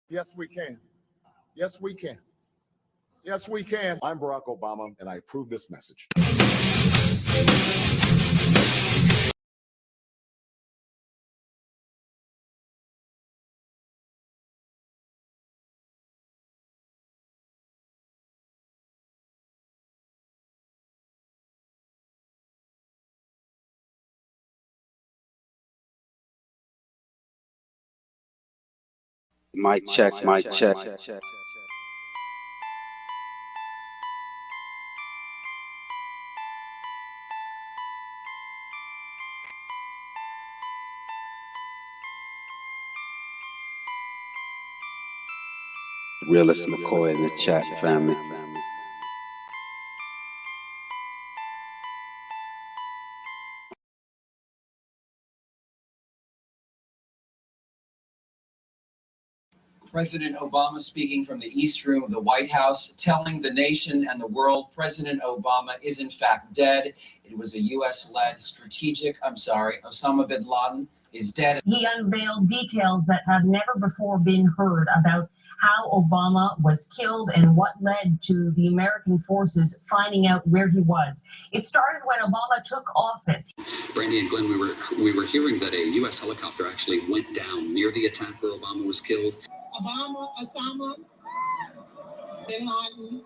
Yes, we can. Yes, we can. Yes, we can. I'm Barack Obama, and I approve this message. Mic check, mic check. Realist McCoy in the chat, family. President Obama speaking from the East Room of the White House, telling the nation and the world President Obama is in fact dead. It was a U.S.-led Osama bin Laden is dead. He unveiled details that have never before been heard about how Obama was killed and what led to the American forces finding out where he was. It started when Obama took office. Brandy and Glenn, we were hearing that a U.S. helicopter actually went down near the attack where Obama was killed. Osama bin Laden,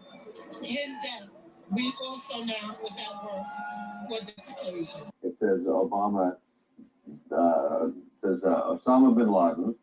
his death, we also now was at work for this occasion. It says Osama bin Laden,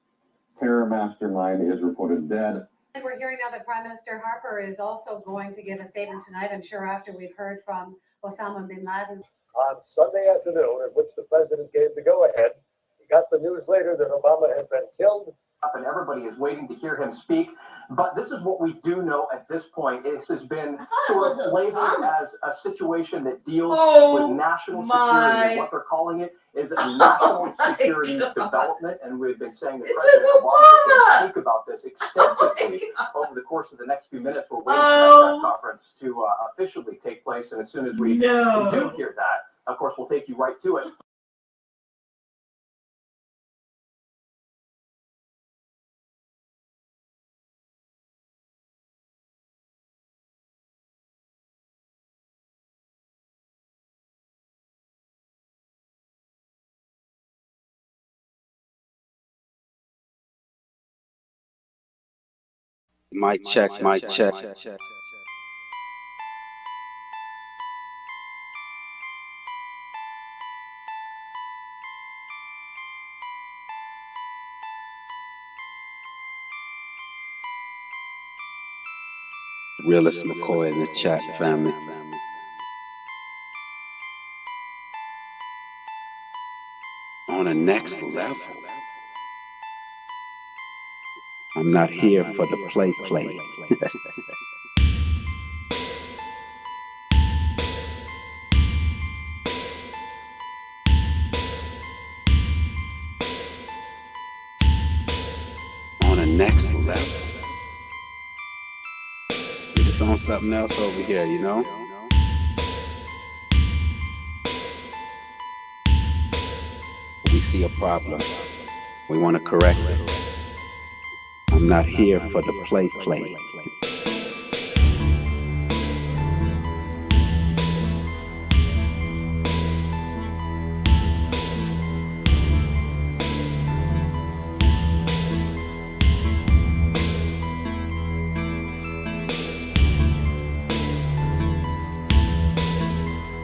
terror mastermind, is reported dead. We're hearing now that Prime Minister Harper is also going to give a statement tonight, I'm sure after we've heard from Osama bin Laden. On Sunday afternoon, at which the president gave the go-ahead, he got the news later that Obama had been killed. And everybody is waiting to hear him speak. But this is what we do know at this point. This has been sort of labeled as a situation that deals with national security. What they're calling it is a national security development. And we've been saying that President Obama is going to speak about this extensively over the course of the next few minutes. We're waiting for that press conference to officially take place. And as soon as we do hear that, of course, we'll take you right to it. Mic check, mic check. Realist McCoy in the chat, family. On a next level. I'm not here for the play. On a next level. You're just on something else over here, you know? We see a problem. We want to correct it. I'm not here for the play.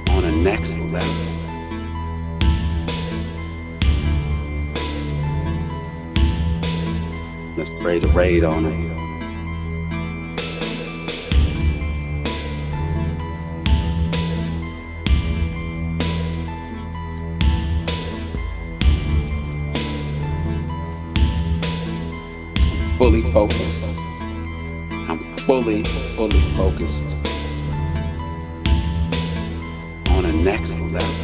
On a next level. Let's pray the raid on it. Fully focused. I'm fully focused on a next level.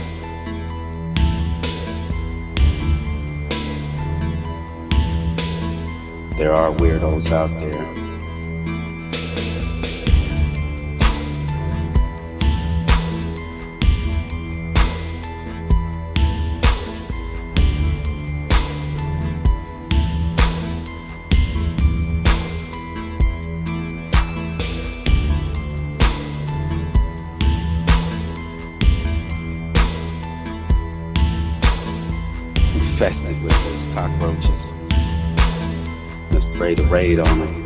There are weirdos out there. Infested with those cockroaches. Let's pray the raid on it.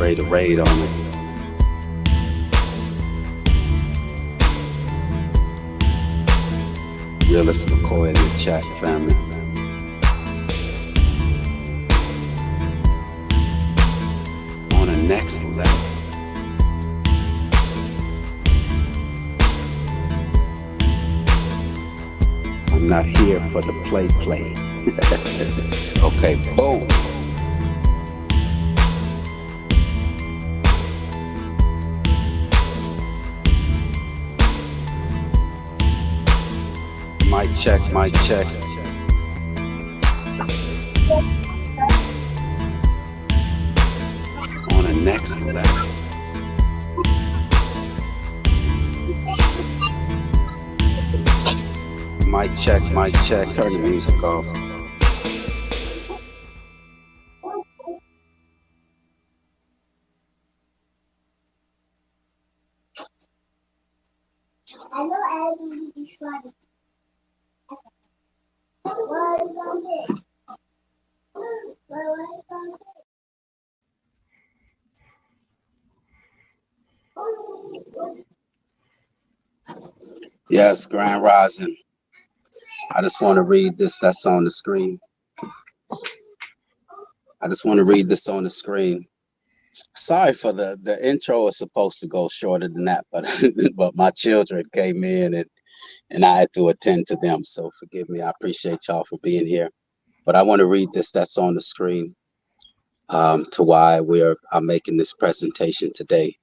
ready to raid on it. Realist McCoy in the chat, family. On the next level. I'm not here for the play. Okay, boom. Mic check, mic check. On the next level. Mic check, mic check. Turn the music off. Yes, Grand Rising. I just want to read this that's on the screen. Sorry for the intro is supposed to go shorter than that, but but my children came in and I had to attend to them. So forgive me. I appreciate y'all for being here. But I want to read this that's on the screen to why I'm making this presentation today.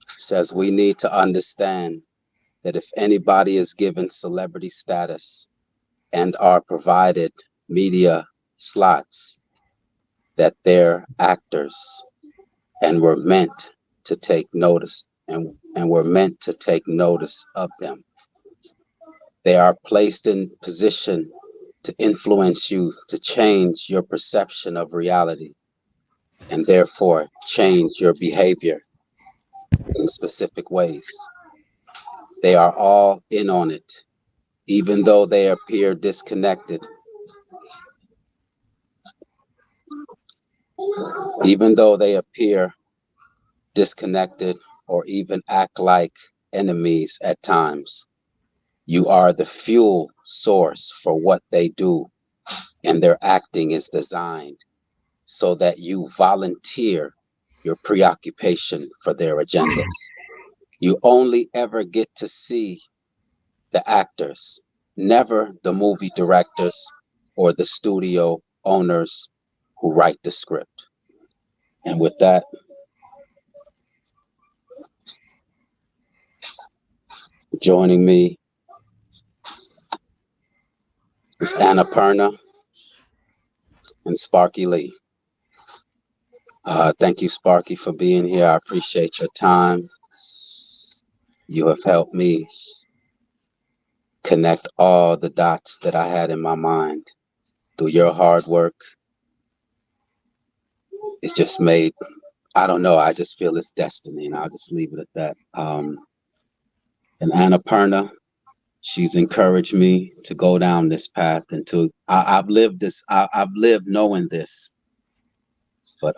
It says we need to understand that if anybody is given celebrity status and are provided media slots, that they're actors and were meant to take notice and were meant to take notice of them. They are placed in position to influence you, to change your perception of reality, and therefore change your behavior in specific ways. They are all in on it, even though they appear disconnected. Even though they appear disconnected or even act like enemies at times, you are the fuel source for what they do, and their acting is designed so that you volunteer your preoccupation for their agendas. You only ever get to see the actors, never the movie directors or the studio owners who write the script. And with that, joining me is Annapurna and Sparky Lee. Thank you, Sparky, for being here. I appreciate your time. You have helped me connect all the dots that I had in my mind through your hard work. It's just made, I don't know, I just feel it's destiny, and I'll just leave it at that. And Annapurna, she's encouraged me to go down this path, and I've lived knowing this, but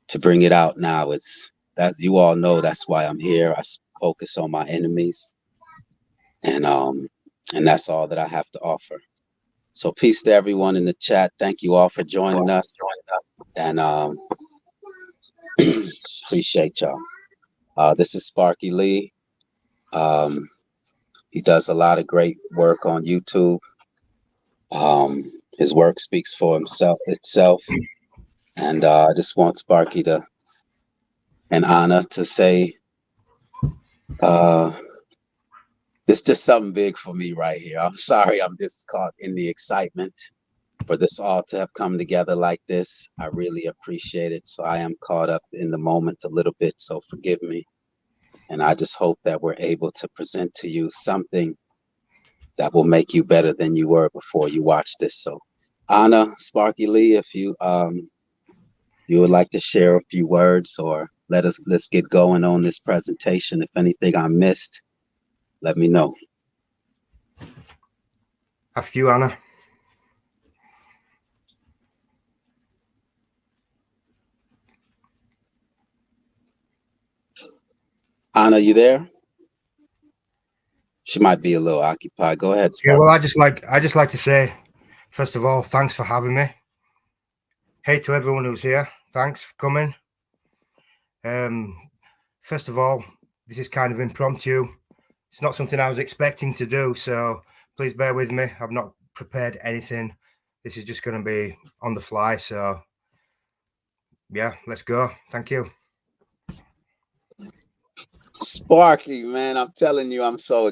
to bring it out now, it's that you all know that's why I'm here. I focus on my enemies, and that's all that I have to offer. So peace to everyone in the chat. Thank you all for joining us, and appreciate y'all. This is Sparky Lee. He does a lot of great work on YouTube. His work speaks for itself. And I just want Sparky and Anna to say, it's just something big for me right here. I'm sorry, I'm just caught in the excitement for this all to have come together like this. I really appreciate it. So I am caught up in the moment a little bit, so forgive me. And I just hope that we're able to present to you something that will make you better than you were before you watch this. So Anna, Sparky Lee, if you would like to share a few words, or let's get going on this presentation. If anything I missed, let me know. After you, Anna. Anna, you there? She might be a little occupied. Go ahead, Yeah, Sparky. well, I just like to say, first of all, thanks for having me. Hey to everyone who's here. Thanks for coming. First of all, this is kind of impromptu. It's not something I was expecting to do, so please bear with me. I've not prepared anything. This is just going to be on the fly. So, yeah, let's go. Thank you. Sparky, man, I'm telling you, I'm so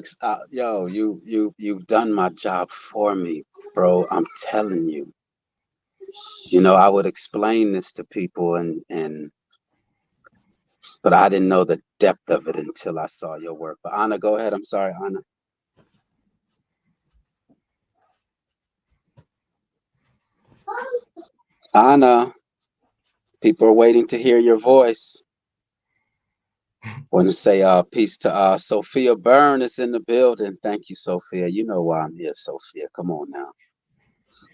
yo, you've done my job for me, bro. I'm telling you. You know, I would explain this to people but I didn't know the depth of it until I saw your work. But Anna, go ahead. I'm sorry, Anna. Anna, people are waiting to hear your voice. Want to say peace to Sophia Byrne is in the building. Thank you, Sophia. You know why I'm here, Sophia. Come on now.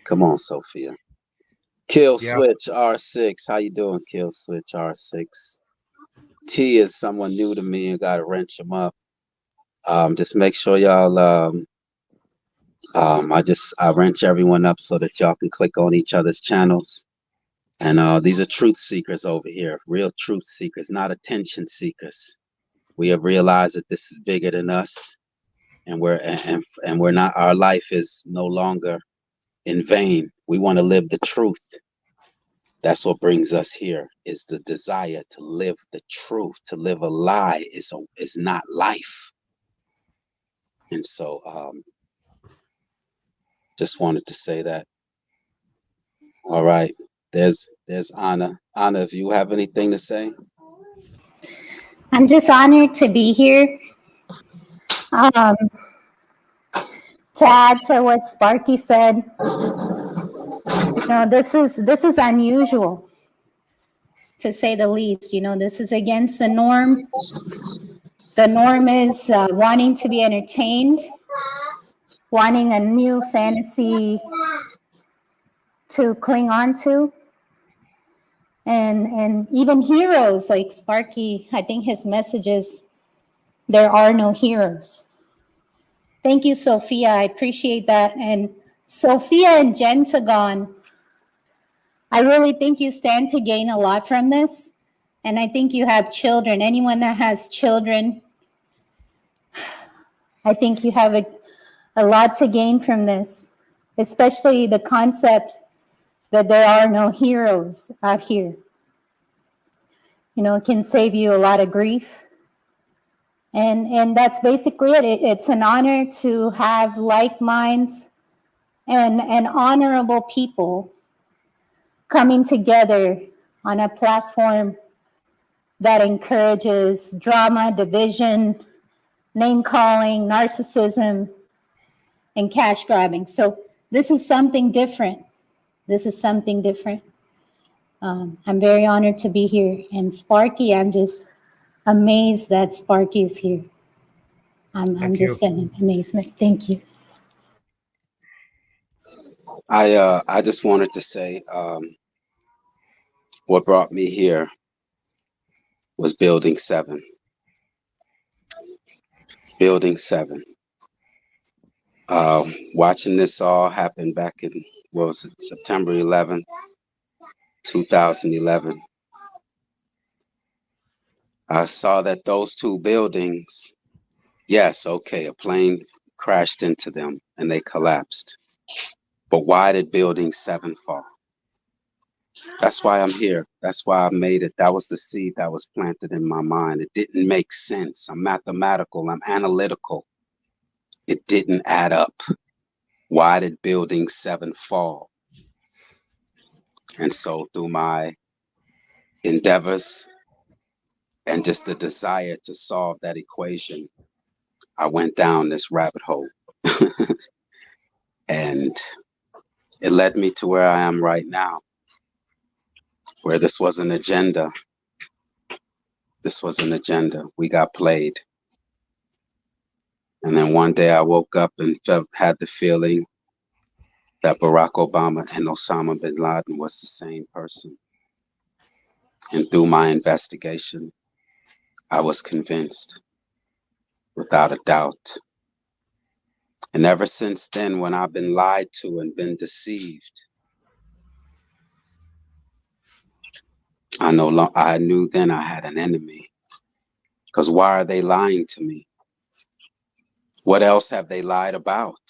Come on, Sophia. Kill Switch R6. How you doing, Kill Switch R6? T is someone new to me and gotta wrench him up. Just make sure y'all I wrench everyone up so that y'all can click on each other's channels. And these are truth seekers over here, real truth seekers, not attention seekers. We have realized that this is bigger than us, and we're not. Our life is no longer in vain. We want to live the truth. That's what brings us here. Is the desire to live the truth. To live a lie is not life. And so, just wanted to say that. All right. There's Anna. Anna, if you have anything to say. I'm just honored to be here. To add to what Sparky said, you know, this is unusual, to say the least. You know, this is against the norm. The norm is wanting to be entertained, wanting a new fantasy to cling on to. And even heroes like Sparky, I think his message is, there are no heroes. Thank you, Sophia. I appreciate that. And Sophia and Gentagon, I really think you stand to gain a lot from this. And I think you have children. Anyone that has children, I think you have a lot to gain from this, especially the concept that there are no heroes out here. You know, it can save you a lot of grief. And that's basically it. It's an honor to have like minds and honorable people coming together on a platform that encourages drama, division, name calling, narcissism, and cash grabbing. So this is something different. This is something different. I'm very honored to be here. And Sparky, I'm just amazed that Sparky is here. I'm just in amazement. Thank you. I just wanted to say what brought me here was Building 7. Building 7. Watching this all happen back in, what was it, September 11th, 2011. I saw that those two buildings, yes, okay, a plane crashed into them and they collapsed. But why did Building 7 fall? That's why I'm here. That's why I made it. That was the seed that was planted in my mind. It didn't make sense. I'm mathematical. I'm analytical. It didn't add up. Why did Building 7 fall? And so through my endeavors and just the desire to solve that equation, I went down this rabbit hole. And it led me to where I am right now, where this was an agenda. This was an agenda. We got played. And then one day I woke up and had the feeling that Barack Obama and Osama bin Laden was the same person. And through my investigation, I was convinced. without a doubt. And ever since then, when I've been lied to and been deceived, I knew then I had an enemy. Because why are they lying to me? What else have they lied about?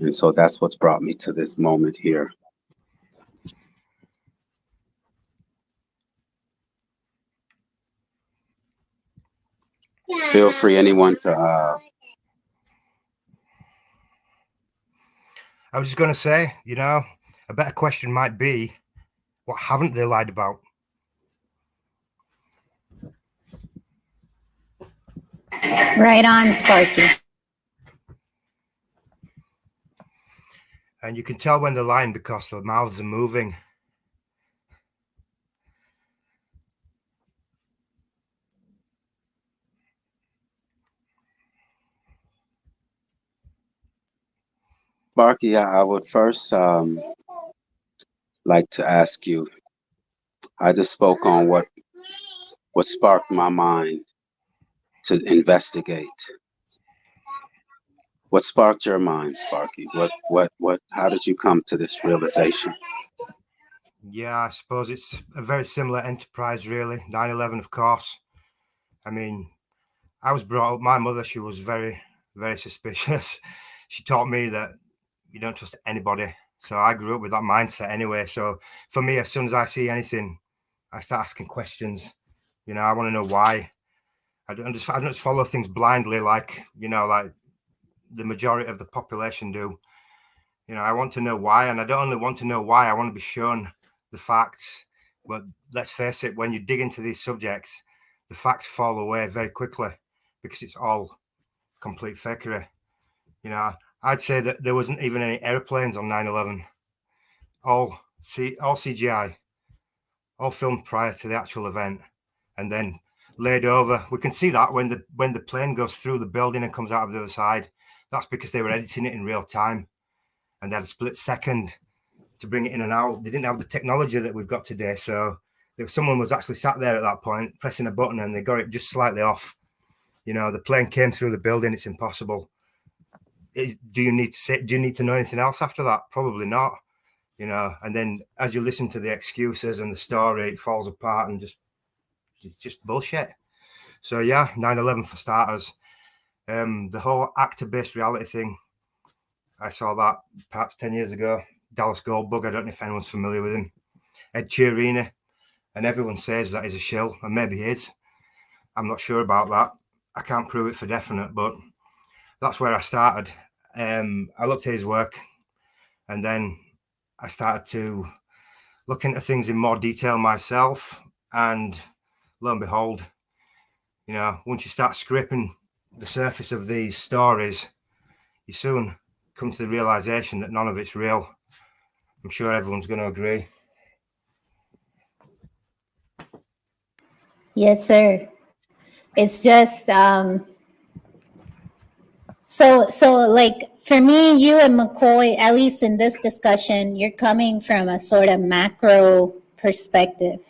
And so that's what's brought me to this moment here. Feel free, anyone, to I was just going to say, you know, a better question might be, what haven't they lied about? Right on, Sparky. And you can tell when they're lying because their mouths are moving. Sparky, I would first like to ask you, I just spoke on what sparked my mind to investigate. What sparked your mind, Sparky? How did you come to this realization? Yeah, I suppose it's a very similar enterprise, really. 9/11, of course. I mean, I was brought up, my mother, she was very, very suspicious. She taught me that you don't trust anybody. So I grew up with that mindset anyway. So for me, as soon as I see anything, I start asking questions. You know, I want to know why. I don't just follow things blindly like, you know, like the majority of the population do. You know, I want to know why. And I don't only want to know why, I want to be shown the facts. But let's face it, when you dig into these subjects, the facts fall away very quickly because it's all complete fakery. You know, I'd say that there wasn't even any airplanes on 9/11. All CGI, all filmed prior to the actual event, and then laid over. We can see that when the plane goes through the building and comes out of the other side. That's because they were editing it in real time, and they had a split second to bring it in and out. They didn't have the technology that we've got today, so someone was actually sat there at that point pressing a button, and they got it just slightly off. You know, the plane came through the building. It's impossible. Do you need to know anything else after that? Probably not. You know, and then as you listen to the excuses and the story, it falls apart and it's just bullshit. So yeah, 9/11 for starters. The whole actor-based reality thing, I saw that perhaps 10 years ago. Dallas Goldbug, I don't know if anyone's familiar with him. Ed Sheeran, and everyone says that he's a shill, and maybe he is. I'm not sure about that. I can't prove it for definite, but that's where I started. I looked at his work, and then I started to look into things in more detail myself, and lo and behold, you know, once you start scraping the surface of these stories, you soon come to the realization that none of it's real. I'm sure everyone's going to agree. Yes, sir. It's just so like for me, you and McCoy, at least in this discussion, you're coming from a sort of macro perspective.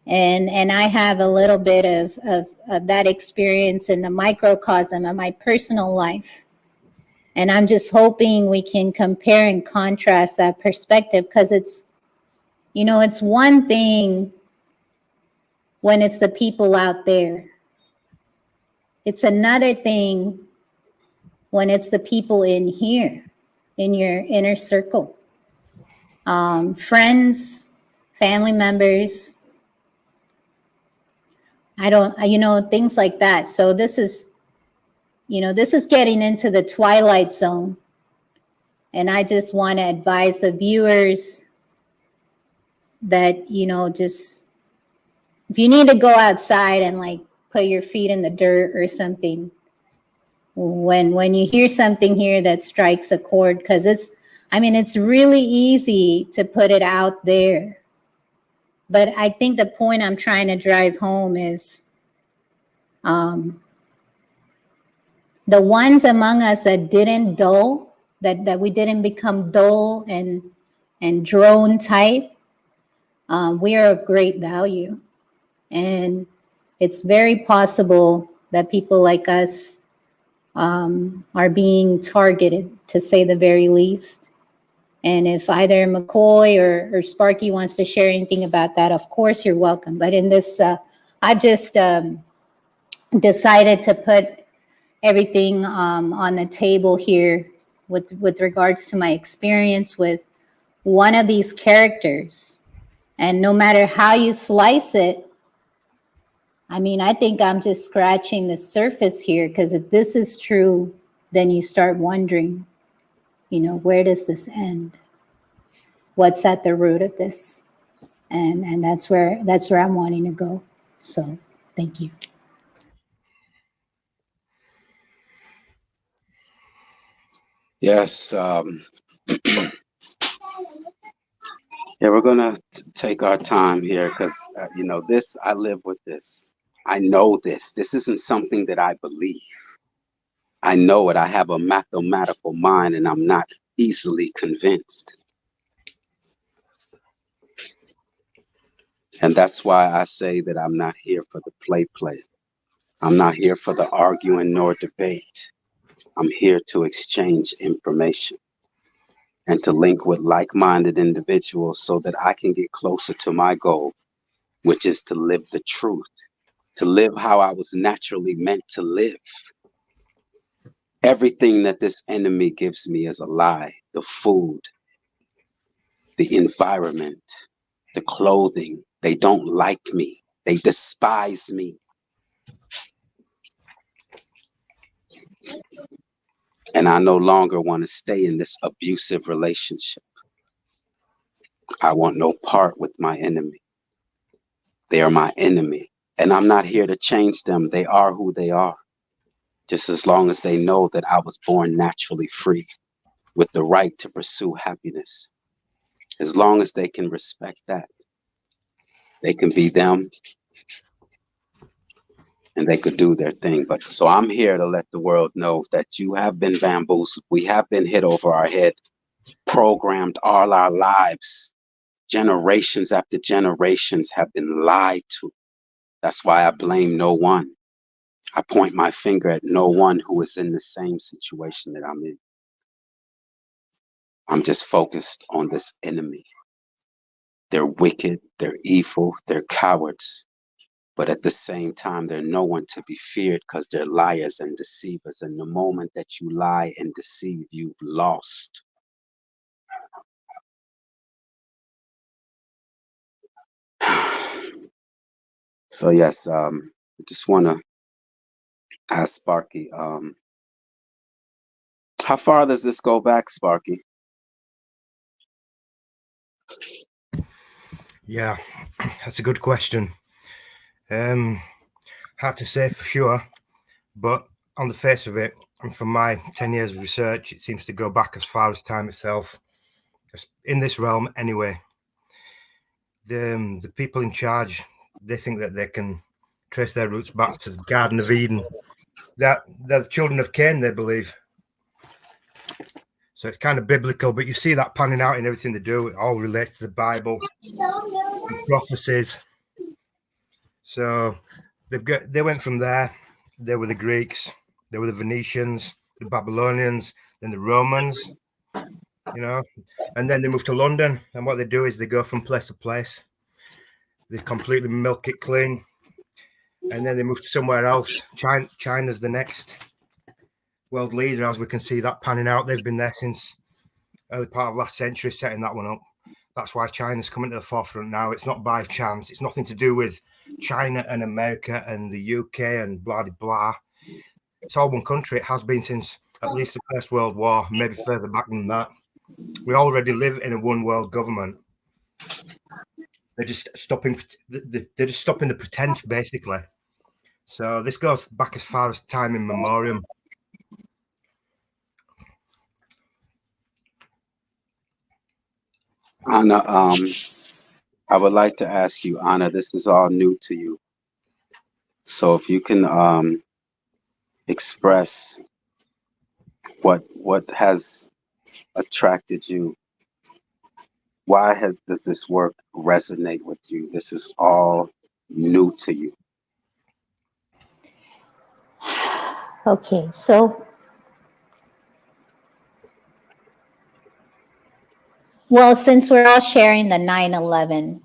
And I have a little bit of that experience in the microcosm of my personal life. And I'm just hoping we can compare and contrast that perspective, because it's, you know, it's one thing when it's the people out there. It's another thing when it's the people in here, in your inner circle. Friends, family members, things like that. So this is getting into the twilight zone. And I just want to advise the viewers that, you know, just if you need to go outside and like put your feet in the dirt or something, when you hear something here that strikes a chord, because it's really easy to put it out there. But I think the point I'm trying to drive home is the ones among us that didn't dull, that we didn't become dull and drone type, we are of great value. And it's very possible that people like us are being targeted, to say the very least. And if either McCoy or Sparky wants to share anything about that, of course you're welcome. But in this, I've just decided to put everything on the table here with regards to my experience with one of these characters. And no matter how you slice it, I mean, I think I'm just scratching the surface here, because if this is true, then you start wondering, where does this end? What's at the root of this? And that's where I'm wanting to go. So thank you. Yes. Yeah, we're gonna take our time here because this, I live with this. I know this. This isn't something that I believe. I know it. I have a mathematical mind, and I'm not easily convinced. And that's why I say that I'm not here for the play. I'm not here for the arguing nor debate. I'm here to exchange information and to link with like-minded individuals so that I can get closer to my goal, which is to live the truth, to live how I was naturally meant to live. Everything that this enemy gives me is a lie. The food, the environment, the clothing. They don't like me. They despise me. And I no longer want to stay in this abusive relationship. I want no part with my enemy. They are my enemy. And I'm not here to change them. They are who they are. Just as long as they know that I was born naturally free with the right to pursue happiness. As long as they can respect that, they can be them and they could do their thing. But so I'm here to let the world know that you have been bamboozled. We have been hit over our head, programmed all our lives. Generations after generations have been lied to. That's why I blame no one. I point my finger at no one who is in the same situation that I'm in. I'm just focused on this enemy. They're wicked, they're evil, they're cowards. But at the same time, they're no one to be feared because they're liars and deceivers. And the moment that you lie and deceive, you've lost. So yes, I just want to ask Sparky, how far does this go back, Sparky? Yeah, that's a good question. Hard to say for sure, but on the face of it, and from my 10 years of research, it seems to go back as far as time itself. In this realm, anyway. The people in charge, they think that they can trace their roots back to the Garden of Eden. They're the children of Cain, they believe. So it's kind of biblical, but you see that panning out in everything they do. It all relates to the Bible, prophecies. So they went from there. They were the Greeks, they were the Venetians, the Babylonians, then the Romans, and then they moved to London. And what they do is they go from place to place. They completely milk it clean. And then they move to somewhere else. China's the next world leader, as we can see that panning out. They've been there since early part of last century, setting that one up. That's why China's coming to the forefront now. It's not by chance. It's nothing to do with China and America and the UK and blah, blah, blah. It's all one country. It has been since at least the First World War, maybe further back than that. We already live in a one world government. They're just stopping the pretense, basically. So this goes back as far as time in memoriam. Anna, I would like to ask you, Anna, this is all new to you. So if you can express what has attracted you, Why does this work resonate with you? This is all new to you. Okay, so, well, since we're all sharing the 9/11,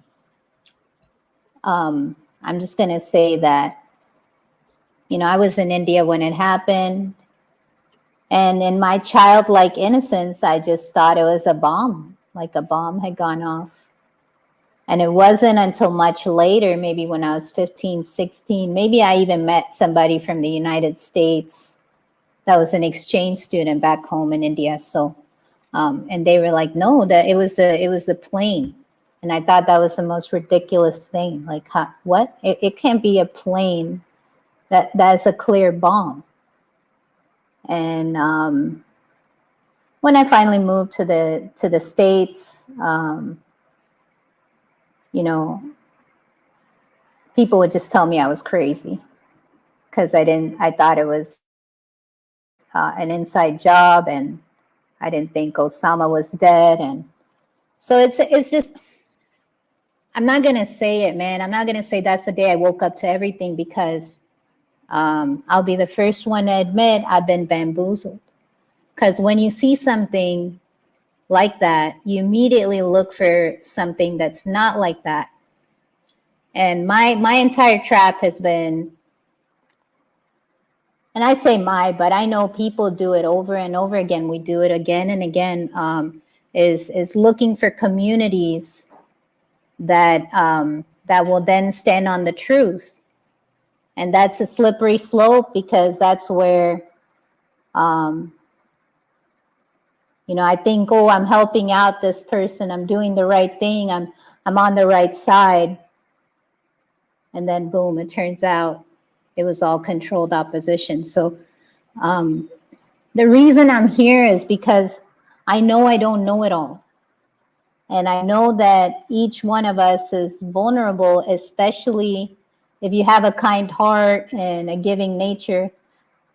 I'm just going to say that, you know, I was in India when it happened. And in my childlike innocence, I just thought it was a bomb, like a bomb had gone off. And it wasn't until much later, maybe when I was 15, 16, maybe I even met somebody from the United States that was an exchange student back home in India. So, and they were like, no, that it was a plane. And I thought that was the most ridiculous thing. Like, huh, what? It can't be a plane. That's a clear bomb. And when I finally moved to the States, you know, people would just tell me I was crazy because I thought it was an inside job, and I didn't think Osama was dead. And so it's just, I'm not going to say it, man. I'm not going to say that's the day I woke up to everything, because I'll be the first one to admit I've been bamboozled. Because when you see something like that, you immediately look for something that's not like that. And my entire trap has been, and I say but I know people do it over and over again. We do it again and again, is looking for communities that that will then stand on the truth. And that's a slippery slope, because that's where, you know, I think, oh, I'm helping out this person, I'm doing the right thing, I'm on the right side. And then boom, it turns out it was all controlled opposition. So the reason I'm here is because I know I don't know it all. And I know that each one of us is vulnerable, especially if you have a kind heart and a giving nature,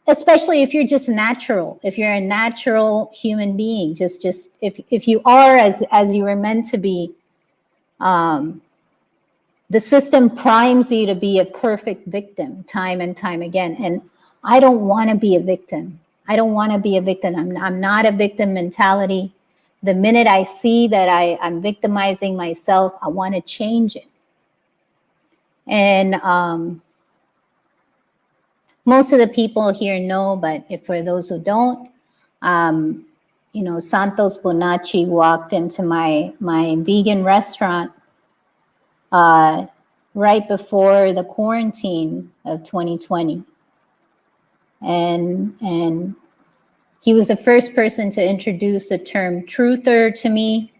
especially if you're just natural, if you're a natural human being, just if you are as you were meant to be, the system primes you to be a perfect victim time and time again. And I don't want to be a victim. I don't want to be a victim. I'm not a victim mentality. The minute I see that I'm victimizing myself, I want to change it. And most of the people here know, but if for those who don't, you know, Santos Bonacci walked into my vegan restaurant right before the quarantine of 2020. And he was the first person to introduce the term truther to me.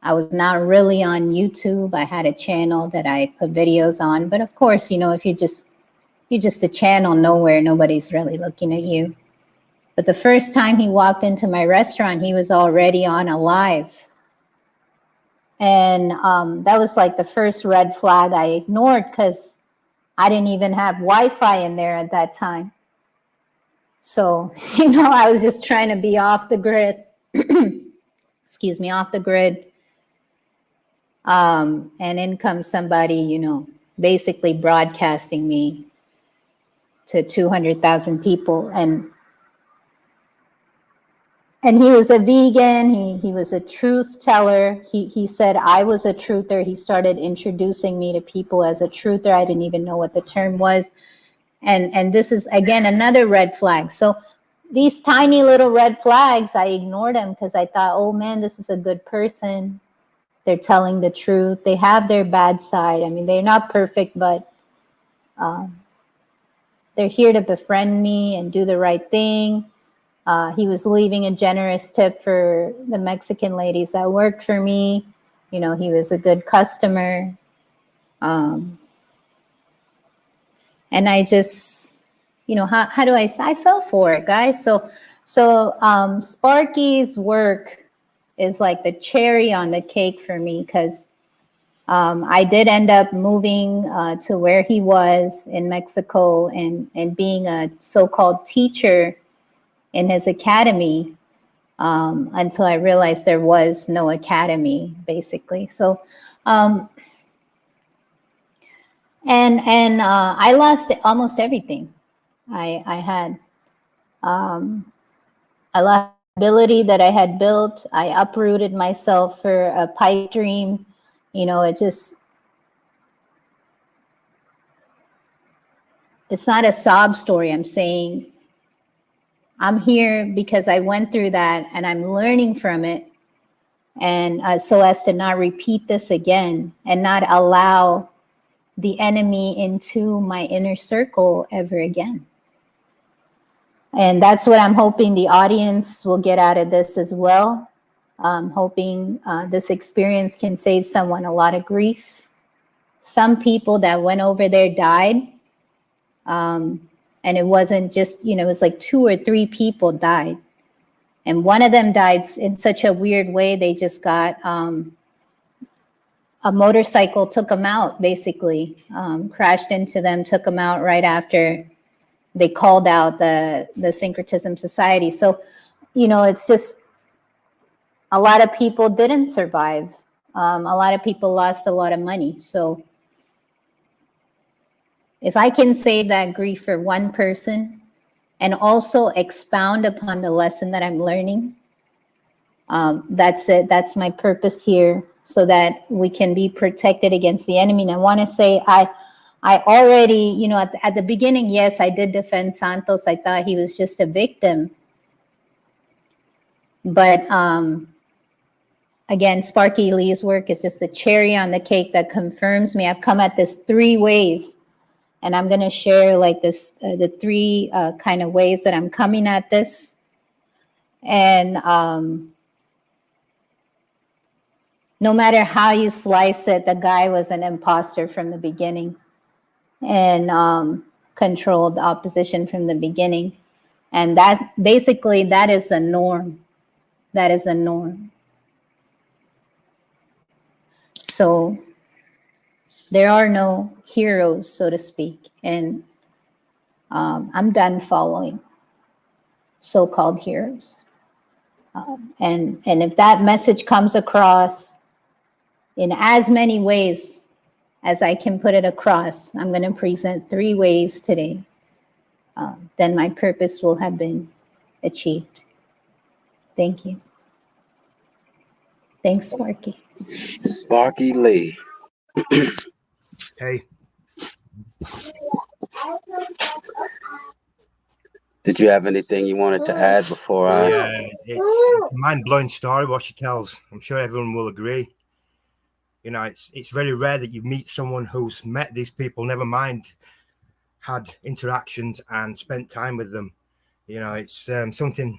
I was not really on YouTube. I had a channel that I put videos on, but of course, you know, if you're just a channel nowhere, nobody's really looking at you. But the first time he walked into my restaurant, he was already on a live. And that was like the first red flag I ignored, because I didn't even have Wi-Fi in there at that time. So, you know, I was just trying to be off the grid, excuse me, off the grid. And in comes somebody, you know, basically broadcasting me to 200,000 people. And he was a vegan. He was a truth teller. He said I was a truther. He started introducing me to people as a truther. I didn't even know what the term was. And this is, again, another red flag. So these tiny little red flags, I ignored them because I thought, oh man, this is a good person. They're telling the truth. They have their bad side. I mean, they're not perfect, but they're here to befriend me and do the right thing. He was leaving a generous tip for the Mexican ladies that worked for me. You know, he was a good customer. And I just, you know, how do I fell for it, guys. So Sparky's work is like the cherry on the cake for me, because I did end up moving to where he was in Mexico and being a so-called teacher in his academy. until I realized there was no academy, basically. So, I lost almost everything I had. I lost the ability that I had built. I uprooted myself for a pipe dream. You know, it's not a sob story. I'm saying I'm here because I went through that and I'm learning from it. And so as to not repeat this again and not allow the enemy into my inner circle ever again. And that's what I'm hoping the audience will get out of this as well. I'm hoping this experience can save someone a lot of grief. Some people that went over there died. And it wasn't just, you know, it was like 2 or 3 people died. And one of them died in such a weird way. They just got a motorcycle, took them out, basically, crashed into them, took them out right after they called out the Syncretism Society. So, you know, it's just a lot of people didn't survive. A lot of people lost a lot of money. So if I can save that grief for one person and also expound upon the lesson that I'm learning, that's it. That's my purpose here, so that we can be protected against the enemy. And I want to say, I already, you know, at the beginning, yes, I did defend Santos. I thought he was just a victim. But again, Sparky Lee's work is just a cherry on the cake that confirms me. I've come at this 3 ways. And I'm going to share like this, the 3 kind of ways that I'm coming at this. And no matter how you slice it, the guy was an imposter from the beginning and controlled the opposition from the beginning. And that basically, that is the norm. That is a norm. So there are no heroes, so to speak. And I'm done following so-called heroes. And if that message comes across in as many ways as I can put it across, I'm going to present 3 ways today. Then my purpose will have been achieved. Thank you. Thanks, Sparky. Sparky Lee. Hey. Did you have anything you wanted to add before I? Yeah, it's a mind-blowing story what she tells. I'm sure everyone will agree. You know, it's very rare that you meet someone who's met these people, never mind had interactions and spent time with them. You know, it's something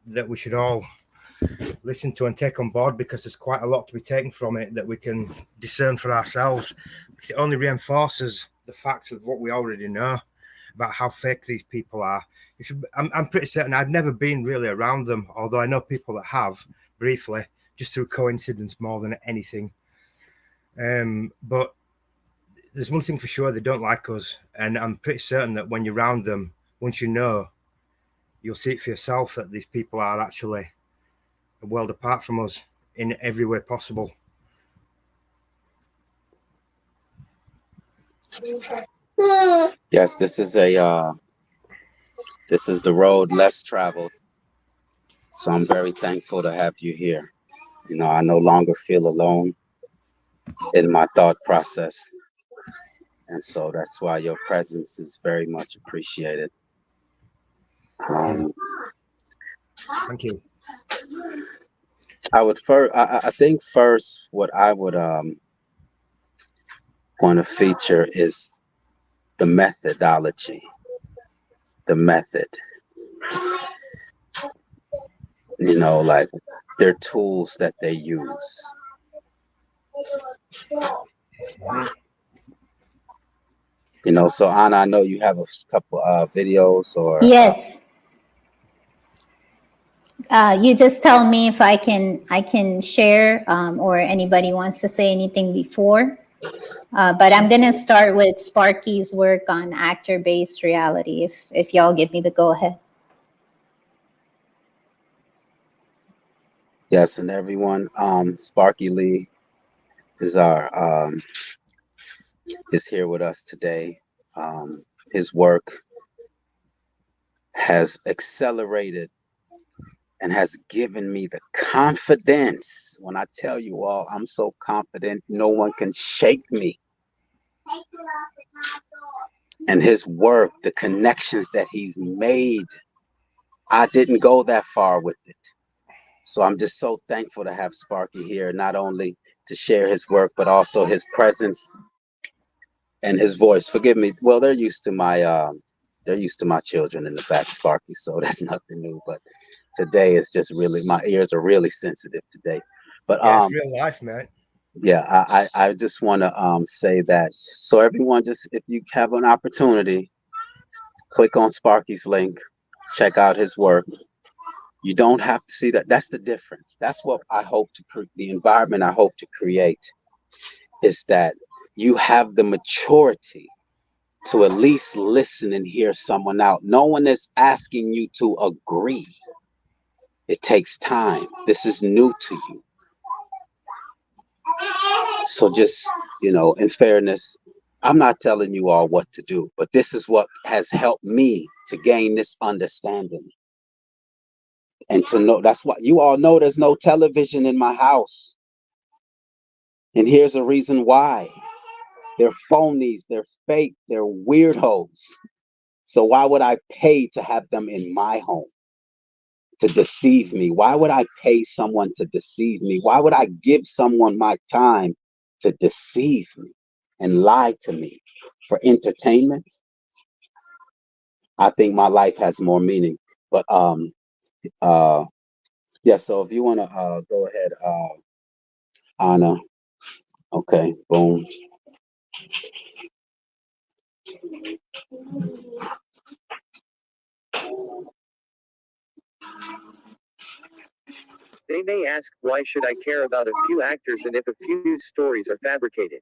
that we should all listen to and take on board, because there's quite a lot to be taken from it that we can discern for ourselves, because it only reinforces the facts of what we already know about how fake these people are. I'm pretty certain I've never been really around them, although I know people that have briefly, just through coincidence more than anything. But there's one thing for sure, they don't like us, and I'm pretty certain that when you're around them, once you know, you'll see it for yourself that these people are actually a world apart from us in every way possible. Yes, this is the road less traveled. So I'm very thankful to have you here. You know, I no longer feel alone in my thought process. And so that's why your presence is very much appreciated. Thank you. I think first what I would want to feature is the methodology, the method. You know, like their tools that they use. You know, so Anna, I know you have a couple videos or yes. You just tell me if I can share or anybody wants to say anything before. But I'm gonna start with Sparky's work on actor-based reality. If y'all give me the go ahead. Yes, and everyone, Sparky Lee is is here with us today. His work has accelerated and has given me the confidence. When I tell you all, I'm so confident, no one can shake me. And his work, the connections that he's made, I didn't go that far with it. So I'm just so thankful to have Sparky here, not only to share his work, but also his presence and his voice. Forgive me. Well, they're used to my children in the back, Sparky, so that's nothing new. But today is just really, my ears are really sensitive today. But yeah, it's real life, man. yeah, I just want to say that. So everyone, just if you have an opportunity, click on Sparky's link, check out his work. You don't have to see that. That's the difference. That's what I hope to the environment I hope to create is that you have the maturity to at least listen and hear someone out. No one is asking you to agree. It takes time. This is new to you. So just, in fairness, I'm not telling you all what to do, but this is what has helped me to gain this understanding. And to know, that's what you all know, there's no television in my house. And here's a reason why. They're phonies, they're fake, they're weirdos. So why would I pay to have them in my home to deceive me? Why would I pay someone to deceive me? Why would I give someone my time to deceive me and lie to me for entertainment? I think my life has more meaning. But yeah, so if you want to go ahead, Anna. Okay, boom. They may ask, why should I care about a few actors and if a few news stories are fabricated?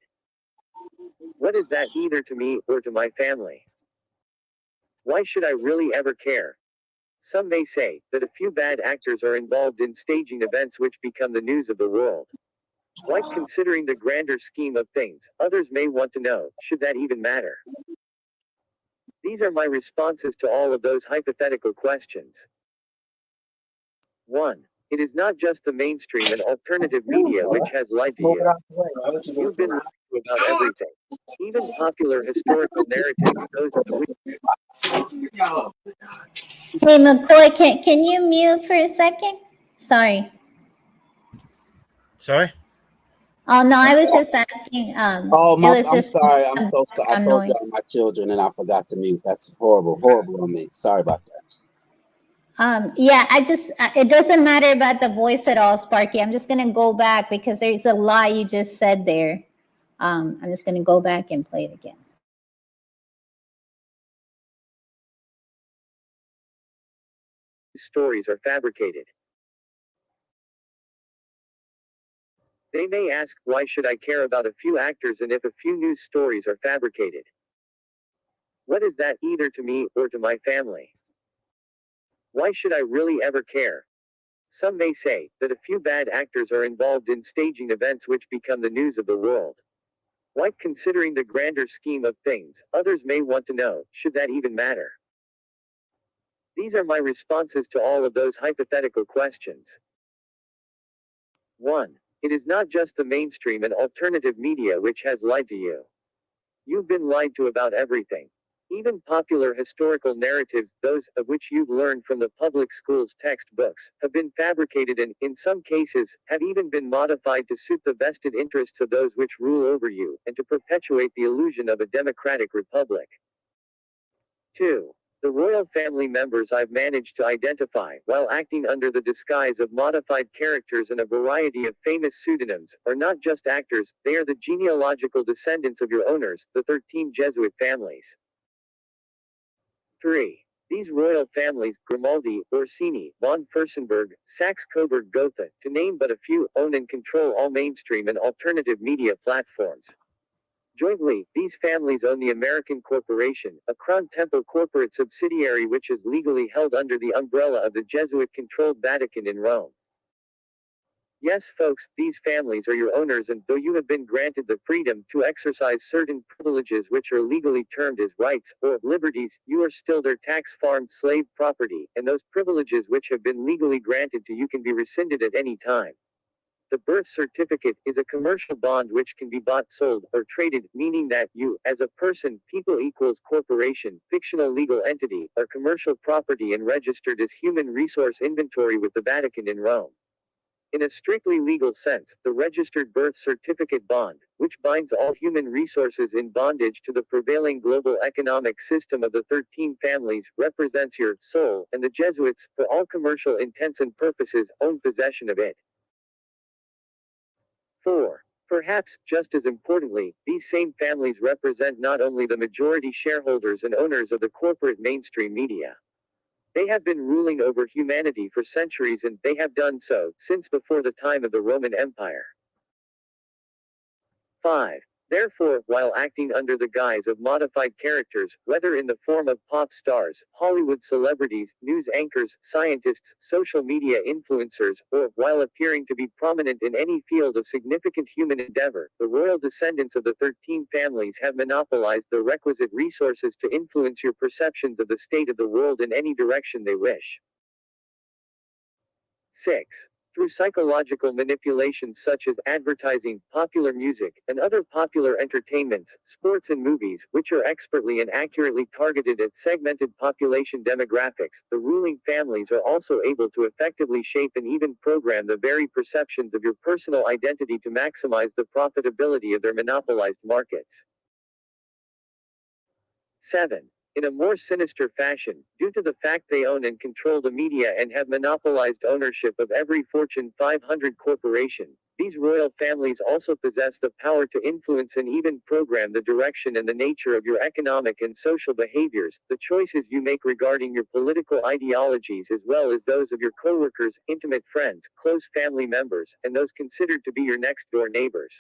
What is that either to me or to my family? Why should I really ever care? Some may say that a few bad actors are involved in staging events which become the news of the world. Why, considering the grander scheme of things, others may want to know, should that even matter? These are my responses to all of those hypothetical questions. 1. It is not just the mainstream and alternative media which has lied to you. You've been lied to about everything. Even popular historical narratives, those of which... Hey, McCoy, can you mute for a second? Sorry. Sorry? Oh, no, I was just asking. Oh, It was I'm just sorry. I'm some so sorry. I background told y'all noise. my children and I forgot to mute. That's horrible, horrible on me. Sorry about that. Yeah, it doesn't matter about the voice at all, Sparky. I'm just going to go back because there's a lie you just said there. I'm just going to go back and play it again. Stories are fabricated. They may ask, why should I care about a few actors and if a few news stories are fabricated? What is that either to me or to my family? Why should I really ever care? Some may say that a few bad actors are involved in staging events which become the news of the world. Why, considering the grander scheme of things, others may want to know, should that even matter? These are my responses to all of those hypothetical questions. 1. It is not just the mainstream and alternative media which has lied to you. You've been lied to about everything. Even popular historical narratives, those of which you've learned from the public schools textbooks, have been fabricated and, in some cases, have even been modified to suit the vested interests of those which rule over you, and to perpetuate the illusion of a democratic republic. 2. The royal family members I've managed to identify, while acting under the disguise of modified characters and a variety of famous pseudonyms, are not just actors, they are the genealogical descendants of your owners, the 13 Jesuit families. 3. These royal families, Grimaldi, Orsini, von Furstenberg, Saxe-Coburg-Gotha, to name but a few, own and control all mainstream and alternative media platforms. Jointly, these families own the American Corporation, a Crown Temple corporate subsidiary which is legally held under the umbrella of the Jesuit-controlled Vatican in Rome. Yes, folks, these families are your owners, and though you have been granted the freedom to exercise certain privileges which are legally termed as rights, or liberties, you are still their tax-farmed slave property, and those privileges which have been legally granted to you can be rescinded at any time. The birth certificate is a commercial bond which can be bought, sold, or traded, meaning that you, as a person, people equals corporation, fictional legal entity, are commercial property and registered as human resource inventory with the Vatican in Rome. In a strictly legal sense, the registered birth certificate bond, which binds all human resources in bondage to the prevailing global economic system of the 13 families, represents your soul, and the Jesuits, for all commercial intents and purposes, own possession of it. 4. Perhaps, just as importantly, these same families represent not only the majority shareholders and owners of the corporate mainstream media. They have been ruling over humanity for centuries, and they have done so since before the time of the Roman Empire. 5. Therefore, while acting under the guise of modified characters, whether in the form of pop stars, Hollywood celebrities, news anchors, scientists, social media influencers, or while appearing to be prominent in any field of significant human endeavor, the royal descendants of the 13 families have monopolized the requisite resources to influence your perceptions of the state of the world in any direction they wish. 6. Through psychological manipulations such as advertising, popular music, and other popular entertainments, sports and movies, which are expertly and accurately targeted at segmented population demographics, the ruling families are also able to effectively shape and even program the very perceptions of your personal identity to maximize the profitability of their monopolized markets. 7. In a more sinister fashion, due to the fact they own and control the media and have monopolized ownership of every Fortune 500 corporation, these royal families also possess the power to influence and even program the direction and the nature of your economic and social behaviors, the choices you make regarding your political ideologies, as well as those of your coworkers, intimate friends, close family members, and those considered to be your next-door neighbors.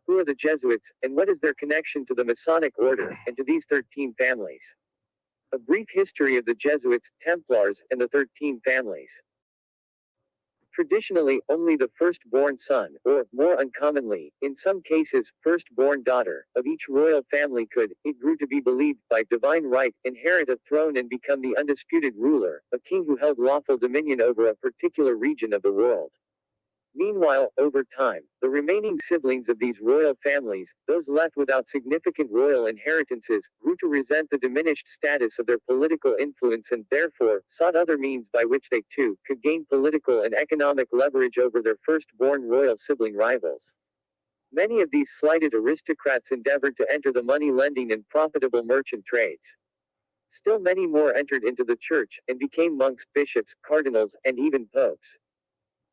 Who are the Jesuits, and what is their connection to the Masonic order, and to these 13 families? A brief history of the Jesuits, Templars, and the 13 families. Traditionally, only the firstborn son, or, more uncommonly, in some cases, firstborn daughter, of each royal family could, it grew to be believed, by divine right, inherit a throne and become the undisputed ruler, a king who held lawful dominion over a particular region of the world. Meanwhile, over time, the remaining siblings of these royal families, those left without significant royal inheritances, grew to resent the diminished status of their political influence and therefore sought other means by which they too could gain political and economic leverage over their firstborn royal sibling rivals. Many of these slighted aristocrats endeavored to enter the money-lending and profitable merchant trades. Still many more entered into the church, and became monks, bishops, cardinals, and even popes.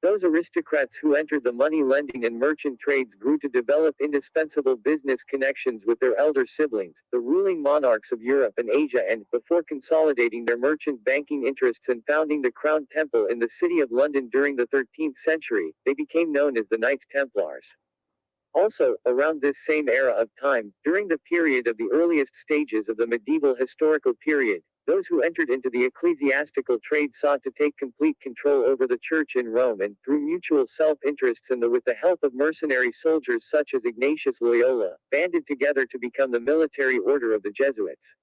Those aristocrats who entered the money-lending and merchant trades grew to develop indispensable business connections with their elder siblings, the ruling monarchs of Europe and Asia, and, before consolidating their merchant banking interests and founding the Crown Temple in the city of London during the 13th century, they became known as the Knights Templars. Also, around this same era of time, during the period of the earliest stages of the medieval historical period, those who entered into the ecclesiastical trade sought to take complete control over the church in Rome and, through mutual self-interests and with the help of mercenary soldiers such as Ignatius Loyola, banded together to become the military order of the Jesuits.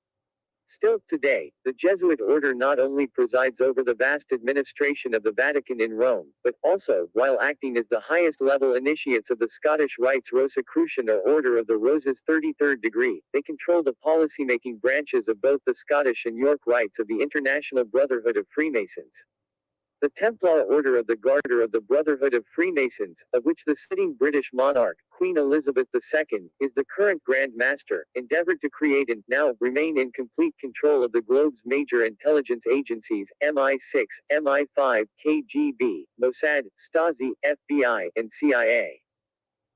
Still, today, the Jesuit order not only presides over the vast administration of the Vatican in Rome, but also, while acting as the highest level initiates of the Scottish Rites Rosicrucian or Order of the Rose's 33rd degree, they control the policy-making branches of both the Scottish and York Rites of the International Brotherhood of Freemasons. The Templar Order of the Garter of the Brotherhood of Freemasons, of which the sitting British monarch, Queen Elizabeth II, is the current Grand Master, endeavored to create and, now, remain in complete control of the globe's major intelligence agencies, MI6, MI5, KGB, Mossad, Stasi, FBI, and CIA.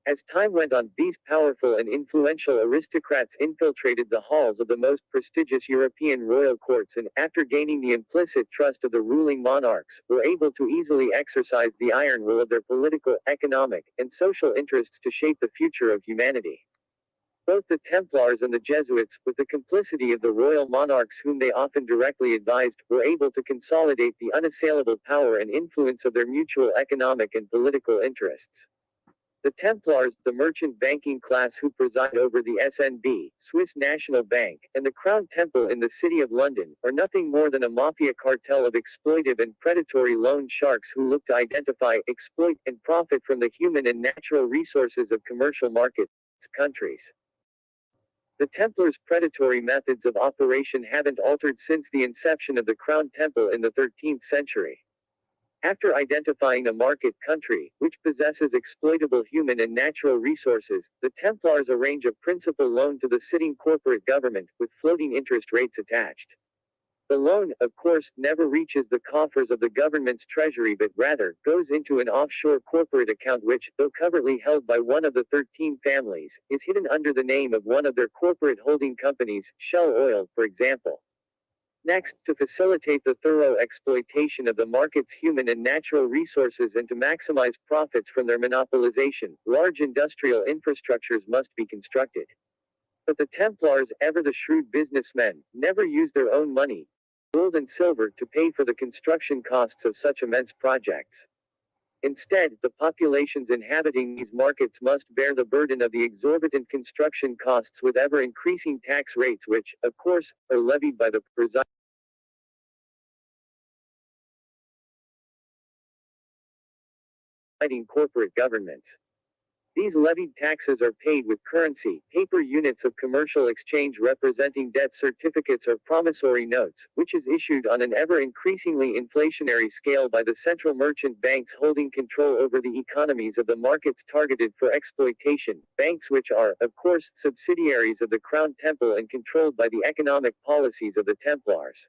As time went on, these powerful and influential aristocrats infiltrated the halls of the most prestigious European royal courts and, after gaining the implicit trust of the ruling monarchs, were able to easily exercise the iron will of their political, economic, and social interests to shape the future of humanity. Both the Templars and the Jesuits, with the complicity of the royal monarchs whom they often directly advised, were able to consolidate the unassailable power and influence of their mutual economic and political interests. The Templars, the merchant banking class who preside over the SNB, Swiss National Bank, and the Crown Temple in the City of London, are nothing more than a mafia cartel of exploitive and predatory loan sharks who look to identify, exploit, and profit from the human and natural resources of commercial market countries. The Templars' predatory methods of operation haven't altered since the inception of the Crown Temple in the 13th century. After identifying a market country, which possesses exploitable human and natural resources, the Templars arrange a principal loan to the sitting corporate government, with floating interest rates attached. The loan, of course, never reaches the coffers of the government's treasury but rather, goes into an offshore corporate account which, though covertly held by one of the 13 families, is hidden under the name of one of their corporate holding companies, Shell Oil, for example. Next, to facilitate the thorough exploitation of the market's human and natural resources and to maximize profits from their monopolization, large industrial infrastructures must be constructed. But the Templars, ever the shrewd businessmen, never use their own money, gold and silver, to pay for the construction costs of such immense projects. Instead, the populations inhabiting these markets must bear the burden of the exorbitant construction costs with ever-increasing tax rates which, of course, are levied by the presiding corporate governments. These levied taxes are paid with currency, paper units of commercial exchange representing debt certificates or promissory notes, which is issued on an ever-increasingly inflationary scale by the central merchant banks holding control over the economies of the markets targeted for exploitation, banks which are, of course, subsidiaries of the Crown Temple and controlled by the economic policies of the Templars.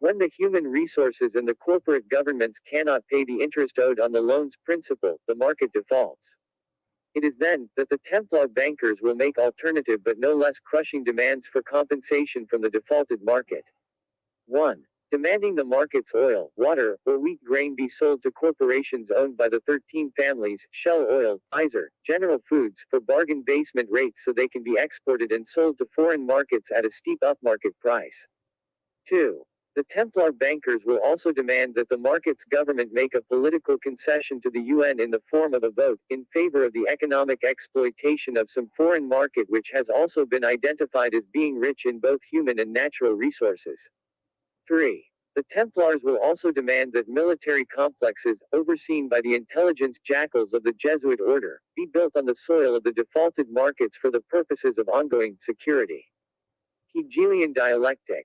When the human resources and the corporate governments cannot pay the interest owed on the loan's principal, the market defaults. It is then that the Templar bankers will make alternative but no less crushing demands for compensation from the defaulted market. 1. Demanding the market's oil, water, or wheat grain be sold to corporations owned by the 13 families, Shell Oil, Pfizer, General Foods, for bargain basement rates so they can be exported and sold to foreign markets at a steep upmarket price. 2. The Templar bankers will also demand that the market's government make a political concession to the UN in the form of a vote in favor of the economic exploitation of some foreign market which has also been identified as being rich in both human and natural resources. 3. The Templars will also demand that military complexes, overseen by the intelligence jackals of the Jesuit order, be built on the soil of the defaulted markets for the purposes of ongoing security. Hegelian dialectic.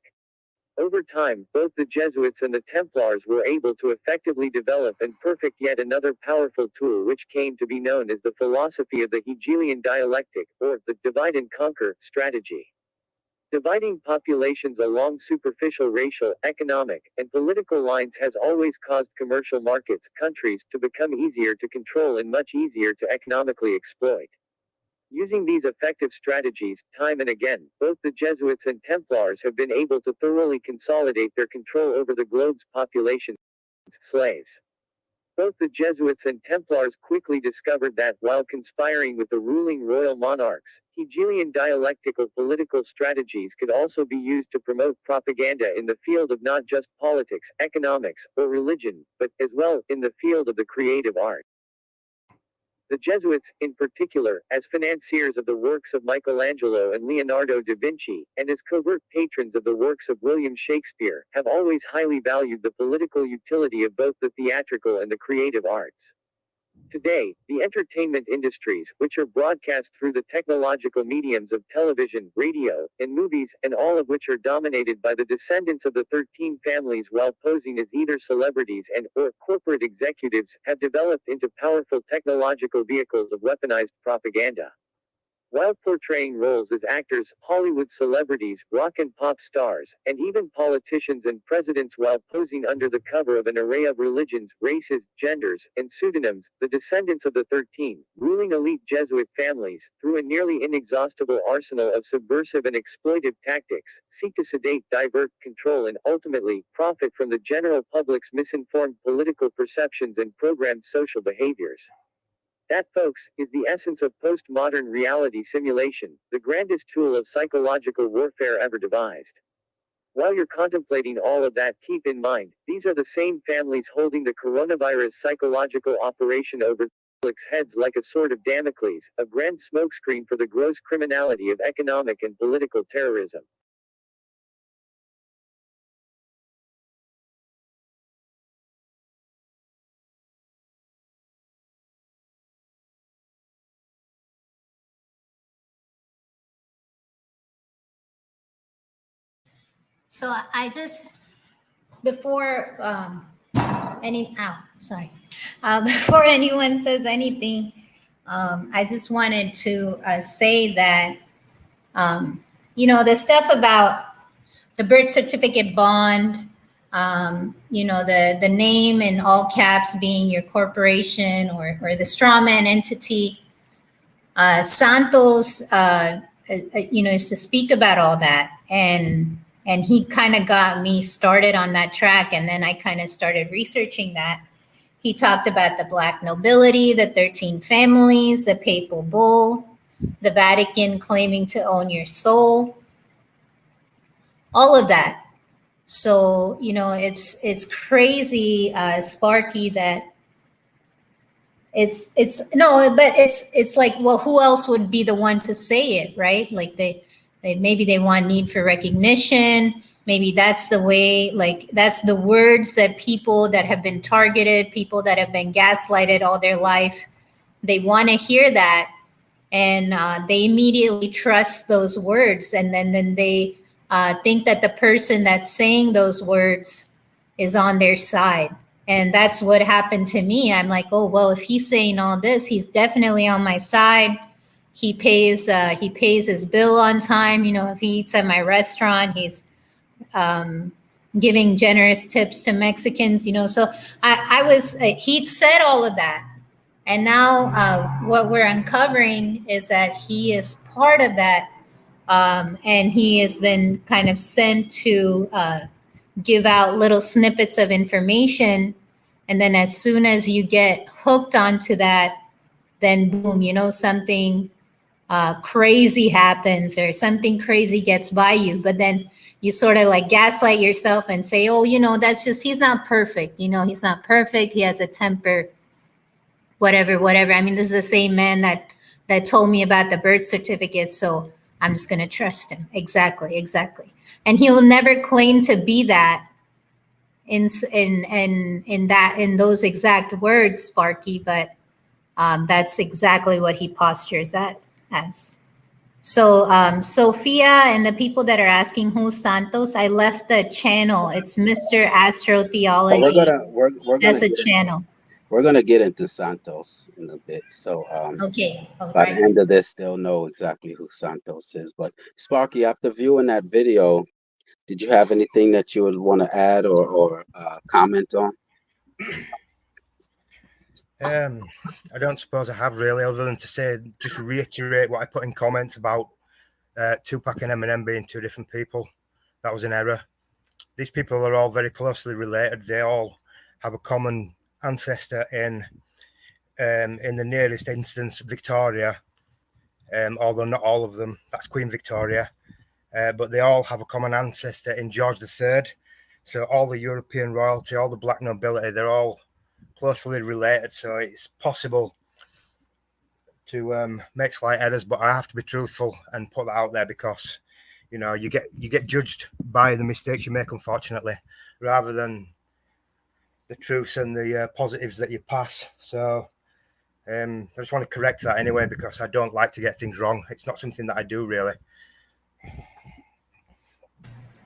Over time, both the Jesuits and the Templars were able to effectively develop and perfect yet another powerful tool which came to be known as the philosophy of the Hegelian dialectic, or the divide and conquer strategy. Dividing populations along superficial racial, economic, and political lines has always caused commercial markets, countries, to become easier to control and much easier to economically exploit. Using these effective strategies, time and again, both the Jesuits and Templars have been able to thoroughly consolidate their control over the globe's population, slaves. Both the Jesuits and Templars quickly discovered that, while conspiring with the ruling royal monarchs, Hegelian dialectical political strategies could also be used to promote propaganda in the field of not just politics, economics, or religion, but, as well, in the field of the creative arts. The Jesuits, in particular, as financiers of the works of Michelangelo and Leonardo da Vinci, and as covert patrons of the works of William Shakespeare, have always highly valued the political utility of both the theatrical and the creative arts. Today, the entertainment industries, which are broadcast through the technological mediums of television, radio, and movies, and all of which are dominated by the descendants of the 13 families while posing as either celebrities and/or corporate executives, have developed into powerful technological vehicles of weaponized propaganda. While portraying roles as actors, Hollywood celebrities, rock and pop stars, and even politicians and presidents while posing under the cover of an array of religions, races, genders, and pseudonyms, the descendants of the 13 ruling elite Jesuit families, through a nearly inexhaustible arsenal of subversive and exploitive tactics, seek to sedate, divert, control and ultimately, profit from the general public's misinformed political perceptions and programmed social behaviors. That, folks, is the essence of postmodern reality simulation, the grandest tool of psychological warfare ever devised. While you're contemplating all of that, keep in mind, these are the same families holding the coronavirus psychological operation over public's heads like a sword of Damocles, a grand smokescreen for the gross criminality of economic and political terrorism. So I just, before before anyone says anything, I just wanted to say that, the stuff about the birth certificate bond, the name in all caps being your corporation or the strawman entity, Santos, is to speak about all that. And he kind of got me started on that track. And then I kind of started researching that. He talked about the Black nobility, the 13 families, the papal bull, the Vatican claiming to own your soul, all of that. So, it's crazy, Sparky, that it's like, well, who else would be the one to say it, right? Like maybe they want need for recognition. Maybe that's the way, like, that's the words that people that have been targeted, people that have been gaslighted all their life, they want to hear that. And they immediately trust those words. And then they think that the person that's saying those words is on their side. And that's what happened to me. I'm like, oh, well, if he's saying all this, he's definitely on my side. He pays his bill on time. If he eats at my restaurant, he's giving generous tips to Mexicans. So he said all of that. And now what we're uncovering is that he is part of that. And he has been kind of sent to give out little snippets of information. And then as soon as you get hooked onto that, then boom, something crazy happens or something crazy gets by you. But then you sort of like gaslight yourself and say, oh, that's just, he's not perfect. He's not perfect. He has a temper, whatever. I mean, this is the same man that told me about the birth certificate. So I'm just going to trust him. Exactly. And he'll never claim to be that in those exact words, Sparky, but that's exactly what he postures as. So Sophia and the people that are asking who's Santos, I left the channel. It's Mr. Astro Theology. That's a channel. We're gonna get into Santos in a bit. So okay. By the end of this, they'll know exactly who Santos is. But Sparky, after viewing that video, did you have anything that you would want to add or comment on? I don't suppose I have really, other than to say, just reiterate what I put in comments about Tupac and Eminem being two different people. That was an error. These people are all very closely related. They all have a common ancestor in the nearest instance, Victoria, although not all of them. That's Queen Victoria. But they all have a common ancestor in George III. So all the European royalty, all the Black nobility, they're all closely related. So it's possible to make slight errors, but I have to be truthful and put that out there because, you get judged by the mistakes you make, unfortunately, rather than the truths and the positives that you pass. So I just want to correct that anyway, because I don't like to get things wrong. It's not something that I do, really.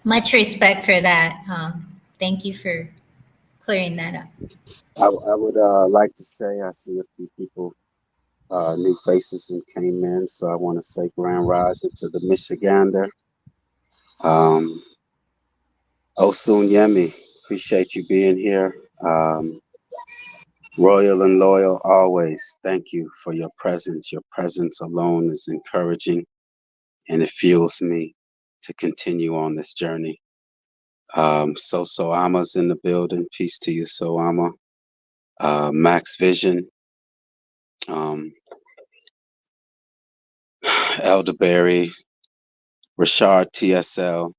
Much respect for that. Thank you for clearing that up. I would like to say I see a few people, new faces and came in. So I want to say grand rising to the Michigander. Osun Yemi, appreciate you being here. Royal and loyal always. Thank you for your presence. Your presence alone is encouraging and it fuels me to continue on this journey. So Ama's in the building. Peace to you, So Ama. Max Vision. Elderberry, Rashard TSL.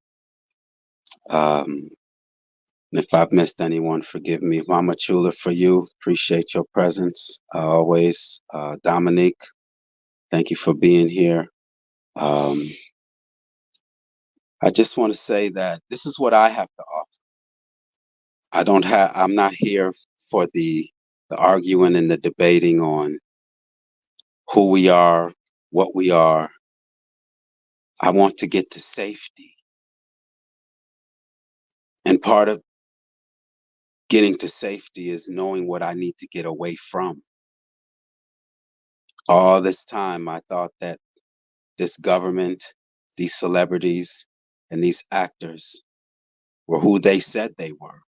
If I've missed anyone, forgive me. Mama Chula, for you, appreciate your presence always. Dominique, thank you for being here. I just want to say that this is what I have to offer. I'm not here for the arguing and the debating on who we are, what we are. I want to get to safety. And part of getting to safety is knowing what I need to get away from. All this time, I thought that this government, these celebrities, and these actors were who they said they were.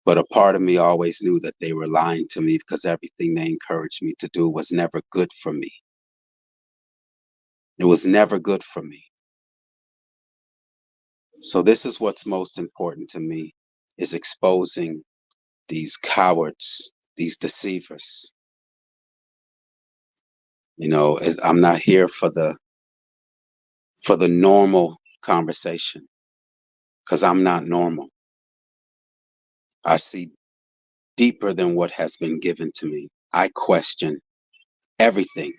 But a part of me always knew that they were lying to me because everything they encouraged me to do was never good for me. It was never good for me. So this is what's most important to me, is exposing these cowards, these deceivers. You know, I'm not here for the normal conversation, because I'm not normal. I see deeper than what has been given to me. I question everything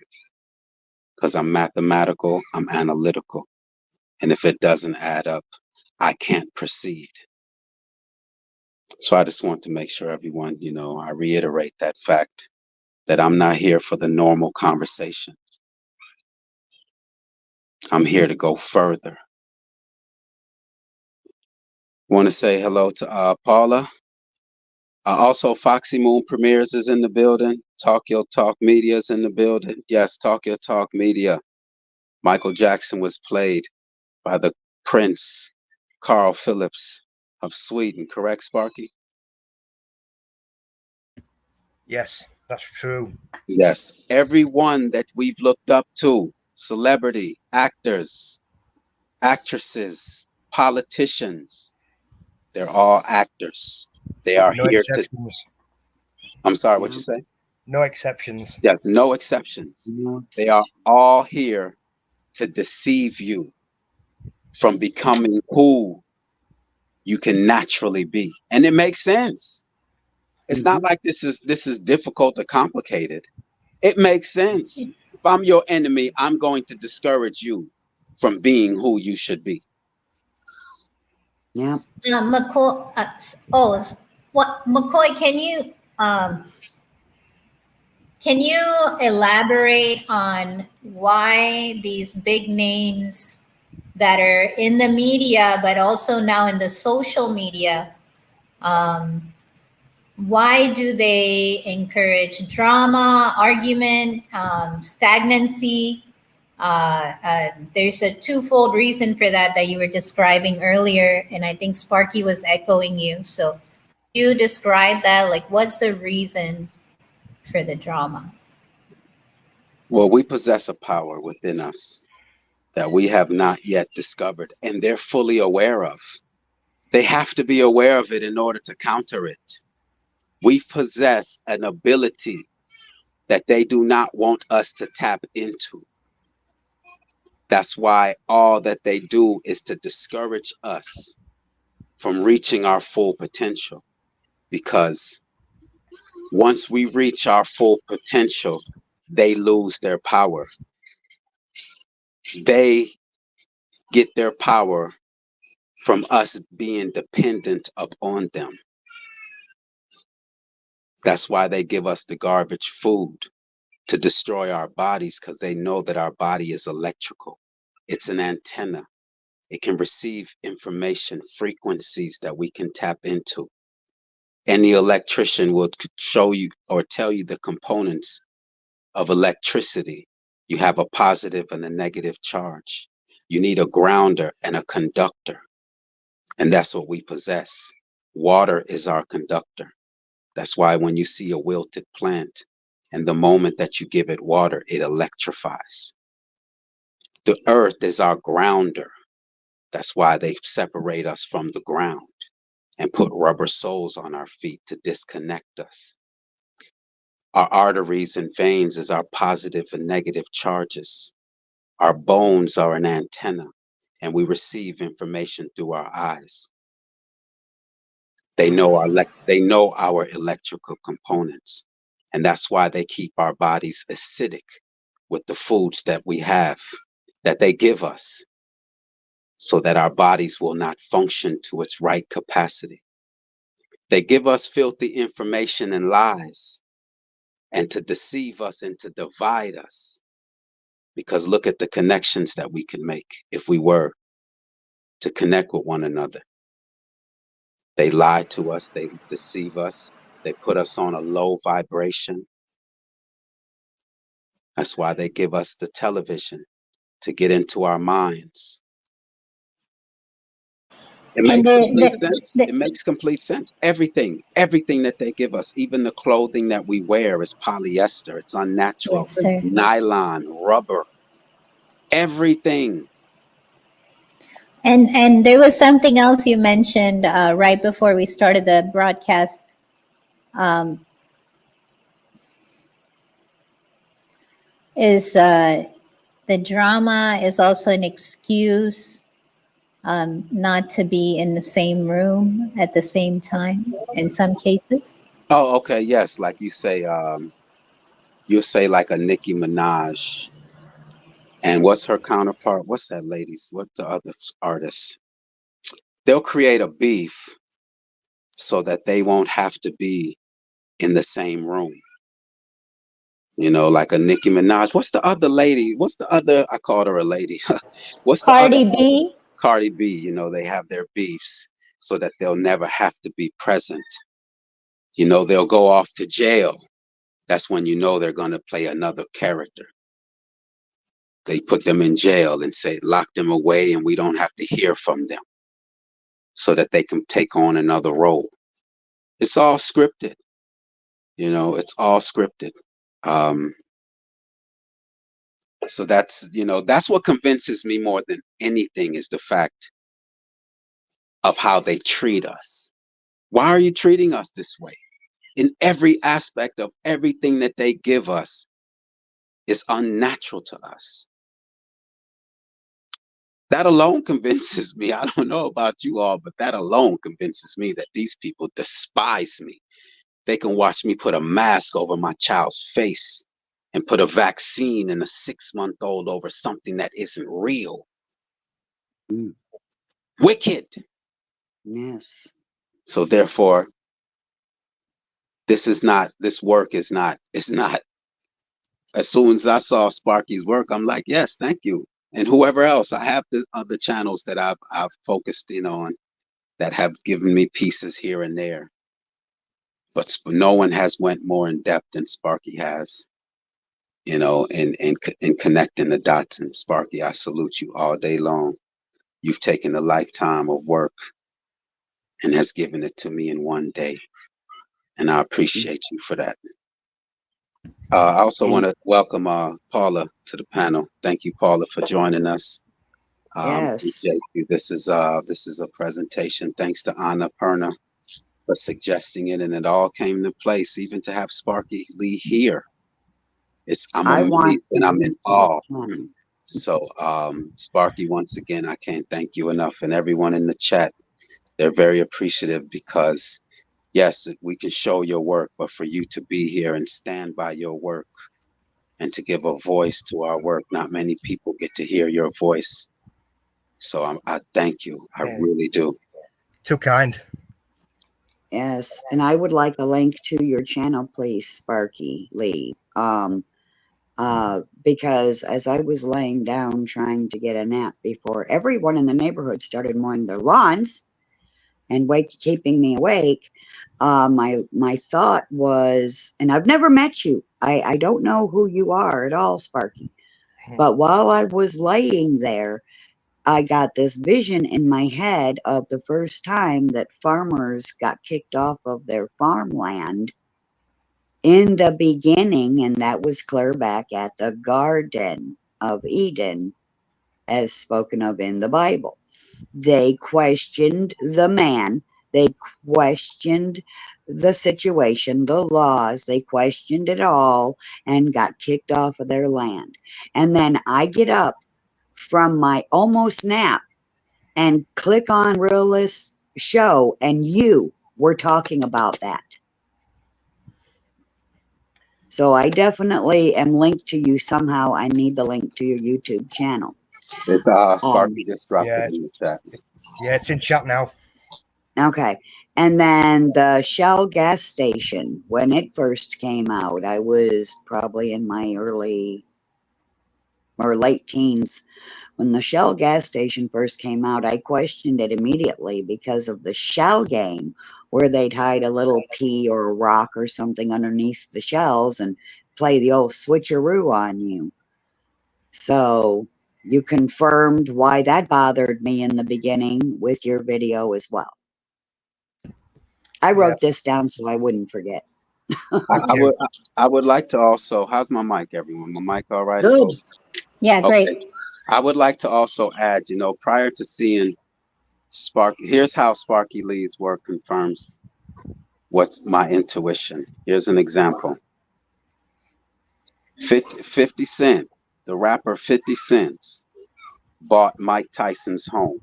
because I'm mathematical, I'm analytical. And if it doesn't add up, I can't proceed. So I just want to make sure everyone, you know, I reiterate that fact that I'm not here for the normal conversation. I'm here to go further. Want to say hello to Paula. Also, Foxy Moon Premieres is in the building. Talk Your Talk Media is in the building. Yes, Talk Your Talk Media. Michael Jackson was played by the Prince, Carl Phillips of Sweden. Correct, Sparky? Yes, that's true. Yes. Everyone that we've looked up to, celebrity, actors, actresses, politicians, they're all actors. They are No here to... exceptions. I'm sorry, what you say? No exceptions. Yes, no exceptions. They are all here to deceive you from becoming who you can naturally be. And it makes sense. It's not like this is difficult or complicated. It makes sense. If I'm your enemy, I'm going to discourage you from being who you should be. Yeah. McCoy, McCoy, can you elaborate on why these big names that are in the media, but also now in the social media, why do they encourage drama, argument, stagnancy? There's a twofold reason for that you were describing earlier, and I think Sparky was echoing you. So you describe that, like, what's the reason for the drama? Well, we possess a power within us that we have not yet discovered, and they're fully aware of. They have to be aware of it in order to counter it. We possess an ability that they do not want us to tap into. That's why all that they do is to discourage us from reaching our full potential. Because once we reach our full potential, they lose their power. They get their power from us being dependent upon them. That's why they give us the garbage food to destroy our bodies, because they know that our body is electrical. It's an antenna. It can receive information, frequencies that we can tap into. Any electrician will show you or tell you the components of electricity. You have a positive and a negative charge. You need a grounder and a conductor. And that's what we possess. Water is our conductor. That's why when you see a wilted plant, and the moment that you give it water, it electrifies. The earth is our grounder. That's why they separate us from the ground and put rubber soles on our feet to disconnect us. Our arteries and veins is our positive and negative charges. Our bones are an antenna, and we receive information through our eyes. They know our electrical components, and that's why they keep our bodies acidic with the foods that we have, that they give us, so that our bodies will not function to its right capacity. They give us filthy information and lies, and to deceive us and to divide us. Because look at the connections that we could make if we were to connect with one another. They lie to us, they deceive us, they put us on a low vibration. That's why they give us the television, to get into our minds. It makes complete sense. It makes complete sense. Everything that they give us, even the clothing that we wear, is polyester. It's unnatural. Yes, sir. Nylon, rubber, everything. And there was something else you mentioned right before we started the broadcast. The drama is also an excuse not to be in the same room at the same time in some cases. Oh, okay, yes. Like you say, you'll say like a Nicki Minaj. And what's her counterpart? What's that lady's? What the other artists? They'll create a beef so that they won't have to be in the same room. You know, like a Nicki Minaj. What's the other lady? What's the other? I called her a lady. What's the other? Cardi B? Cardi B. You know, they have their beefs so that they'll never have to be present. You know, they'll go off to jail. That's when you know they're going to play another character. They put them in jail and say, lock them away, and we don't have to hear from them, so that they can take on another role. It's all scripted. You know, it's all scripted. So that's, you know, that's what convinces me more than anything, is the fact of how they treat us. Why are you treating us this way? In every aspect of everything that they give us is unnatural to us. That alone convinces me, I don't know about you all, but that alone convinces me that these people despise me. They can watch me put a mask over my child's face and put a vaccine in a 6-month-old over something that isn't real. Wicked. Yes. So therefore, this work is not, as soon as I saw Sparky's work, I'm like, yes, thank you. And whoever else, I have the other channels that I've focused in on that have given me pieces here and there. But no one has went more in depth than Sparky has, you know, in connecting the dots. And Sparky, I salute you all day long. You've taken a lifetime of work and has given it to me in one day. And I appreciate you for that. I also want to welcome Paula to the panel. Thank you, Paula, for joining us. Yes. Appreciate you. This is a presentation. Thanks to Anna Perna for suggesting it, and it all came into place, even to have Sparky Lee here. I'm amazed and I'm in awe. So Sparky, once again, I can't thank you enough, and everyone in the chat, they're very appreciative, because yes, we can show your work, but for you to be here and stand by your work and to give a voice to our work, not many people get to hear your voice. So I thank you. I really do. Too kind. Yes, and I would like a link to your channel, please, Sparky Lee. Because as I was laying down trying to get a nap before everyone in the neighborhood started mowing their lawns and keeping me awake, my thought was, and I've never met you. I don't know who you are at all, Sparky. But while I was laying there, I got this vision in my head of the first time that farmers got kicked off of their farmland in the beginning, and that was clear back at the Garden of Eden, as spoken of in the Bible. They questioned the man They questioned the situation, the laws, they questioned it all and got kicked off of their land. And then I get up from my almost nap and click on Realist Show, and you were talking about that. So I definitely am linked to you somehow. I need the link to your YouTube channel. It's Sparky just dropped it in the chat. Yeah, it's in chat now. Okay. And then the Shell gas station, when it first came out, I was probably in my early or late teens. When the Shell gas station first came out, I questioned it immediately because of the shell game, where they'd hide a little pea or a rock or something underneath the shells and play the old switcheroo on you. So you confirmed why that bothered me in the beginning with your video as well. I wrote this down so I wouldn't forget. I would like to also, how's my mic, everyone? My mic all right? Good. Yeah, great. Okay. I would like to also add, you know, prior to seeing Sparky, here's how Sparky Lee's work confirms what's my intuition. Here's an example. 50 Cent, the rapper 50 Cent, bought Mike Tyson's home.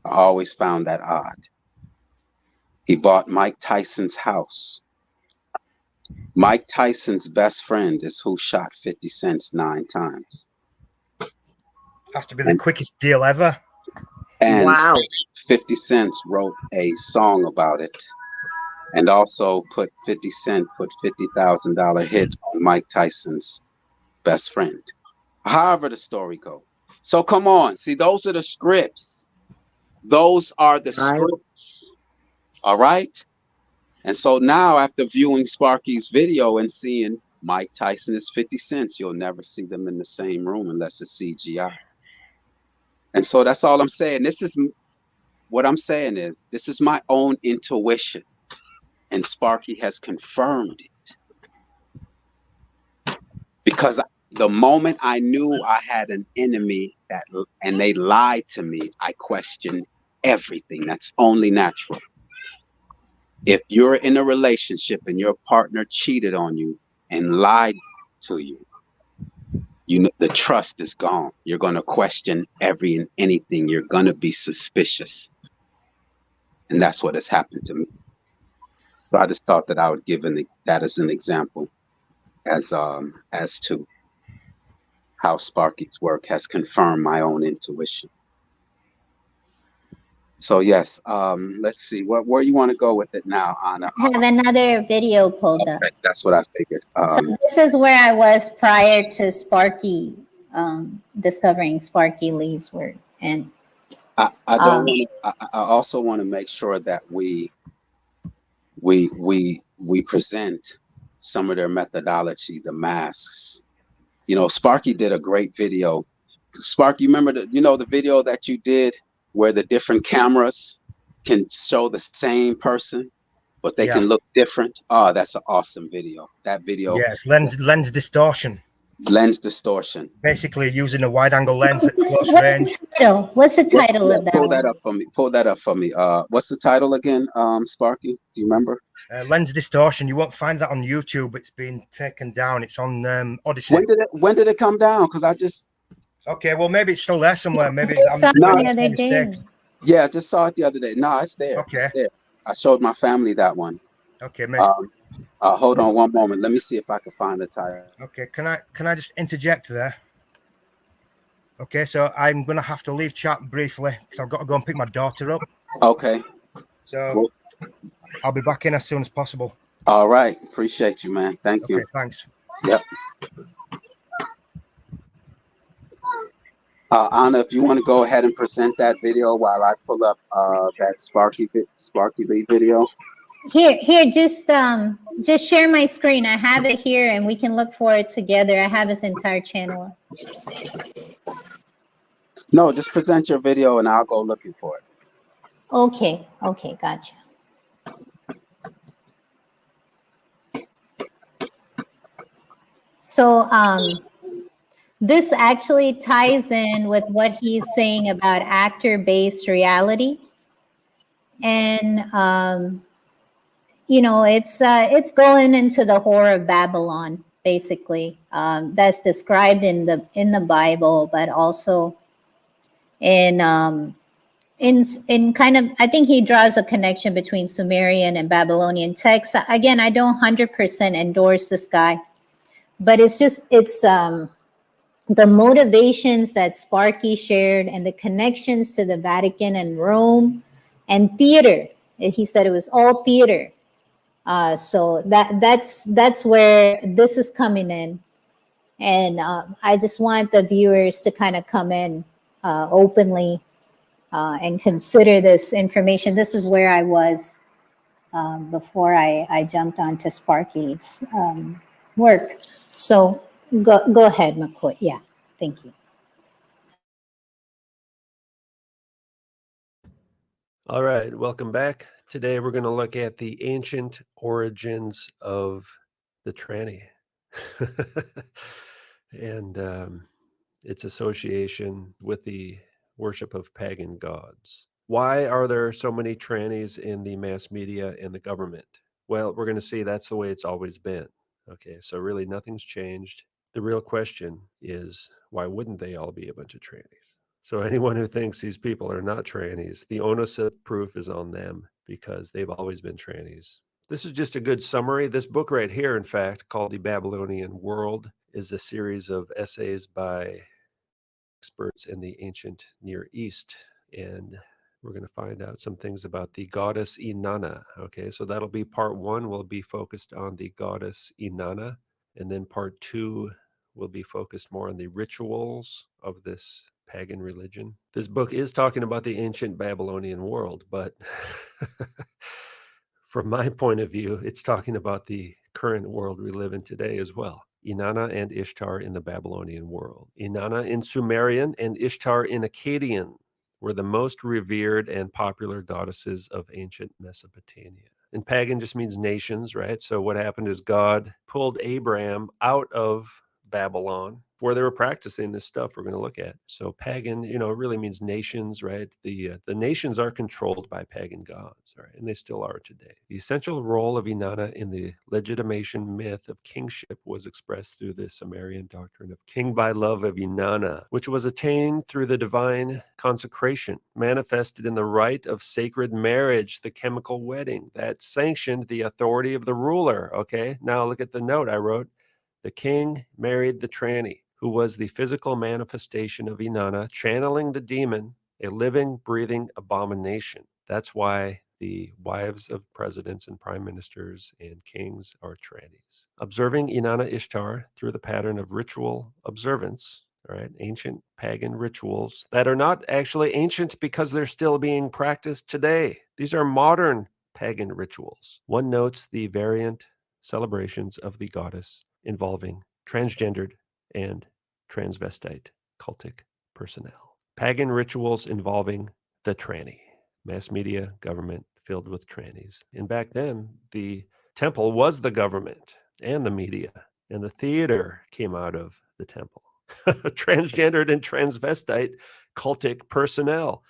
I always found that odd. He bought Mike Tyson's house. Mike Tyson's best friend is who shot 50 Cent 9 times. Has to be the quickest deal ever. And wow. 50 Cent wrote a song about it, and also 50 Cent put $50,000 hit on Mike Tyson's best friend. However the story goes. So come on, see, those are the scripts. Those are the scripts. All right. And so now, after viewing Sparky's video and seeing Mike Tyson is 50 Cent, you'll never see them in the same room unless it's CGI. And so that's all I'm saying. This is what I'm saying is this is my own intuition, and Sparky has confirmed it. Because the moment I knew I had an enemy and they lied to me, I questioned everything. That's only natural. If you're in a relationship and your partner cheated on you and lied to you, you know, the trust is gone. You're going to question every and anything. You're going to be suspicious. And that's what has happened to me. So I just thought that I would give that as an example as to how Sparky's work has confirmed my own intuition. So yes, let's see. Where you want to go with it now, Anna? I have another video pulled up. That's what I figured. So this is where I was prior to Sparky, discovering Sparky Lee's work. And I also want to make sure that we present some of their methodology, the masks. You know, Sparky did a great video. Sparky, remember the video that you did where the different cameras can show the same person, but they can look different? Oh, that's an awesome video. That video. Yes, lens distortion. Lens distortion. Basically using a wide angle lens at close range. What's the title of that? Pull that up for me. Pull that up for me. What's the title again, Sparky? Do you remember? Lens distortion. You won't find that on YouTube. It's been taken down. It's on Odyssey. When did it come down? Because I just. Okay, well maybe it's still there somewhere. Maybe I saw it the other day. Yeah, I just saw it the other day. No, it's there. Okay. It's there. I showed my family that one. Okay, maybe. Hold on one moment. Let me see if I can find the title. Okay, can I just interject there? Okay, so I'm gonna have to leave chat briefly because I've got to go and pick my daughter up. Okay. So I'll be back in as soon as possible. All right. Appreciate you, man. Thank you. Okay, thanks. Yep. Anna, if you want to go ahead and present that video while I pull up that Sparky Lee video. Here, just share my screen. I have it here, and we can look for it together. I have his entire channel. No, just present your video, and I'll go looking for it. Okay, gotcha. So, this actually ties in with what he's saying about actor-based reality. And it's going into the Whore of Babylon, basically. That's described in the Bible, but also in kind of, I think he draws a connection between Sumerian and Babylonian texts. Again, I don't 100% endorse this guy, but it's the motivations that Sparky shared and the connections to the Vatican and Rome and theater. He said it was all theater. So that's where this is coming in. And I just want the viewers to kind of come in openly and consider this information. This is where I was before I jumped onto Sparky's work. So go ahead, McCoy. Yeah, thank you. All right, welcome back. Today we're going to look at the ancient origins of the tranny and its association with the worship of pagan gods. Why are there so many trannies in the mass media and the government? Well, we're going to see that's the way it's always been. Okay, so really nothing's changed. The real question is, why wouldn't they all be a bunch of trannies? So anyone who thinks these people are not trannies, the onus of proof is on them because they've always been trannies. This is just a good summary. This book right here, in fact, called The Babylonian World, is a series of essays by experts in the ancient Near East. And we're going to find out some things about the goddess Inanna. Okay, so that'll be part one. Will be focused on the goddess Inanna. And then part two will be focused more on the rituals of this pagan religion. This book is talking about the ancient Babylonian world, but from my point of view, it's talking about the current world we live in today as well. Inanna and Ishtar in the Babylonian world. Inanna in Sumerian and Ishtar in Akkadian were the most revered and popular goddesses of ancient Mesopotamia. And pagan just means nations, right? So what happened is God pulled Abraham out of Babylon where they were practicing this stuff we're going to look at. So pagan, really means nations, right? The nations are controlled by pagan gods, right? And they still are today. The essential role of Inanna in the legitimation myth of kingship was expressed through the Sumerian doctrine of king by love of Inanna, which was attained through the divine consecration, manifested in the rite of sacred marriage, the chemical wedding that sanctioned the authority of the ruler. Okay, now look at the note I wrote. The king married the tranny, who was the physical manifestation of Inanna, channeling the demon, a living, breathing abomination. That's why the wives of presidents and prime ministers and kings are trannies. Observing Inanna Ishtar through the pattern of ritual observance, all right, ancient pagan rituals that are not actually ancient because they're still being practiced today. These are modern pagan rituals. One notes the variant celebrations of the goddess involving transgendered and transvestite cultic personnel. Pagan rituals involving the tranny. Mass media, government filled with trannies. And back then, the temple was the government and the media, and the theater came out of the temple. Transgendered and transvestite cultic personnel.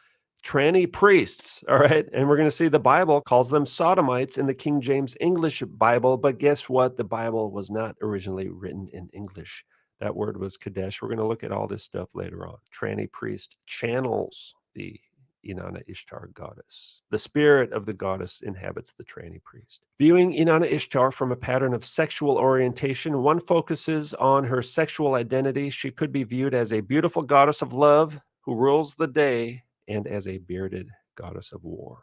Tranny priests, all right? And we're going to see the Bible calls them sodomites in the King James English Bible, but guess what? The Bible was not originally written in English. That word was Kadesh. We're going to look at all this stuff later on. Tranny priest channels the Inanna Ishtar goddess. The spirit of the goddess inhabits the tranny priest. Viewing Inanna Ishtar from a pattern of sexual orientation, one focuses on her sexual identity. She could be viewed as a beautiful goddess of love who rules the day, and as a bearded goddess of war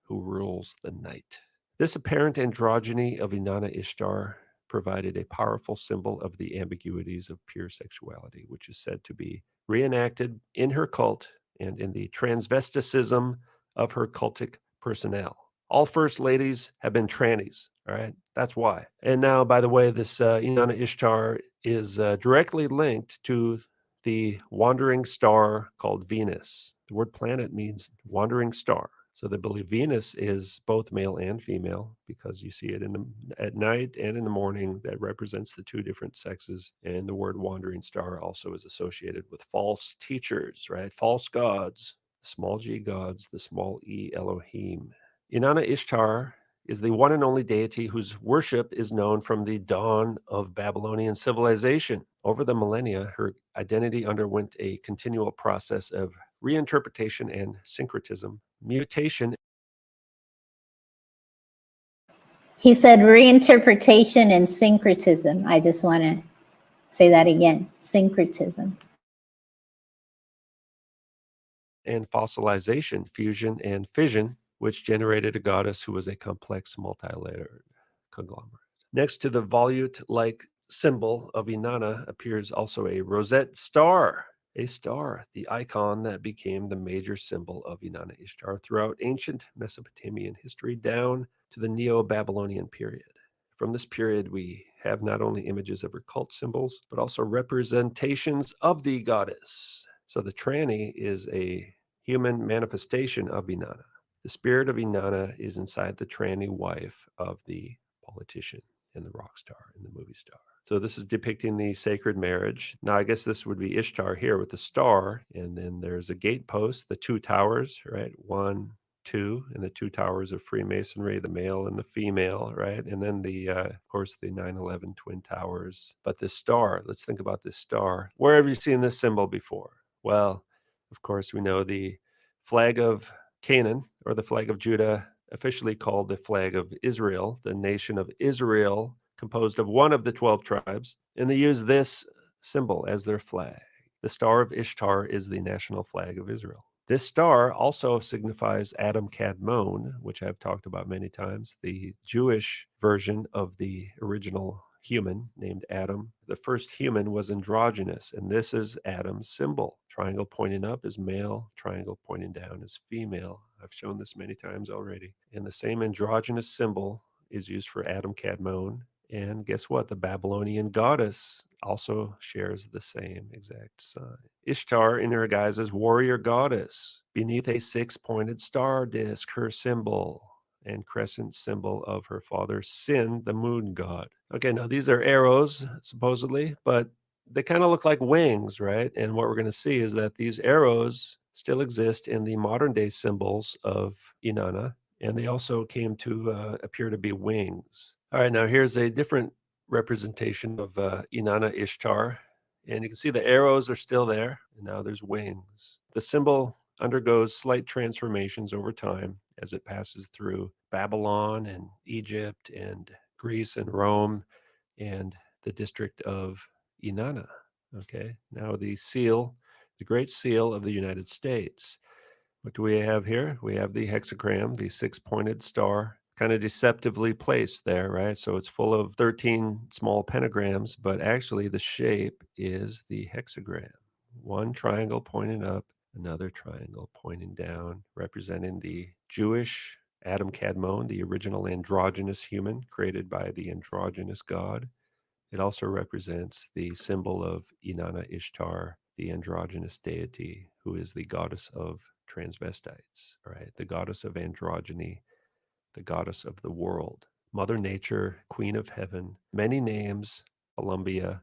who rules the night. This apparent androgyny of Inanna Ishtar provided a powerful symbol of the ambiguities of pure sexuality, which is said to be reenacted in her cult and in the transvesticism of her cultic personnel. All first ladies have been trannies, all right? That's why. And now, by the way, this Inanna Ishtar is directly linked to the wandering star called Venus. The word planet means wandering star. So they believe Venus is both male and female because you see it at night and in the morning. That represents the two different sexes. And the word wandering star also is associated with false teachers, right? False gods, the small g gods, the small e Elohim. Inanna Ishtar is the one and only deity whose worship is known from the dawn of Babylonian civilization. Over the millennia, her identity underwent a continual process of reinterpretation and syncretism, mutation. He said reinterpretation and syncretism. I just want to say that again, syncretism. And fossilization, fusion, and fission, which generated a goddess who was a complex, multi-layered conglomerate. Next to the volute-like symbol of Inanna appears also a rosette star, the icon that became the major symbol of Inanna Ishtar throughout ancient Mesopotamian history down to the Neo-Babylonian period. From this period, we have not only images of her cult symbols, but also representations of the goddess. So the tranny is a human manifestation of Inanna. The spirit of Inanna is inside the tranny wife of the politician and the rock star and the movie star. So this is depicting the sacred marriage. Now, I guess this would be Ishtar here with the star, and then there's a gatepost, the two towers, right? 1, 2, and the two towers of Freemasonry, the male and the female, right? And then the, of course, the 9/11 Twin Towers. But this star, let's think about this star. Where have you seen this symbol before? Well, of course, we know the flag of Canaan, or the flag of Judah, officially called the flag of Israel, the nation of Israel, composed of one of the 12 tribes, and they use this symbol as their flag. The Star of Ishtar is the national flag of Israel. This star also signifies Adam Kadmon, which I've talked about many times, the Jewish version of the original human named Adam. The first human was androgynous, and this is Adam's symbol. Triangle pointing up is male, triangle pointing down is female. I've shown this many times already. And the same androgynous symbol is used for Adam Kadmon. And guess what? The Babylonian goddess also shares the same exact sign. Ishtar, in her guise as warrior goddess, beneath a six-pointed star disk, her symbol and crescent symbol of her father Sin, the moon god. Okay, now these are arrows, supposedly, but they kind of look like wings, right? And what we're going to see is that these arrows still exist in the modern day symbols of Inanna, and they also came to appear to be wings. All right, now here's a different representation of Inanna Ishtar, and you can see the arrows are still there, and now there's wings. The symbol undergoes slight transformations over time as it passes through Babylon and Egypt and Greece and Rome and the district of Inanna. Okay, now the seal, the Great Seal of the United States. What do we have here? We have the hexagram, the six-pointed star, kind of deceptively placed there, right? So it's full of 13 small pentagrams, but actually the shape is the hexagram. One triangle pointing up, another triangle pointing down, representing the Jewish Adam Kadmon, the original androgynous human created by the androgynous god. It also represents the symbol of Inanna Ishtar, the androgynous deity, who is the goddess of transvestites, right? The goddess of androgyny, the goddess of the world. Mother Nature, Queen of Heaven, many names, Columbia,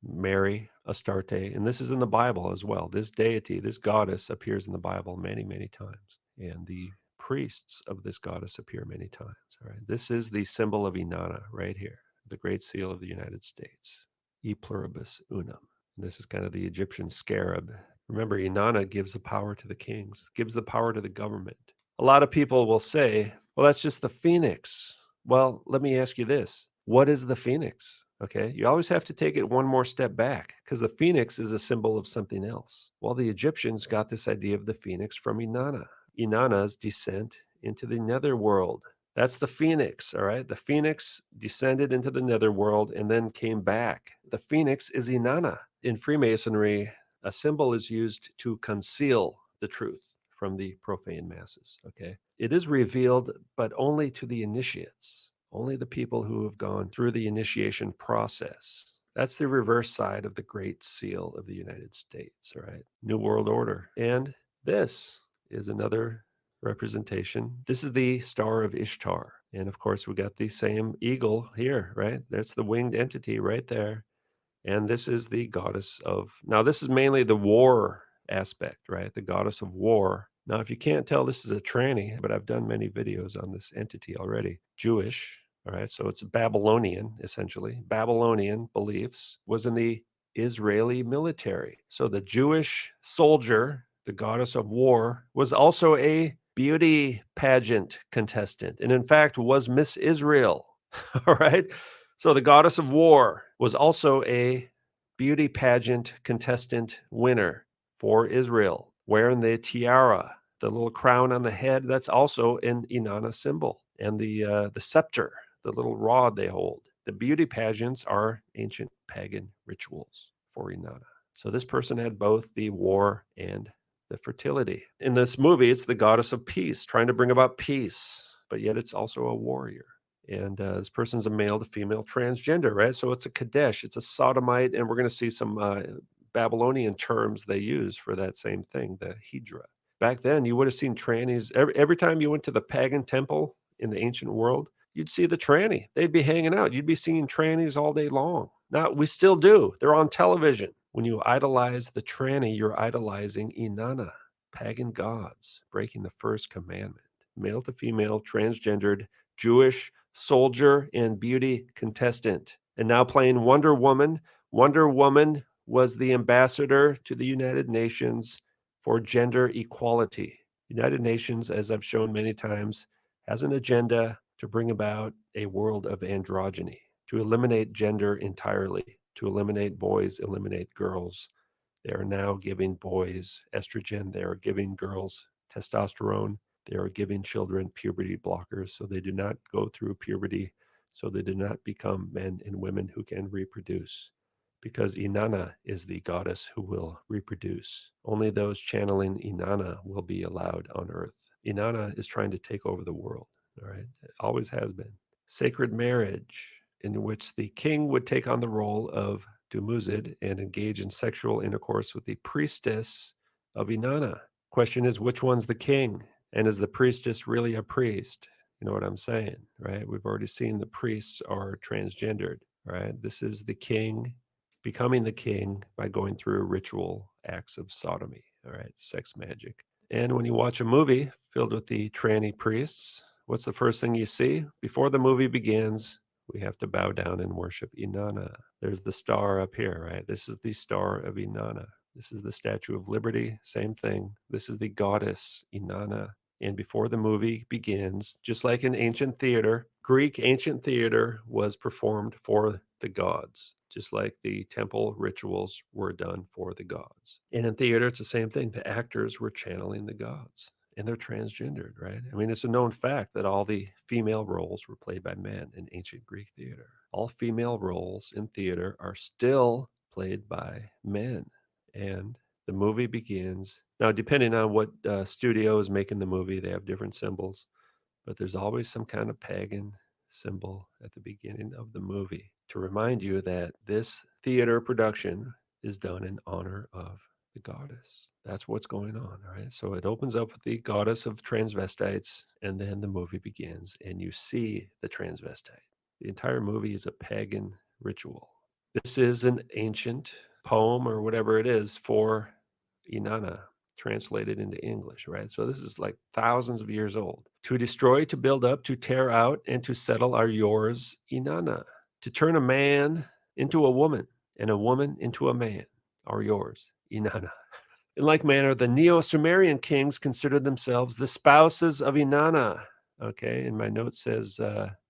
Mary, Astarte, and this is in the Bible as well. This deity, this goddess appears in the Bible many, many times. And the priests of this goddess appear many times. All right. This is the symbol of Inanna right here, the Great Seal of the United States, E pluribus unum. And this is kind of the Egyptian scarab. Remember, Inanna gives the power to the kings, gives the power to the government. A lot of people will say, well, that's just the phoenix. Well, let me ask you this. What is the phoenix? Okay, you always have to take it one more step back because the phoenix is a symbol of something else. Well, the Egyptians got this idea of the phoenix from Inanna. Inanna's descent into the netherworld. That's the phoenix, all right? The phoenix descended into the netherworld and then came back. The phoenix is Inanna. In Freemasonry, a symbol is used to conceal the truth from the profane masses, okay? It is revealed, but only to the initiates, only the people who have gone through the initiation process. That's the reverse side of the Great Seal of the United States, all right? New World Order. And this is another representation. This is the Star of Ishtar. And of course, we got the same eagle here, right? That's the winged entity right there. And this is the goddess of, now this is mainly the war aspect, right? The goddess of war. Now, if you can't tell, this is a tranny, but I've done many videos on this entity already. Jewish, all right, so it's Babylonian, essentially. Babylonian beliefs, was in the Israeli military. So the Jewish soldier, the goddess of war, was also a beauty pageant contestant, and in fact was Miss Israel. All right. So the goddess of war was also a beauty pageant contestant winner for Israel, wearing the tiara, the little crown on the head. That's also an Inanna symbol, and the scepter, the little rod they hold. The beauty pageants are ancient pagan rituals for Inanna. So this person had both the war and the fertility. In this movie, it's the goddess of peace, trying to bring about peace, but yet it's also a warrior. And this person's a male to female transgender, right? So it's a Kadesh, it's a sodomite, and we're going to see some Babylonian terms they use for that same thing, the Hydra. Back then, you would have seen trannies. Every time you went to the pagan temple in the ancient world, you'd see the tranny. They'd be hanging out. You'd be seeing trannies all day long. Now, we still do. They're on television. When you idolize the tranny, you're idolizing Inanna, pagan gods, breaking the first commandment. Male to female, transgendered, Jewish soldier and beauty contestant. And now playing Wonder Woman. Wonder Woman was the ambassador to the United Nations for gender equality. United Nations, as I've shown many times, has an agenda to bring about a world of androgyny, to eliminate gender entirely, to eliminate boys, eliminate girls. They are now giving boys estrogen. They are giving girls testosterone. They are giving children puberty blockers so they do not go through puberty, so they do not become men and women who can reproduce. Because Inanna is the goddess who will reproduce. Only those channeling Inanna will be allowed on earth. Inanna is trying to take over the world, all right? It always has been. Sacred marriage, in which the king would take on the role of Dumuzid and engage in sexual intercourse with the priestess of Inanna. Question is, which one's the king? And is the priestess really a priest? You know what I'm saying, right? We've already seen the priests are transgendered, right? This is the king becoming the king by going through ritual acts of sodomy, all right, sex magic. And when you watch a movie filled with the tranny priests, what's the first thing you see? Before the movie begins, we have to bow down and worship Inanna. There's the star up here, right? This is the star of Inanna. This is the Statue of Liberty, same thing. This is the goddess Inanna. And before the movie begins, just like in ancient theater, Greek ancient theater was performed for the gods, just like the temple rituals were done for the gods. And in theater, it's the same thing. The actors were channeling the gods, and they're transgendered, right? I mean, it's a known fact that all the female roles were played by men in ancient Greek theater. All female roles in theater are still played by men. And the movie begins. Now, depending on what studio is making the movie, they have different symbols, but there's always some kind of pagan symbol at the beginning of the movie to remind you that this theater production is done in honor of the goddess. That's what's going on, all right? So it opens up with the goddess of transvestites, and then the movie begins, and you see the transvestite. The entire movie is a pagan ritual. This is an ancient poem or whatever it is for Inanna, translated into English, right? So this is like thousands of years old. To destroy, to build up, to tear out, and to settle are yours, Inanna. To turn a man into a woman and a woman into a man are yours, Inanna. In like manner, the Neo-Sumerian kings considered themselves the spouses of Inanna. Okay, and my note says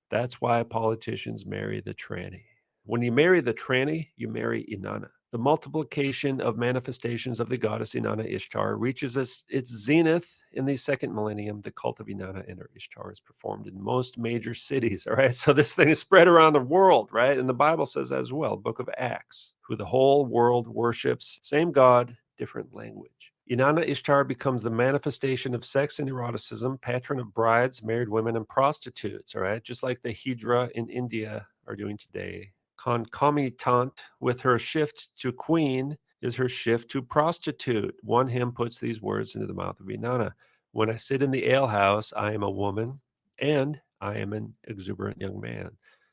that's why politicians marry the tranny. When you marry the tranny, you marry Inanna. The multiplication of manifestations of the goddess Inanna Ishtar reaches its zenith in the second millennium. The cult of Inanna and her Ishtar is performed in most major cities. All right, so this thing is spread around the world, right? And the Bible says as well, Book of Acts, who the whole world worships, same God, different language. Inanna Ishtar becomes the manifestation of sex and eroticism, patron of brides, married women, and prostitutes, all right? Just like the Hydra in India are doing today. Concomitant with her shift to queen is her shift to prostitute. One hymn puts these words into the mouth of Inanna. When I sit in the alehouse, I am a woman, and I am an exuberant young man.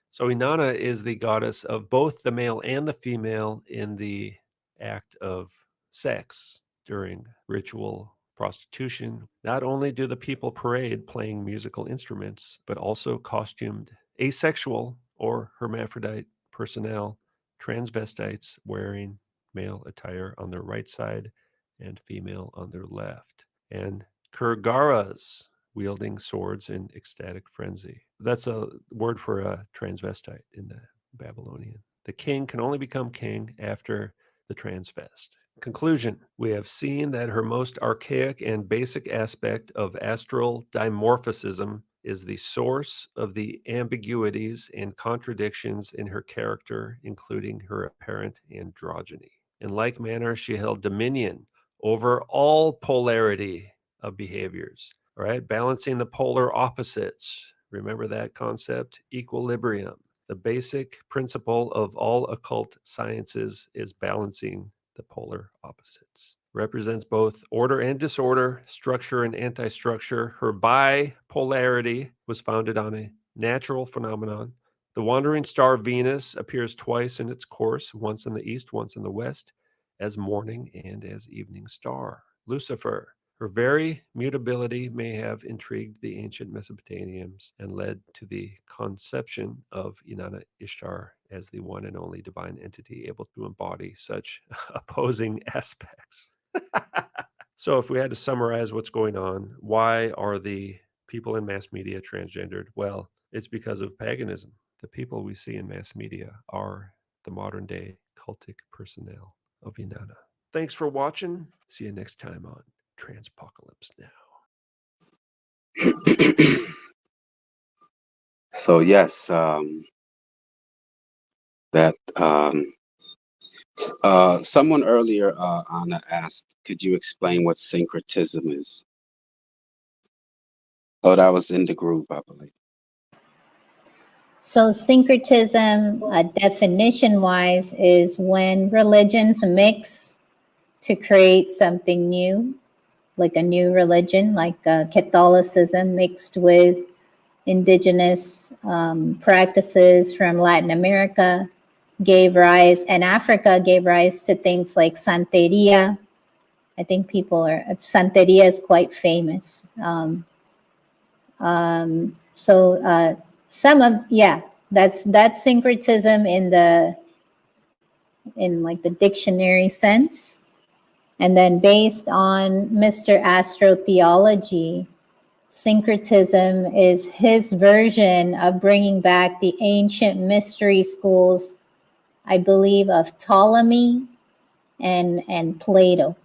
So Inanna is the goddess of both the male and the female in the act of sex during ritual prostitution. Not only do the people parade playing musical instruments, but also costumed asexual or hermaphrodite personnel, transvestites wearing male attire on their right side and female on their left, and kurgaras wielding swords in ecstatic frenzy. That's a word for a transvestite in the Babylonian. The king can only become king after the transvest. Conclusion: we have seen that her most archaic and basic aspect of astral dimorphism is the source of the ambiguities and contradictions in her character, including her apparent androgyny. In like manner, she held dominion over all polarity of behaviors, all right? Balancing the polar opposites. Remember that concept? Equilibrium. The basic principle of all occult sciences is balancing the polar opposites. Represents both order and disorder, structure and anti-structure. Her bipolarity was founded on a natural phenomenon. The wandering star Venus appears twice in its course, once in the east, once in the west, as morning and as evening star. Lucifer. Her very mutability may have intrigued the ancient Mesopotamians and led to the conception of Inanna Ishtar as the one and only divine entity able to embody such opposing aspects. So if we had to summarize what's going on, why are the people in mass media transgendered? Well, it's because of paganism. The people we see in mass media are the modern day cultic personnel of Inanna. Thanks for watching. See you next time on Transpocalypse Now. So yes, someone earlier, Anna asked, could you explain what syncretism is? Oh, that was in the group, I believe. So syncretism, definition-wise, is when religions mix to create something new, like a new religion, like Catholicism mixed with indigenous practices from Latin America, and Africa gave rise to things like Santeria. I think Santeria is quite famous. That's syncretism in like the dictionary sense. And then based on Mr. Astrotheology, syncretism is his version of bringing back the ancient mystery schools, I believe, of Ptolemy and Plato.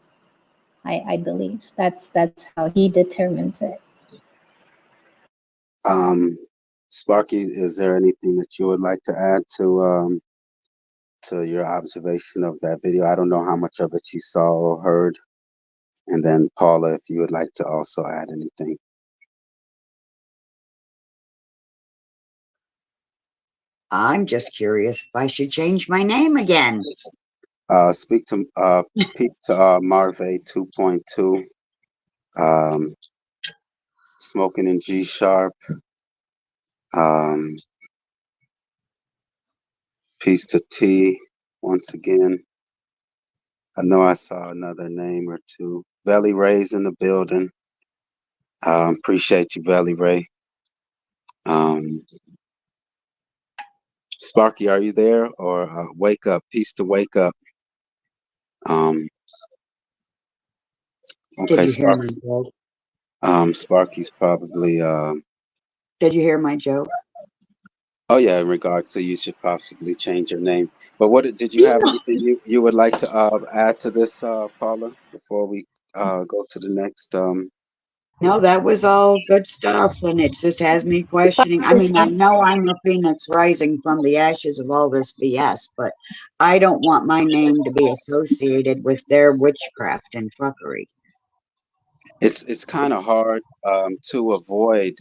I believe that's how he determines it. Sparky, is there anything that you would like to add to your observation of that video? I don't know how much of it you saw or heard. And then Paula, if you would like to also add anything. I'm just curious if I should change my name again. Speak to Marve 2.2. Smoking in G sharp. Peace to T once again. I know I saw another name or two. Belly Ray's in the building. Appreciate you, Belly Ray. Sparky, are you there? Or Wake Up, Peace to Wake Up. Okay, Did you hear my joke? Sparky's probably Did you hear my joke? Oh yeah, in regards to you should possibly change your name. But what did you have anything you would like to add to this, Paula, before we go to the next No, that was all good stuff, and it just has me questioning. I mean, I know I'm a phoenix rising from the ashes of all this BS, but I don't want my name to be associated with their witchcraft and fuckery. It's kind of hard to avoid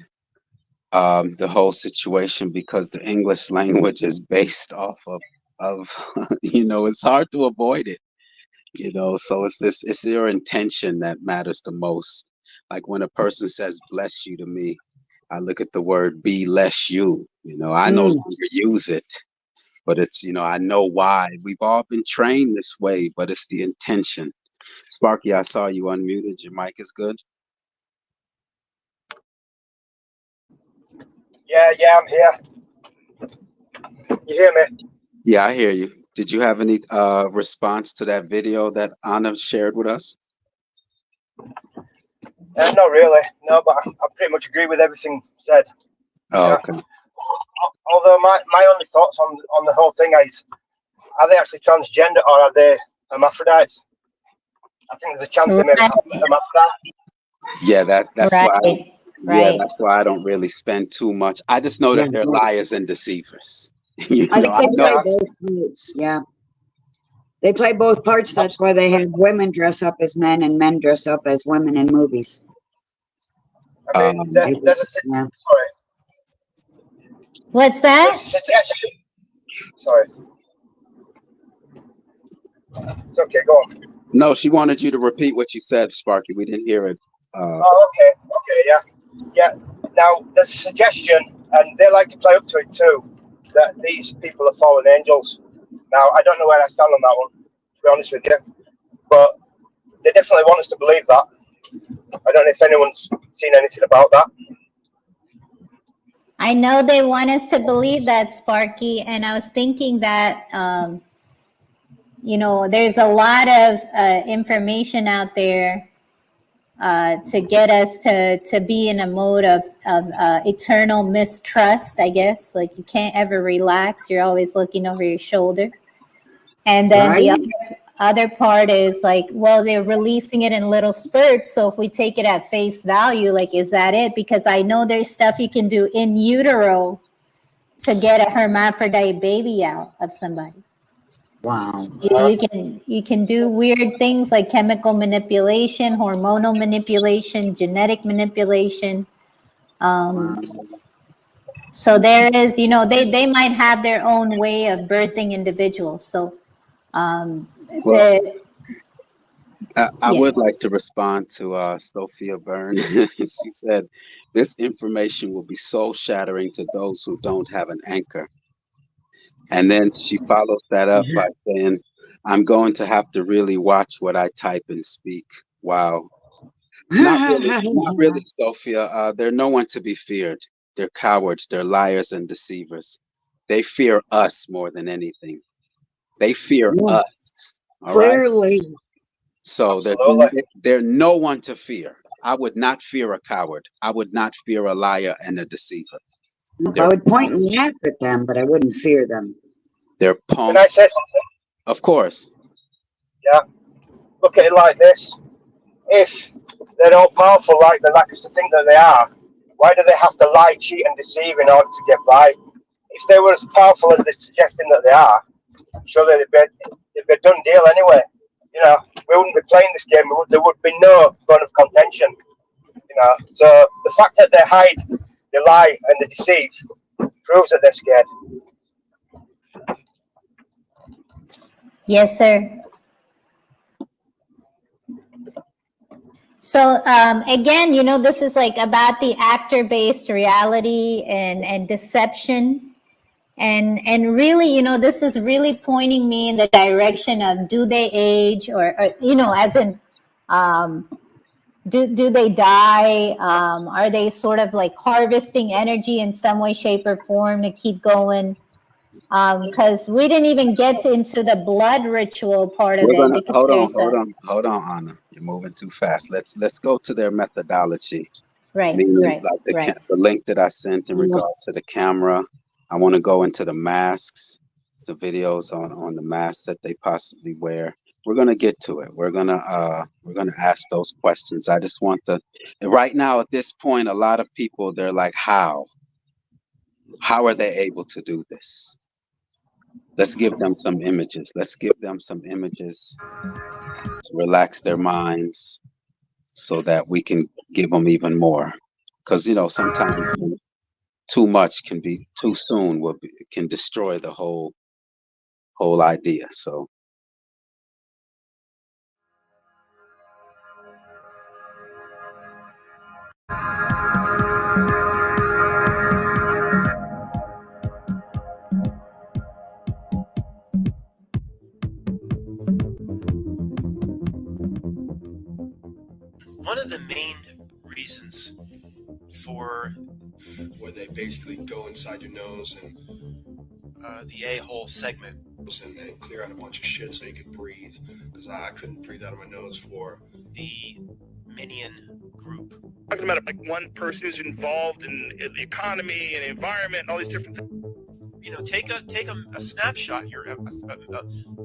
the whole situation because the English language is based off of it's hard to avoid it. So it's your intention that matters the most. Like when a person says bless you to me, I look at the word be less you. I no longer use it, but it's I know why. We've all been trained this way, but it's the intention. Sparky, I saw you unmuted. Your mic is good. Yeah, I'm here. You hear me? Yeah, I hear you. Did you have any response to that video that Anna shared with us? Not really. No, but I pretty much agree with everything said. Oh, Yeah. okay. Although my only thoughts on the whole thing is, are they actually transgender or are they hermaphrodites? I think there's a chance they may be hermaphrodites. Yeah, that's why. Right. Yeah, that's why I don't really spend too much. I just know that they're liars and deceivers. I think they play know. both parts. Yeah, they play both parts. That's why they have women dress up as men and men dress up as women in movies. I mean, there's a sorry. What's that? There's a suggestion. Sorry. It's okay. Go on. No, she wanted you to repeat what you said, Sparky. We didn't hear it. Oh, okay, yeah. Now, there's a suggestion, and they like to play up to it too, that these people are fallen angels. Now, I don't know where I stand on that one, to be honest with you, but they definitely want us to believe that. I don't know if anyone's seen anything about that. I know they want us to believe that, Sparky, and I was thinking that, there's a lot of information out there to get us to be in a mode of eternal mistrust, I guess. Like, you can't ever relax. You're always looking over your shoulder. And then the other part is like, well, they're releasing it in little spurts. So if we take it at face value, like, is that it? Because I know there's stuff you can do in utero to get a hermaphrodite baby out of somebody. Wow. So you can do weird things like chemical manipulation, hormonal manipulation, genetic manipulation. So there is, they might have their own way of birthing individuals. So I would like to respond to Sophia Byrne. She said, this information will be soul shattering to those who don't have an anchor. And then she follows that up by saying, I'm going to have to really watch what I type and speak. Wow. Not really, Sophia. They're no one to be feared. They're cowards. They're liars and deceivers. They fear us more than anything. They fear us. All Clearly. Right? So they're no one to fear. I would not fear a coward. I would not fear a liar and a deceiver. I would point and laugh at them, but I wouldn't fear them. They're punks. Can I say something? Of course. Yeah. Look at it like this. If they're all powerful like they like us to think that they are, why do they have to lie, cheat, and deceive in order to get by? If they were as powerful as they're suggesting that they are, I'm sure they'd be a done deal anyway. We wouldn't be playing this game. There would be no bone of contention. So the fact that they hide, they lie, and they deceive proves that they're scared. Yes, sir. So again, this is like about the actor-based reality and deception. And really, this is really pointing me in the direction of, do they age or as in, do they die? Are they sort of like harvesting energy in some way, shape, or form to keep going? Because we didn't even get into the blood ritual part of it. Hold on, Anna. You're moving too fast. Let's go to their methodology. Right. Like the link that I sent in regards to the camera. I want to go into the masks, the videos on the masks that they possibly wear. We're gonna get to it. We're gonna ask those questions. I just want right now at this point, a lot of people, they're like, how are they able to do this? Let's give them some images. Let's give them some images to relax their minds so that we can give them even more. Because sometimes too much can be too soon, can destroy the whole idea. So of the main reasons for where they basically go inside your nose and the a-hole segment and clear out a bunch of shit so you can breathe, because I couldn't breathe out of my nose for the Minion group. Talking about like one person who's involved in the economy and environment and all these different things. You know, take a snapshot here,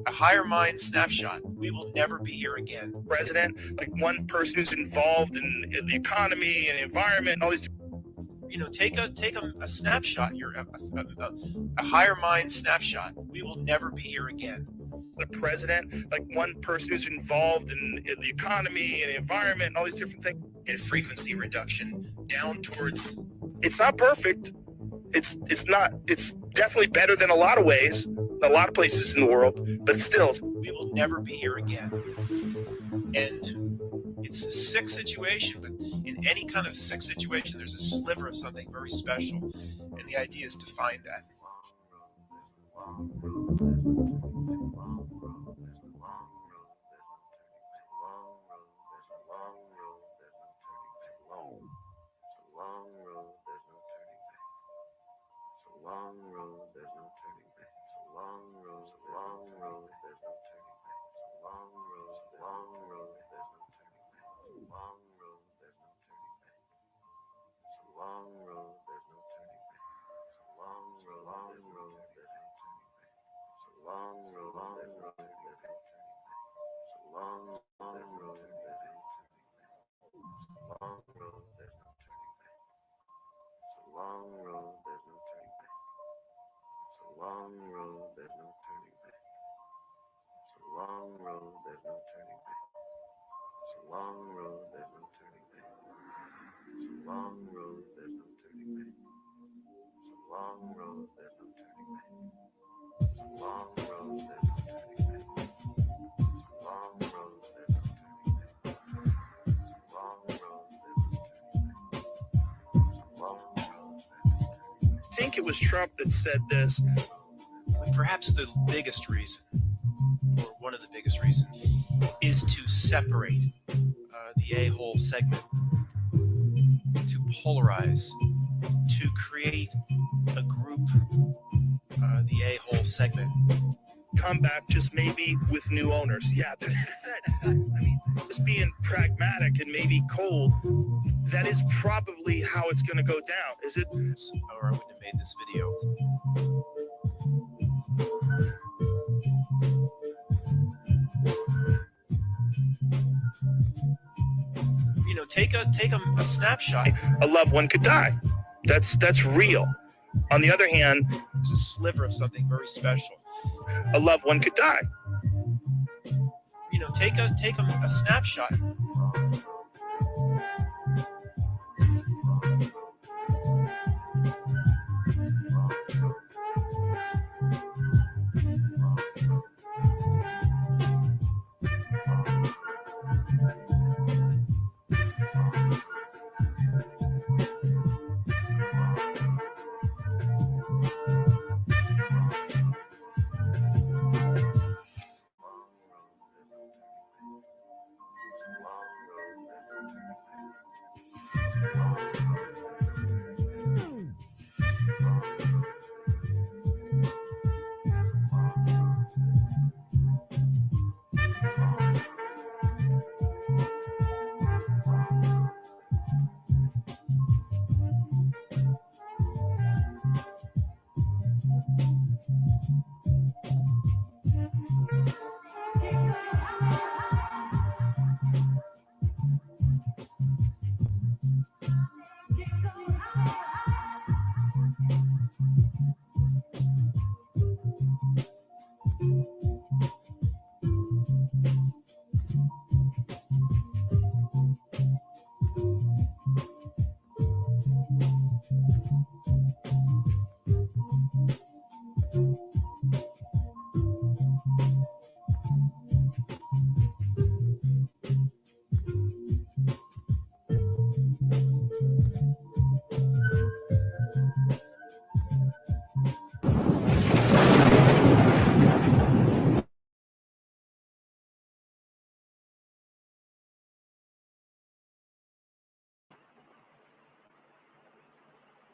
a higher mind snapshot. We will never be here again. President, like one person who's involved in the economy and environment and all these. You know, take a snapshot here, a higher mind snapshot. We will never be here again. The president, like one person who's involved in the economy and environment and all these different things. And frequency reduction down towards. It's not perfect. It's not. It's definitely better than a lot of ways, a lot of places in the world. But still, we will never be here again. And it's a sick situation, but in any kind of sick situation, there's a sliver of something very special, and the idea is to find that. Long road, there's no turning back. It's a long road, long road, there's no turning back. It's a long road, long road, there's no turning back. It's a long road, there's no turning back. It's a long road, there's no turning back. It's a long road, long road, there's no turning back. It's a long road, long road, there's no turning back. It's a long, long road, there's no turning back. It's a long road, there's no turning back. It's a long road, there's no turning back. Long road, there's no turning back. It's a long road, there's no turning back. It's a long road, there's no turning back. It's a long road, there's no turning back. It's a long road, there's no turning back. It's a long road, there's no turning back. It's a long road, there's no turning back. It's a long road, there's no turning back. It's a long road, there's no turning back. I think it was Trump that said this. But perhaps the biggest reason, or one of the biggest reasons, is to separate the a-hole segment, to polarize, to create a group, the a-hole segment. Come back just maybe with new owners. Yeah, that's that. I mean, just being pragmatic and maybe cold, that is probably how it's going to go down, is it? Or I wouldn't have made this video. You know, take a snapshot. A loved one could die. That's real. On the other hand, there's a sliver of something very special. A loved one could die. You know, take a snapshot.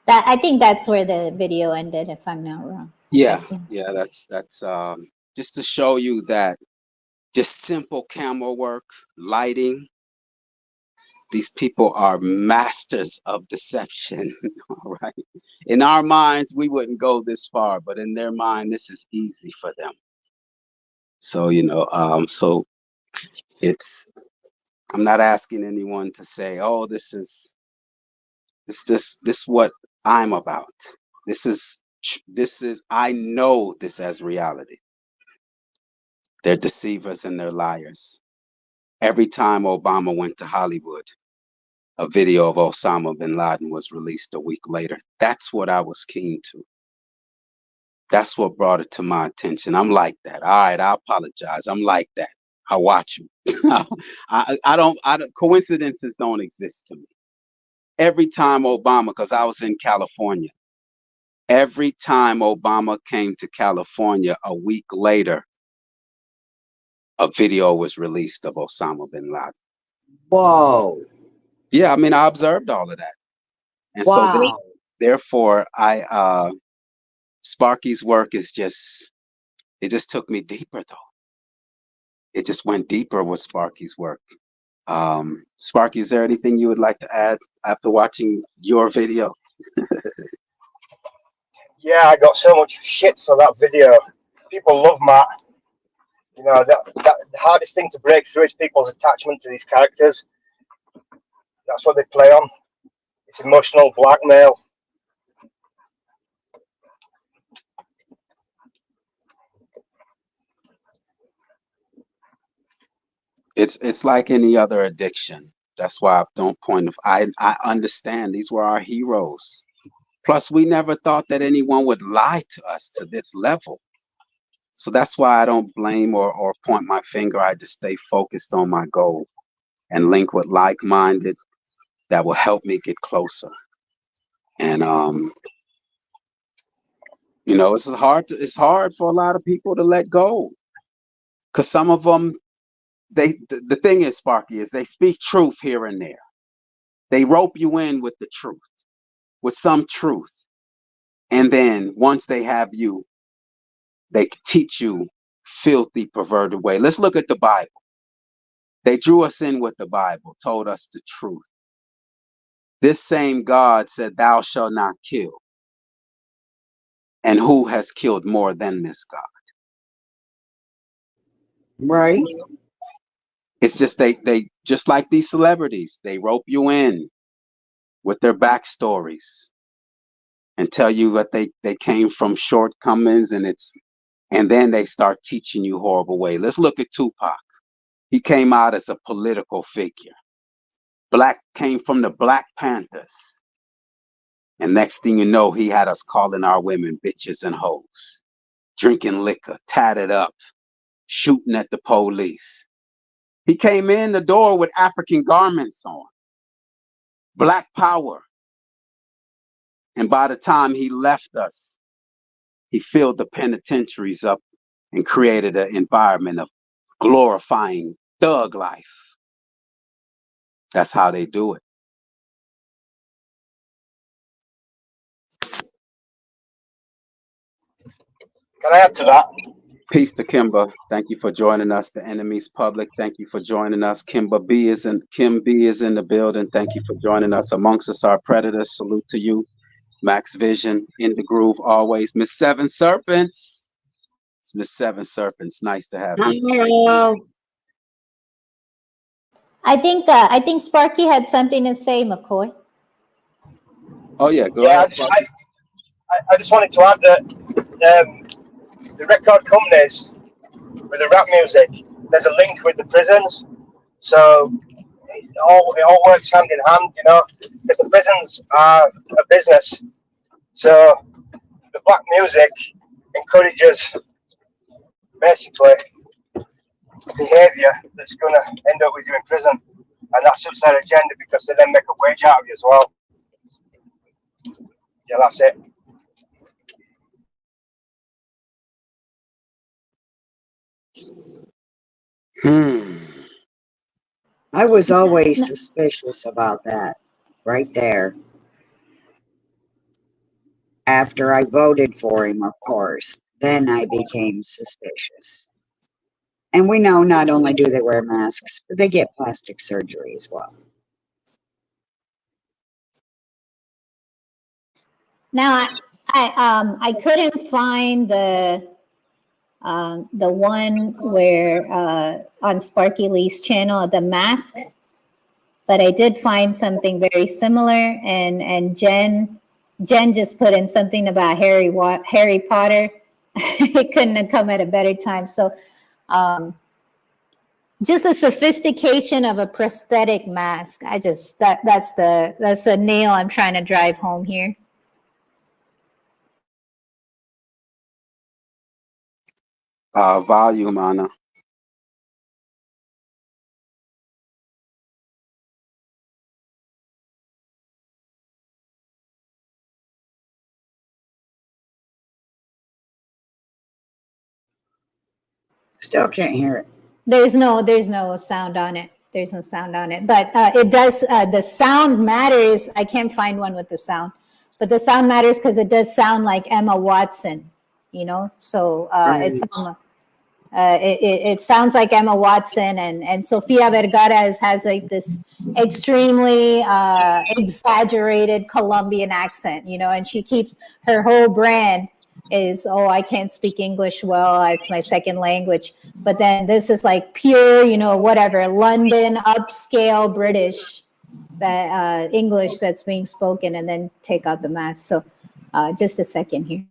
That I think that's where the video ended, if I'm not wrong. Yeah, yeah, that's just to show you that just simple camera work, lighting. These people are masters of deception. All right. In our minds, we wouldn't go this far, but in their mind, this is easy for them. So, so it's, I'm not asking anyone to say, oh, this is what I'm about. This is, I know this as reality. They're deceivers and they're liars. Every time Obama went to Hollywood, a video of Osama bin Laden was released a week later. That's what I was keen to. That's what brought it to my attention. I'm like that. All right, I apologize. I'm like that. I watch you. I don't, coincidences don't exist to me. Every time Obama, because I was in California, every time Obama came to California a week later, a video was released of Osama bin Laden. Whoa. Yeah, I mean, I observed all of that. And Wow. so therefore, Sparky's work is it just took me deeper though. It just went deeper with Sparky's work. Sparky, is there anything you would like to add after watching your video? Yeah, I got so much shit for that video. People love Matt. You know, that the hardest thing to break through is people's attachment to these characters. That's what they play on. It's emotional blackmail. It's like any other addiction. That's why I don't point of I understand these were our heroes. Plus, we never thought that anyone would lie to us to this level. So that's why I don't blame or point my finger. I just stay focused on my goal and link with like-minded that will help me get closer. And it's hard for a lot of people to let go, because some of them, the thing is, Sparky, is they speak truth here and there. They rope you in with the truth, with some truth, and then once they have you, they teach you filthy, perverted way. Let's look at the Bible. They drew us in with the Bible, told us the truth. This same God said, "Thou shalt not kill." And who has killed more than this God? Right. It's just they just like these celebrities, they rope you in with their backstories and tell you that they came from shortcomings, and then they start teaching you horrible way. Let's look at Tupac. He came out as a political figure. Came from the Black Panthers. And next thing you know, he had us calling our women bitches and hoes, drinking liquor, tatted up, shooting at the police. He came in the door with African garments on, Black power. And by the time he left us, he filled the penitentiaries up and created an environment of glorifying thug life. That's how they do it. Can I add to that? Peace to Kimba. Thank you for joining us. The enemy's public. Thank you for joining us. Kim B is in the building. Thank you for joining us. Amongst us are predators. Salute to you. Max Vision in the groove always. Miss Seven Serpents. It's Miss Seven Serpents. Nice to have you. Hello. I think Sparky had something to say, McCoy. Oh yeah, go ahead. I just wanted to add that the record companies with the rap music, there's a link with the prisons, so it all works hand in hand, you know, because the prisons are a business. So the black music encourages basically behaviour that's going to end up with you in prison, and that suits their agenda because they then make a wage out of you as well. Yeah, that's it. I was always suspicious about that right there. After I voted for him, of course, then I became suspicious. And we know not only do they wear masks, but they get plastic surgery as well. Now, I couldn't find the one where on Sparky Lee's channel, the mask, but I did find something very similar, and Jen just put in something about Harry Potter. It couldn't have come at a better time. So just a sophistication of a prosthetic mask. That's the nail I'm trying to drive home here. Volume, Anna. Still can't hear it. There's no sound on it. There's no sound on it, but it does. The sound matters. I can't find one with the sound, but the sound matters because it does sound like Emma Watson. You know, so it sounds like Emma Watson, and Sofia Vergara has like this extremely exaggerated Colombian accent. You know, and she keeps her whole brand is, oh, I can't speak English well, it's my second language. But then this is like pure, you know, whatever, London, upscale British, that English that's being spoken, and then take out the mask. So just a second here.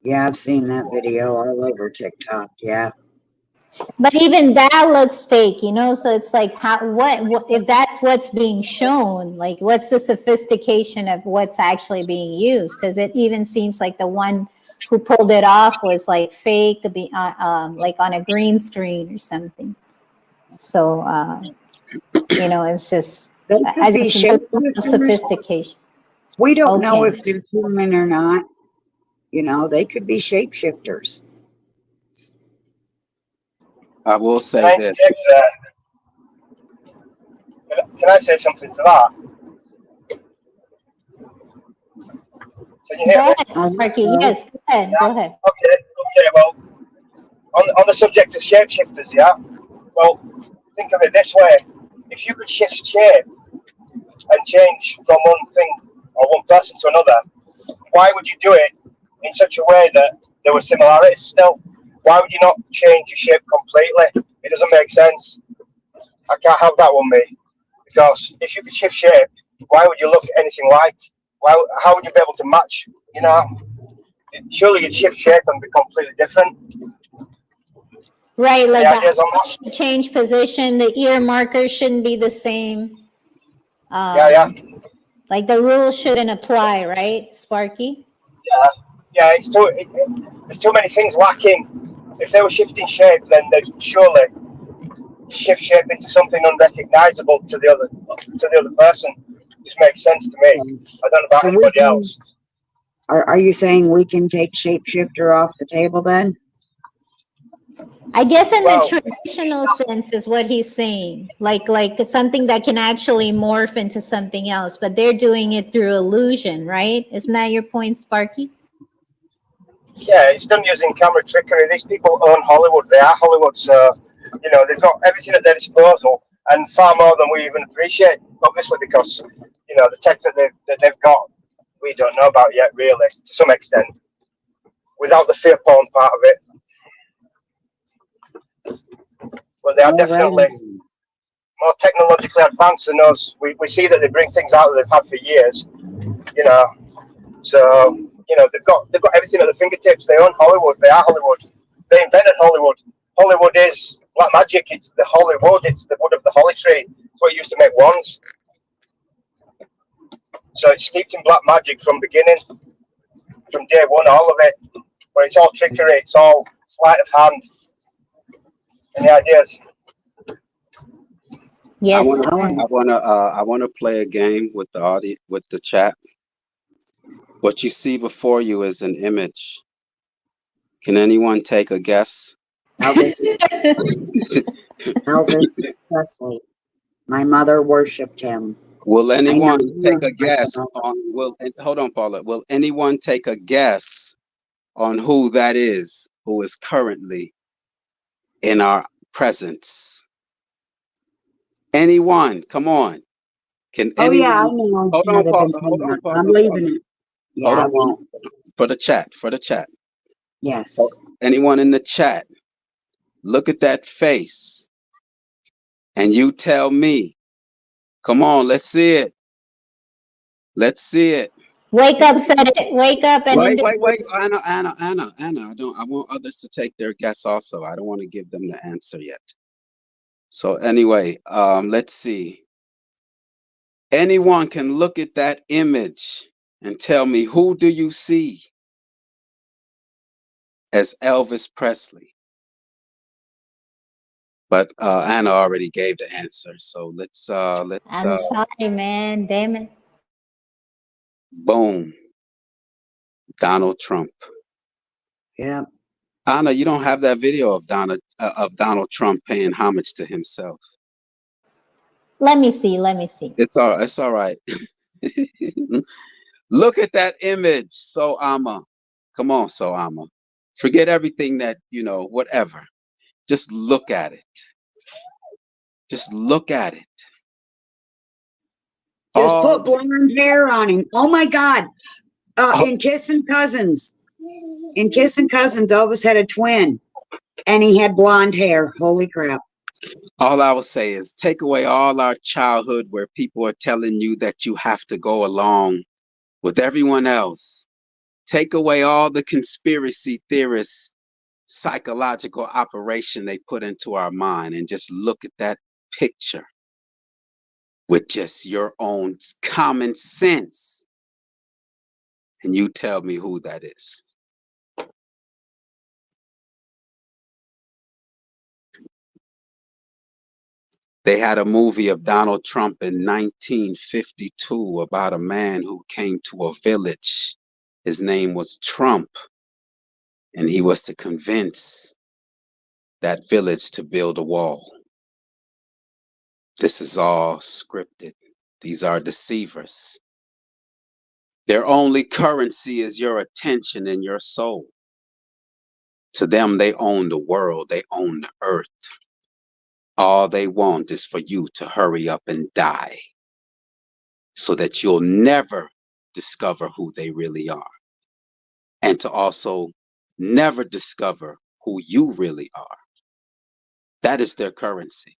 Yeah, I've seen that video all over TikTok. Yeah. But even that looks fake, you know. So it's like, what if that's what's being shown? Like, what's the sophistication of what's actually being used? Because it even seems like the one who pulled it off was like fake, to be like on a green screen or something. So you know, it's just I just sophistication. We don't know if they're human or not. You know, they could be shapeshifters. I will say this. Can I say something to that? Can you hear me? Sparky, yes, go ahead. Yeah. Go ahead. Okay, well, on the subject of shapeshifters, yeah? Well, think of it this way. If you could shift shape and change from one thing or one person to another, why would you do it in such a way that there were similarities still? Why would you not change your shape completely? It doesn't make sense. I can't have that one, me. Because if you could shift shape, why would you look anything like? How would you be able to match? You know, surely you'd shift shape and be completely different. Right, like that should change position. The ear markers shouldn't be the same. Yeah. Like the rules shouldn't apply, right, Sparky? Yeah. There's too many things lacking. If they were shifting shape, then they'd surely shift shape into something unrecognizable to the other person. It just makes sense to me. I don't know about anybody else. Are you saying we can take shapeshifter off the table then? I guess in the traditional sense is what he's saying, like something that can actually morph into something else, but they're doing it through illusion, right? Isn't that your point, Sparky? Yeah, it's done using camera trickery. These people own Hollywood. They are Hollywood, so you know they've got everything at their disposal, and far more than we even appreciate. Obviously, because you know the tech that they've got, we don't know about yet, really, to some extent. Without the fear porn part of it. But they are definitely more technologically advanced than us. We see that they bring things out that they've had for years, you know. So, you know, they've got everything at their fingertips. They own Hollywood. They are Hollywood. They invented Hollywood. Hollywood is black magic. It's the Hollywood. It's the wood of the holly tree. It's what you used to make wands. So it's steeped in black magic from beginning, from day one, all of it. But it's all trickery. It's all sleight of hand. Any ideas? Yes, I wanna play a game with the audience, with the chat. What you see before you is an image. Can anyone take a guess? Elvis. Elvis Presley. My mother worshipped him. Will I know anyone take a you guess know. on? Hold on, Paula. Will anyone take a guess on who that is who is currently in our presence? Anyone? Come on. Can Oh yeah, I anyone? know. Hold Yeah, on, they've Paula. been Hold saying on, that. Paula. I'm Paula. leaving it. Hold Yeah, on, Paula. For the chat. For the chat. yes. Anyone in the chat? Look at that face, and you tell me. Come on, let's see it. Let's see it. Wake up, said it. Wake up and Wait. Anna. I want others to take their guess also. I don't want to give them the answer yet. So anyway, let's see. Anyone can look at that image and tell me, who do you see as Elvis Presley? But Anna already gave the answer. So let's I'm sorry, man. Damn it. boom. Donald Trump. Yeah. Anna, you don't have that video of Donald Trump paying homage to himself. Let me see. Let me see. It's all right. Look at that image, So Ama. Come on, So Ama. Forget everything that, whatever. Just look at it. Just look at it. Just put blonde hair on him. Oh my God. In Kissing Cousins. In Kissing Cousins, Elvis had a twin. And he had blonde hair. Holy crap. All I will say is take away all our childhood where people are telling you that you have to go along with everyone else. Take away all the conspiracy theorists, psychological operation they put into our mind, and just look at that picture with just your own common sense. And you tell me who that is. They had a movie of Donald Trump in 1952 about a man who came to a village. His name was Trump, and he was to convince that village to build a wall. This is all scripted. These are deceivers. Their only currency is your attention and your soul. To them, they own the world, they own the earth. All they want is for you to hurry up and die so that you'll never discover who they really are, and to also never discover who you really are. That is their currency.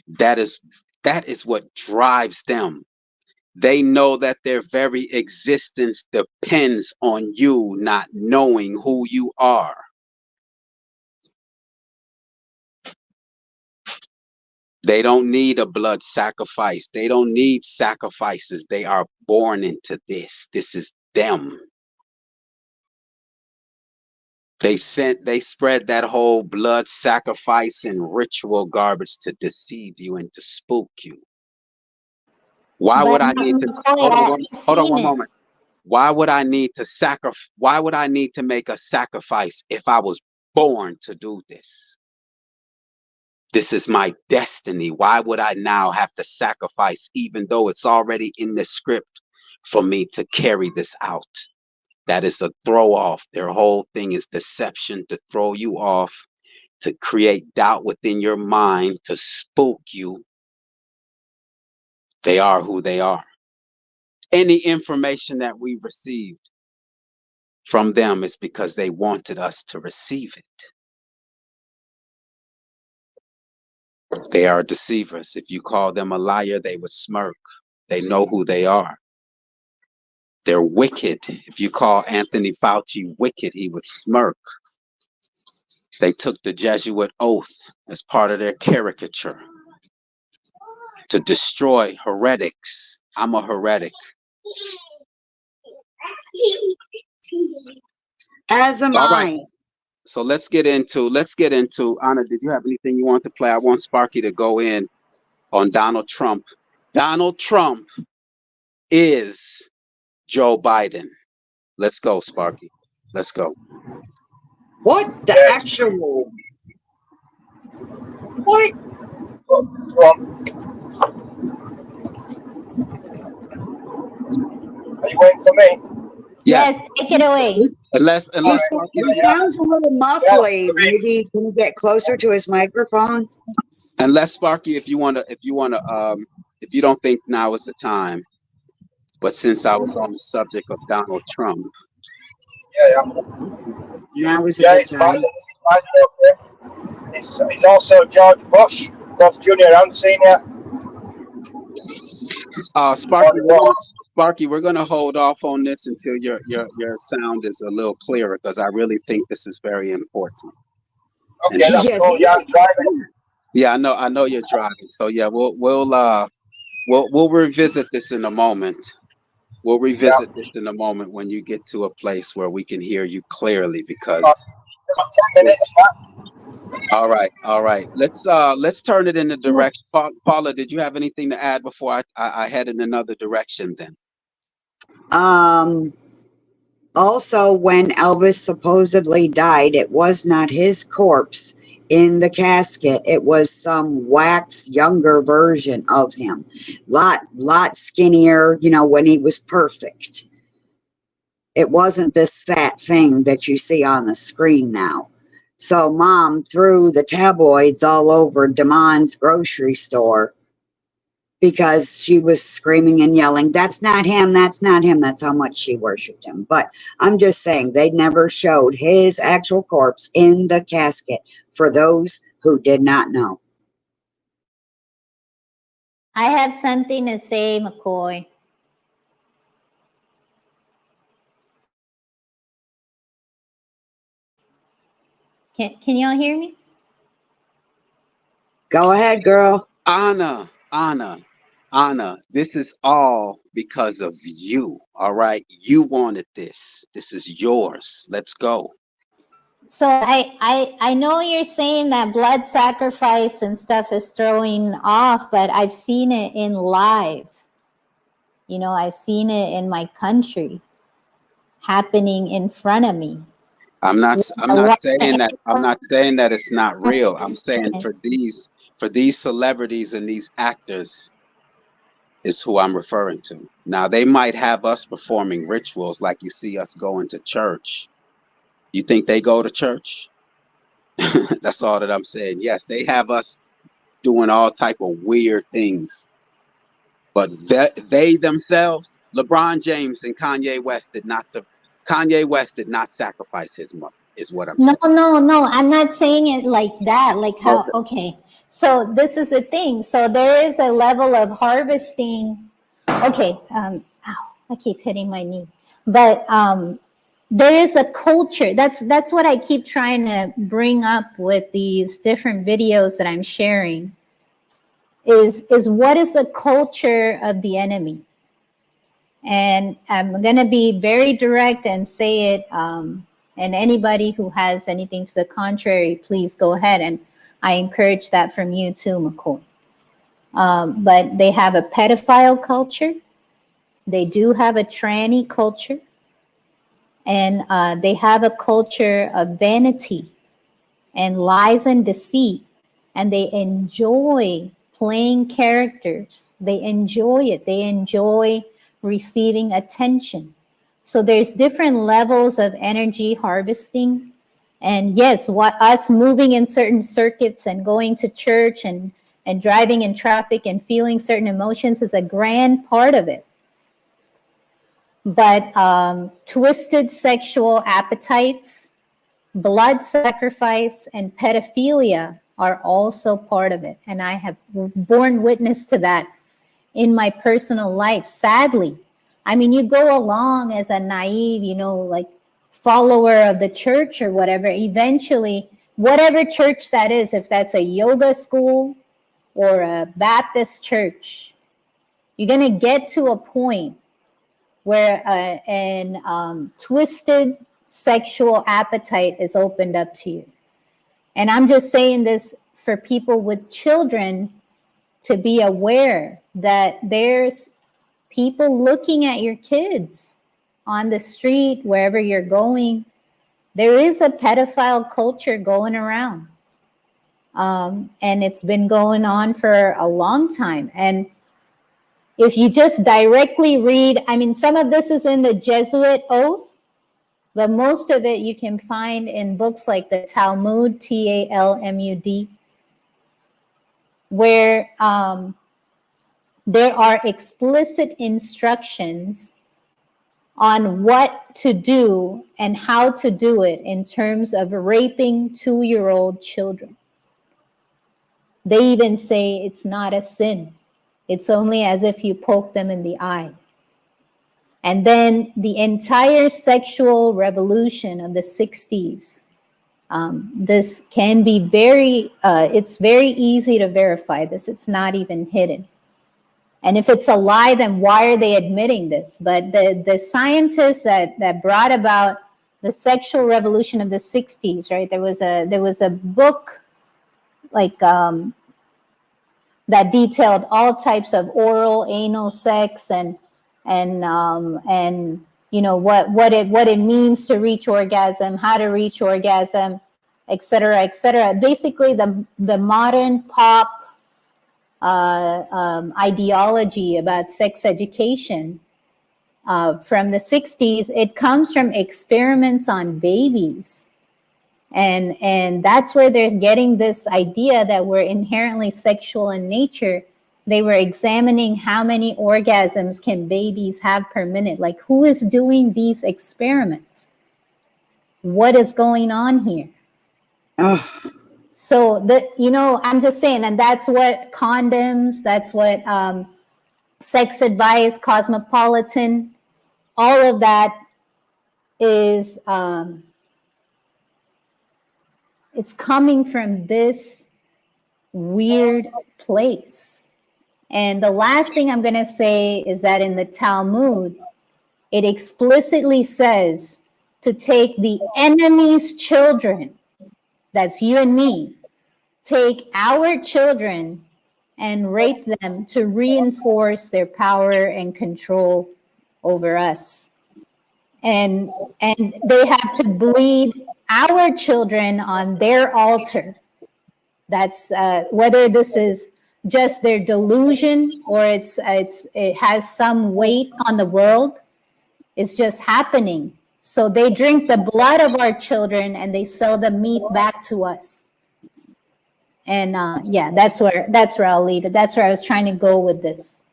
That is what drives them. They know that their very existence depends on you not knowing who you are. They don't need a blood sacrifice. They don't need sacrifices. They are born into this. This is them. They spread that whole blood sacrifice and ritual garbage to deceive you and to spook you. Why would I need to hold on one moment? Why would I need to make a sacrifice if I was born to do this? This is my destiny. Why would I now have to sacrifice, even though it's already in the script for me to carry this out? That is a throw off. Their whole thing is deception, to throw you off, to create doubt within your mind, to spook you. They are who they are. Any information that we received from them is because they wanted us to receive it. They are deceivers. If you call them a liar, they would smirk. They know who they are. They're wicked. If you call Anthony Fauci wicked, he would smirk. They took the Jesuit oath as part of their caricature to destroy heretics. I'm a heretic. As am All right. I. So let's get into Anna, did you have anything you want to play? I want Sparky to go in on Donald Trump. Donald Trump is Joe Biden. Let's go, Sparky. Let's go. What the actual? What? Are you waiting for me? Yes. Take it away. Unless Sparky. He sounds a little muffly. Maybe can you get closer to his microphone? Unless Sparky, if you if you don't think now is the time, but since I was on the subject of Donald Trump. Yeah. Now is a good good time. He's also George Bush, both junior and senior. Sparky, we're gonna hold off on this until your sound is a little clearer, because I really think this is very important. Okay, that's cool. Yeah, I'm driving. Yeah, I know you're driving. So yeah, we'll revisit this in a moment. We'll revisit this in a moment when you get to a place where we can hear you clearly, because 10 minutes. all right. Let's turn it in the direction. Paula, did you have anything to add before I head in another direction then? Also, when Elvis supposedly died, it was not his corpse in the casket. It was some wax younger version of him. Lot skinnier, when he was perfect. It wasn't this fat thing that you see on the screen now. So Mom threw the tabloids all over Damon's grocery store because she was screaming and yelling, "That's not him, that's not him." That's how much she worshipped him. But I'm just saying, they never showed his actual corpse in the casket for those who did not know. I have something to say, McCoy. Can y'all hear me? Go ahead, girl. Anna, this is all because of you. All right, you wanted this. This is yours. Let's go. So I know you're saying that blood sacrifice and stuff is throwing off, but I've seen it in live. I've seen it in my country happening in front of me. I'm not saying that it's not real. I'm saying for these celebrities and these actors is who I'm referring to. Now, they might have us performing rituals like you see us going to church. You think they go to church? That's all that I'm saying. Yes, they have us doing all type of weird things. But they themselves, LeBron James and Kanye West did not sacrifice his mother, is what I'm saying. No. I'm not saying it like that. Like how, okay. So this is the thing. So there is a level of harvesting. Okay. Ow, I keep hitting my knee. But there is a culture. That's what I keep trying to bring up with these different videos that I'm sharing. Is what is the culture of the enemy? And I'm going to be very direct and say it. And anybody who has anything to the contrary, please go ahead. And I encourage that from you too, McCoy. But they have a pedophile culture. They do have a tranny culture. And they have a culture of vanity and lies and deceit. And they enjoy playing characters. They enjoy it. They enjoy receiving attention. So there's different levels of energy harvesting. And yes, us moving in certain circuits and going to church and driving in traffic and feeling certain emotions is a grand part of it. But twisted sexual appetites, blood sacrifice, and pedophilia are also part of it. And I have borne witness to that in my personal life, sadly. I mean, you go along as a naive, like follower of the church or whatever. Eventually, whatever church that is, if that's a yoga school or a Baptist church, you're going to get to a point where an twisted sexual appetite is opened up to you. And I'm just saying this for people with children to be aware that there's people looking at your kids on the street, wherever you're going. There is a pedophile culture going around. And it's been going on for a long time. And if you just directly read, I mean, some of this is in the Jesuit oath, but most of it you can find in books like the Talmud, Talmud, where there are explicit instructions on what to do and how to do it in terms of raping 2-year-old children. They even say it's not a sin. It's only as if you poke them in the eye. And then the entire sexual revolution of the 60s, this can be it's very easy to verify this. It's not even hidden. And if it's a lie, then why are they admitting this? But the scientists that brought about the sexual revolution of the 60s, right? There was a book like that detailed all types of oral, anal sex and you know what it means to reach orgasm, how to reach orgasm, et cetera, et cetera. Basically, the modern pop ideology about sex education from the 60s, it comes from experiments on babies. And that's where they're getting this idea that we're inherently sexual in nature. They were examining how many orgasms can babies have per minute. Like, who is doing these experiments? What is going on here? So you know, I'm just saying, and that's what condoms, that's what sex advice, Cosmopolitan, all of that is it's coming from this weird place. And the last thing I'm going to say is that in the Talmud, it explicitly says to take the enemy's children, that's you and me, take our children and rape them to reinforce their power and control over us. And they have to bleed our children on their altar. That's whether this is just their delusion or it has some weight on the world. It's just happening. So they drink the blood of our children and they sell the meat back to us. And yeah, that's where I'll leave it. That's where I was trying to go with this.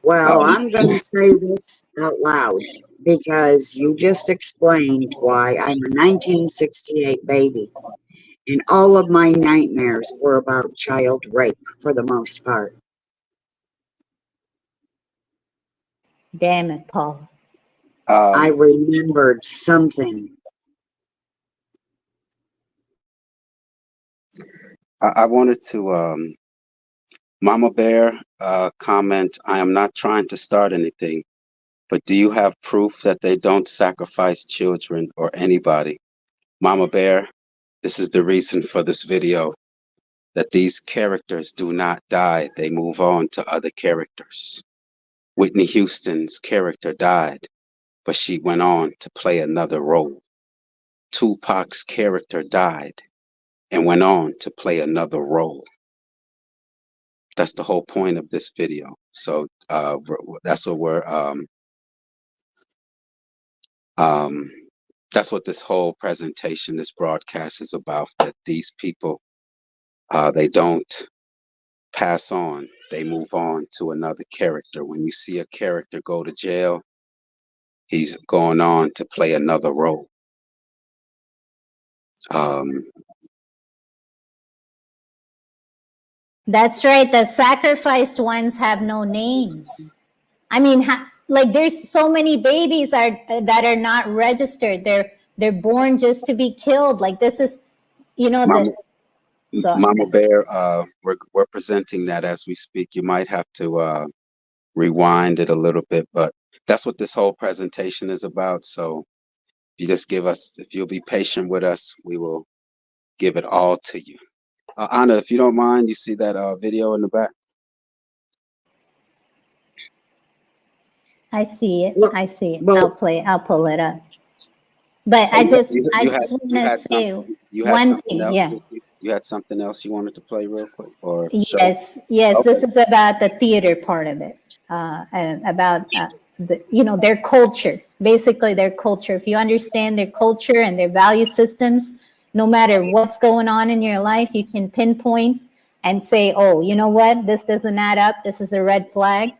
Well, I'm going to say this out loud because you just explained why I'm a 1968 baby. And all of my nightmares were about child rape for the most part. Damn it, Paul. I remembered something. I wanted to, Mama Bear, comment, I am not trying to start anything, but do you have proof that they don't sacrifice children or anybody? Mama Bear, this is the reason for this video, that these characters do not die. They move on to other characters. Whitney Houston's character died, but she went on to play another role. Tupac's character died and went on to play another role. That's the whole point of this video. So that's what that's what this whole presentation, this broadcast is about, that these people, they don't pass on, they move on to another character. When you see a character go to jail, he's going on to play another role. That's right. The sacrificed ones have no names. I mean, like there's so many babies that are not registered. They're born just to be killed. Like this is, you know, Mama Bear, we're presenting that as we speak. You might have to rewind it a little bit, but that's what this whole presentation is about. So if you just give us, if you'll be patient with us, we will give it all to you. Anna, if you don't mind, you see that video in the back? I see it. Look, I see it. well, I'll pull it up. But Oh, I you, just you, you had want you to had say something you had one something thing. else Yeah. you had something else you wanted to play real quick or show? Yes. This Okay. is about the theater part of it, and about their culture. Basically, their culture. If you understand their culture and their value systems, no matter what's going on in your life, you can pinpoint and say, "Oh, you know what? This doesn't add up. This is a red flag.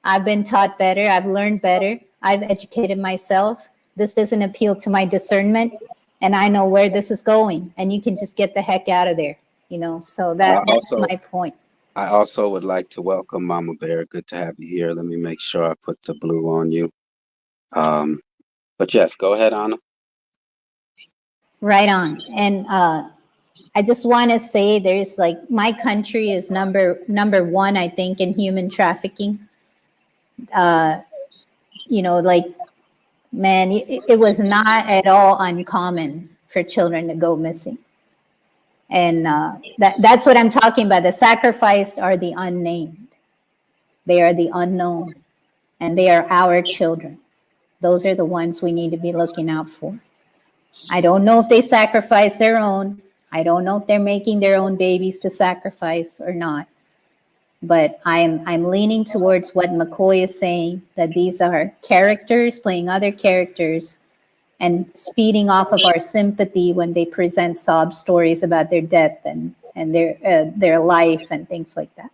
I've been taught better. I've learned better. I've educated myself. This doesn't appeal to my discernment, and I know where this is going." And you can just get the heck out of there. So that's my point. I also would like to welcome Mama Bear. Good to have you here. Let me make sure I put the blue on you. But yes, go ahead, Anna. Right on. And I just want to say there's my country is number one, I think, in human trafficking. Man, it was not at all uncommon for children to go missing. And that's what I'm talking about. The sacrificed are the unnamed. They are the unknown. And they are our children. Those are the ones we need to be looking out for. I don't know if they sacrifice their own. I don't know if they're making their own babies to sacrifice or not. But I'm leaning towards what McCoy is saying, that these are characters playing other characters and feeding off of our sympathy when they present sob stories about their death and their life and things like that.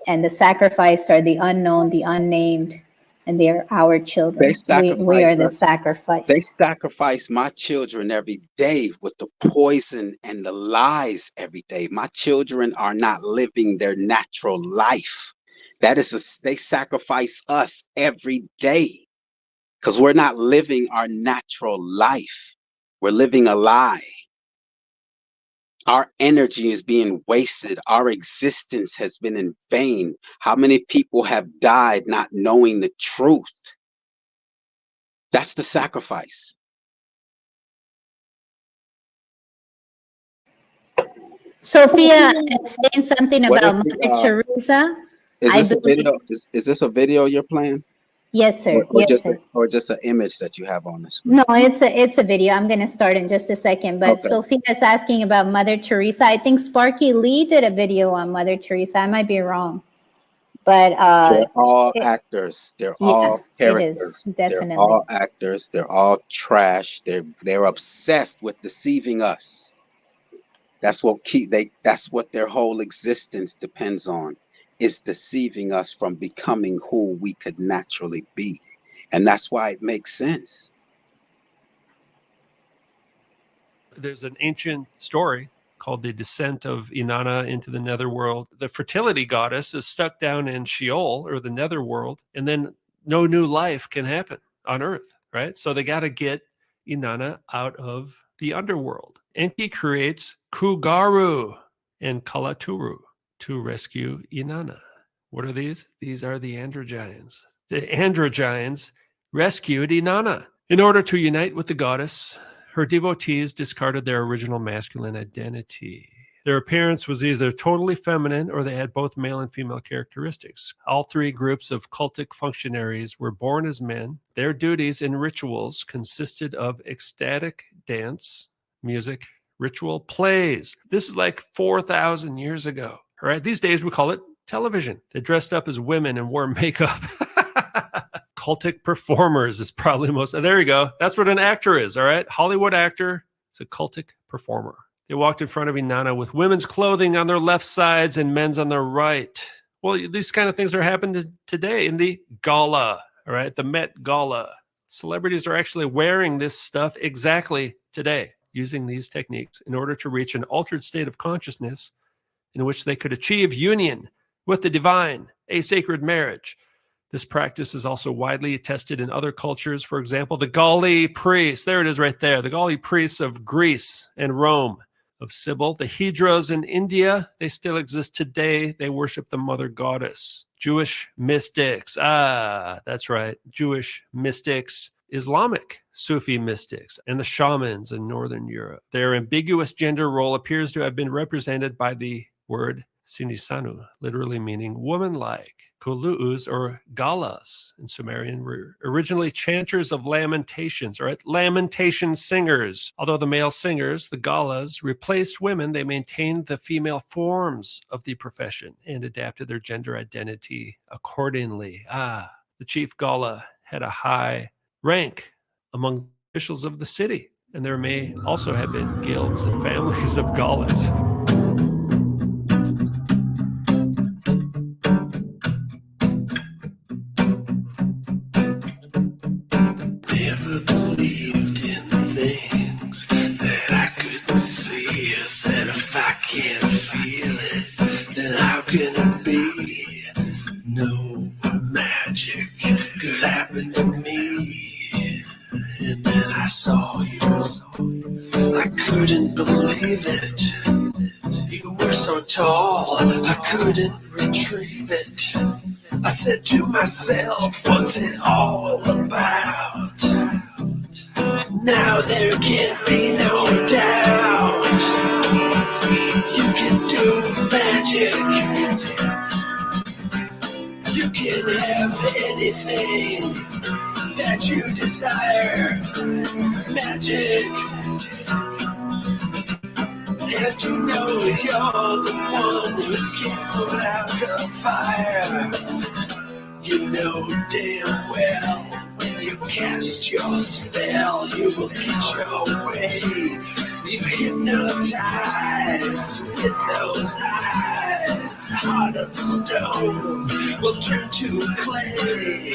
And the sacrificed are the unknown, the unnamed, and they are our children. We are the sacrificed. They sacrifice my children every day with the poison and the lies every day. My children are not living their natural life. They sacrifice us every day because we're not living our natural life. We're living a lie. Our energy is being wasted. Our existence has been in vain. How many people have died not knowing the truth? That's the sacrifice. Sophia is saying something about Mother Teresa. Is this a video? Is this a video you're playing? Yes, sir. Or just an image that you have on the screen? No, it's a video. I'm going to start in just a second. But Okay. Sophia is asking about Mother Teresa. I think Sparky Lee did a video on Mother Teresa. I might be wrong. But they're all actors. They're all characters. It is, definitely. They're all actors. They're all trash. They're obsessed with deceiving us. That's what their whole existence depends on, is deceiving us from becoming who we could naturally be. And that's why it makes sense. There's an ancient story called the descent of Inanna into the netherworld. The fertility goddess is stuck down in Sheol, or the netherworld, and then no new life can happen on earth, right? So they got to get Inanna out of the underworld. Enki creates Kugaru and Kalaturu to rescue Inanna. What are these? These are the androgynes. The androgynes rescued Inanna. In order to unite with the goddess, her devotees discarded their original masculine identity. Their appearance was either totally feminine or they had both male and female characteristics. All three groups of cultic functionaries were born as men. Their duties and rituals consisted of ecstatic dance, music, ritual plays. This is like 4,000 years ago. All right, these days we call it television. They dressed up as women and wore makeup. Cultic performers is probably there you go. That's what an actor is, all right? Hollywood actor is a cultic performer. They walked in front of Inanna with women's clothing on their left sides and men's on their right. Well, these kind of things are happening today in the gala, all right? The Met Gala. Celebrities are actually wearing this stuff exactly today, using these techniques in order to reach an altered state of consciousness in which they could achieve union with the divine, a sacred marriage. This practice is also widely attested in other cultures. For example, the Gauli priests, there it is right there, the Gauli priests of Greece and Rome of Sybil. The Hydras in India, they still exist today. They worship the mother goddess. Jewish mystics. Ah, that's right. Jewish mystics. Islamic Sufi mystics and the shamans in Northern Europe. Their ambiguous gender role appears to have been represented by the word sinisanu, literally meaning woman-like. Kulu'us or galas in Sumerian were originally chanters of lamentations, or lamentation singers. Although the male singers, the galas, replaced women, they maintained the female forms of the profession and adapted their gender identity accordingly. The chief gala had a high rank among officials of the city, and there may also have been guilds and families of galas. Never believed in things that I couldn't see. Said if I can't feel it, then how can it be? No magic could happen to me. And then I saw you. I couldn't believe it. You were so tall, I couldn't retrieve it. I said to myself, what's it all about? Now there can be no doubt. You can do magic. You can have anything that you desire. Magic. And you know you're the one who can put out the fire. You know damn well when you cast your spell, you will get your way. You hypnotize with those eyes. Heart of stone will turn to clay.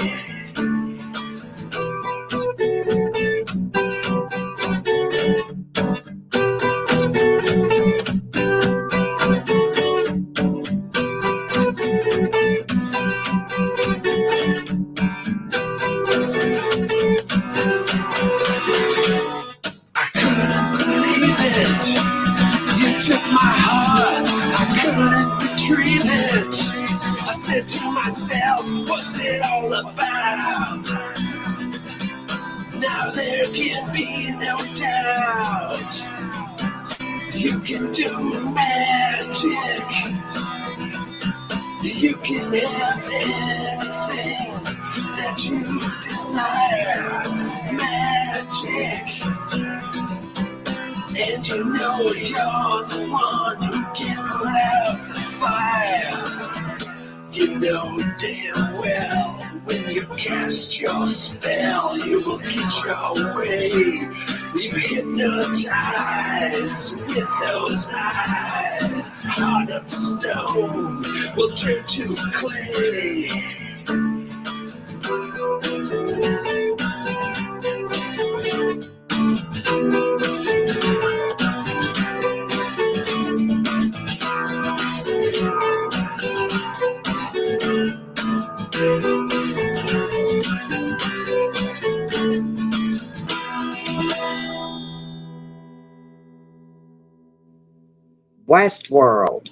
I said to myself, what's it all about? Now there can be no doubt. You can do magic. You can have anything that you desire. Magic. And you know you're the one who can put out the fire. You know damn well when you cast your spell, you will get your way. You hypnotize with those eyes. Heart of stone will turn to clay. Westworld.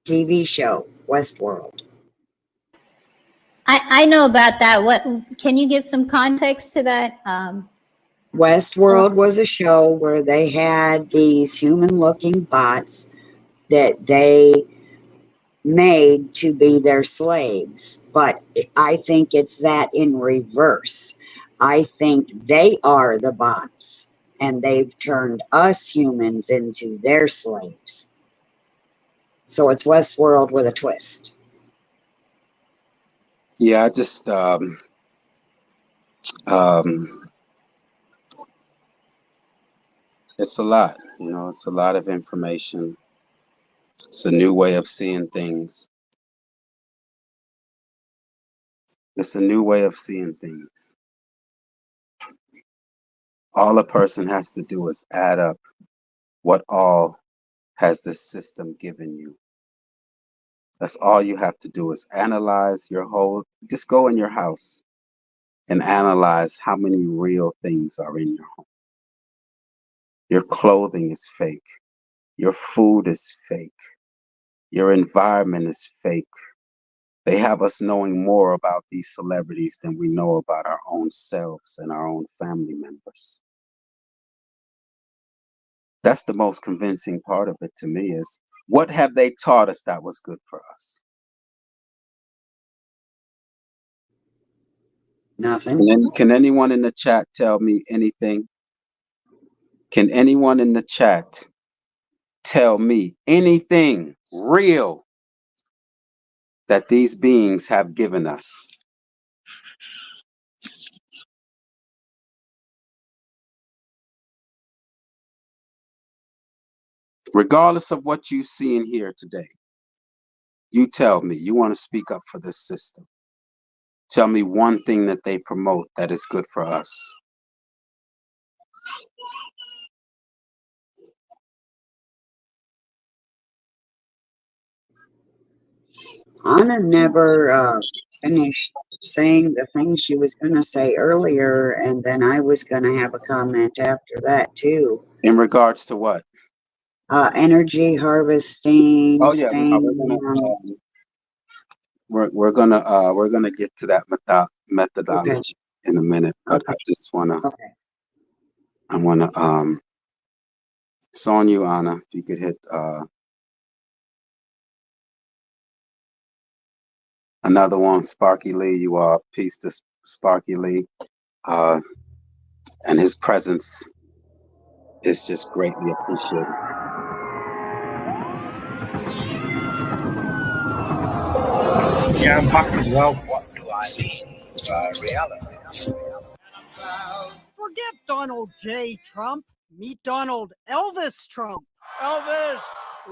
TV show, Westworld. I know about that. What can you give some context to that? Westworld was a show where they had these human-looking bots that they made to be their slaves. But I think it's that in reverse. I think they are the bots, and they've turned us humans into their slaves. So it's Westworld with a twist. Yeah, I just it's a lot, you know, it's a lot of information. It's a new way of seeing things. It's a new way of seeing things. All a person has to do is add up what all has this system given you. That's all you have to do is analyze your whole, just go in your house and analyze how many real things are in your home. Your clothing is fake. Your food is fake. Your environment is fake. They have us knowing more about these celebrities than we know about our own selves and our own family members. That's the most convincing part of it to me is, what have they taught us that was good for us? Nothing. Can anyone in the chat tell me anything? Can anyone in the chat tell me anything real that these beings have given us? Regardless of what you see and hear today, you tell me, you want to speak up for this system. Tell me one thing that they promote that is good for us. Anna never finished saying the thing she was going to say earlier, and then I was going to have a comment after that too. In regards to what? Energy harvesting. Oh yeah, we're gonna get to that methodology in a minute, but I just wanna it's on you, Anna. If you could hit another one, Sparky Lee. You are peace to Sparky Lee, and his presence is just greatly appreciated. Yeah, I'm back as well. What do I mean by reality? Forget Donald J. Trump. Meet Donald Elvis Trump. Elvis!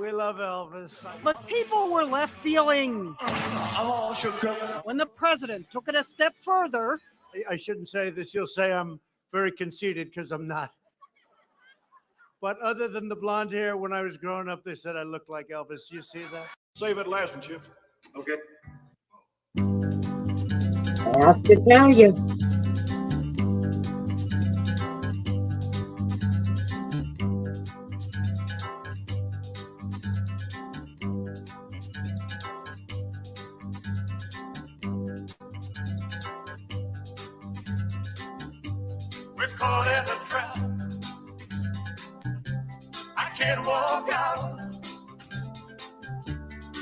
We love Elvis. But people were left feeling I'm all shook up. when the president took it a step further. I shouldn't say this. You'll say I'm very conceited because I'm not. But other than the blonde hair, when I was growing up, they said I looked like Elvis. You see that? Save it last one, Chip. Okay. I have to tell you. We're caught in a trap. I can't walk out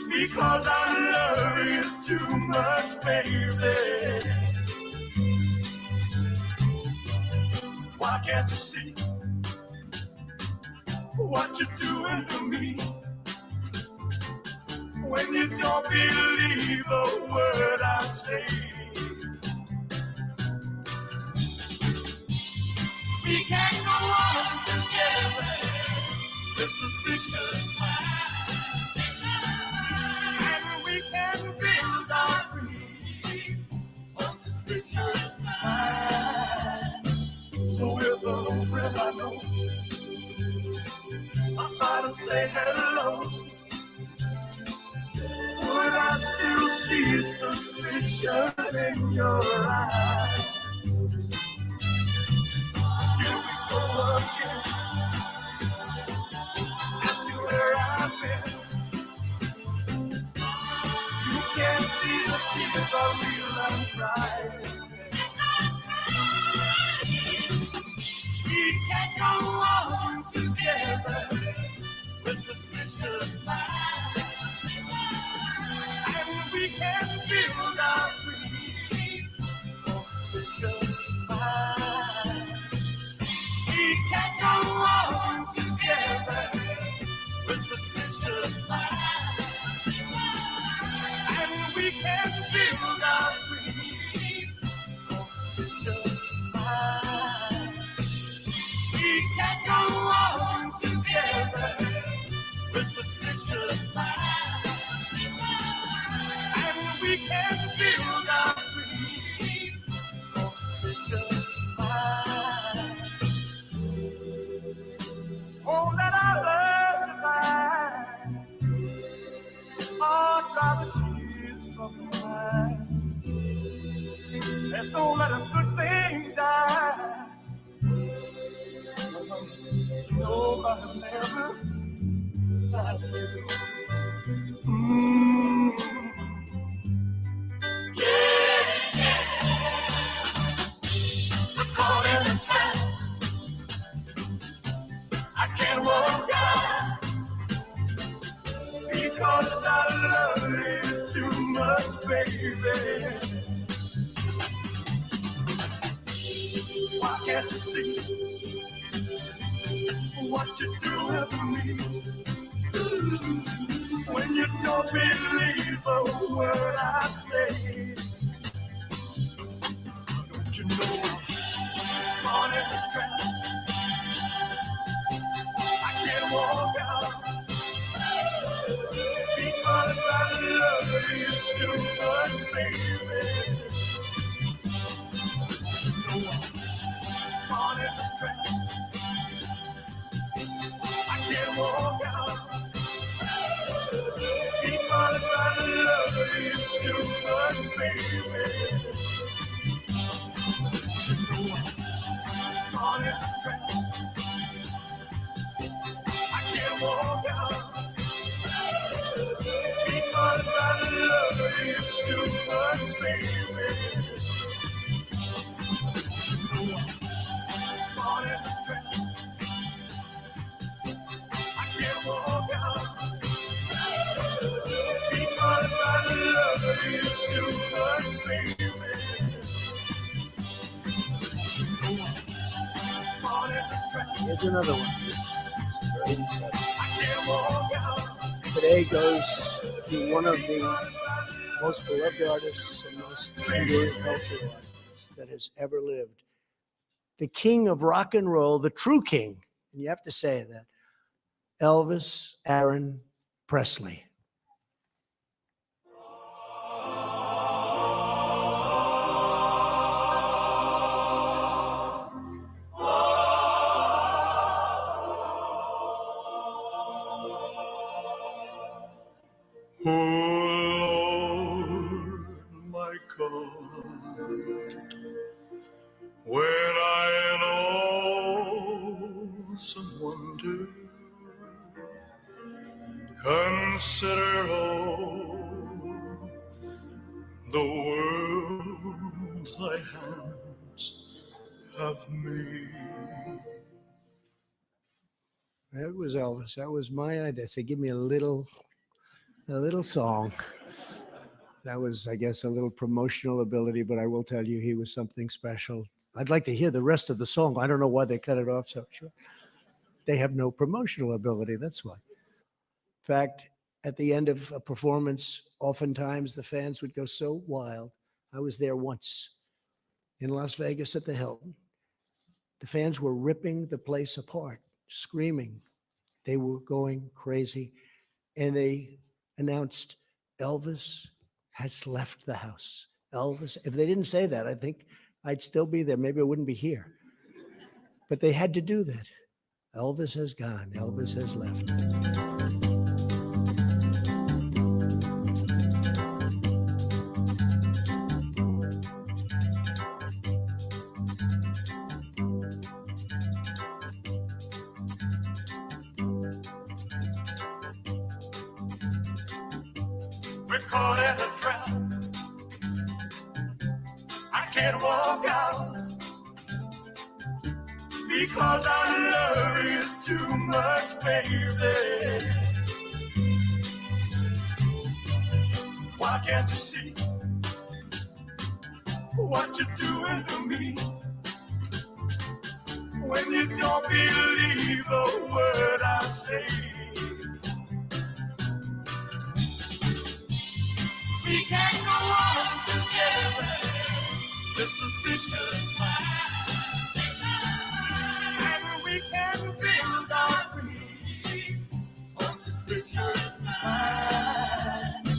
because I love you too much, baby. Why can't you see what you're doing to me when you don't believe a word I say? We can't go on together with suspicious minds, and we can build our dreams on suspicious minds. So if an old friend I know, I start and say hello, would I still see suspicion in your eyes? Here we go again, asking where I've been. You can't see the tears are real and crying. We can't go on together with suspicious minds, and we can build our dreams on suspicious minds. We can't go on together with suspicious minds, and we can build our dreams on suspicious minds. We can't go on together with suspicious minds, and we can build our dreams on suspicious minds. Oh, let our love survive. Oh, dry the tears from your eyes. Let's don't let a good thing die. No, I'll never love you. Caught in a trap. I can't walk out because I love you too much, baby. Why can't you see what you're doing to me? When you don't believe a word I say, don't you know I'm caught in a trap? I can't walk out because I love you too much, baby. Don't you know I'm caught in a trap? I can't walk out because I love you too much, baby. Don't you know I'm caught in a trap? I can't walk out because I love you too much, baby. Don't you know I'm caught in a trap? I can't walk out because I love you too much, baby. Don't you know I'm caught in a trap? Here's another one. I can't walk out. Today goes to one of the most beloved artists and most enduring cultural artists that has ever lived. The king of rock and roll, the true king, and you have to say that, Elvis Aaron Presley. Oh Lord, my God, when I in awesome wonder consider all the worlds thy hands have made. That was Elvis. That was my idea. Say, give me a little song. That was, I guess, a little promotional ability, but I will tell you he was something special. I'd like to hear the rest of the song. I don't know why they cut it off so short. They have no promotional ability, that's why. In fact, at the end of a performance, oftentimes the fans would go so wild. I was there once in Las Vegas at the Hilton. The fans were ripping the place apart, screaming. They were going crazy. And they announced Elvis has left the house. Elvis, if they didn't say that, I think I'd still be there. Maybe I wouldn't be here. But they had to do that. Elvis has gone. Elvis has left. We're caught in a trap. I can't walk out because I love you too much, baby. Why can't you see what you're doing to me? When you don't believe a word I say. We can't go on together with suspicious minds. And we can build our dreams on suspicious minds.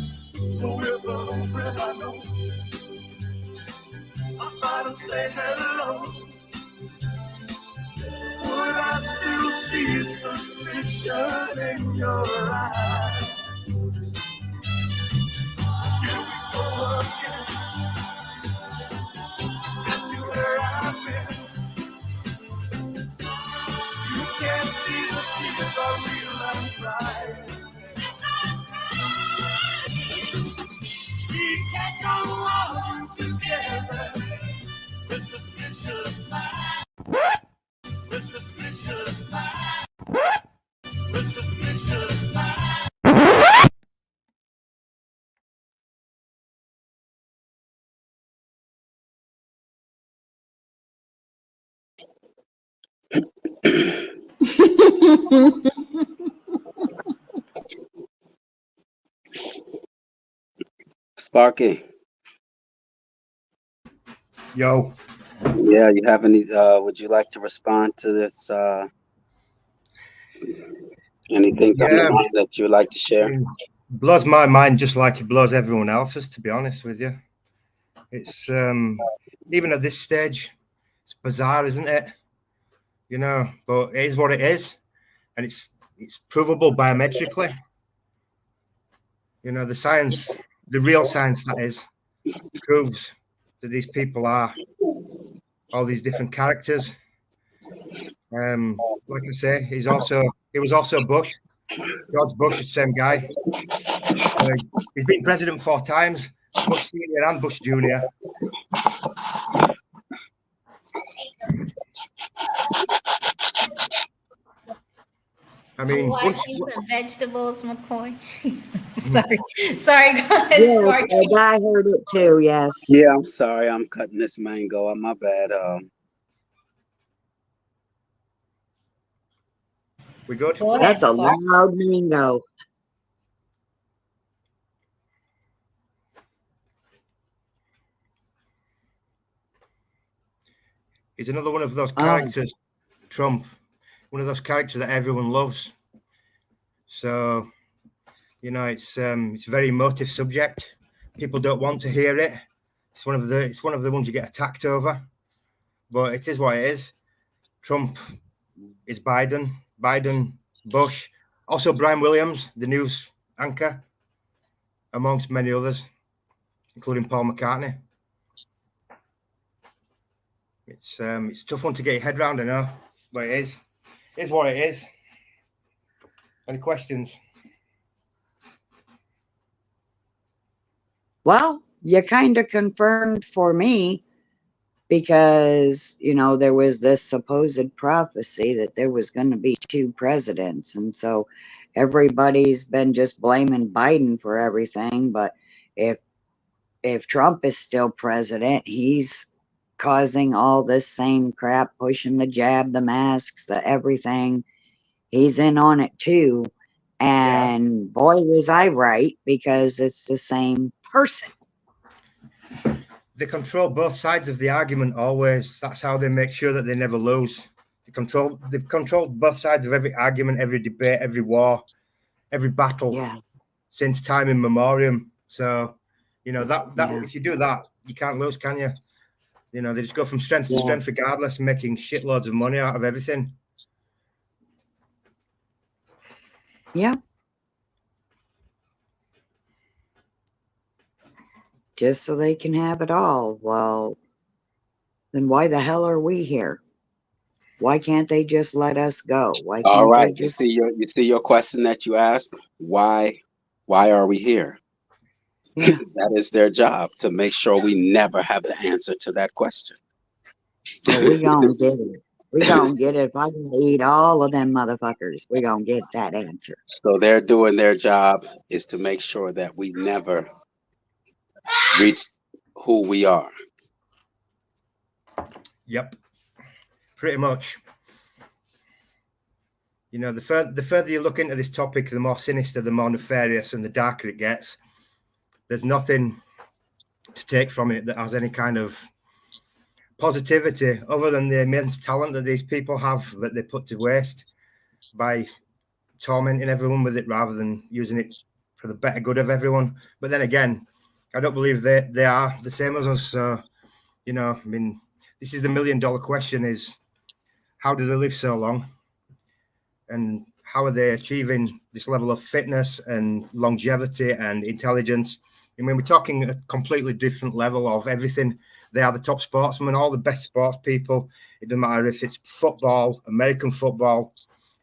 So if a friend I know, I start to say hello, would I still see suspicion in your eyes? can't go on together with suspicious minds. With suspicious minds. With suspicious minds. Sparky. Yo. Yeah, you have any? Would you like to respond to this? Anything on your Yeah. mind that you would like to share? Blows my mind just like it blows everyone else's, to be honest with you. It's even at this stage, it's bizarre, isn't it? You know, but it is what it is, and it's provable biometrically. You know, the science, the real science that is, proves that these people are all these different characters. Like I say, he was also Bush, George Bush, the same guy. He's been president 4 times, Bush Senior and Bush Junior. I mean, I'm watching some vegetables, McCoy. sorry, go ahead, Yes, Sparky. I heard it too. Yes. Yeah, I'm sorry. I'm cutting this mango. On my bad. We good? Go ahead, That's a Sparky. loud mango. He's another one of those characters, Trump, one of those characters that everyone loves. So, you know, it's a very emotive subject. People don't want to hear it. It's one of the ones you get attacked over. But it is what it is. Trump is Biden, Bush, also Brian Williams, the news anchor, amongst many others, including Paul McCartney. It's a tough one to get your head around, I know, but it is. It is what it is. Any questions? Well, you kind of confirmed for me because, you know, there was this supposed prophecy that there was going to be 2 presidents. And so everybody's been just blaming Biden for everything. But if Trump is still president, he's causing all this same crap, pushing the jab, the masks, the everything. He's in on it too. And boy, was I right, because it's the same person. They control both sides of the argument always. That's how they make sure that they never lose. They've controlled both sides of every argument, every debate, every war, every battle since time immemorial. So, you know, that if you do that, you can't lose, can you? You know, they just go from strength to strength regardless, making shitloads of money out of everything. Yeah. Just so they can have it all. Well, then why the hell are we here? Why can't they just let us go? Why All can't right. they just... You see your question that you asked? Why are we here? Yeah. That is their job, to make sure we never have the answer to that question. Well, we gonna get it. We gonna get it. If I can eat all of them motherfuckers, we gonna get that answer. So they're doing their job is to make sure that we never reach who we are. Yep, pretty much. You know, the further you look into this topic, the more sinister, the more nefarious, and the darker it gets. There's nothing to take from it that has any kind of positivity other than the immense talent that these people have that they put to waste by tormenting everyone with it rather than using it for the better good of everyone. But then again, I don't believe they are the same as us. So, you know, I mean, this is the $1 million question: is how do they live so long? And how are they achieving this level of fitness and longevity and intelligence? I mean, we're talking a completely different level of everything. They are the top sportsmen, all the best sports people. It doesn't matter if it's football, American football.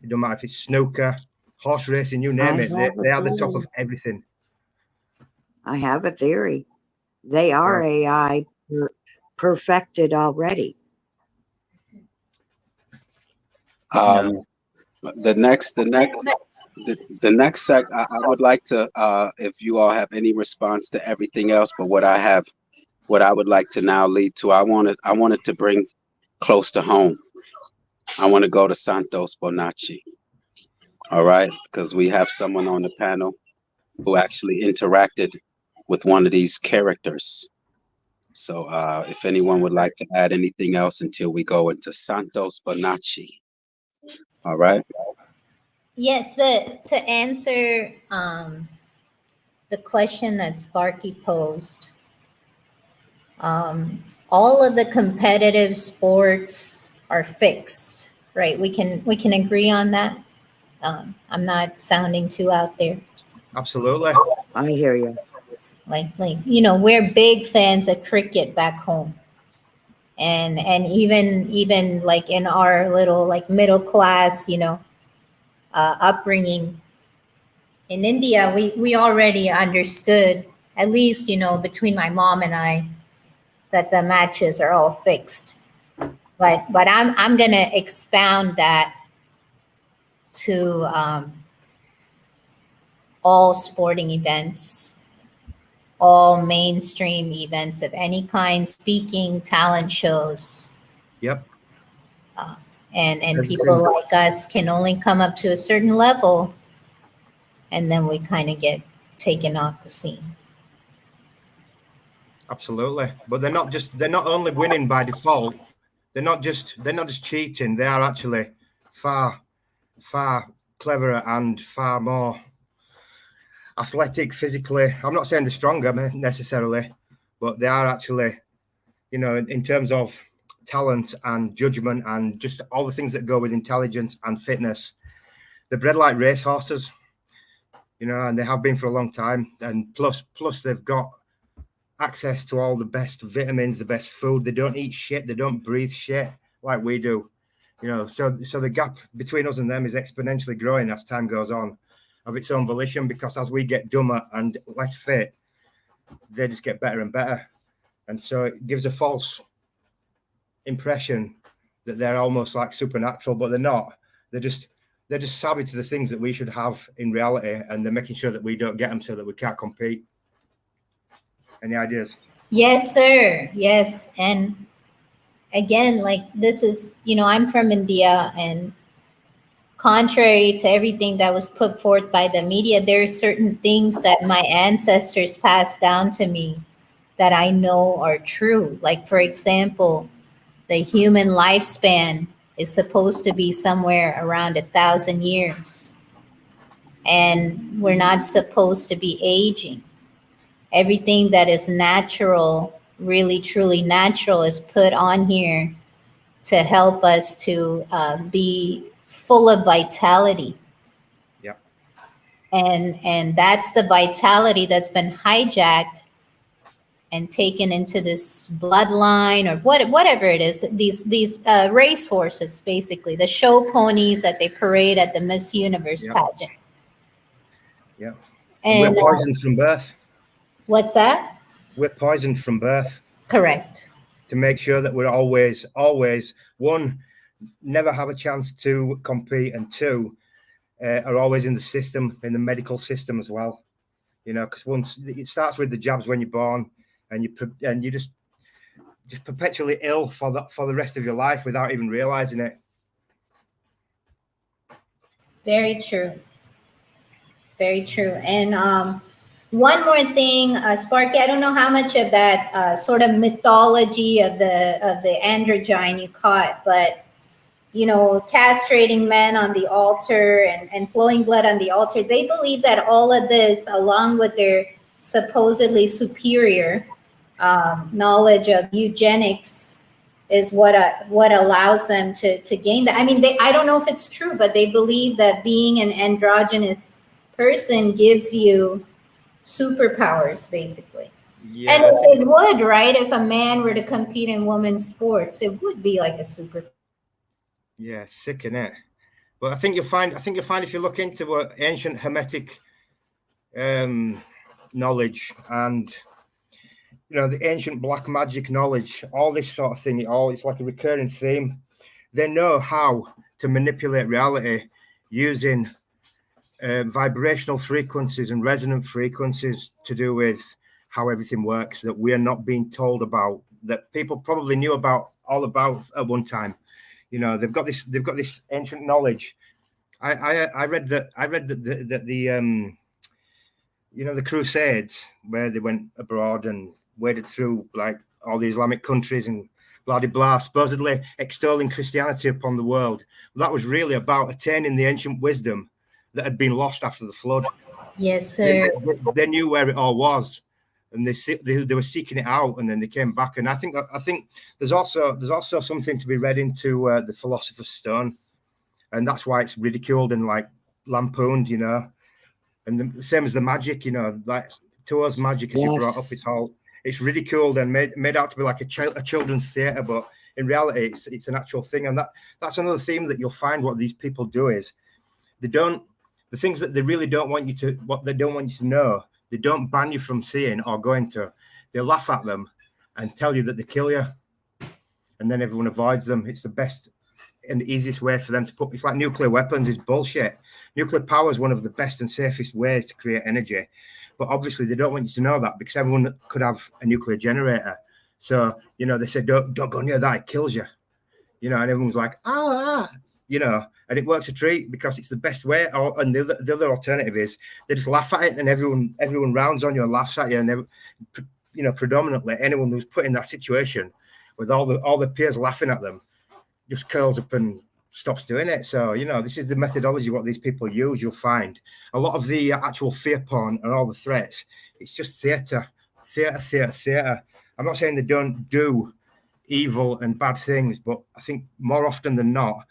It doesn't matter if it's snooker, horse racing, you name it. They are the top of everything. I have a theory. They are AI perfected already. The next sec, I would like to, if you all have any response to everything else, but what I would like to now lead to, I wanted to bring close to home. I want to go to Santos, Bonacci. All right, because we have someone on the panel who actually interacted with one of these characters. So if anyone would like to add anything else until we go into Santos, Bonacci. All right. Yes, to answer the question that Sparky posed, all of the competitive sports are fixed, right? We can agree on that. I'm not sounding too out there. Absolutely. I hear you. Like we're big fans of cricket back home. And even like in our little like middle class, upbringing in India, we already understood, at least, between my mom and I, that the matches are all fixed. But I'm gonna expound that to all sporting events, all mainstream events of any kind, speaking, talent shows. Yep. And people like us can only come up to a certain level, and then we kind of get taken off the scene. Absolutely. But they're not only winning by default. They're not just cheating. They are actually far cleverer and far more athletic physically. I'm not saying they're stronger necessarily, but they are actually, in terms of talent and judgment and just all the things that go with intelligence and fitness, they're bred like racehorses, and they have been for a long time. And plus they've got access to all the best vitamins, the best food. They don't eat shit. They don't breathe shit like we do. So the gap between us and them is exponentially growing as time goes on, of its own volition, because as we get dumber and less fit, they just get better and better. And so it gives a false impression that they're almost like supernatural, but they're not. They're just savvy to the things that we should have in reality, and they're making sure that we don't get them so that we can't compete. Any ideas? Yes, sir. Yes. And again, like this is, I'm from India, and contrary to everything that was put forth by the media, there are certain things that my ancestors passed down to me that I know are true. Like, for example, the human lifespan is supposed to be somewhere around 1,000 years. And we're not supposed to be aging. Everything that is natural, really, truly natural, is put on here to help us to be full of vitality. Yep. And that's the vitality that's been hijacked and taken into this bloodline, or whatever it is. These race horses, basically, the show ponies that they parade at the Miss Universe pageant. Yeah. And we're poisoned from birth. What's that? We're poisoned from birth. Correct. To make sure that we're always, one, never have a chance to compete, and two, are always in the system, in the medical system as well. Because once it starts with the jabs when you're born, and you just perpetually ill for the rest of your life without even realizing it. Very true. Very true. And one more thing, Sparky, I don't know how much of that sort of mythology of the androgyne you caught, but castrating men on the altar and flowing blood on the altar, they believe that all of this, along with their supposedly superior knowledge of eugenics, is what allows them to gain that. I mean, I don't know if it's true, but they believe that being an androgynous person gives you superpowers, basically. Yeah, and it would, right? If a man were to compete in women's sports, it would be like a super. Yeah, sick, innit? But I think you'll find if you look into ancient Hermetic knowledge, and you know, the ancient black magic knowledge, all this sort of thing, it's like a recurring theme. They know how to manipulate reality using vibrational frequencies and resonant frequencies to do with how everything works that we are not being told about, that people probably knew about all about at one time. You know, they've got this ancient knowledge. I read that the you know, the Crusades, where they went abroad and waded through like all the Islamic countries and blah blah blah, supposedly extolling Christianity upon the world. That was really about attaining the ancient wisdom that had been lost after the flood. Yes, sir. They knew where it all was, and they were seeking it out, and then they came back. And I think there's also something to be read into the Philosopher's Stone, and that's why it's ridiculed and like lampooned, you know. And the same as the magic, you know, like to us, magic, as you brought up, it's ridiculed and made out to be like a children's theater, but in reality, it's an actual thing. And that's another theme that you'll find. What these people do is the things that they really don't want you to, what they don't want you to know, they don't ban you from seeing or going to. They laugh at them and tell you that they kill you, and then everyone avoids them. It's the best and the easiest way for them to put. It's like nuclear weapons is bullshit. Nuclear power is one of the best and safest ways to create energy, but obviously they don't want you to know that because everyone could have a nuclear generator. So you know, they said don't go near that, it kills you. You know, and everyone's like you know, and it works a treat because it's the best way. And the other alternative is they just laugh at it, and everyone rounds on you and laughs at you, and you know, predominantly anyone who's put in that situation with all the peers laughing at them just curls up and stops doing it. So, you know, this is the methodology what these people use. You'll find a lot of the actual fear porn and all the threats, it's just theater. I'm not saying they don't do evil and bad things, but I think more often than not,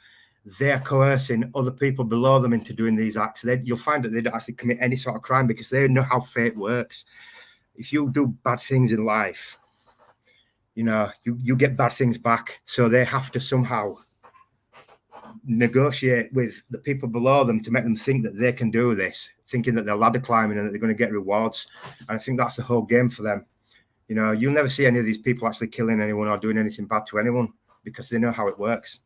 they're coercing other people below them into doing these acts. You'll find that they don't actually commit any sort of crime because they know how fate works. If you do bad things in life, you know, you get bad things back. So they have to somehow negotiate with the people below them to make them think that they can do this, thinking that they're ladder climbing and that they're going to get rewards. And I think that's the whole game for them. You know, you'll never see any of these people actually killing anyone or doing anything bad to anyone because they know how it works.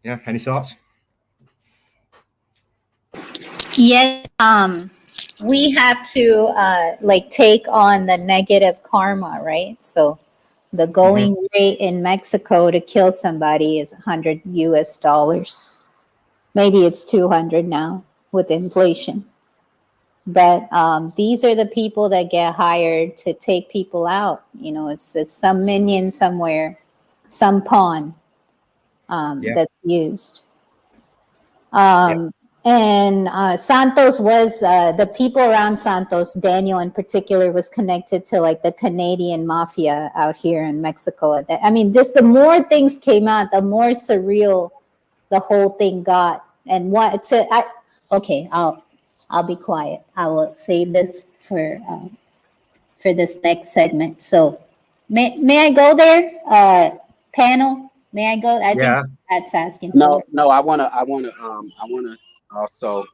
Yeah, any thoughts? Yes, we have to like take on the negative karma, right? So the going rate in Mexico to kill somebody is $100 US. Maybe it's 200 now with inflation. But these are the people that get hired to take people out. You know, it's some minion somewhere, some pawn that's used. And Santos was, the people around Santos, Daniel in particular, was connected to like the Canadian mafia out here in Mexico. I mean, just the more things came out, the more surreal the whole thing got. And okay, I'll be quiet. I will save this for this next segment. So may I go there, panel? May I go? I think that's asking for. No, I wanna also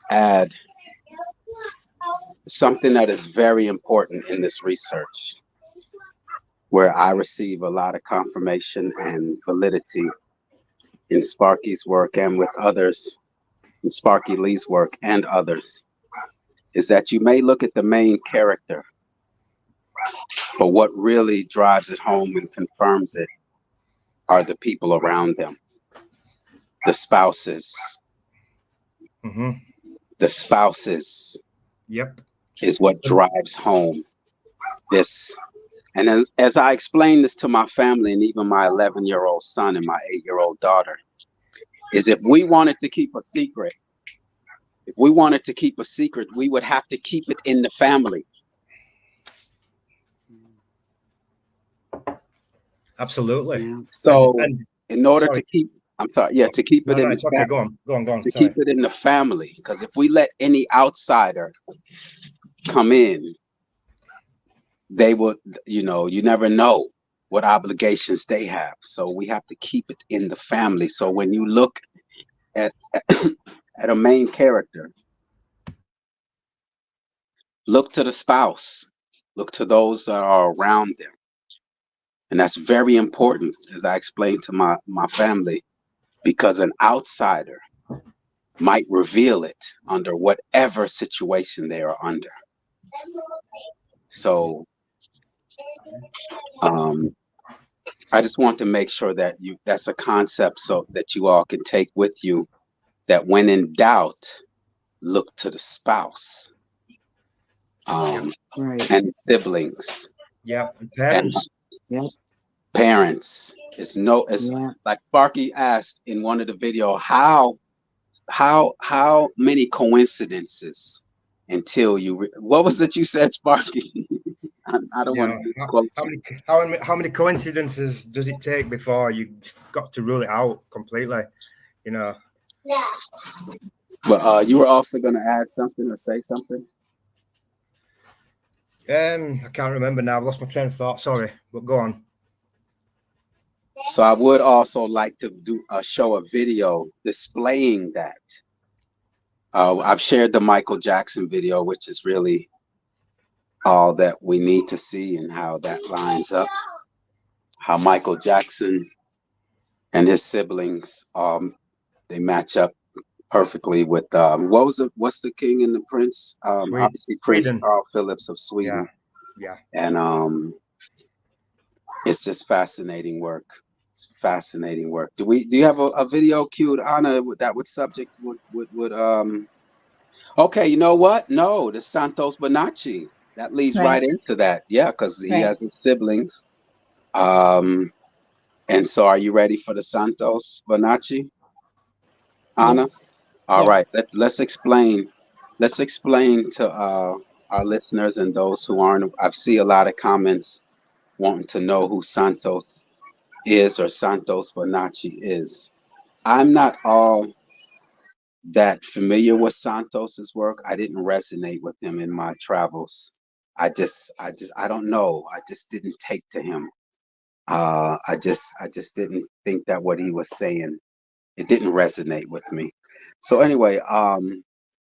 add something that is very important in this research, where I receive a lot of confirmation and validity in Sparky's work and with others, in Sparky Lee's work and others, is that you may look at the main character, but what really drives it home and confirms it are the people around them, the spouses. The spouses is what drives home this. And as I explained this to my family and even my 11-year-old son and my 8-year-old daughter, is if we wanted to keep a secret, we would have to keep it in the family. Absolutely. So in order to keep, to keep it in the family. Go on. To keep it in the family, because if we let any outsider come in, they would, you know, you never know what obligations they have. So we have to keep it in the family. So when you look at a main character, look to the spouse, look to those that are around them. And that's very important, as I explained to my family, because an outsider might reveal it under whatever situation they are under. So I just want to make sure that that's a concept so that you all can take with you, that when in doubt, look to the spouse, Right. and siblings. Yeah, and And parents. Yes. parents. It's like Sparky asked in one of the video, how many coincidences until what was it you said, Sparky? I don't want to misquote you. How many coincidences does it take before you got to rule it out completely? You know. But you were also going to add something or say something. I can't remember now. I've lost my train of thought. Sorry, but go on. So I would also like to show a video displaying that. I've shared the Michael Jackson video, which is really all that we need to see, and how that lines up. How Michael Jackson and his siblings, they match up perfectly with what's the King and the Prince? Obviously Prince Sweden. Carl Phillips of Sweden. Yeah. And it's just fascinating work. It's fascinating work. Do you have a video queued, Anna, with that subject would okay, you know what? No, the Santos Bonacci. That leads right into that. Yeah, because he has his siblings. And so are you ready for the Santos Bonacci, Anna? Yes. All right, let's explain to our listeners and those who aren't. I see a lot of comments wanting to know who Santos is or Santos Bonacci is. I'm not all that familiar with Santos's work. I didn't resonate with him in my travels. I don't know. I just didn't take to him. I just didn't think that what he was saying, it didn't resonate with me. So anyway,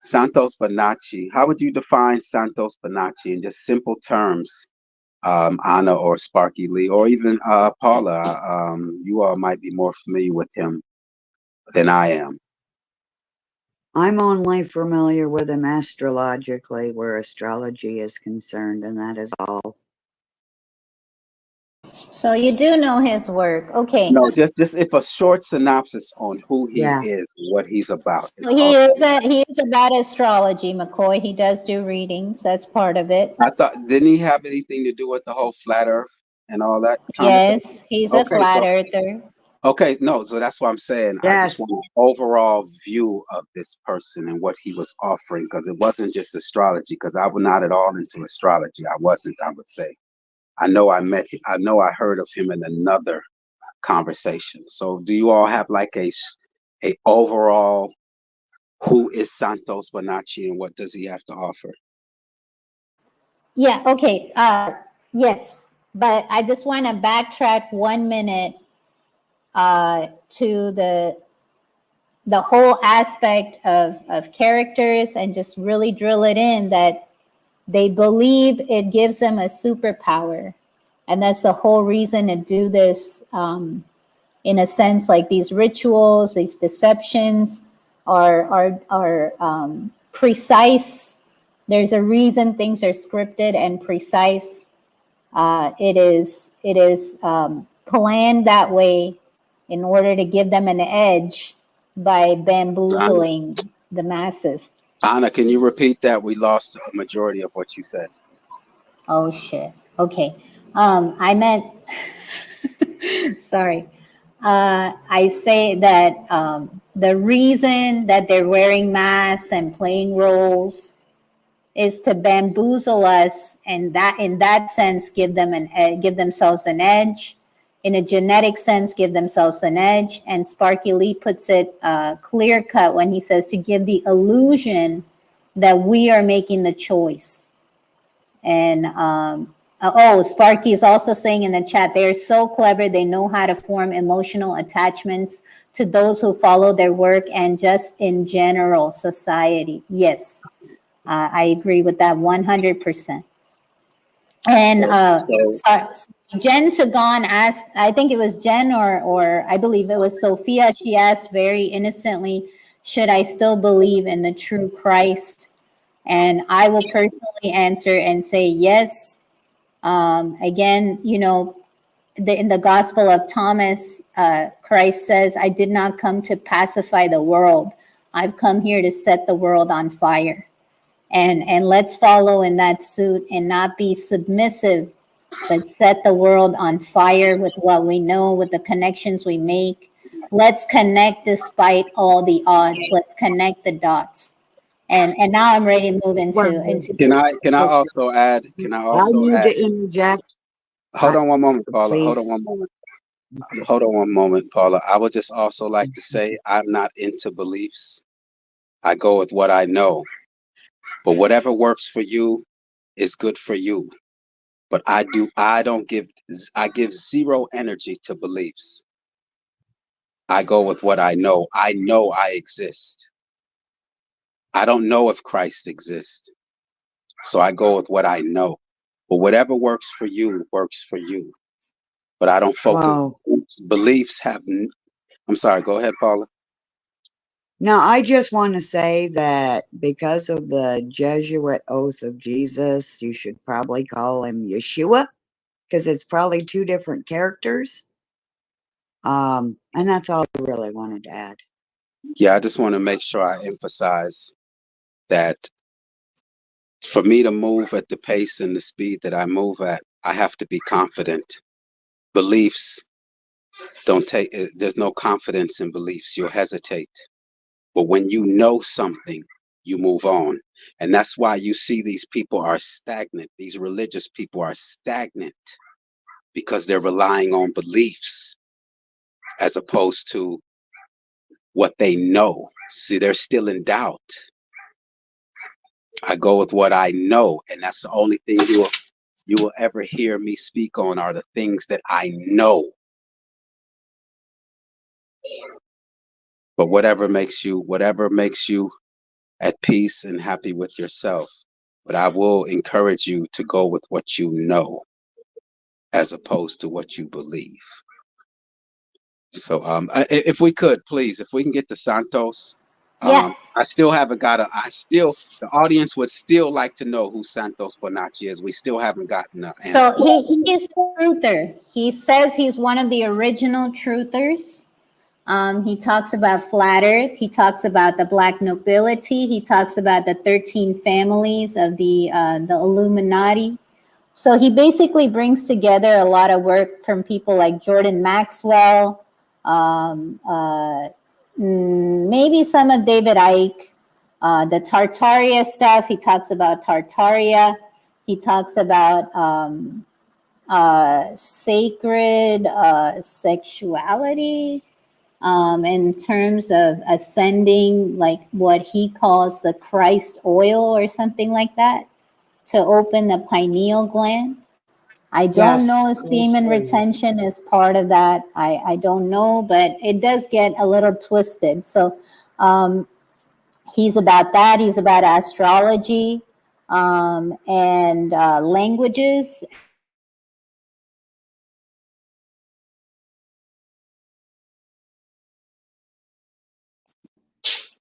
Santos Bonacci, how would you define Santos Bonacci in just simple terms, Anna or Sparky Lee, or even Paula? You all might be more familiar with him than I am. I'm only familiar with him astrologically, where astrology is concerned, and that is all. So you do know his work. Okay. No, just if a short synopsis on who he is, what he's about. So he is about astrology, McCoy. He does do readings. That's part of it. I thought, didn't he have anything to do with the whole flat Earth and all that conversation? Yes, he's a flat earther. Okay, no, so that's what I'm saying. I just want an overall view of this person and what he was offering, because it wasn't just astrology, because I was not at all into astrology. I wasn't, I would say. I know I heard of him in another conversation. So do you all have like a overall, who is Santos Bonacci and what does he have to offer? Yeah, okay. Yes, but I just want to backtrack 1 minute to the whole aspect of characters, and just really drill it in that they believe it gives them a superpower. And that's the whole reason to do this, in a sense, like these rituals, these deceptions are precise. There's a reason things are scripted and precise. It is planned that way in order to give them an edge by bamboozling the masses. Anna, can you repeat that? We lost a majority of what you said. Oh shit. Okay. I meant sorry. I say that the reason that they're wearing masks and playing roles is to bamboozle us, and that in that sense give themselves an edge. In a genetic sense, give themselves an edge. And Sparky Lee puts it clear cut when he says to give the illusion that we are making the choice. And Sparky is also saying in the chat, they are so clever. They know how to form emotional attachments to those who follow their work and just in general society. Yes. I agree with that 100%. And sorry, Jen Tagon asked, I think it was Jen or I believe it was Sophia. She asked very innocently, should I still believe in the true Christ? And I will personally answer and say yes. Again, you know, in the Gospel of Thomas, Christ says, I did not come to pacify the world. I've come here to set the world on fire. And let's follow in that suit and not be submissive, but set the world on fire with what we know, with the connections we make. Let's connect despite all the odds. Let's connect the dots. And now I'm ready to move into Can I also add? Can I also need add? to interject. Hold on one moment, Paula. Please. Hold on one moment. Hold on one moment, Paula. I would just also like to say I'm not into beliefs. I go with what I know. But whatever works for you is good for you. But I give zero energy to beliefs. I go with what I know. I know I exist. I don't know if Christ exists. So I go with what I know. But whatever works for you works for you. But I don't focus. Wow. Beliefs have. I'm sorry. Go ahead, Paula. Now, I just want to say that because of the Jesuit oath of Jesus, you should probably call him Yeshua, because it's probably two different characters. And that's all I really wanted to add. Yeah, I just want to make sure I emphasize that for me to move at the pace and the speed that I move at, I have to be confident. Beliefs don't take, there's no confidence in beliefs. You'll hesitate. But when you know something, you move on. And that's why you see these people are stagnant. These religious people are stagnant because they're relying on beliefs as opposed to what they know. See, they're still in doubt. I go with what I know, and that's the only thing you will ever hear me speak on are the things that I know. But whatever makes you at peace and happy with yourself. But I will encourage you to go with what you know as opposed to what you believe. So if we could, please, if we can get to Santos. Yeah. I still haven't got the audience would still like to know who Santos Bonacci is. We still haven't gotten an answer. So he's a truther. He says he's one of the original truthers. He talks about flat earth. He talks about the black nobility. He talks about the 13 families of the Illuminati. So he basically brings together a lot of work from people like Jordan Maxwell, maybe some of David Icke, the Tartaria stuff. He talks about Tartaria. He talks about sacred sexuality in terms of ascending, like what he calls the Christ oil or something like that, to open the pineal gland. I don't know if semen retention is part of that. I don't know, but it does get a little twisted. So he's about that. He's about astrology and languages.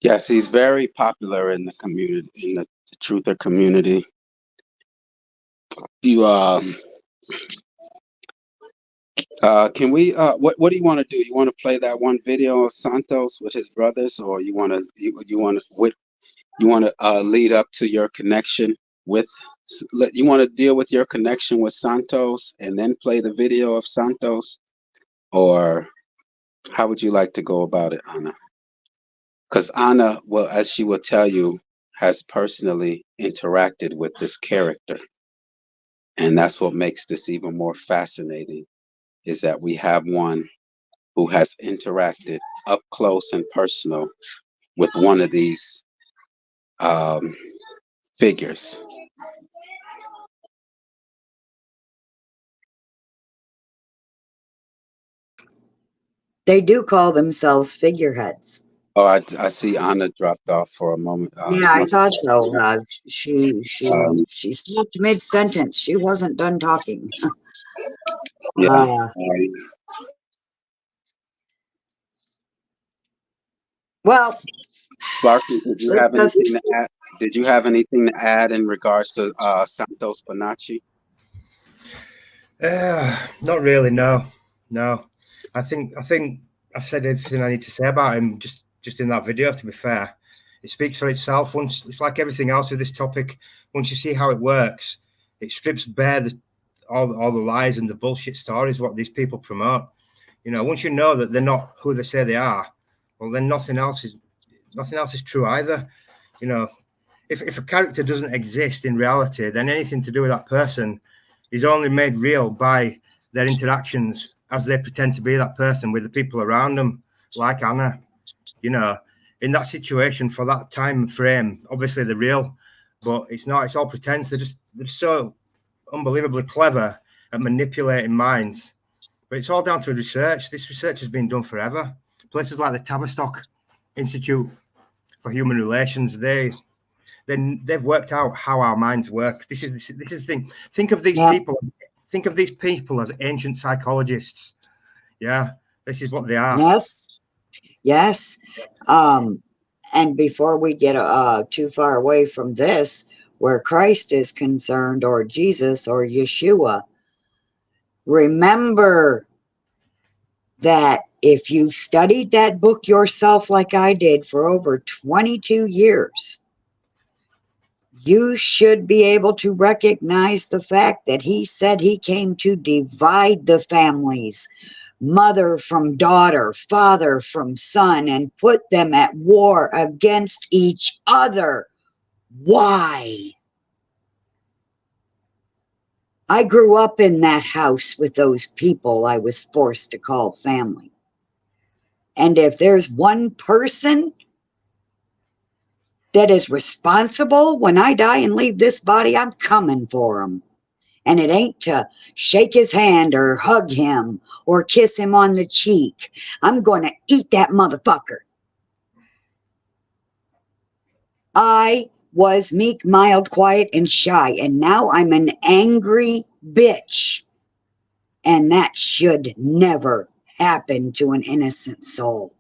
Yes, he's very popular in the community, in the truther community. You can we what do you want to do? You want to play that one video of Santos with his brothers, or you want to lead up to your connection with you want to deal with your connection with Santos and then play the video of Santos, or how would you like to go about it, Anna? Because Anna, well, as she will tell you, has personally interacted with this character. And that's what makes this even more fascinating, is that we have one who has interacted up close and personal with one of these figures. They do call themselves figureheads. Oh, I see Anna dropped off for a moment. Yeah, I thought so. She stopped mid sentence. She wasn't done talking. Yeah. Well, Sparky, did you have anything to add? Did you have anything to add in regards to Santos Bonacci? Not really. No. I think I've said everything I need to say about him just in that video. To be fair, it speaks for itself. Once it's like everything else with this topic. Once you see how it works, it strips bare all the lies and the bullshit stories what these people promote. You know, once you know that they're not who they say they are, well, then nothing else is true either. You know, if a character doesn't exist in reality, then anything to do with that person is only made real by their interactions as they pretend to be that person with the people around them, like Anna. You know, in that situation for that time frame, obviously they're real, but it's not. It's all pretense. They're so unbelievably clever at manipulating minds. But it's all down to research. This research has been done forever. Places like the Tavistock Institute for Human Relations, they've worked out how our minds work. This is the thing. Think of these people. Think of these people as ancient psychologists. Yeah, this is what they are. Yes. And before we get too far away from this, where Christ is concerned, or Jesus, or Yeshua, remember that if you studied that book yourself like I did for over 22 years, you should be able to recognize the fact that he said he came to divide the families, mother from daughter, father from son, and put them at war against each other. Why? I grew up in that house with those people I was forced to call family. And if there's one person that is responsible when I die and leave this body, I'm coming for him. And it ain't to shake his hand or hug him or kiss him on the cheek. I'm going to eat that motherfucker. I was meek, mild, quiet, and shy, and now I'm an angry bitch. And that should never happen to an innocent soul.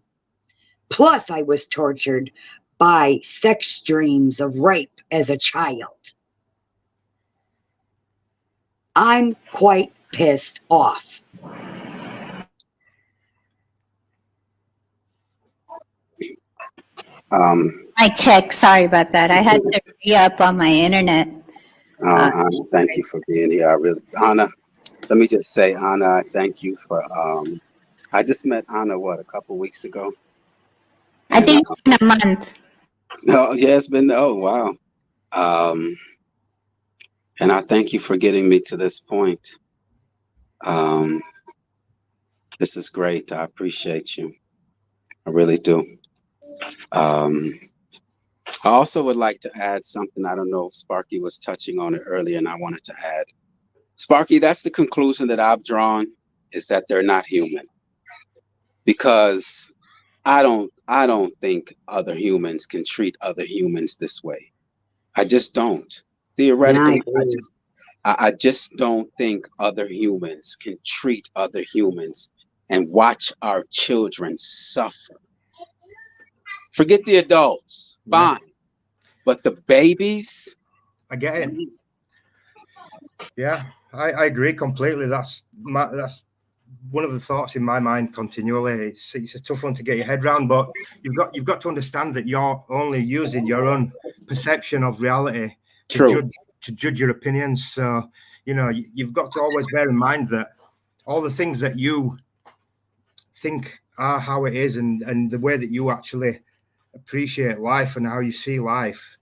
Plus, I was tortured by sex dreams of rape as a child. I'm quite pissed off. I checked. Sorry about that. I had to re-up on my internet. Thank you for being here. Anna, let me just say, Anna, I thank you for, I just met Anna, a couple weeks ago? I think it's been a month. Oh, yeah, it's been, oh, wow. And I thank you for getting me to this point. This is great. I appreciate you. I really do. I also would like to add something. I don't know if Sparky was touching on it earlier, and I wanted to add. Sparky, that's the conclusion that I've drawn, is that they're not human. Because I don't think other humans can treat other humans this way. I just don't. Theoretically, I just don't think other humans can treat other humans and watch our children suffer. Forget the adults, fine. But the babies? I get it. Yeah, I agree completely. That's one of the thoughts in my mind continually. It's a tough one to get your head around, but you've got to understand that you're only using your own perception of reality to judge your opinions. So, you know, you've got to always bear in mind that all the things that you think are how it is, and the way that you actually appreciate life and how you see life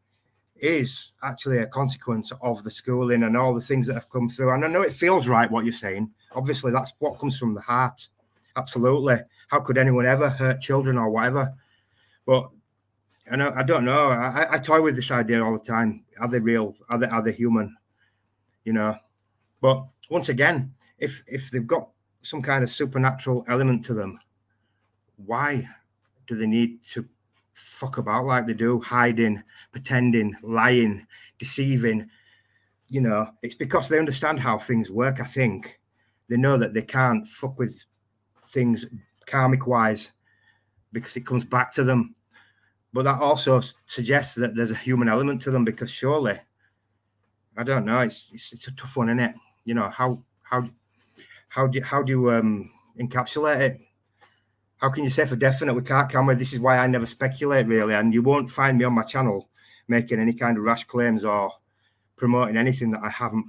is actually a consequence of the schooling and all the things that have come through. And I know it feels right what you're saying. Obviously, that's what comes from the heart. Absolutely. How could anyone ever hurt children or whatever? But I don't know. I toy with this idea all the time. Are they real? Are they human? You know. But once again, if they've got some kind of supernatural element to them, why do they need to fuck about like they do, hiding, pretending, lying, deceiving. You know, it's because they understand how things work. I think they know that they can't fuck with things karmic wise because it comes back to them. But that also suggests that there's a human element to them, because surely, I don't know, it's a tough one, isn't it? You know, how do you encapsulate it? How can you say for definite we can't, can we? This is why I never speculate, really, and you won't find me on my channel making any kind of rash claims or promoting anything that I haven't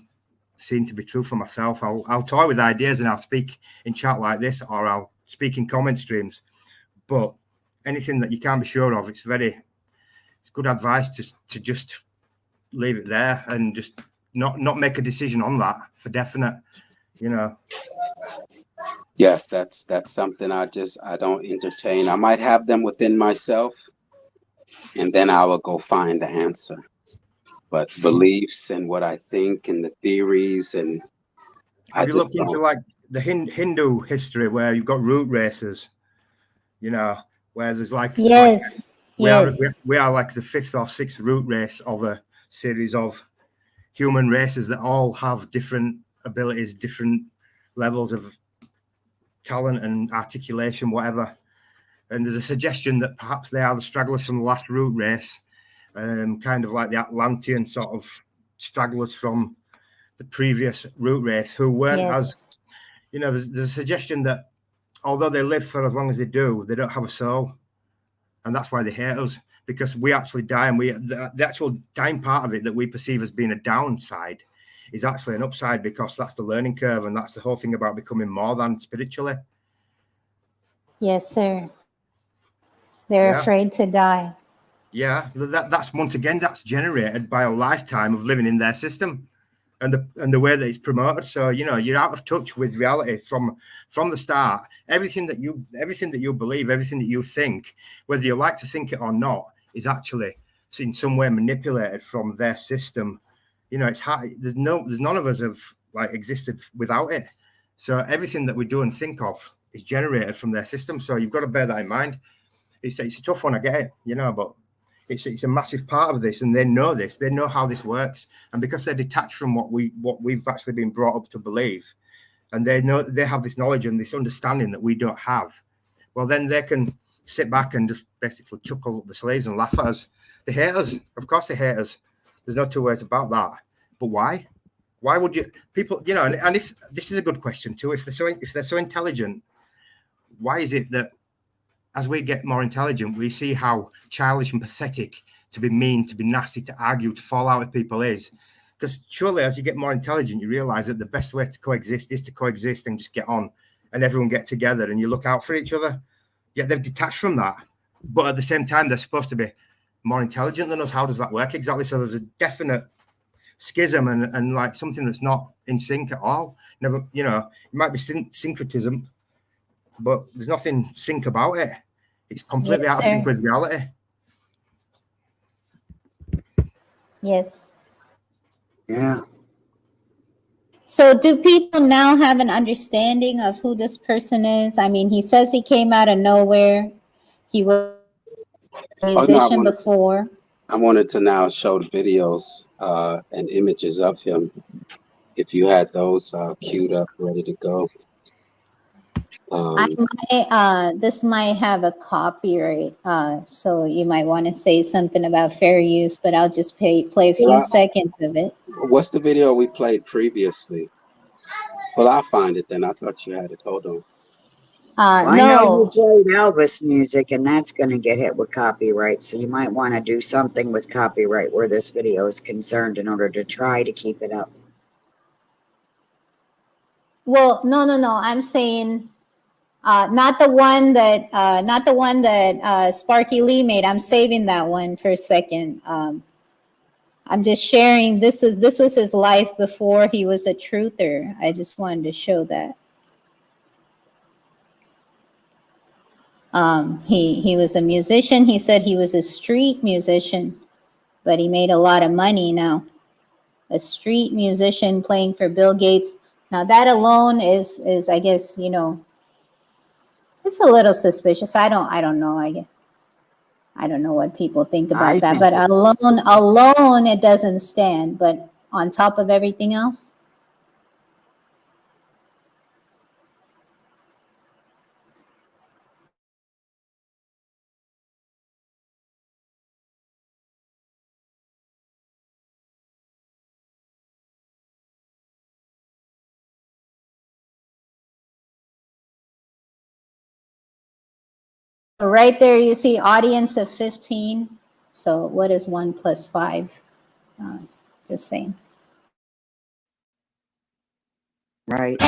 seen to be true for myself. I'll toy with ideas and I'll speak in chat like this, or I'll speak in comment streams. But anything that you can't be sure of, it's good advice to just leave it there and just not make a decision on that for definite, you know. Yes, that's something I don't entertain. I might have them within myself, and then I will go find the answer. But beliefs and what I think and the theories, and have you looked into like the Hindu history where you've got root races, you know, where there's like, yes, we are like the 5th or 6th root race of a series of human races that all have different abilities, different levels of talent and articulation, whatever. And there's a suggestion that perhaps they are the stragglers from the last root race, kind of like the Atlantean sort of stragglers from the previous root race who weren't as, you know, there's a suggestion that although they live for as long as they do, they don't have a soul. And that's why they hate us, because we actually die, and the actual dying part of it that we perceive as being a downside is actually an upside, because that's the learning curve, and that's the whole thing about becoming more than spiritually. Yes, sir. They're afraid to die. Yeah, that's once again, that's generated by a lifetime of living in their system and the way that it's promoted. So, you know, you're out of touch with reality from the start. Everything that you believe, everything that you think, whether you like to think it or not, is actually in some way manipulated from their system. You know, it's hard. There's none of us have like existed without it. So everything that we do and think of is generated from their system. So you've got to bear that in mind. It's a tough one, I get it, you know, but it's a massive part of this, and they know this. They know how this works, and because they're detached from what we've actually been brought up to believe, and they know, they have this knowledge and this understanding that we don't have. Well, then they can sit back and just basically chuckle up the sleeves and laugh at us. They hate us, of course. They hate us. There's no two ways about that. But why? Why would you people? You know, and if this is a good question too, if they're so intelligent, why is it that as we get more intelligent, we see how childish and pathetic to be mean, to be nasty, to argue, to fall out with people is? Because surely as you get more intelligent, you realize that the best way to coexist is to coexist and just get on and everyone get together and you look out for each other. Yet they've detached from that. But at the same time, they're supposed to be more intelligent than us. How does that work exactly? So there's a definite schism and like something that's not in sync at all. Never, you know, it might be syncretism, but there's nothing sync about it. It's completely out of sync with reality. Yes. Yeah. So do people now have an understanding of who this person is? I mean, he says he came out of nowhere. He was a musician before. I wanted to now show the videos and images of him. If you had those queued up, ready to go. This might have a copyright, so you might want to say something about fair use, but I'll just play a few seconds of it. What's the video we played previously? Well, I'll find it then. I thought you had it. Hold on. I know you played Elvis music, and that's going to get hit with copyright, so you might want to do something with copyright where this video is concerned in order to try to keep it up. Well, no. I'm saying not the one that Sparky Lee made. I'm saving that one for a second. I'm just sharing. This was his life before he was a truther. I just wanted to show that. He was a musician. He said he was a street musician, but he made a lot of money now. A street musician playing for Bill Gates. Now that alone is I guess, you know, it's a little suspicious. I don't know. I guess I don't know what people think about I that, think but it's alone it doesn't stand. But on top of everything else, right there you see audience of 15. So what is 1 plus 5? Just saying. right.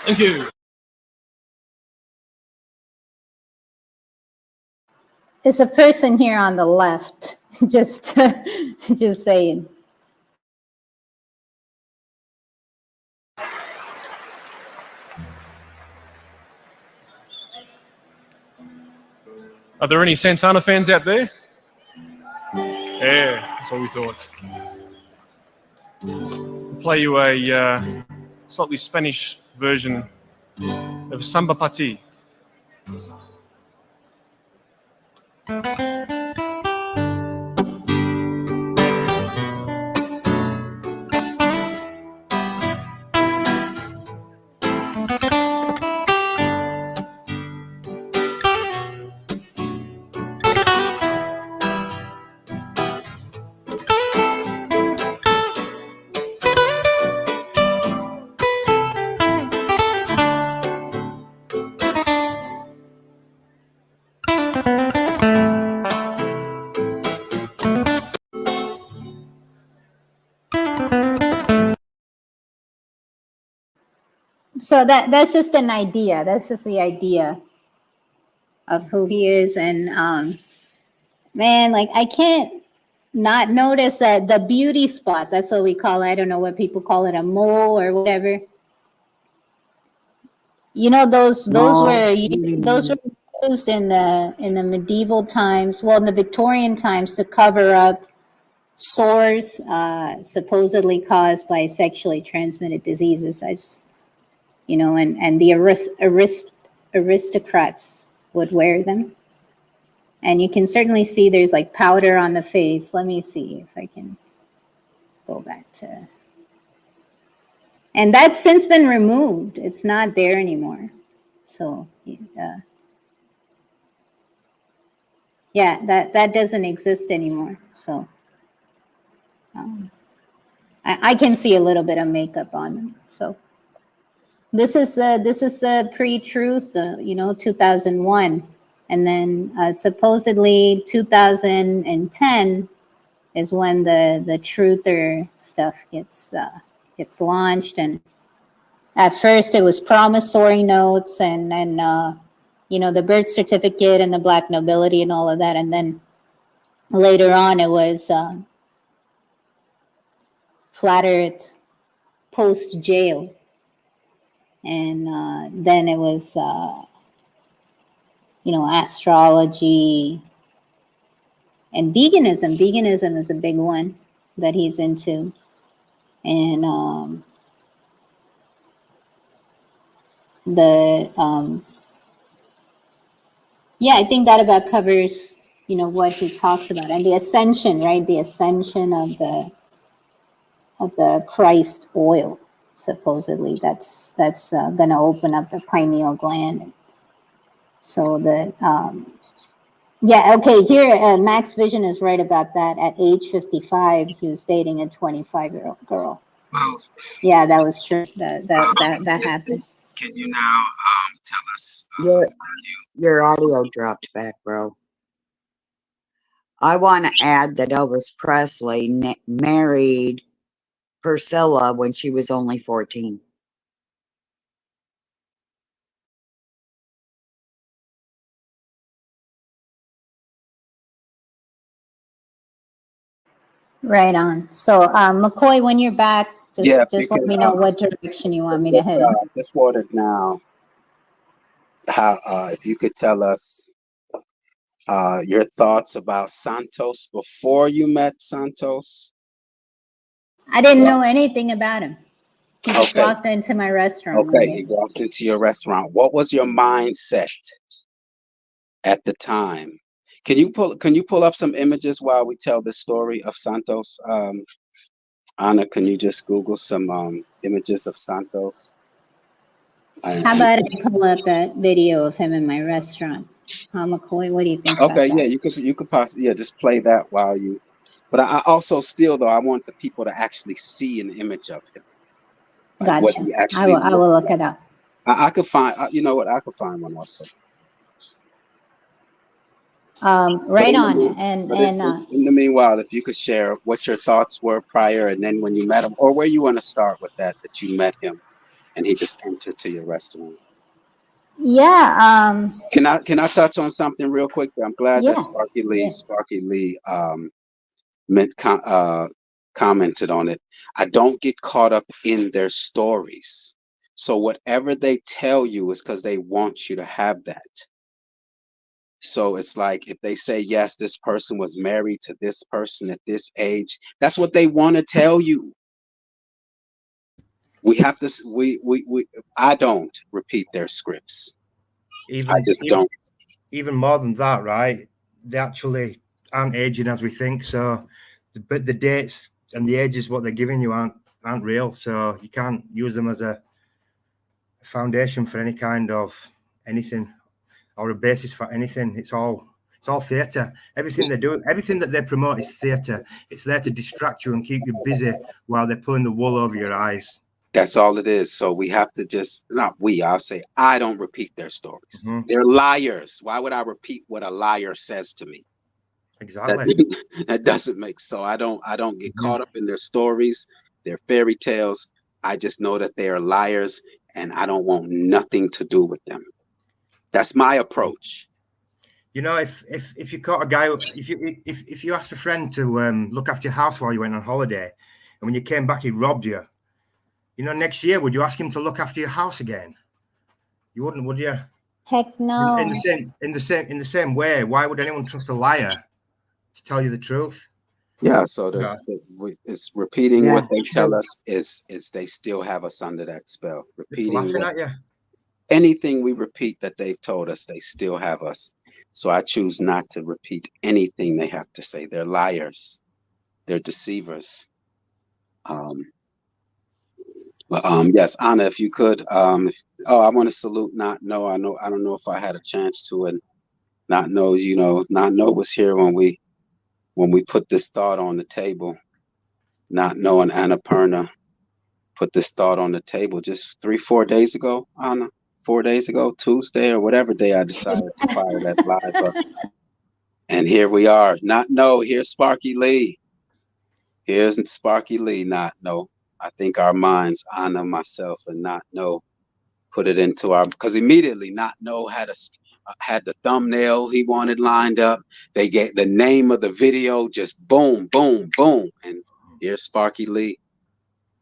Thank you. It's a person here on the left. just saying. Are there any Santana fans out there? Yeah, that's what we thought. We'll play you a slightly Spanish version of Samba Pati. So that's just an idea. That's just the idea of who he is. And man, like I can't not notice that the beauty spot. That's what we call it. I don't know what people call it, a mole or whatever. You know, those were used in the medieval times, well, in the Victorian times, to cover up sores supposedly caused by sexually transmitted diseases. And the aristocrats would wear them. And you can certainly see there's like powder on the face. Let me see if I can go back to. And that's since been removed. It's not there anymore. So, yeah, that doesn't exist anymore. So, I can see a little bit of makeup on them. So, this is pre-truth, 2001, and then supposedly 2010 is when the truther stuff gets launched. And at first it was promissory notes and the birth certificate and the black nobility and all of that, and then later on it was flat earth post jail, and then it was astrology and veganism. Veganism is a big one that he's into. And I think that about covers, what he talks about. And the ascension, right? The ascension of the Christ oil, supposedly. That's going to open up the pineal gland. So here, Max Vision is right about that. At age 55, he was dating a 25-year-old girl. Yeah, that was true. That happened. Can you now tell us? Your audio dropped back, bro. I want to add that Elvis Presley married Priscilla when she was only 14. Right on. So, McCoy, when you're back, Yeah, if you just let can, me know what direction you want me to head in. just wondered now how if you could tell us your thoughts about Santos before you met Santos. I didn't know anything about him. He just Okay. walked into my restaurant one Okay, day. he walked into your restaurant. What was your mindset at the time? Can you pull up some images while we tell the story of Santos? Anna, can you just Google some images of Santos? How about I pull up that video of him in my restaurant? McCoy, what do you think about Okay, that? yeah, you could possibly just play that while you. But I also still though I want the people to actually see an image of him, like what Gotcha. he actually I looks will look like. it up. I could find. You know what? I could find one also. Right on. In the meanwhile, if you could share what your thoughts were prior, and then when you met him, or where you want to start with that you met him, and he just entered to your restaurant. Yeah. Can I touch on something real quick? I'm glad that Yeah. Sparky Lee commented on it. I don't get caught up in their stories. So whatever they tell you is because they want you to have that. So it's like if they say, yes, this person was married to this person at this age, that's what they want to tell you. We have to, I don't repeat their scripts. I just don't. Even more than that, right? They actually aren't aging as we think. So, but the dates and the ages what they're giving you aren't real. So you can't use them as a foundation for any kind of anything or a basis for anything. It's all theatre. Everything they do, everything that they promote is theatre. It's there to distract you and keep you busy while they're pulling the wool over your eyes. That's all it is. So we have to I'll say, I don't repeat their stories. Mm-hmm. They're liars. Why would I repeat what a liar says to me? Exactly. That doesn't make so. I don't get caught up in their stories, their fairy tales. I just know that they are liars and I don't want nothing to do with them. That's my approach. You know, if you caught a guy, if you asked a friend to look after your house while you went on holiday, and when you came back he robbed you, you know, next year would you ask him to look after your house again? You wouldn't, would you? Heck no. In the same way, why would anyone trust a liar to tell you the truth? Yeah, so it's repeating what they tell us is they still have us under that spell. Repeating laughing at you. Anything we repeat that they've told us, they still have us. So I choose not to repeat anything they have to say. They're liars. They're deceivers. Yes, Anna, if you could. I want to salute Not Know. I don't know if I had a chance to, and Not Know. Not Know was here when we put this thought on the table. Not Know and Annapurna put this thought on the table just 3-4 days ago, Anna. 4 days ago, Tuesday or whatever day I decided to fire that live up. And here we are. Not Know. Here's Sparky Lee. Here's Sparky Lee. Not Know. I think our minds, Anna, myself, and Not Know, put it into our, because immediately Not Know had the thumbnail he wanted lined up. They get the name of the video, just boom, boom, boom. And here's Sparky Lee.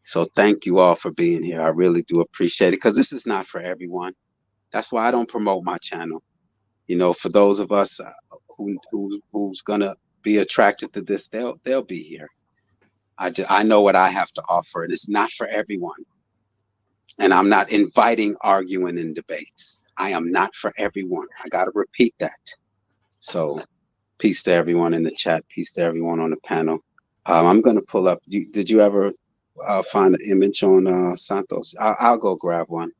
So thank you all for being here. I really do appreciate it because this is not for everyone. That's why I don't promote my channel. For those of us who's gonna be attracted to this, they'll be here. I know what I have to offer, and it's not for everyone. And I'm not inviting arguing and debates. I am not for everyone. I got to repeat that. So peace to everyone in the chat. Peace to everyone on the panel. I'm going to pull up. Did you ever find an image on Santos? I'll go grab one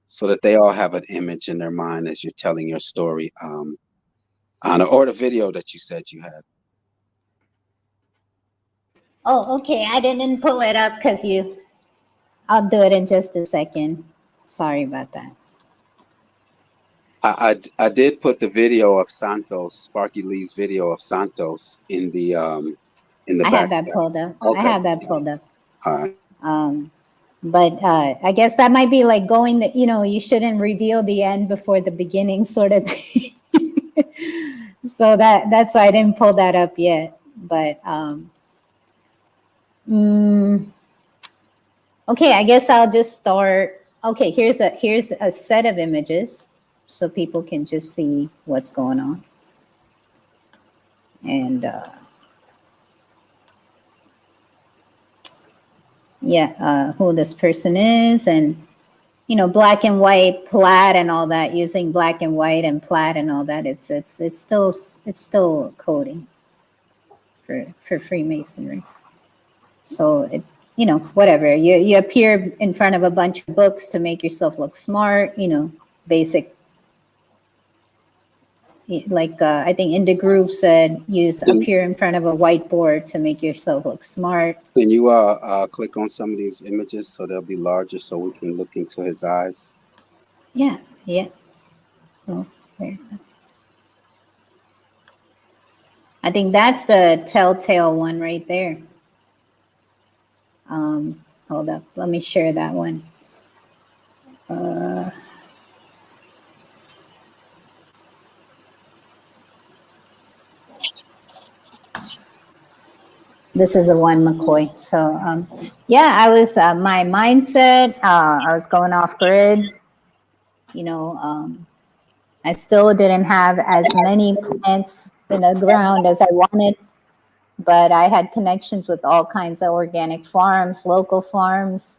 so that they all have an image in their mind as you're telling your story. Or the video that you said you had. Oh, okay. I didn't pull it up because I'll do it in just a second. Sorry about that. I did put the video of Santos, Sparky Lee's video of Santos in the I have that pulled up. Okay. I have that pulled up. All right. But I guess that might be like you shouldn't reveal the end before the beginning sort of thing. So that's why I didn't pull that up yet. But Okay, I guess I'll just start. Okay, here's a set of images so people can just see what's going on. And who this person is, and you know, black and white, plaid and all that, using black and white and plaid and all that. It's still coding for Freemasonry. So it, you know, whatever. You appear in front of a bunch of books to make yourself look smart, you know, basic. Like I think Inda Groove said, appear in front of a whiteboard to make yourself look smart. Can you click on some of these images so they'll be larger so we can look into his eyes? Yeah. Oh, where? I think that's the telltale one right there. Hold up, let me share that one. This is the one, McCoy. So yeah, I was my mindset. I was going off grid. You know, I still didn't have as many plants in the ground as I wanted, but I had connections with all kinds of organic farms, local farms,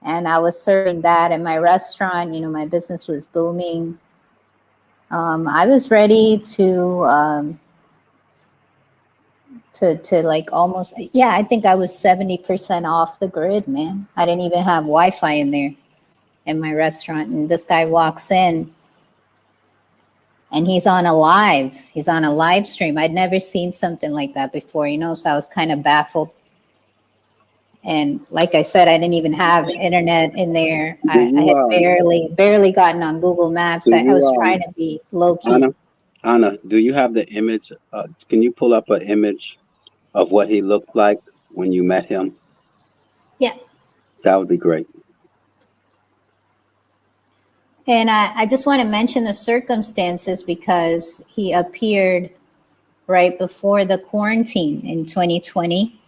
and I was serving that in my restaurant. You know, my business was booming. I was ready to like almost, yeah, I think I was 70% off the grid, man. I didn't even have Wi-Fi in there in my restaurant. And this guy walks in and he's on a live stream. I'd never seen something like that before, you know, so I was kind of baffled. And like I said, I didn't even have internet in there. I had barely gotten on Google Maps. I was trying to be low key. Anna, do you have the image? Can you pull up an image of what he looked like when you met him? Yeah. That would be great. And I just want to mention the circumstances because he appeared right before the quarantine in 2020.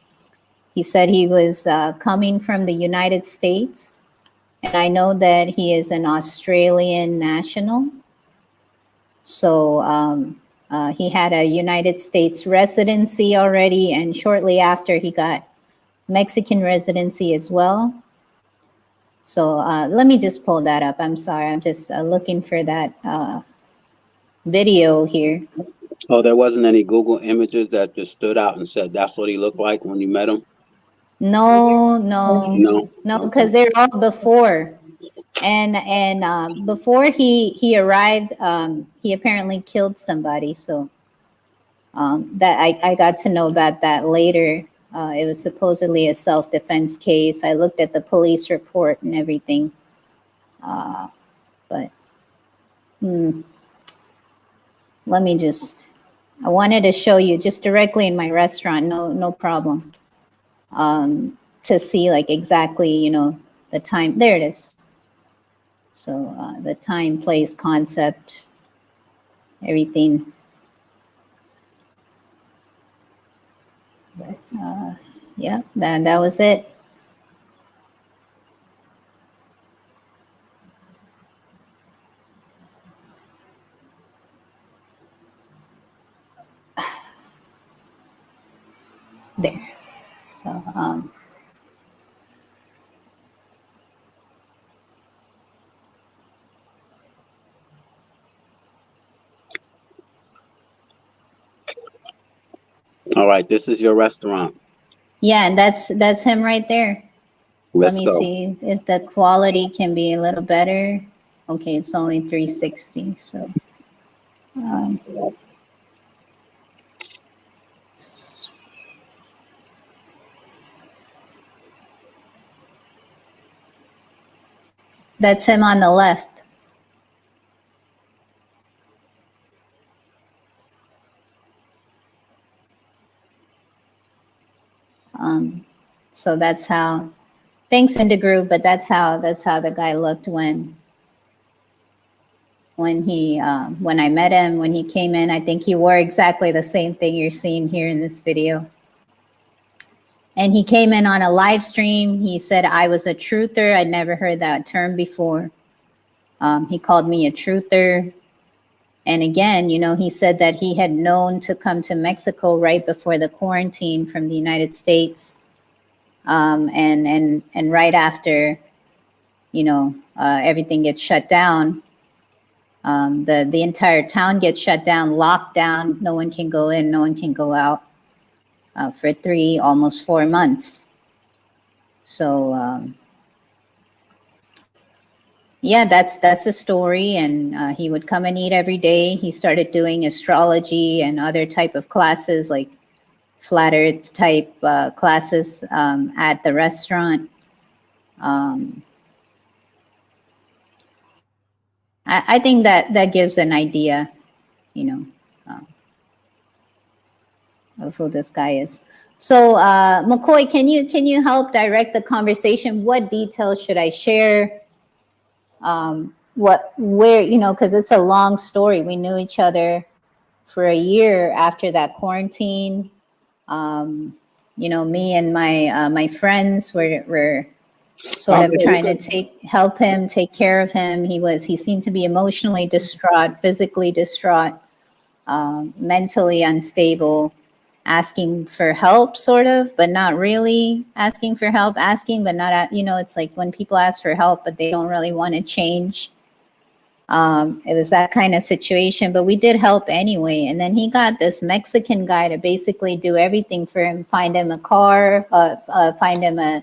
He said he was coming from the United States. And I know that he is an Australian national. So he had a United States residency already. And shortly after, he got Mexican residency as well. So let me just pull that up. I'm sorry. I'm just looking for that video here. Oh, there wasn't any Google images that just stood out and said that's what he looked like when you met him? No, because they're all before. And before he arrived, he apparently killed somebody. So that I got to know about that later. It was supposedly a self-defense case. I looked at the police report and everything. But let me just, I wanted to show you just directly in my restaurant, no problem, to see like exactly, you know, the time. There it is. So the time, place, concept, everything. But yeah, that was it. There. So all right, this is your restaurant. yeah, and that's him right there. Let's Let me go. see if the quality can be a little better. Okay, it's only 360. So that's him on the left. So that's how. Thanks, Indigroup, but that's how the guy looked when I met him, when he came in. I think he wore exactly the same thing you're seeing here in this video. And he came in on a live stream. He said I was a truther. I'd never heard that term before. He called me a truther. And again, you know, he said that he had known to come to Mexico right before the quarantine from the United States. And right after, you know, everything gets shut down. The entire town gets shut down, locked down. No one can go in, no one can go out for almost 4 months. So yeah, that's the story. And he would come and eat every day. He started doing astrology and other type of classes, like flat earth type classes at the restaurant. I think that gives an idea, you know, of who this guy is. So McCoy, can you help direct the conversation? What details should I share? Where, you know, because it's a long story. We knew each other for a year after that quarantine. You know, me and my friends were sort of trying to help him, take care of him. He seemed to be emotionally distraught, physically distraught, mentally unstable, asking for help, sort of, but not really asking for help, asking, but not, you know, it's like when people ask for help, but they don't really want to change. It was that kind of situation, but we did help anyway. And then he got this Mexican guy to basically do everything for him, find him a car, find him a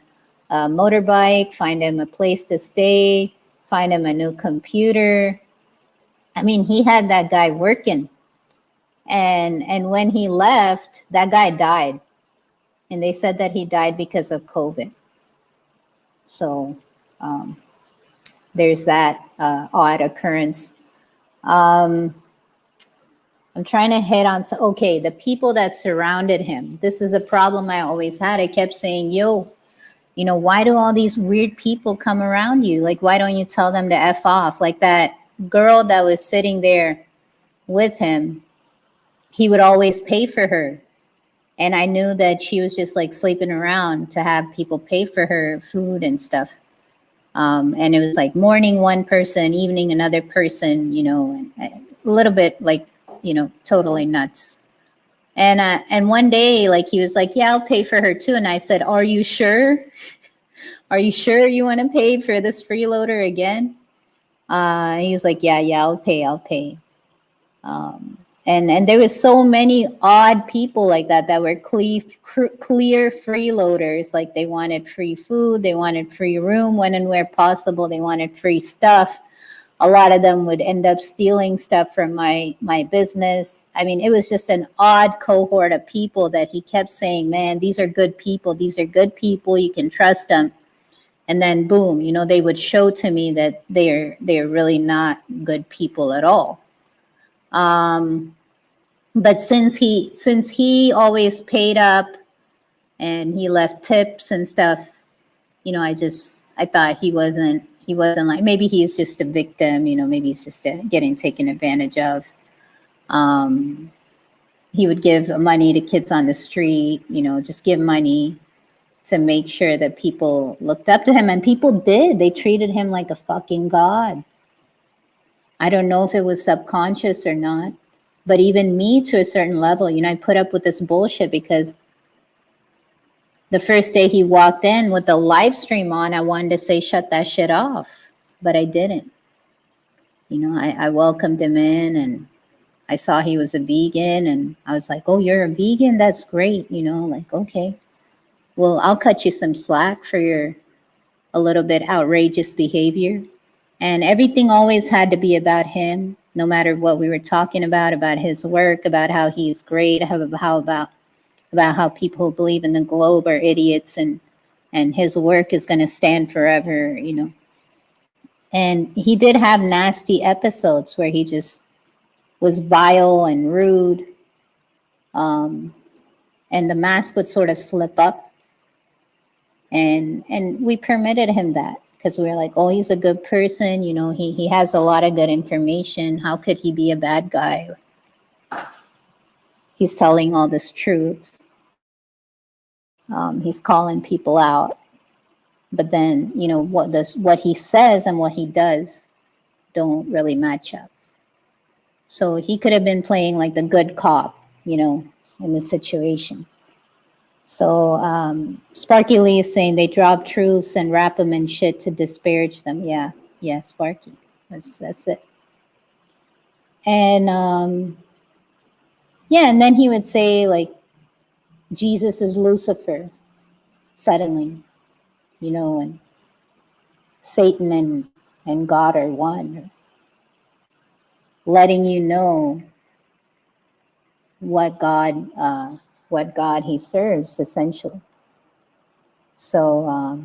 motorbike, find him a place to stay, find him a new computer. I mean, he had that guy working. And when he left, that guy died. And they said that he died because of COVID. So there's that odd occurrence. I'm trying to hit on, okay, the people that surrounded him. This is a problem I always had. I kept saying, yo, you know, why do all these weird people come around you? Like, why don't you tell them to F off? Like that girl that was sitting there with him, he would always pay for her. And I knew that she was just like sleeping around to have people pay for her food and stuff. And it was like morning one person, evening another person, you know, and a little bit like, you know, totally nuts. And one day, like, he was like, yeah, I'll pay for her too. And I said, are you sure? Are you sure you want to pay for this freeloader again? And he was like, yeah, I'll pay. And there was so many odd people like that were clear freeloaders. Like, they wanted free food, they wanted free room when and where possible, they wanted free stuff. A lot of them would end up stealing stuff from my business. I mean, it was just an odd cohort of people that he kept saying, man, these are good people. These are good people. You can trust them. And then boom, you know, they would show to me that they're really not good people at all. But since he always paid up and he left tips and stuff, you know, I thought he wasn't like, maybe he's just a victim, you know, maybe he's just getting taken advantage of. He would give money to kids on the street, you know, just give money to make sure that people looked up to him, and people did. They treated him like a fucking god. I don't know if it was subconscious or not, but even me, to a certain level, you know, I put up with this bullshit because the first day he walked in with the live stream on, I wanted to say, shut that shit off, but I didn't. You know, I welcomed him in, and I saw he was a vegan, and I was like, oh, you're a vegan? That's great. You know, like, okay, well, I'll cut you some slack for your a little bit outrageous behavior. And everything always had to be about him, no matter what we were talking about his work, about how he's great, about how people who believe in the globe are idiots, and his work is going to stand forever, you know. And he did have nasty episodes where he just was vile and rude. And the mask would sort of slip up. And we permitted him that because we were like, oh, he's a good person. You know, he has a lot of good information. How could he be a bad guy? He's telling all this truth. He's calling people out, but then what he says and what he does don't really match up. So he could have been playing like the good cop, in this situation. So Sparky Lee is saying they drop truths and wrap them in shit to disparage them. Yeah, Sparky. That's it. And and then he would say like Jesus is Lucifer suddenly, and Satan and God are one, letting you know what God he serves essentially. So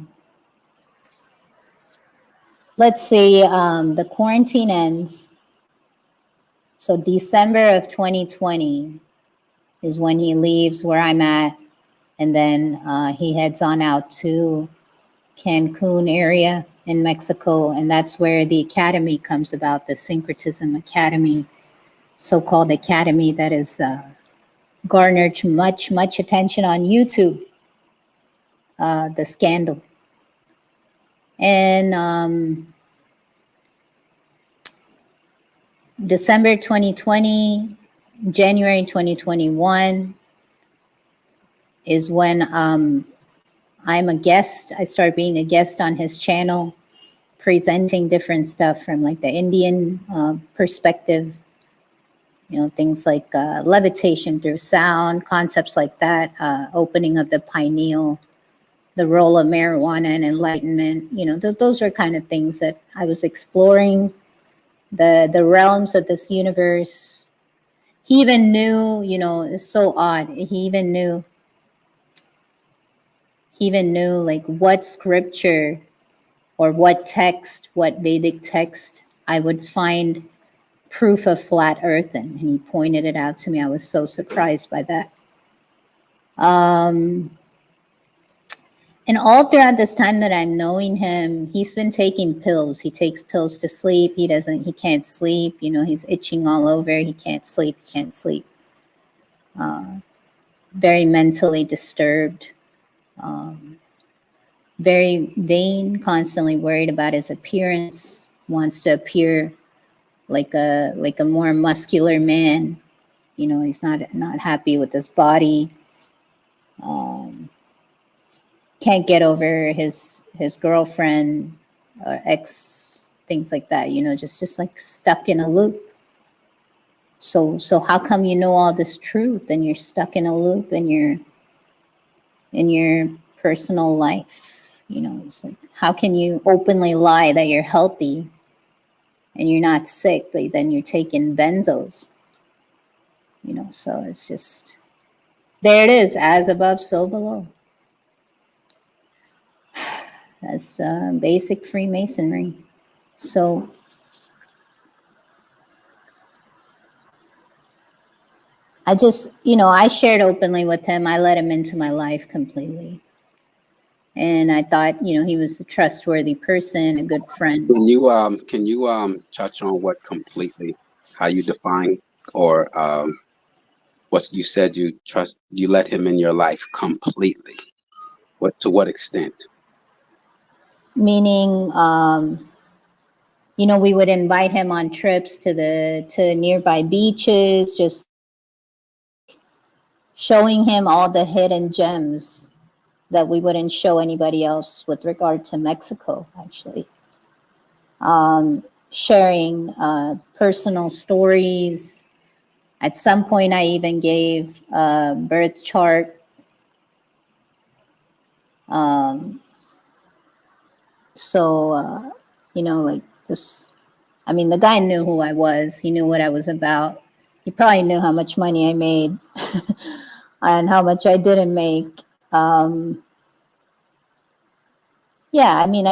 let's see, the quarantine ends. So December of 2020 is when he leaves where I'm at, and then he heads on out to Cancun area in Mexico, and that's where the academy comes about, the Syncretism Academy, so-called academy that is garnered much attention on YouTube, the scandal. And December 2020, January 2021 is when I'm a guest. I started being a guest on his channel, presenting different stuff from like the Indian perspective, things like levitation through sound, concepts like that, opening of the pineal, the role of marijuana and enlightenment. Those are kind of things that I was exploring, the realms of this universe. He even knew, it's so odd. He even knew like what scripture or what text, what Vedic text I would find proof of flat earth in. And he pointed it out to me. I was so surprised by that. And all throughout this time that I'm knowing him, he's been taking pills. He takes pills to sleep. He can't sleep. He's itching all over. He can't sleep. Very mentally disturbed. Very vain, constantly worried about his appearance, wants to appear like a more muscular man. He's not happy with his body. Can't get over his girlfriend or ex, things like that, just like stuck in a loop. So how come you know all this truth and you're stuck in a loop in your personal life? It's like, how can you openly lie that you're healthy and you're not sick, but then you're taking benzos? So it's just, there it is, as above, so below. That's basic Freemasonry. So I just, I shared openly with him. I let him into my life completely. And I thought, he was a trustworthy person, a good friend. Can you touch on what completely, how you define, or what you said you let him in your life completely? To what extent? Meaning, we would invite him on trips to nearby beaches, just showing him all the hidden gems that we wouldn't show anybody else with regard to Mexico, actually. Sharing personal stories. At some point, I even gave a birth chart. Like this, the guy knew who I was. He knew what I was about. He probably knew how much money I made and how much I didn't make. I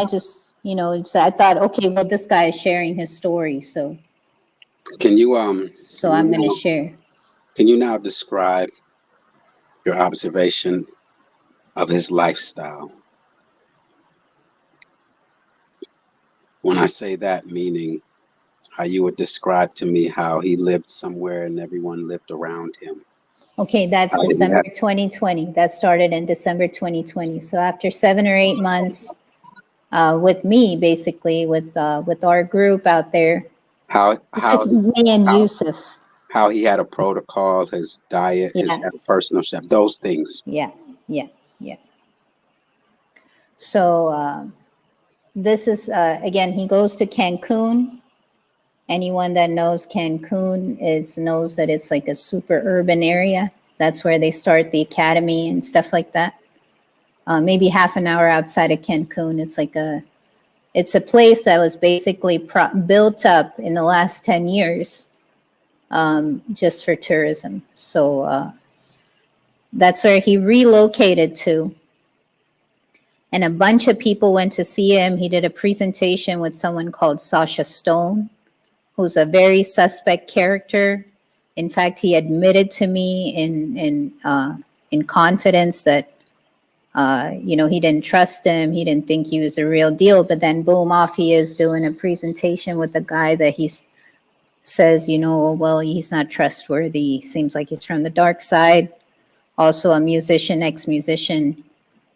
just, I thought, okay, well, this guy is sharing his story, so. Can you So I'm going to share. Can you now describe your observation of his lifestyle? When I say that, meaning how you would describe to me how he lived somewhere and everyone lived around him. Okay, that's How did he December have- 2020. That started in December 2020. So after 7 or 8 months with me, basically, with our group out there, it's just me and Yusuf. how he had a protocol, his diet, his Yeah. had a personal chef, those things. Yeah, yeah, yeah. So this is, again, he goes to Cancun. Anyone that knows Cancun knows that it's like a super urban area. That's where they start the academy and stuff like that. Maybe half an hour outside of Cancun. It's a place that was basically built up in the last 10 years just for tourism. So that's where he relocated to. And a bunch of people went to see him. He did a presentation with someone called Sasha Stone, who's a very suspect character. In fact, he admitted to me in confidence that he didn't trust him. He didn't think he was a real deal. But then, boom, off he is doing a presentation with a guy that he says, well, he's not trustworthy. He seems like he's from the dark side. Also a musician, ex-musician.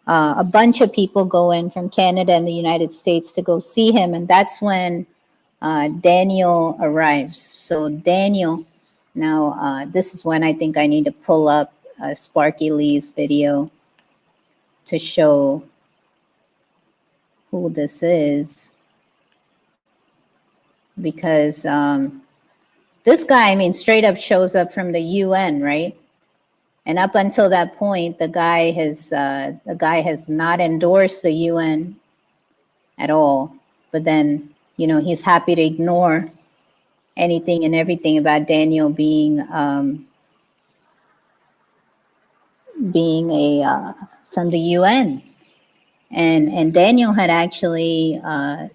A bunch of people go in from Canada and the United States to go see him. And that's when Daniel arrives. So Daniel, now this is when I think I need to pull up Sparky Lee's video to show who this is. Because this guy, I mean, straight up shows up from the UN, right? And up until that point, the guy has not endorsed the UN at all. But then, he's happy to ignore anything and everything about Daniel being from the UN. And Daniel had actually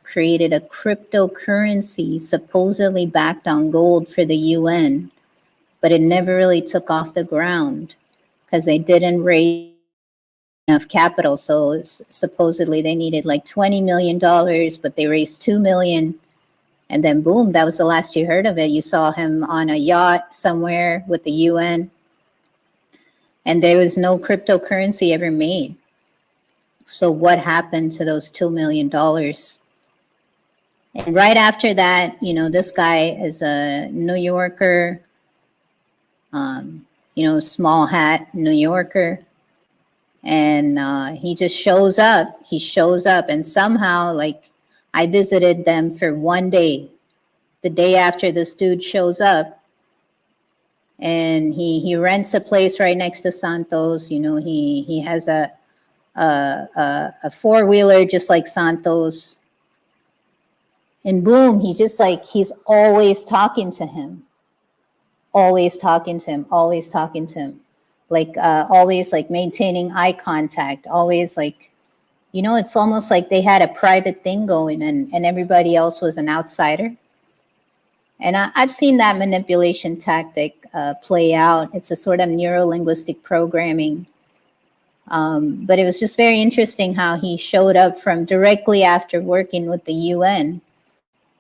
created a cryptocurrency supposedly backed on gold for the UN, but it never really took off the ground because they didn't raise enough capital. So supposedly they needed like $20 million, but they raised $2 million. And then boom, that was the last you heard of it. You saw him on a yacht somewhere with the UN. And there was no cryptocurrency ever made. So what happened to those $2 million? And right after that, this guy is a New Yorker, small hat New Yorker. And he just shows up. He shows up. And somehow, like, I visited them for one day, the day after this dude shows up. And he rents a place right next to Santos. He has a four-wheeler just like Santos. And boom, he's always talking to him. Always talking to him. Always talking to him. Like always like maintaining eye contact. Always like, it's almost like they had a private thing going and everybody else was an outsider. And I've seen that manipulation tactic play out. It's a sort of neuro-linguistic programming. But it was just very interesting how he showed up from directly after working with the UN.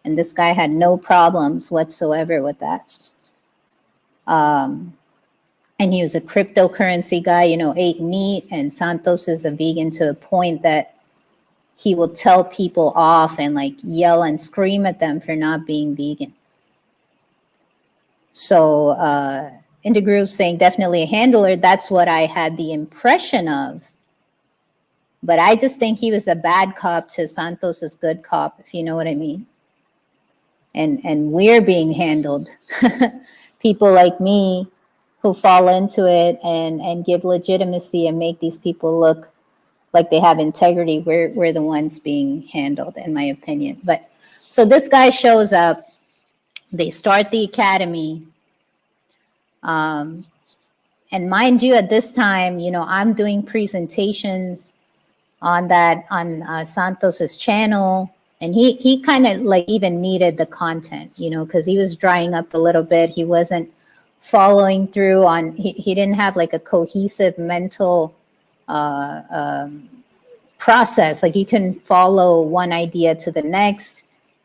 And this guy had no problems whatsoever with that. And he was a cryptocurrency guy, ate meat. And Santos is a vegan to the point that he will tell people off and like yell and scream at them for not being vegan. So in the group saying definitely a handler, that's what I had the impression of. But I just think he was a bad cop to Santos's good cop, if you know what I mean. And we're being handled. People like me who fall into it and give legitimacy and make these people look like they have integrity, we're the ones being handled, in my opinion. But so this guy shows up. They start the academy. And mind you, at this time, I'm doing presentations on Santos's channel. And he kind of like even needed the content, because he was drying up a little bit. He wasn't following through on, he didn't have like a cohesive mental process. Like you can follow one idea to the next,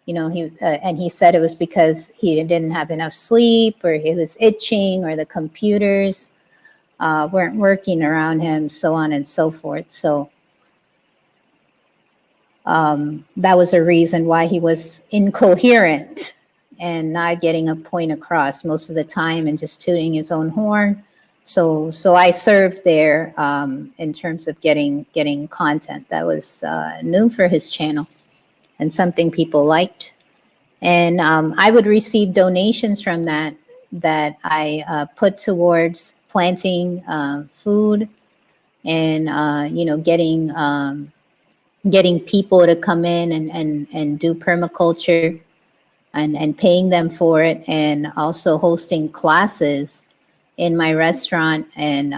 and he said it was because he didn't have enough sleep or he was itching or the computers. weren't working around him, so on and so forth. So that was a reason why he was incoherent and not getting a point across most of the time and just tooting his own horn. So I served there in terms of getting content that was new for his channel and something people liked. And I would receive donations from that I put towards planting food and getting people to come in and do permaculture and paying them for it, and also hosting classes in my restaurant, and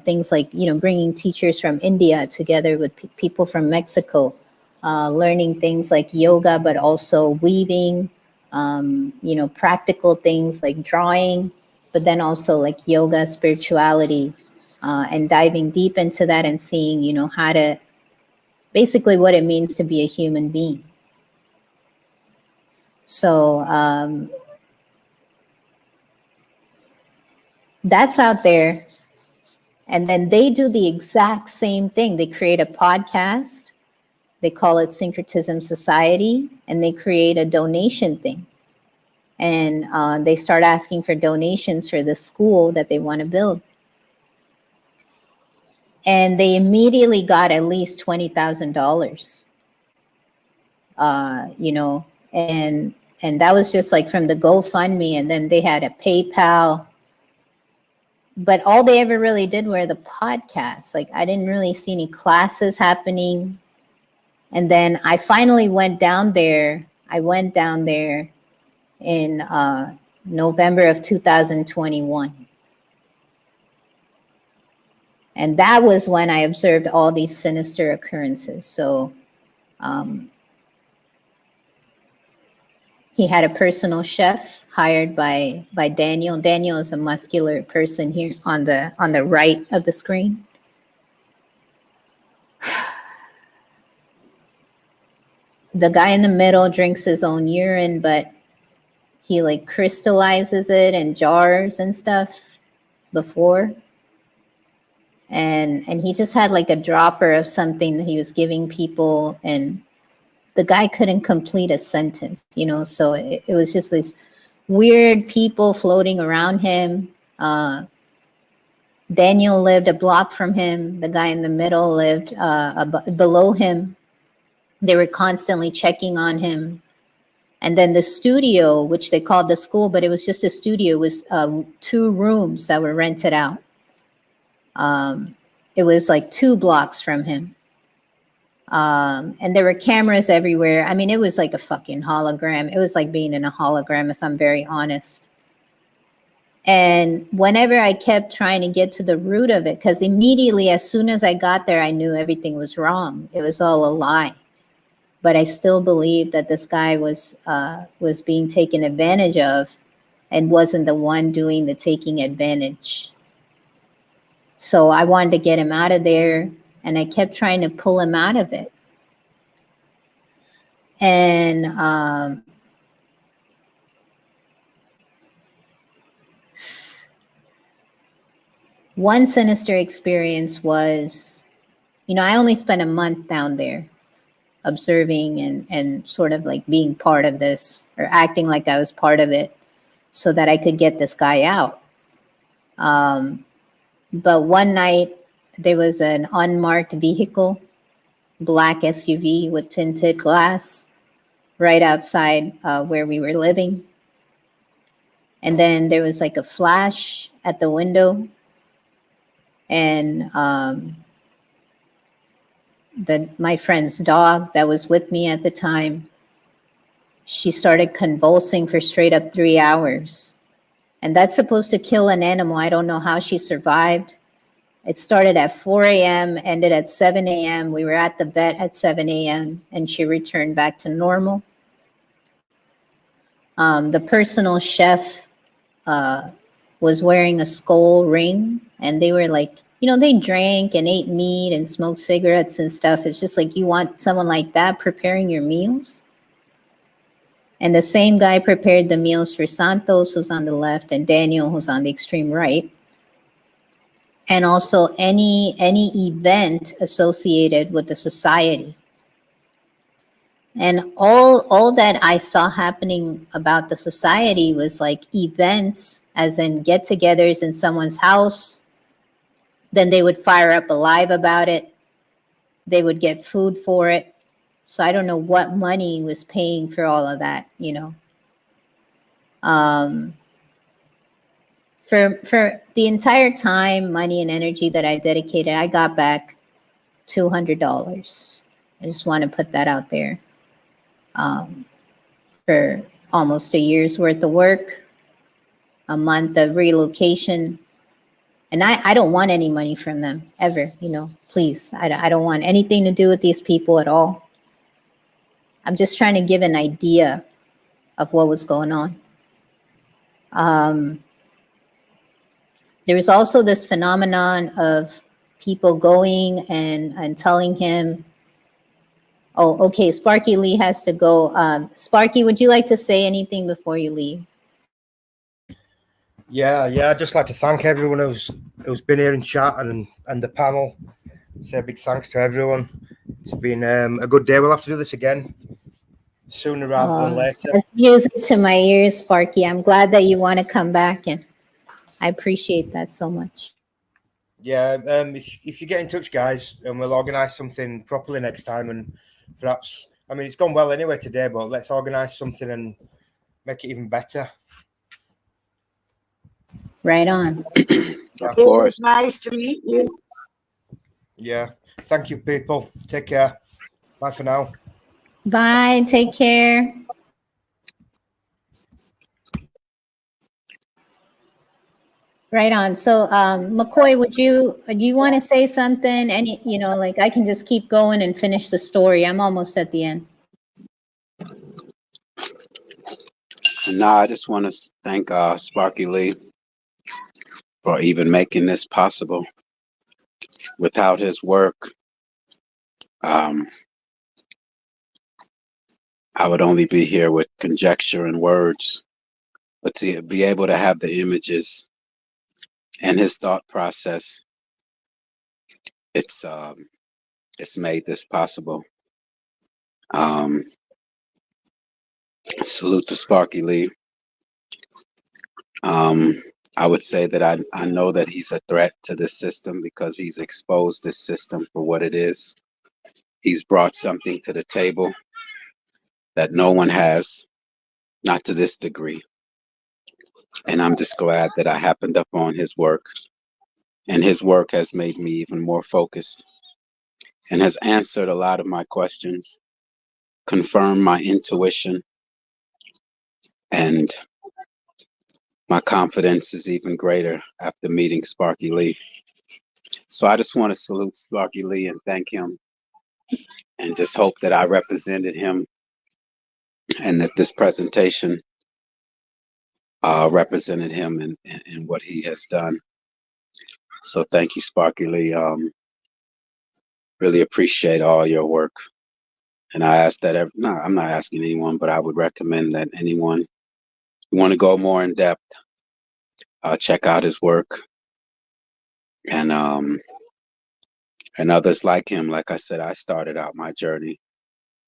things like bringing teachers from India together with people from Mexico, learning things like yoga, but also weaving, practical things like drawing, but then also like yoga, spirituality, and diving deep into that and seeing how to basically what it means to be a human being. So that's out there. And then they do the exact same thing. They create a podcast. They call it Syncretism Society, and they create a donation thing. And they start asking for donations for the school that they want to build. And they immediately got at least $20,000. And that was just like from the GoFundMe, and then they had a PayPal. But all they ever really did were the podcasts. Like, I didn't really see any classes happening. And then I finally went down there. I went down there in November of 2021. And that was when I observed all these sinister occurrences. So he had a personal chef hired by Daniel. Daniel is a muscular person here on the right of the screen. The guy in the middle drinks his own urine, but he like crystallizes it in jars and stuff before. And he just had like a dropper of something that he was giving people, and the guy couldn't complete a sentence, so it was just this weird people floating around him. Daniel lived a block from him. The guy in the middle lived below him. They were constantly checking on him. And then the studio, which they called the school, but it was just a studio, was 2 rooms that were rented out. It was like 2 blocks from him. And there were cameras everywhere. I mean, it was like a fucking hologram. It was like being in a hologram, if I'm very honest. And whenever I kept trying to get to the root of it, because immediately as soon as I got there, I knew everything was wrong. It was all a lie. But I still believed that this guy was being taken advantage of and wasn't the one doing the taking advantage. So I wanted to get him out of there, and I kept trying to pull him out of it. And one sinister experience was, I only spent a month down there observing and sort of like being part of this, or acting like I was part of it so that I could get this guy out. But one night there was an unmarked vehicle, black SUV with tinted glass, right outside where we were living. And then there was like a flash at the window, and my friend's dog that was with me at the time, she started convulsing for straight up 3 hours. And that's supposed to kill an animal. I don't know how she survived. It started at 4 a.m., ended at 7 a.m. We were at the vet at 7 a.m., and she returned back to normal. The personal chef was wearing a skull ring, and they were like, they drank and ate meat and smoked cigarettes and stuff. It's just like, you want someone like that preparing your meals? And the same guy prepared the meals for Santos, who's on the left, and Daniel, who's on the extreme right. and also any event associated with the society. And all that I saw happening about the society was like events, as in get-togethers in someone's house. Then they would fire up a live about it. They would get food for it. So I don't know what money was paying for all of that, you know. For the entire time, money and energy that I dedicated, I got back $200. I just want to put that out there. For almost a year's worth of work, a month of relocation. And I don't want any money from them ever, you know, please. I don't want anything to do with these people at all. I'm just trying to give an idea of what was going on. There was also this phenomenon of people going and telling him, oh, okay, Sparky Lee has to go. Sparky, would you like to say anything before you leave? Yeah, I'd just like to thank everyone who's been here in chat and the panel. Say a big thanks to everyone. It's been a good day. We'll have to do this again sooner rather than later. That's music to my ears, Sparky. I'm glad that you want to come back, and I appreciate that so much. Yeah, if you get in touch, guys, and we'll organise something properly next time, and perhaps, I mean, it's gone well anyway today, but let's organise something and make it even better. Right on. Of course. Nice to meet you. Yeah. Thank you, people. Take care. Bye for now. Bye. Take care. Right on. So, McCoy, do you want to say something? Any, you know, like I can just keep going and finish the story. I'm almost at the end. No, I just want to thank Sparky Lee for even making this possible. Without his work, I would only be here with conjecture and words. But to be able to have the images and his thought process, it's made this possible. Salute to Sparky Lee. I would say that I know that he's a threat to this system because he's exposed this system for what it is. He's brought something to the table that no one has, not to this degree. And I'm just glad that I happened upon his work. And his work has made me even more focused and has answered a lot of my questions, confirmed my intuition, and my confidence is even greater after meeting Sparky Lee. So I just want to salute Sparky Lee and thank him, and just hope that I represented him and that this presentation represented him in what he has done. So thank you, Sparky Lee. Really appreciate all your work. And I ask that, I'm not asking anyone, but I would recommend that anyone who want to go more in depth, check out his work. And others like him. Like I said, I started out my journey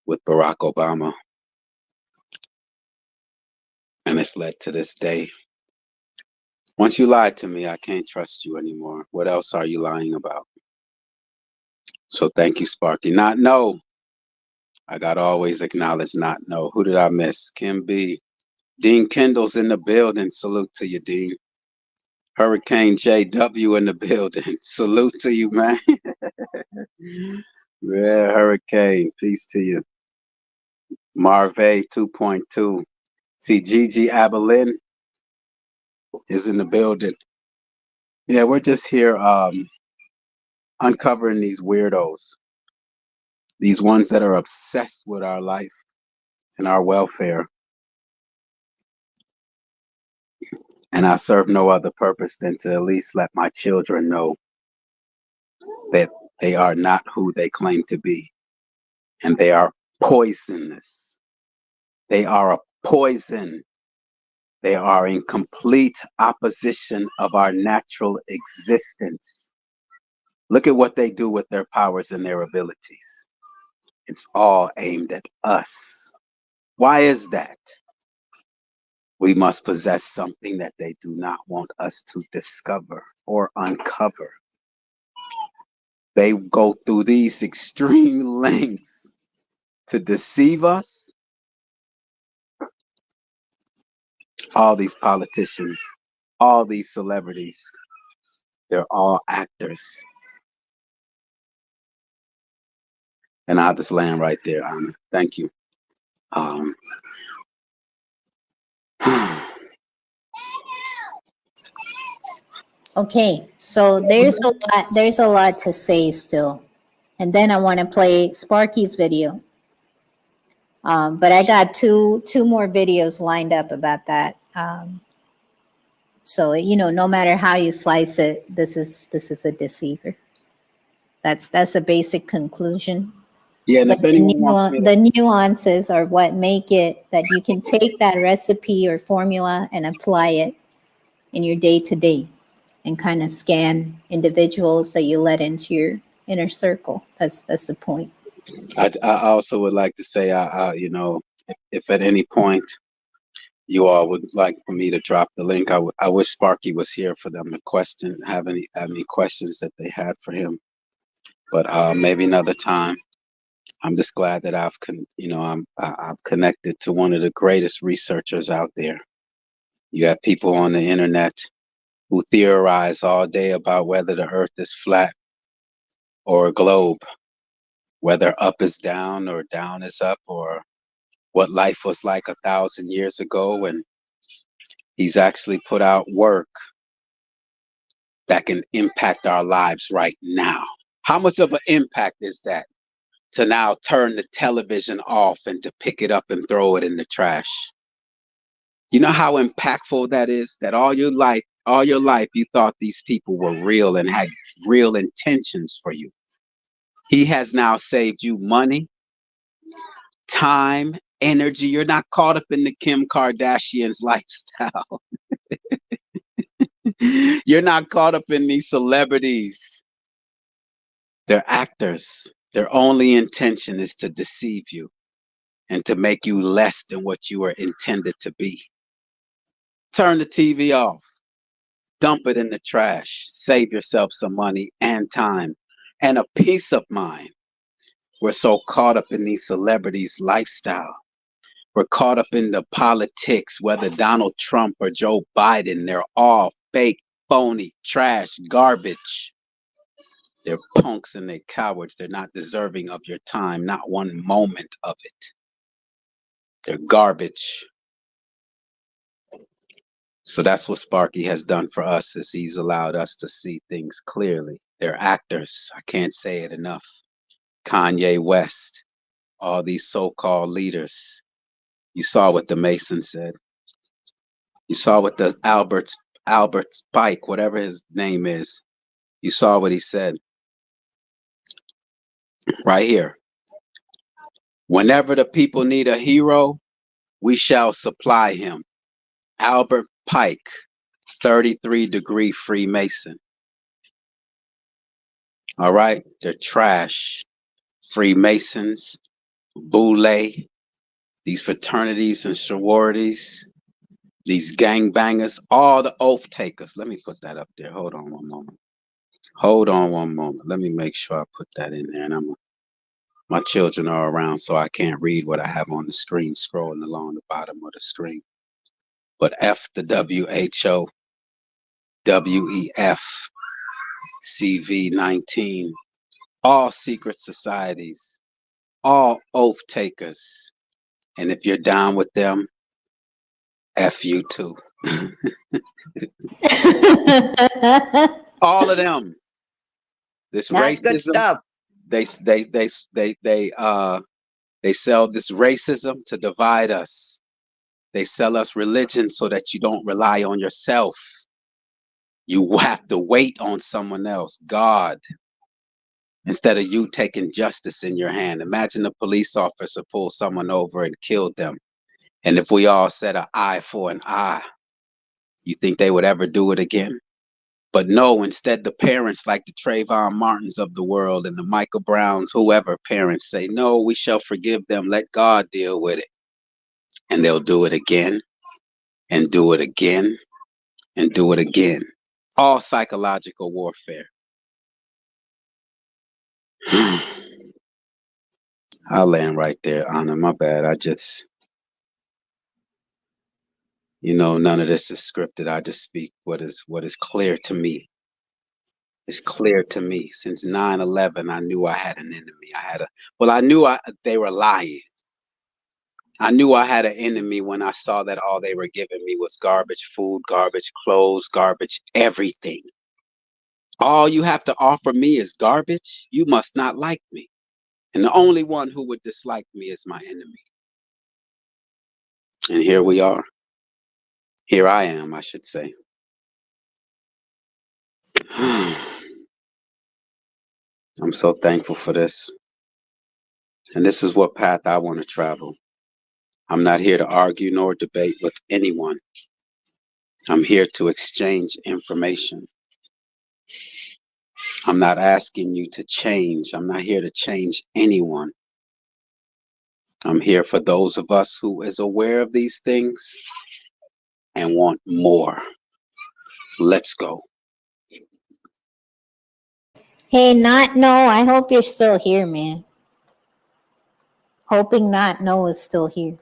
with Barack Obama. And it's led to this day. Once you lied to me, I can't trust you anymore. What else are you lying about? So thank you, Sparky. Not no. I got to always acknowledge not no. Who did I miss? Kim B. Dean Kendall's in the building. Salute to you, Dean. Hurricane JW in the building. Salute to you, man. Yeah, Hurricane. Peace to you. Marvey 2.2. See, Gigi Abilene is in the building. Yeah, we're just here uncovering these weirdos. These ones that are obsessed with our life and our welfare. And I serve no other purpose than to at least let my children know that they are not who they claim to be. And they are poisonous. They are a poison They are in complete opposition of our natural existence. Look at what they do with their powers and their abilities. It's all aimed at us. Why is that? We must possess something that they do not want us to discover or uncover. They go through these extreme lengths to deceive us. All these politicians, all these celebrities, they're all actors. And I'll just land right there, Anna. Thank you. Okay, so there's a lot to say still. And then I want to play Sparky's video. But I got two more videos lined up about that. So no matter how you slice it, this is a deceiver. That's a basic conclusion. Yeah, and But if anyone wants me to, the nuances are what make it that you can take that recipe or formula and apply it in your day-to-day and kind of scan individuals that you let into your inner circle. That's the point. I also would like to say, if at any point you all would like for me to drop the link, I wish Sparky was here for them to have any questions that they had for him. But maybe another time. I'm just glad that I've connected to one of the greatest researchers out there. You have people on the internet who theorize all day about whether the earth is flat or a globe, whether up is down or down is up, or what life was like 1,000 years ago. And he's actually put out work that can impact our lives right now. How much of an impact is that to now turn the television off and to pick it up and throw it in the trash? You know how impactful that is? That all your life you thought these people were real and had real intentions for you. He has now saved you money, time, energy. You're not caught up in the Kim Kardashian's lifestyle. You're not caught up in these celebrities. They're actors. Their only intention is to deceive you and to make you less than what you were intended to be. Turn the TV off. Dump it in the trash. Save yourself some money and time and a peace of mind. We're so caught up in these celebrities' lifestyle. We're caught up in the politics, whether Donald Trump or Joe Biden. They're all fake, phony, trash, garbage. They're punks and they're cowards. They're not deserving of your time, not one moment of it. They're garbage. So that's what Sparky has done for us, is he's allowed us to see things clearly. They're actors. I can't say it enough. Kanye West, all these so-called leaders. You saw what the Mason said. You saw what the Albert Pike, whatever his name is. You saw what he said. Right here. Whenever the people need a hero, we shall supply him. Albert Pike, 33-degree Freemason. All right? They're trash. Freemasons, Boule, these fraternities and sororities, these gangbangers, all the oath takers. Let me put that up there. Hold on one moment. Let me make sure I put that in there. And my children are around, so I can't read what I have on the screen, scrolling along the bottom of the screen. But F the WHO, WEF, CV19, all secret societies, all oath takers. And if you're down with them, F you too. All of them. This That's good racism. stuff. They sell this racism to divide us. They sell us religion so that you don't rely on yourself. You have to wait on someone else, God, instead of you taking justice in your hand. Imagine a police officer pulled someone over and killed them. And if we all said an eye for an eye, you think they would ever do it again? But no, instead the parents like the Trayvon Martins of the world and the Michael Browns, whoever parents say, no, we shall forgive them. Let God deal with it. And they'll do it again and do it again and do it again. All psychological warfare. I'll land right there, Anna. My bad. None of this is scripted. I just speak what is clear to me. It's clear to me. Since 9/11, I knew I had an enemy. I knew they were lying. I knew I had an enemy when I saw that all they were giving me was garbage food, garbage clothes, garbage everything. All you have to offer me is garbage. You must not like me. And the only one who would dislike me is my enemy. And here we are. Here I am, I should say. I'm so thankful for this. And this is what path I want to travel. I'm not here to argue nor debate with anyone. I'm here to exchange information. I'm not asking you to change. I'm not here to change anyone. I'm here for those of us who is aware of these things and want more. Let's go. Hey, not no. I hope you're still here, man. Hoping not no is still here.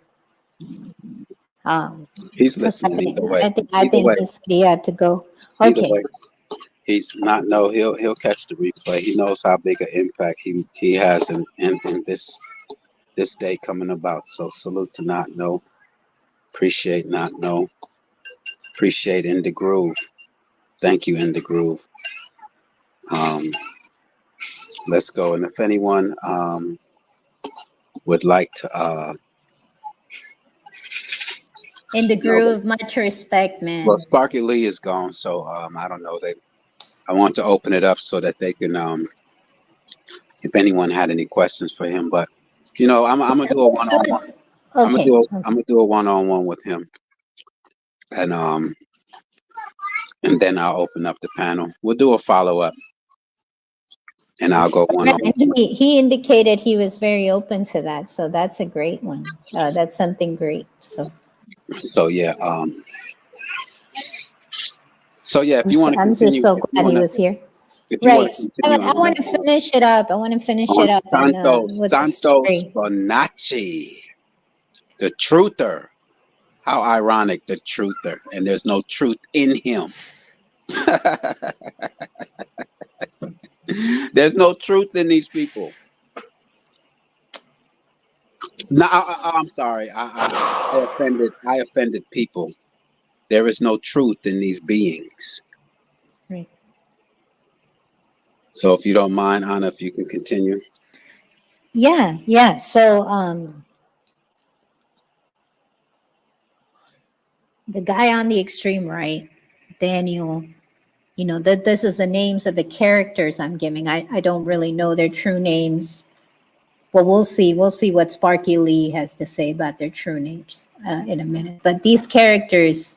He's 'Cause I listening either think way. I think he had to go. Either Okay. way. He's not no. He'll catch the replay. He knows how big an impact he has in this day coming about. So salute to not know. Appreciate not know. Appreciate In the Groove. Thank you, In the Groove. Let's go. And if anyone would like to In the groove, much respect, man. well, Sparky Lee is gone, so I don't know. I want to open it up so that they can if anyone had any questions for him, but I'm gonna do a one-on-one. Okay. I'm gonna do a one-on-one with him, and then I'll open up the panel. We'll do a follow-up, and I'll go one-on-one. He indicated he was very open to that, so that's a great one. That's something great. So yeah, if you want to I'm continue, just so glad he was here. Right. I want to finish it up. Santos Bonacci, the truther. How ironic, the truther, and there's no truth in him. There's no truth in these people. No, I'm sorry. I offended people. There is no truth in these beings. Right. So if you don't mind, Anna, if you can continue. Yeah. So the guy on the extreme right, Daniel, that this is the names of the characters I'm giving. I don't really know their true names. Well, we'll see. We'll see what Sparky Lee has to say about their true names in a minute. But these characters,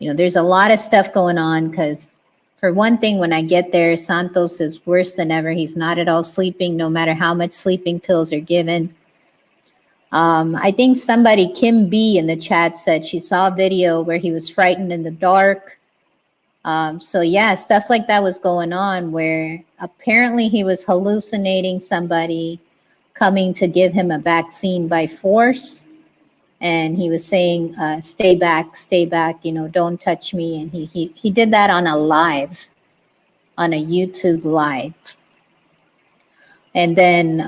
there's a lot of stuff going on because, for one thing, when I get there, Santos is worse than ever. He's not at all sleeping, no matter how much sleeping pills are given. I think somebody, Kim B, in the chat said she saw a video where he was frightened in the dark. So yeah, stuff like that was going on where apparently he was hallucinating somebody coming to give him a vaccine by force. And he was saying, stay back, don't touch me. And he did that on a YouTube live. And then,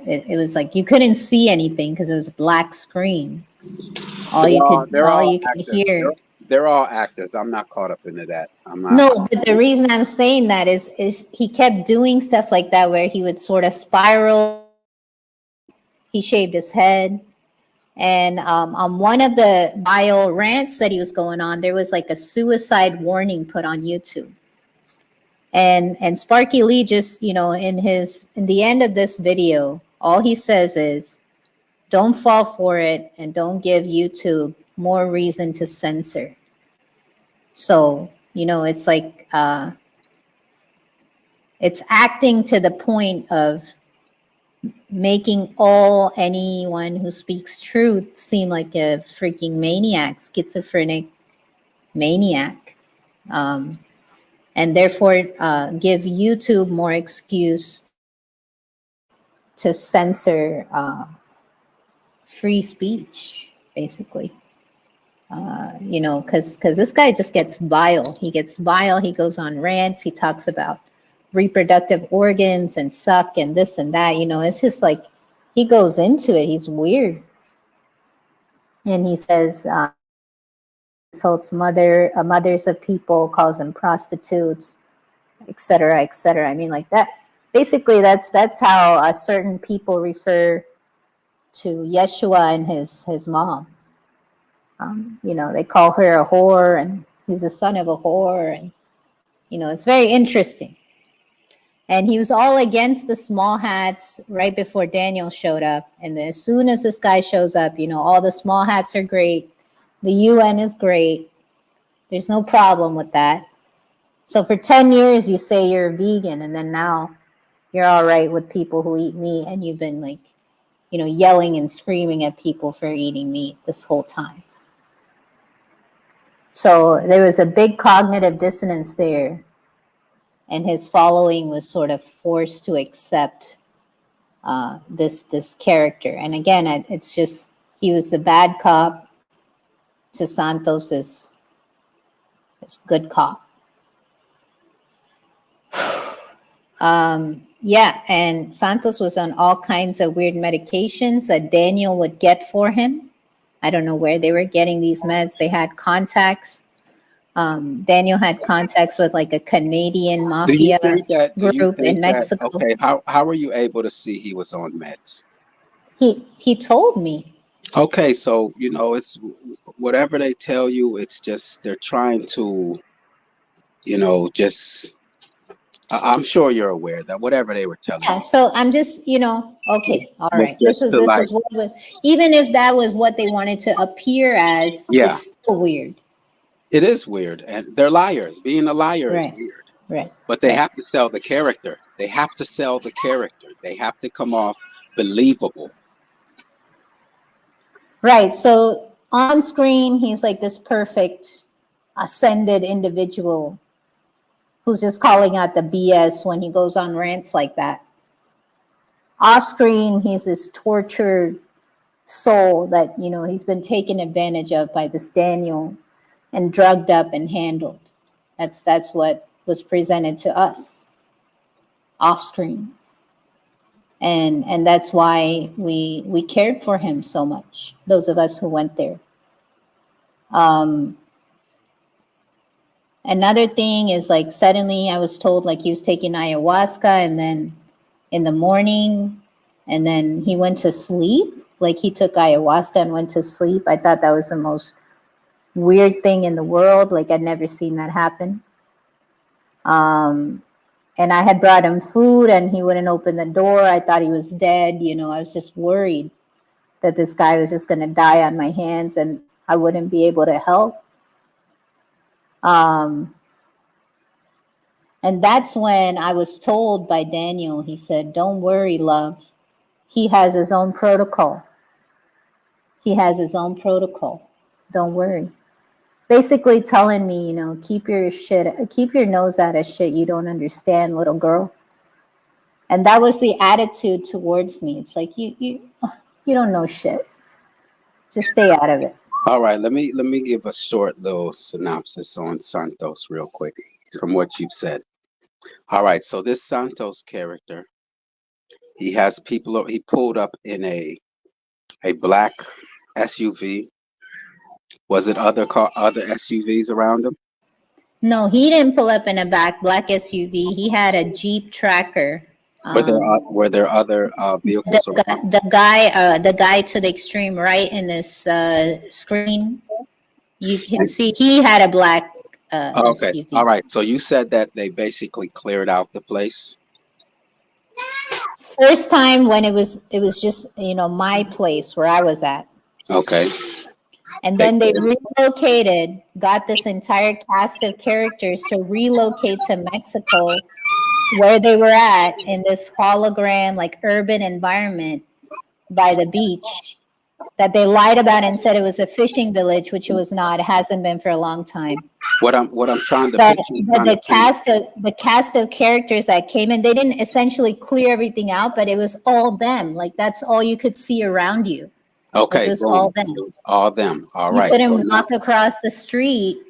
it was like you couldn't see anything because it was a black screen. All you could hear. They're all actors. I'm not caught up into that. I'm not. No, but the reason I'm saying that is he kept doing stuff like that where he would sort of spiral. He shaved his head. And on one of the bio rants that he was going on, there was like a suicide warning put on YouTube. And Sparky Lee just, in the end of this video, all he says is, don't fall for it, and don't give YouTube more reason to censor. So, you know, it's like it's acting to the point of making anyone who speaks truth seem like a freaking maniac, schizophrenic maniac, and therefore give YouTube more excuse to censor free speech, basically. You know, because this guy just gets vile. He gets vile. He goes on rants. He talks about reproductive organs and suck and this and that. You know, it's just like he goes into it. He's weird. And he says, insults mothers of people, calls them prostitutes, etc., etc. I mean, like that. Basically, that's how certain people refer to Yeshua and his mom. You know, they call her a whore, and he's the son of a whore, and you know, it's very interesting. And he was all against the small hats right before Daniel showed up. And then as soon as this guy shows up, you know, all the small hats are great. The UN is great. There's no problem with that. So for 10 years, you say you're a vegan, and then now you're all right with people who eat meat, and you've been like, you know, yelling and screaming at people for eating meat this whole time. So there was a big cognitive dissonance there, and his following was sort of forced to accept this character. And again, it's just, he was the bad cop to Santos is good cop. Yeah, and Santos was on all kinds of weird medications that Daniel would get for him. I don't know where they were getting these meds. They had contacts. Daniel had contacts with like a Canadian mafia group in Mexico. Okay, how were you able to see he was on meds? He told me. Okay, so you know, it's whatever they tell you, it's just they're trying to, you know, just I'm sure you're aware that whatever they were telling you. So I'm just, you know, okay, all right. This is what was, even if that was what they wanted to appear as, it's still weird. It is weird, and they're liars. Being a liar is weird. Right. But they have to sell the character. They have to sell the character. They have to come off believable. Right. So on screen, he's like this perfect, ascended individual who's just calling out the BS when he goes on rants like that. Off screen, he's this tortured soul that, you know, he's been taken advantage of by this Daniel and drugged up and handled. That's what was presented to us off screen. And that's why we cared for him so much, those of us who went there. Another thing is, like, suddenly I was told like he was taking ayahuasca, and then in the morning, and then he went to sleep. Like he took ayahuasca and went to sleep. I thought that was the most weird thing in the world. Like I'd never seen that happen. And I had brought him food and he wouldn't open the door. I thought he was dead. You know, I was just worried that this guy was just going to die on my hands and I wouldn't be able to help. And that's when I was told by Daniel, he said, "Don't worry, love. He has his own protocol. He has his own protocol. Don't worry." Basically telling me, you know, keep your nose out of shit you don't understand, little girl. And that was the attitude towards me. It's like, you don't know shit. Just stay out of it. All right, let me give a short little synopsis on Santos real quick from what you've said. All right, so this Santos character, he has people, he pulled up in a black SUV. Was it other SUVs around him? No, he didn't pull up in a black SUV. He had a Jeep Tracker. Were there other vehicles around? The guy to the extreme right in this screen, you can see he had a black okay. SUV. All right. So you said that they basically cleared out the place? first time when it was just, you know, my place where I was at. Okay. And then they relocated, got this entire cast of characters to relocate to Mexico, where they were at in this hologram, like urban environment by the beach that they lied about and said it was a fishing village, which it was not. It hasn't been for a long time. What I'm trying to But picture. the cast of characters that came in, they didn't essentially clear everything out, but it was all them. Like that's all you could see around you. Like Okay, it was boom. all them. It was all them. All You right. couldn't So walk across the street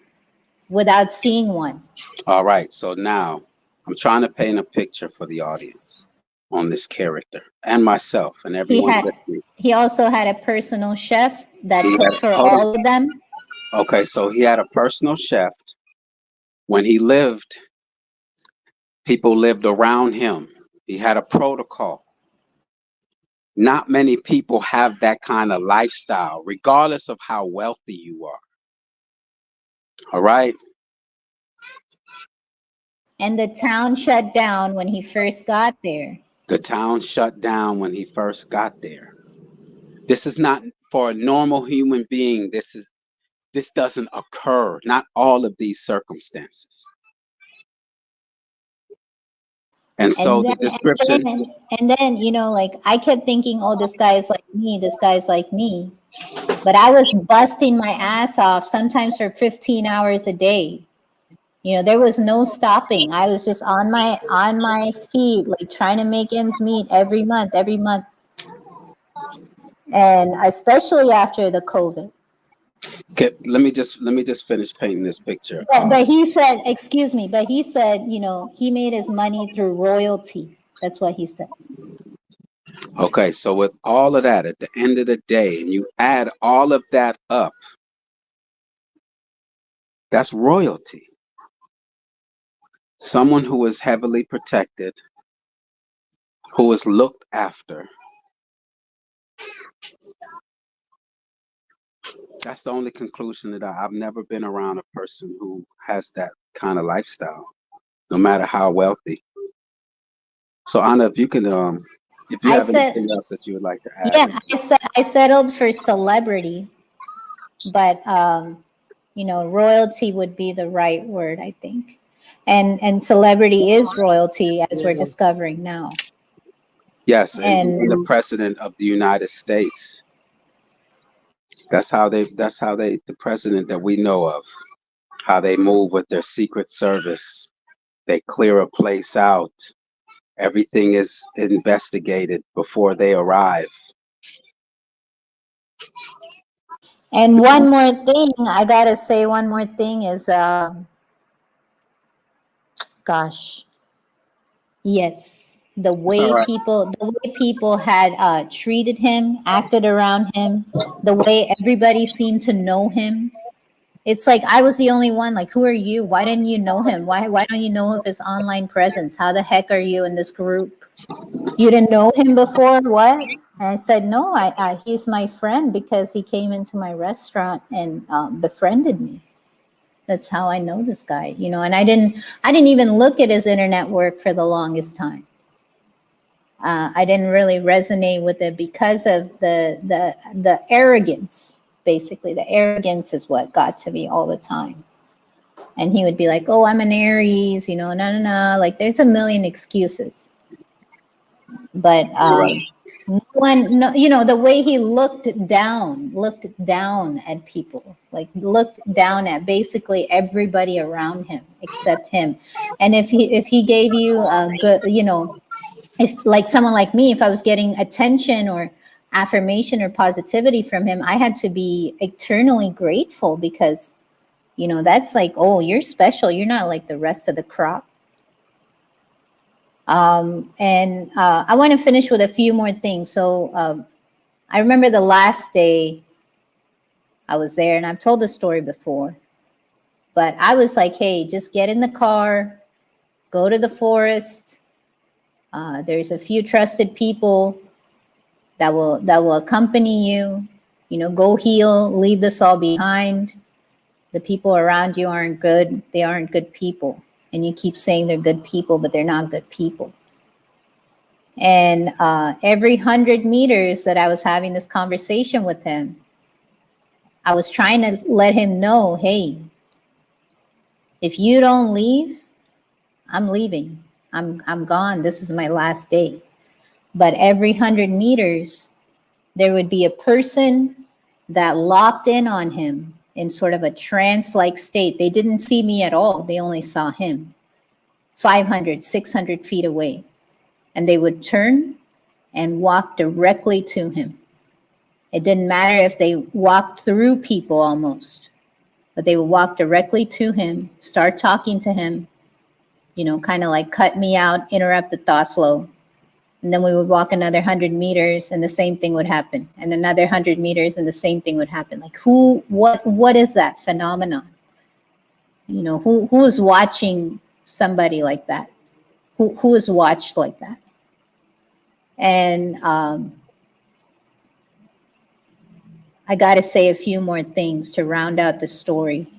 without seeing one. all right. So now I'm trying to paint a picture for the audience on this character and myself and everyone listening. He also had a personal chef that He cooked had- for hold on. all of them. Okay, so he had a personal chef. When he lived, people lived around him. He had a protocol. Not many people have that kind of lifestyle, regardless of how wealthy you are. All right. And the town shut down when he first got there. The town shut down when he first got there. This is not for a normal human being. This doesn't occur. Not all of these circumstances. And so the description. And then, you know, like I kept thinking, oh, this guy is like me. This guy's like me. But I was busting my ass off sometimes for 15 hours a day. You know, there was no stopping. I was just on my feet, like trying to make ends meet every month. And especially after the COVID. Okay, let me just finish painting this picture. But he said, excuse me, but he said, you know, he made his money through royalty. That's what he said. Okay, so with all of that, at the end of the day, and you add all of that up, that's royalty. Someone who is heavily protected, who is looked after. That's the only conclusion that I've never been around a person who has that kind of lifestyle, no matter how wealthy. So Anna, if you can, if you have anything else that you would like to add. Yeah, I settled for celebrity, but you know, royalty would be the right word, I think. And celebrity is royalty, as we're discovering now. Yes, and the president of the United States. That's how they, the president that we know of, how they move with their Secret Service. They clear a place out. Everything is investigated before they arrive. And one more thing, I gotta say one more thing is, gosh, yes, the way people had treated him, acted around him, the way everybody seemed to know him. It's like I was the only one. Like, who are you? Why didn't you know him? Why don't you know of his online presence? How the heck are you in this group? You didn't know him before? What? And I said, no, he's my friend because he came into my restaurant and befriended me. That's how I know this guy, you know. And I didn't even look at his internet work for the longest time. I didn't really resonate with it because of the arrogance. Basically, the arrogance is what got to me all the time. And he would be like, "Oh, I'm an Aries," you know, no. Like, there's a million excuses. But no, you know, the way he looked down at people, like looked down at basically everybody around him except him. And if he gave you a good, you know, if like someone like me, if I was getting attention or affirmation or positivity from him, I had to be eternally grateful because, you know, that's like, oh, you're special. You're not like the rest of the crop. And I want to finish with a few more things. So I remember the last day I was there, and I've told this story before, but I was like, hey, just get in the car, go to the forest. There's a few trusted people that will accompany you. You know, go heal, leave this all behind. The people around you aren't good. They aren't good people. And you keep saying they're good people, but they're not good people. And every 100 meters that I was having this conversation with him, I was trying to let him know, hey, if you don't leave, I'm leaving. I'm gone. This is my last day. But every 100 meters, there would be a person that locked in on him in sort of a trance-like state. They didn't see me at all. They only saw him 500, 600 feet away. And they would turn and walk directly to him. It didn't matter if they walked through people almost, but they would walk directly to him, start talking to him, you know, kind of like cut me out, interrupt the thought flow. And then we would walk another 100 meters and the same thing would happen. And another 100 meters and the same thing would happen. Like what is that phenomenon? You know, who is watching somebody like that? Who is watched like that? And I got to say a few more things to round out the story.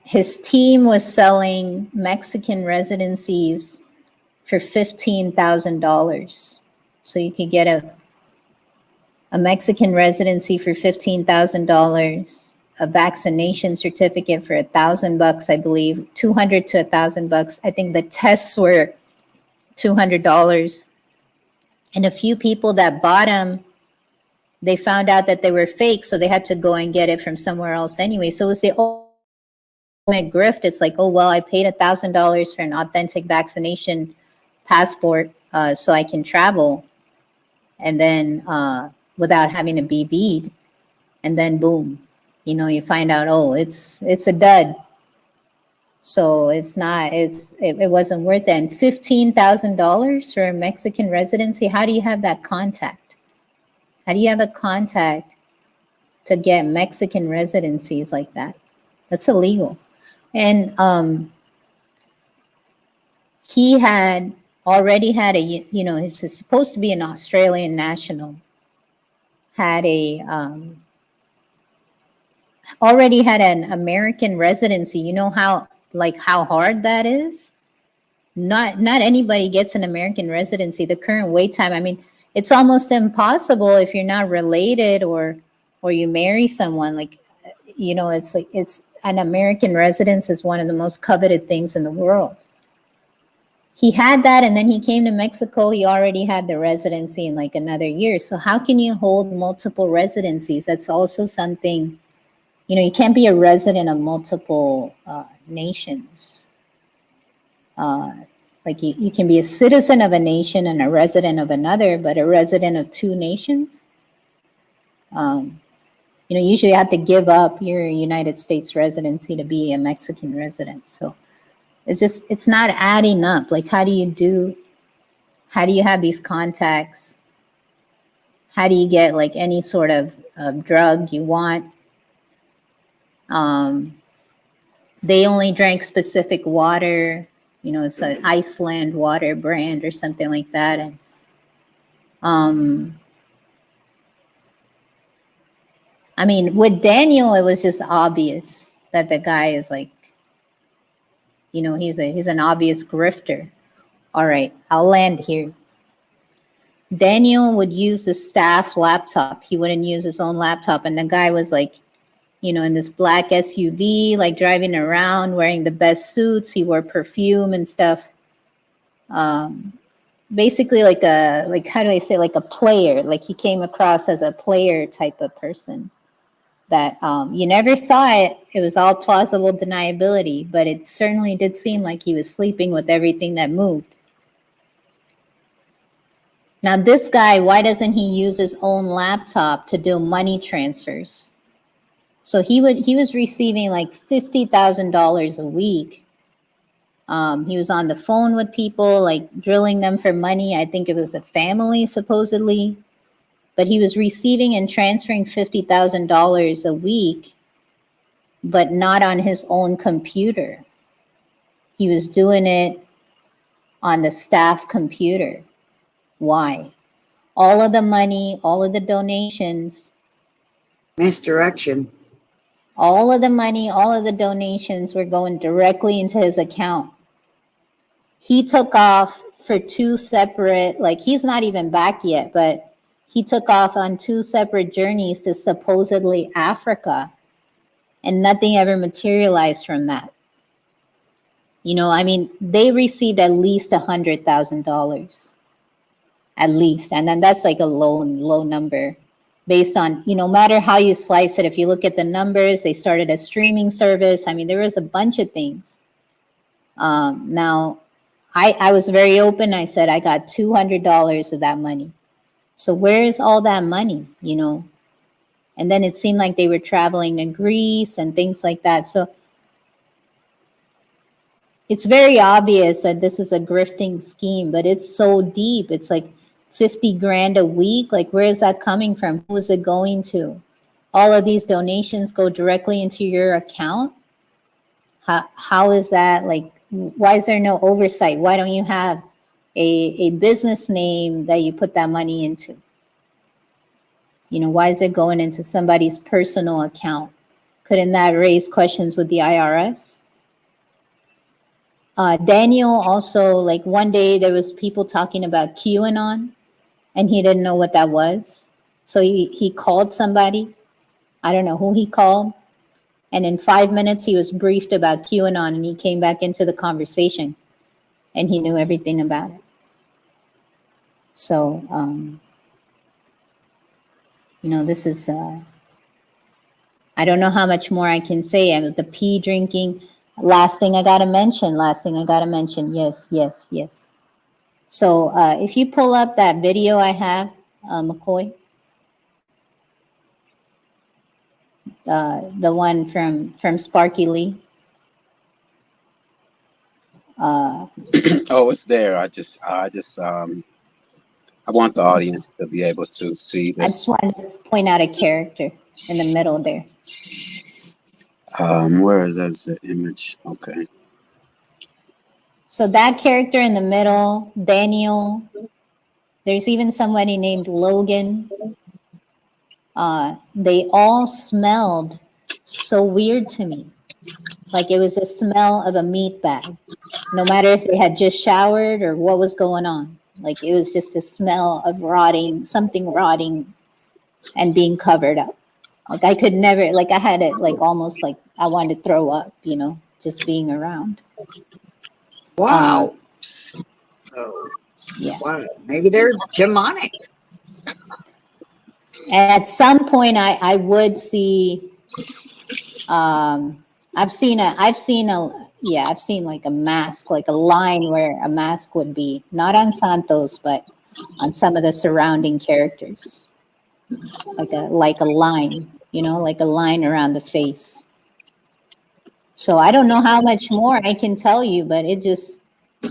His team was selling Mexican residencies for $15,000. So you could get a Mexican residency for $15,000, a vaccination certificate for $1,000, I believe, $200 to $1,000. I think the tests were $200. And a few people that bought them, they found out that they were fake, so they had to go and get it from somewhere else anyway. So it was the ultimate grift. It's like, oh, well, I paid $1,000 for an authentic vaccination passport so I can travel, and then without having to be V'd, and then boom, you know, you find out, oh, it's a dud. So it's not, it wasn't worth it. And $15,000 for a Mexican residency, how do you have that contact? How do you have a contact to get Mexican residencies like that? That's illegal. And he had already had a, you know, he's supposed to be an Australian national, had a, already had an American residency. You know how hard that is? Not anybody gets an American residency. The current wait time, I mean, it's almost impossible if you're not related or you marry someone. Like, you know, it's like, it's an American residence is one of the most coveted things in the world. He had that, and then he came to Mexico. He already had the residency in like another year. So how can you hold multiple residencies? That's also something, you know, you can't be a resident of multiple nations. Like you can be a citizen of a nation and a resident of another, but a resident of two nations, you know, usually you have to give up your United States residency to be a Mexican resident. So it's just, it's not adding up. Like, how do you have these contacts? How do you get like any sort of drug you want? They only drank specific water. You know, it's an Iceland water brand or something like that. And I mean, with Daniel, it was just obvious that the guy is like, you know, he's an obvious grifter. All right, I'll land here. Daniel would use the staff laptop. He wouldn't use his own laptop. And the guy was like, you know, in this black SUV, like driving around, wearing the best suits. He wore perfume and stuff. Basically like how do I say, like a player. Like he came across as a player type of person that you never saw it. It was all plausible deniability, but it certainly did seem like he was sleeping with everything that moved. Now this guy, why doesn't he use his own laptop to do money transfers? So he was receiving like $50,000 a week. He was on the phone with people, like drilling them for money. I think it was a family supposedly, but he was receiving and transferring $50,000 a week, but not on his own computer. He was doing it on the staff computer. Why? All of the money, all of the donations. Misdirection. All of the money, all of the donations were going directly into his account. he took off for 2 separate, like he's not even back yet, but he took off on 2 separate journeys to supposedly Africa, and nothing ever materialized from that. You know, I mean, they received at least $100,000, at least, and then that's like a low number based on, you know, no matter how you slice it. If you look at the numbers, they started a streaming service. I mean, there was a bunch of things. Now, I was very open. I said I got $200 of that money. So where is all that money, you know? And then it seemed like they were traveling to Greece and things like that. So it's very obvious that this is a grifting scheme, but it's so deep. It's like 50 grand a week. Like, where is that coming from? Who is it going to? All of these donations go directly into your account. How is that? Like, why is there no oversight? Why don't you have a business name that you put that money into? You know, why is it going into somebody's personal account? Couldn't that raise questions with the IRS? Daniel also, like one day there was people talking about QAnon and he didn't know what that was. So he called somebody. I don't know who he called. And in 5 minutes, he was briefed about QAnon and he came back into the conversation and he knew everything about it. So, you know, this is, I don't know how much more I can say. And the pee drinking, last thing I got to mention. Yes. So if you pull up that video I have, McCoy, the one from Sparky Lee. Oh, it's there. I want the audience to be able to see this. I just wanted to point out a character in the middle there. Where is that image? Okay. So that character in the middle, Daniel, there's even somebody named Logan. They all smelled so weird to me. Like it was a smell of a meat bag. No matter if they had just showered or what was going on. Like it was just a smell of rotting, something rotting and being covered up. Like I could never, like I had it like almost like I wanted to throw up, you know, just being around. Wow. Yeah. Wow. Maybe they're demonic. At some point I would see, I've seen like a mask, like a line where a mask would be, not on Santos, but on some of the surrounding characters. Like a line, you know, like a line around the face. So I don't know how much more I can tell you, but it just,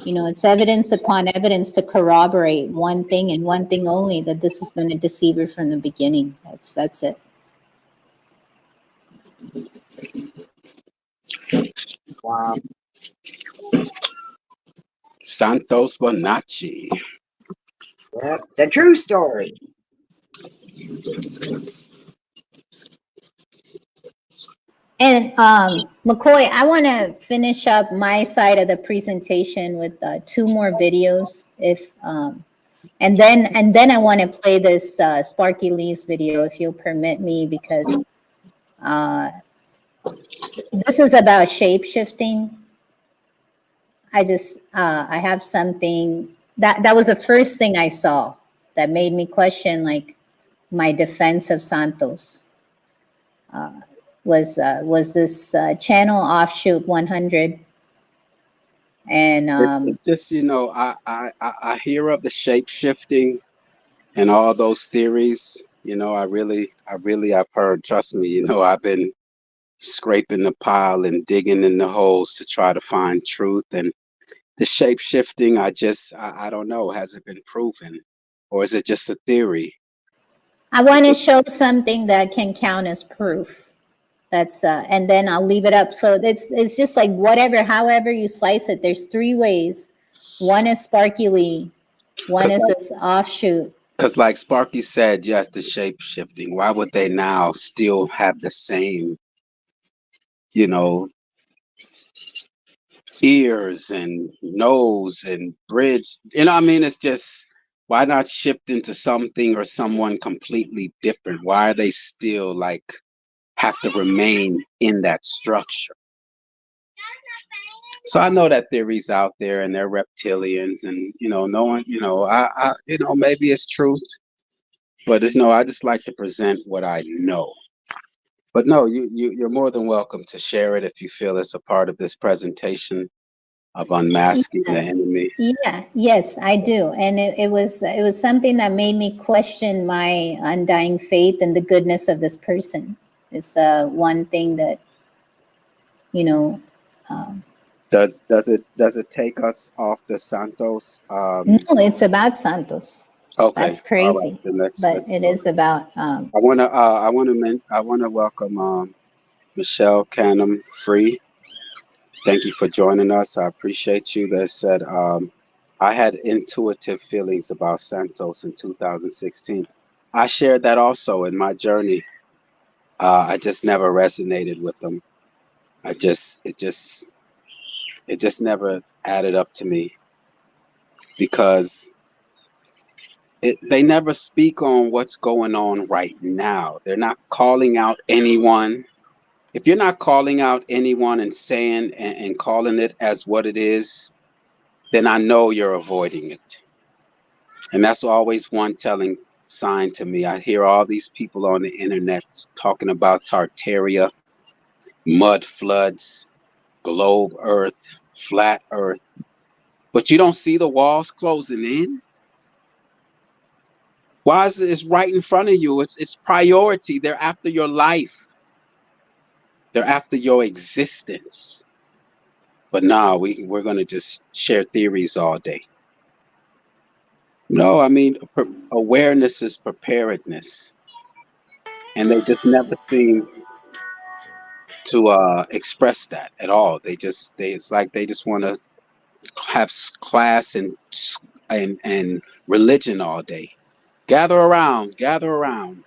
you know, it's evidence upon evidence to corroborate one thing and one thing only, that this has been a deceiver from the beginning. That's it. Wow. Santos Bonacci. Yep, the true story. And McCoy, I want to finish up my side of the presentation with 2 more videos, if and then I want to play this Sparky Lee's video, if you'll permit me, because this is about shape shifting. I have something that was the first thing I saw that made me question like my defense of Santos. Was this channel Offshoot 100, and It's just, you know, I hear of the shape shifting and all those theories. You know, I've heard. Trust me, you know, I've been scraping the pile and digging in the holes to try to find truth. And the shape shifting, I don't know. Has it been proven, or is it just a theory? I want to show something that can count as proof. That's and then I'll leave it up. So it's just like whatever, however you slice it. There's 3 ways. One is Sparky Lee. One is this offshoot. Because like Sparky said, yes, the shape shifting. Why would they now still have the same, you know, ears and nose and bridge. You know what I mean? It's just, why not shift into something or someone completely different? Why are they still like have to remain in that structure? So I know that theory's out there and they're reptilians and no one, I maybe it's truth, but I just like to present what I know. But no, you're more than welcome to share it if you feel it's a part of this presentation of unmasking the enemy. Yeah, yes, I do. And it was something that made me question my undying faith and the goodness of this person. It's one thing that, Does it take us off the Santos? no, it's about Santos. Okay, That's all right. crazy. Then let's But it go. is about I wanna welcome Michelle Canham Free. Thank you for joining us. I appreciate you. That said, I had intuitive feelings about Santos in 2016. I shared that also in my journey. I just never resonated with them. It just never added up to me because they never speak on what's going on right now. They're not calling out anyone. If you're not calling out anyone and saying and calling it as what it is, then I know you're avoiding it. And that's always one telling sign to me. I hear all these people on the internet talking about Tartaria, mud floods, globe earth, flat earth, but you don't see the walls closing in. Why is it? It's right in front of you? It's priority. They're after your life. They're after your existence. But now we're gonna just share theories all day. No, I mean awareness is preparedness, and they just never seem to express that at all. It's like they just want to have class and religion all day. Gather around, gather around.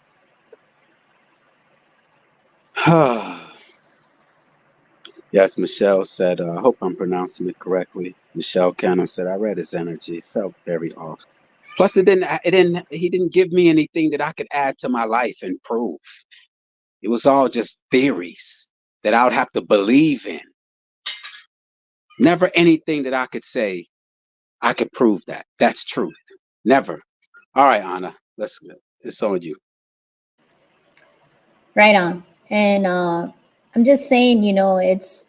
Yes, Michelle said, I hope I'm pronouncing it correctly. Michelle Canham said, I read his energy. It felt very off. Plus, he didn't give me anything that I could add to my life and prove. It was all just theories that I would have to believe in. Never anything that I could say, I could prove that. That's truth. Never. All right, Anna, it's on you. right on. And I'm just saying, it's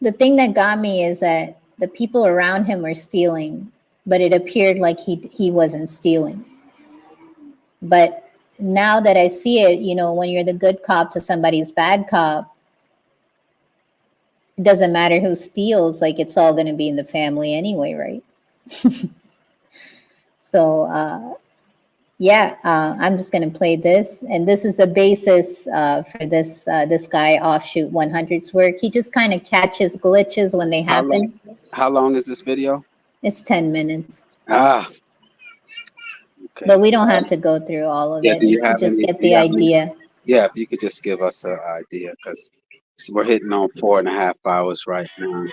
the thing that got me is that the people around him were stealing, but it appeared like he wasn't stealing. But now that I see it, when you're the good cop to somebody's bad cop, it doesn't matter who steals, like it's all going to be in the family anyway, right? So I'm just going to play this, and this is the basis for this guy Offshoot 100's work. He just kind of catches glitches when they happen. How long is this video? It's 10 minutes. Okay. But we don't have to go through all of it. You can just get the idea. Yeah, if you could just give us an idea, because we're hitting on 4.5 hours right now.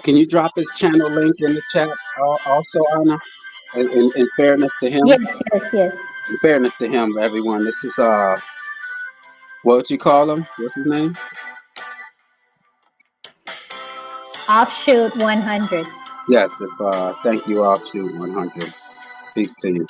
Can you drop his channel link in the chat also, Anna? In fairness to him? Yes. In fairness to him, everyone, this is what you call him? What's his name? Offshoot 100. Yes, thank you, Offshoot 100. Peace to you.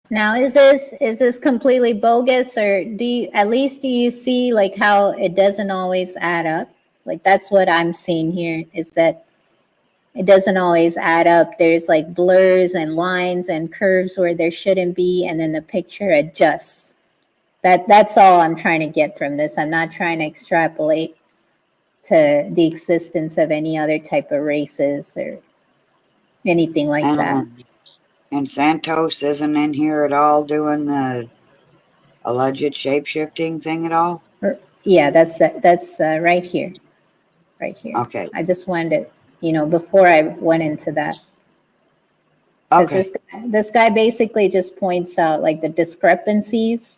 Now, is this completely bogus, or do you see like how it doesn't always add up? Like that's what I'm seeing here, is that it doesn't always add up. There's like blurs and lines and curves where there shouldn't be, and then the picture adjusts. That's all I'm trying to get from this. I'm not trying to extrapolate to the existence of any other type of races or anything like that. And Santos isn't in here at all doing the alleged shape-shifting thing at all? Yeah, that's right here. Right here. Okay. I just wanted to, before I went into that. Because Okay. this guy basically just points out like the discrepancies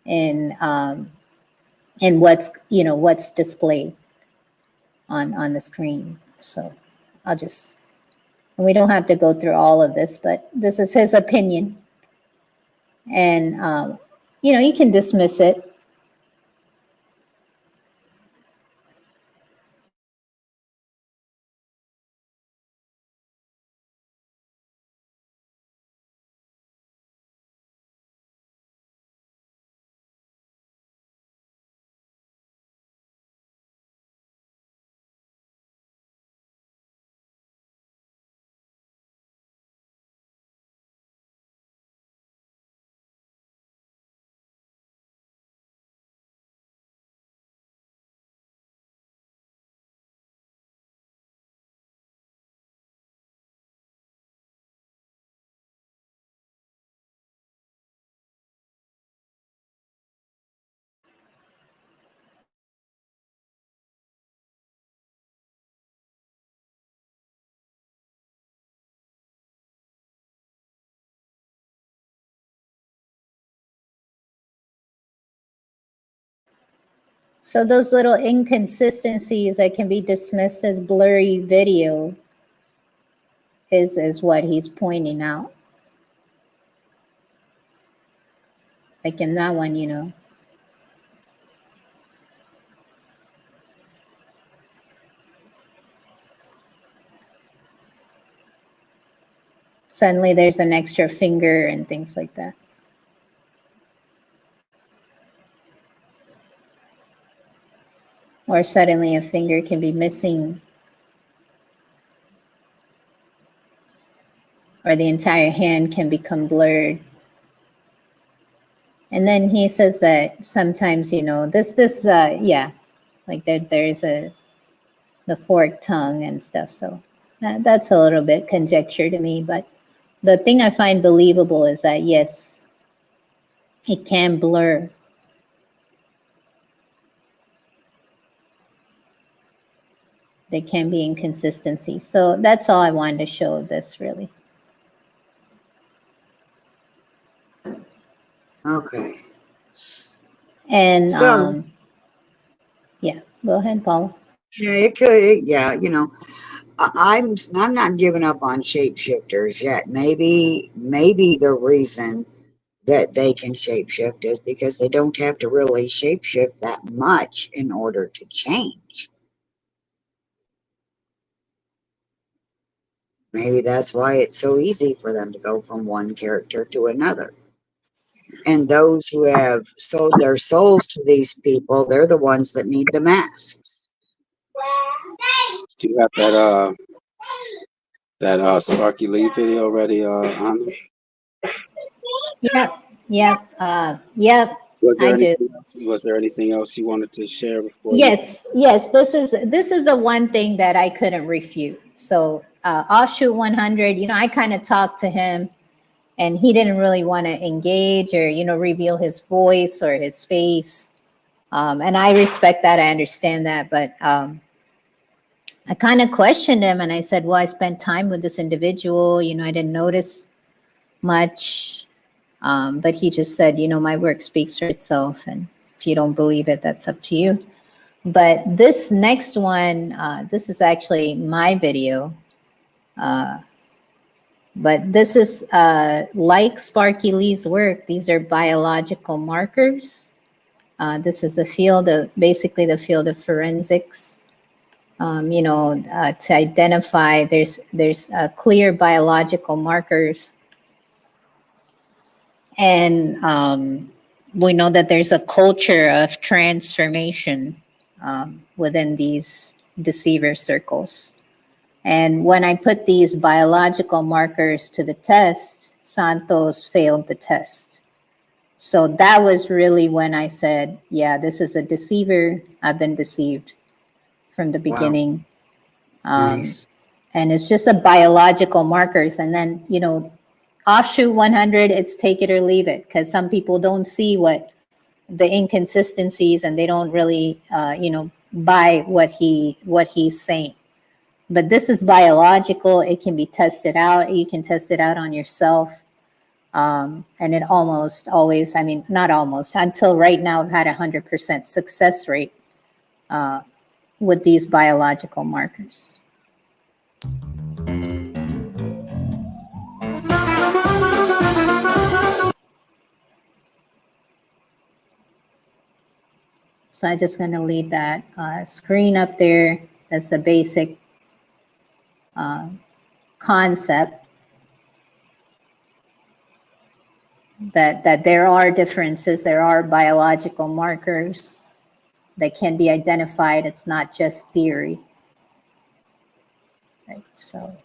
in what's displayed on the screen. So we don't have to go through all of this, but this is his opinion. And, you can dismiss it. So those little inconsistencies that can be dismissed as blurry video is what he's pointing out. Like in that one, you know. Suddenly there's an extra finger and things like that. Or suddenly a finger can be missing. Or the entire hand can become blurred. And then he says that sometimes, you know, yeah, like there's the forked tongue and stuff. So that's a little bit conjecture to me. But the thing I find believable is that, yes, it can blur. There can be inconsistency. So that's all I wanted to show this, really. Okay. And So, yeah, go ahead, Paula. yeah, it could. Yeah, you know, I'm not giving up on shapeshifters yet. Maybe the reason that they can shapeshift is because they don't have to really shapeshift that much in order to change. Maybe that's why it's so easy for them to go from one character to another. And those who have sold their souls to these people, they're the ones that need the masks. Do you have that Sparky Lee video ready, Anna? Yep. Was there I do. anything else? Was there anything else you wanted to share before Yes. This is the one thing that I couldn't refute. So offshoot 100, you know, I kind of talked to him and he didn't really want to engage or, you know, reveal his voice or his face. And I respect that. I understand that. But I kind of questioned him and I said, well, I spent time with this individual. You know, I didn't notice much. But he just said, you know, my work speaks for itself. And if you don't believe it, that's up to you. But this next one, this is actually my video. But this is like Sparky Lee's work. These are biological markers. This is the field of, basically the field of forensics. You know, to identify, there's clear biological markers. And we know that there's a culture of transformation within these deceiver circles. And when I put these biological markers to the test, Santos failed the test. So that was really when I said, yeah, this is a deceiver. I've been deceived from the beginning. Wow. Nice. And it's just a biological markers. And then, you know, offshoot 100, it's take it or leave it, because some people don't see what the inconsistencies and they don't really, you know, buy what he's saying. But this is biological. It can be tested out. You can test it out on yourself. And it almost always, I mean, not almost, until right now, I've had 100% success rate with these biological markers. So I'm just going to leave that screen up there. That's the basic concept that there are differences. There are biological markers that can be identified. It's not just theory. Right, so.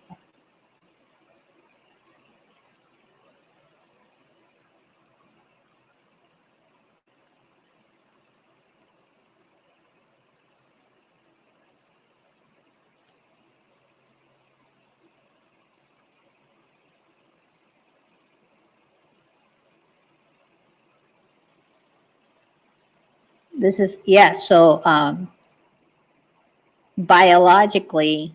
This is, yeah, so biologically,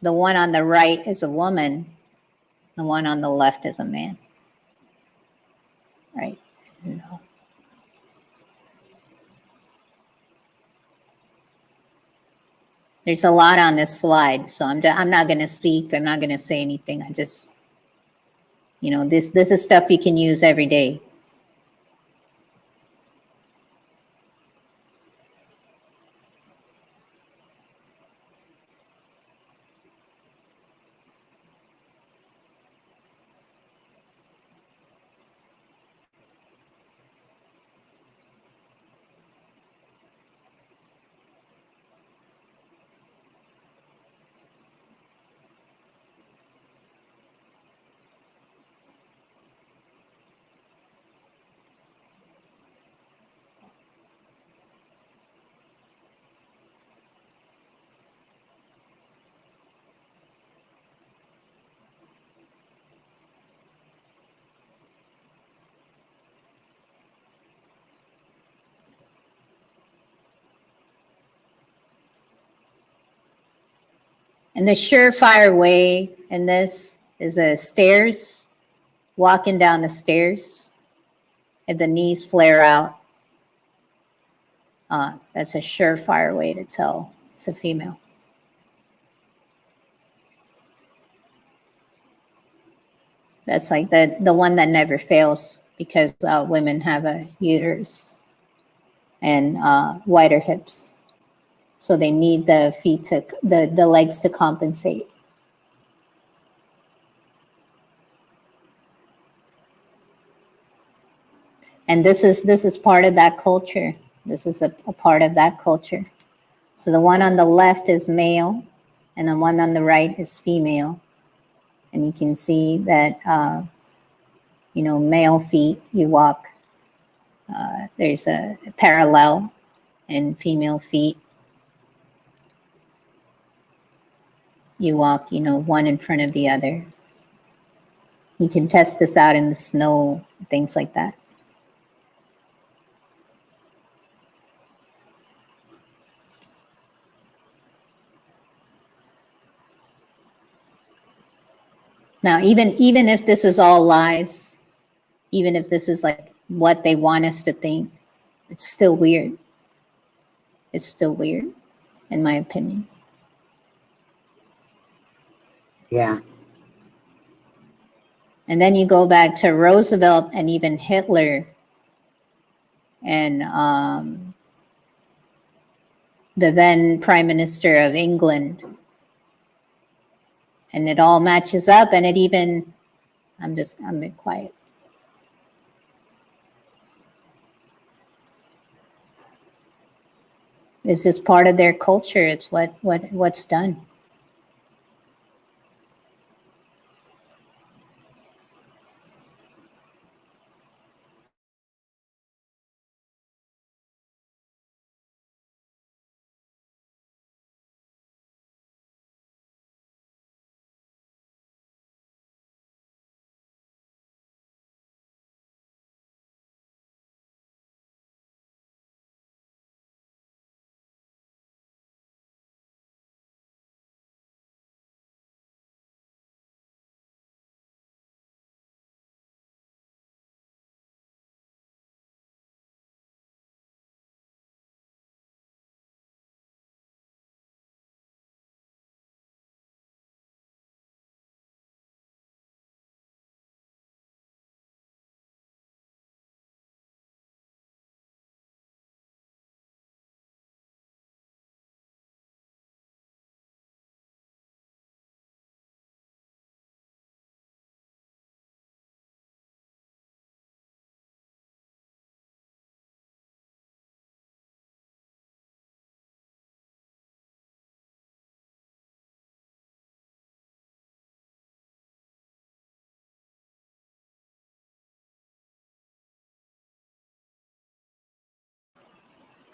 the one on the right is a woman, the one on the left is a man, right? No. There's a lot on this slide, so I'm not going to speak. I'm not going to say anything. I just, you know, this is stuff you can use every day. And the surefire way in this is a stairs, walking down the stairs, and the knees flare out. That's a surefire way to tell it's a female. That's like the one that never fails, because women have a uterus and wider hips. So they need the feet to, the legs to compensate. And this is part of that culture. This is a part of that culture. So the one on the left is male, and the one on the right is female. And you can see that, you know, male feet, you walk, there's a parallel, and female feet, you walk, you know, one in front of the other. You can test this out in the snow, things like that. Now, even if this is all lies, even if this is like what they want us to think, it's still weird. It's still weird, in my opinion. Yeah. And then you go back to Roosevelt and even Hitler and the then Prime Minister of England. And it all matches up, and it even, I'm being quiet. It's just part of their culture. It's what's done.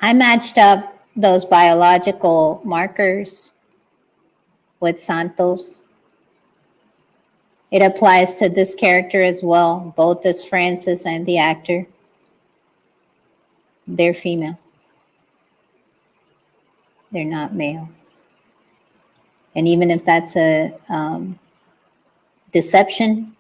I matched up those biological markers with Santos. It applies to this character as well, both as Francis and the actor. They're female. They're not male. And even if that's a deception,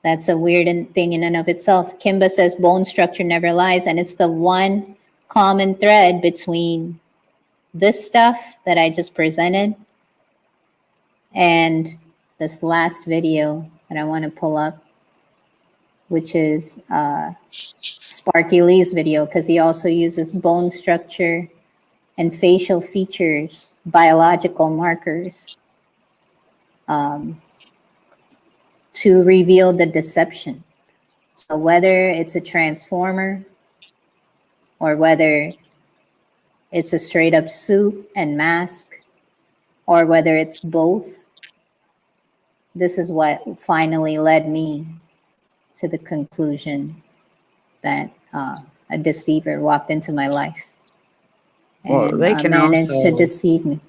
that's a weird thing in and of itself. Kimba says bone structure never lies, and it's the one common thread between this stuff that I just presented and this last video that I want to pull up, which is Sparky Lee's video, because he also uses bone structure and facial features, biological markers, to reveal the deception. So whether it's a transformer or whether it's a straight up suit and mask, or whether it's both, this is what finally led me to the conclusion that a deceiver walked into my life Well, and they can managed to also deceive me.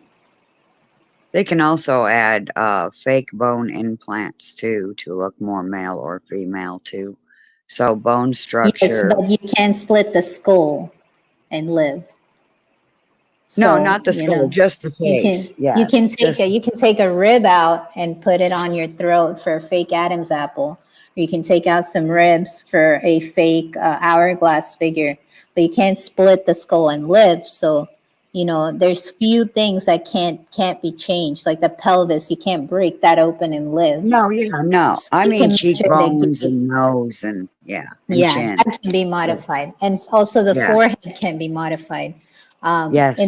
they can also add fake bone implants too to look more male or female too. So bone Yes, structure. but you can't split the skull and live. No, So, not the you skull, know, just the face. you Yes, can take just a rib out and put it on your throat for a fake Adam's apple. Or you can take out some ribs for a fake hourglass figure, but you can't split the skull and live. So, you know, there's few things that can't be changed. Like the pelvis, you can't break that open and live. no, yeah, no. So I you mean can measure the cheekbones gate. and nose and yeah, and Yeah, chin. that can be modified, and also the Yeah. forehead can be modified. In Yes.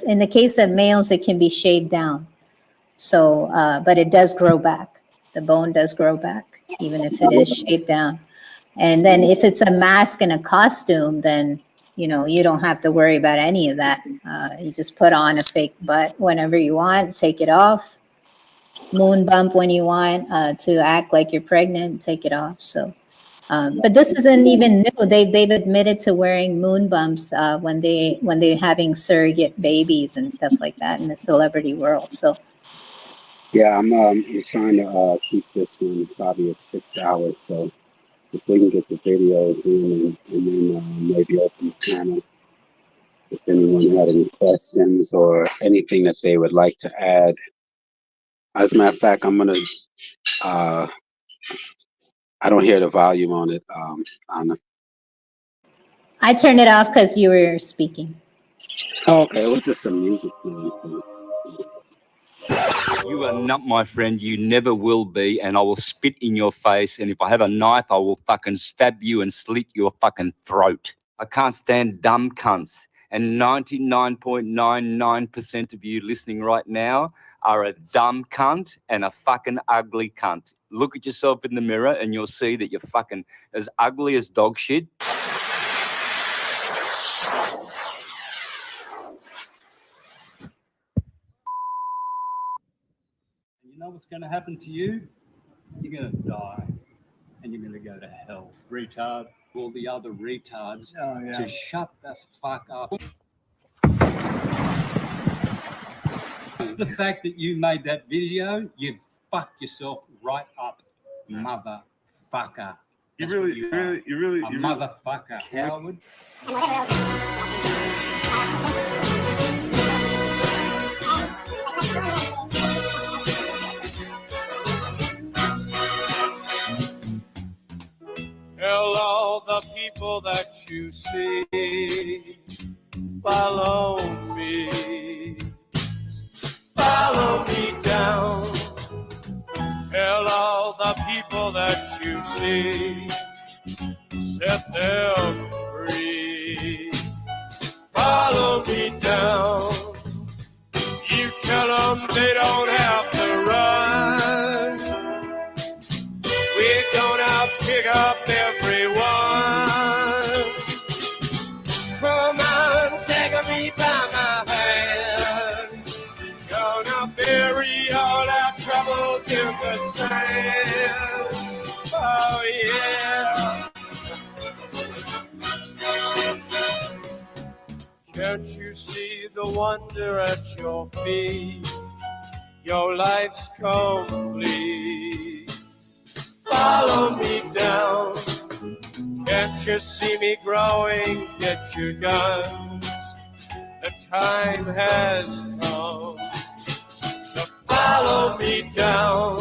in the case of males, it can be shaved down. So, but it does grow back. The bone does grow back, even if it is shaved down. And then if it's a mask and a costume, then you know you don't have to worry about any of that. You just put on a fake butt whenever you want, take it off. Moon bump when you want to act like you're pregnant, take it off. So. But this isn't even new. They've admitted to wearing moon bumps when they're having surrogate babies and stuff like that in the celebrity world. So Yeah, I'm trying to keep this one probably at 6 hours. So if we can get the videos in and then maybe open the panel if anyone had any questions or anything that they would like to add. As a matter of fact, I'm gonna I don't hear the volume on it, Anna. I turned it off because you were speaking. Oh, okay, it was just some music playing. You are not my friend. You never will be, and I will spit in your face. And if I have a knife, I will fucking stab you and slit your fucking throat. I can't stand dumb cunts. And 99.99% of you listening right now are a dumb cunt and a fucking ugly cunt. Look at yourself in the mirror and you'll see that you're fucking as ugly as dog shit. You know what's going to happen to you? You're going to die. And you're going to go to hell. Retard. All the other retards to shut the fuck up. It's the fact that you made that video, you've fucked yourself right up, motherfucker. You That's really, what you really, you really, a you really. motherfucker, Howard. Tell all the people that you see, follow me down. Tell all the people that you see, set them free. Follow me down. You tell them they don't have to run. We're gonna pick up everyone. Come on, take me by my hand. Gonna bury all our troubles in the sand. Oh yeah. Can't you see the wonder at your feet? Your life's complete. Follow me down. Can't you see me growing? Get your guns. The time has come to follow me down.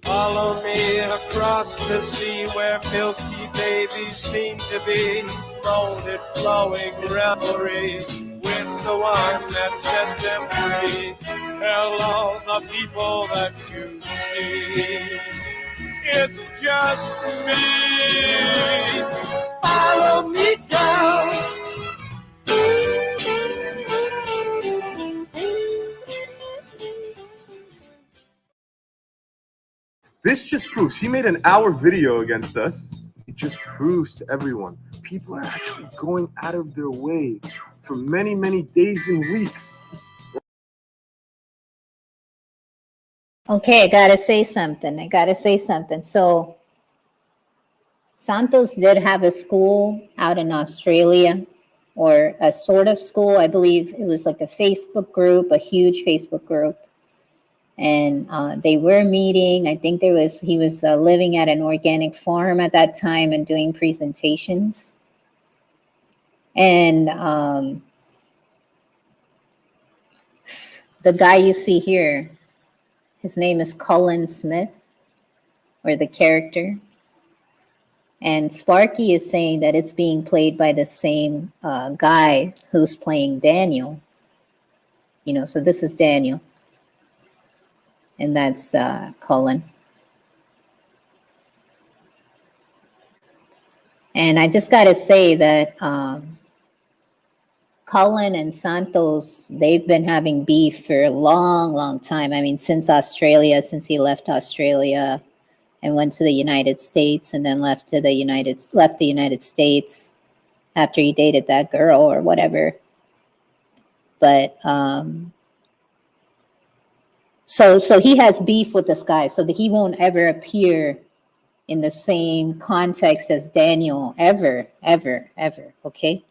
Follow me across the sea where milky babies seem to be, molded, flowing revelry with the one that set them free. Tell all the people that you see, it's just me. Follow me down. This just proves he made an hour video against us. It just proves to everyone people are actually going out of their way for many, many days and weeks. Okay, I gotta say something. So Santos did have a school out in Australia, or a sort of school. I believe it was like a Facebook group, a huge Facebook group. And they were meeting. I think he was living at an organic farm at that time and doing presentations. And the guy you see here, his name is Cullen Smith, or the character. And Sparky is saying that it's being played by the same guy who's playing Daniel. You know, so this is Daniel. And that's Cullen. And I just got to say that Cullen and Santos, they've been having beef for a long, long time. I mean, since he left Australia and went to the United States, and then left the United States after he dated that girl or whatever. But so he has beef with this guy, so that he won't ever appear in the same context as Daniel ever, okay?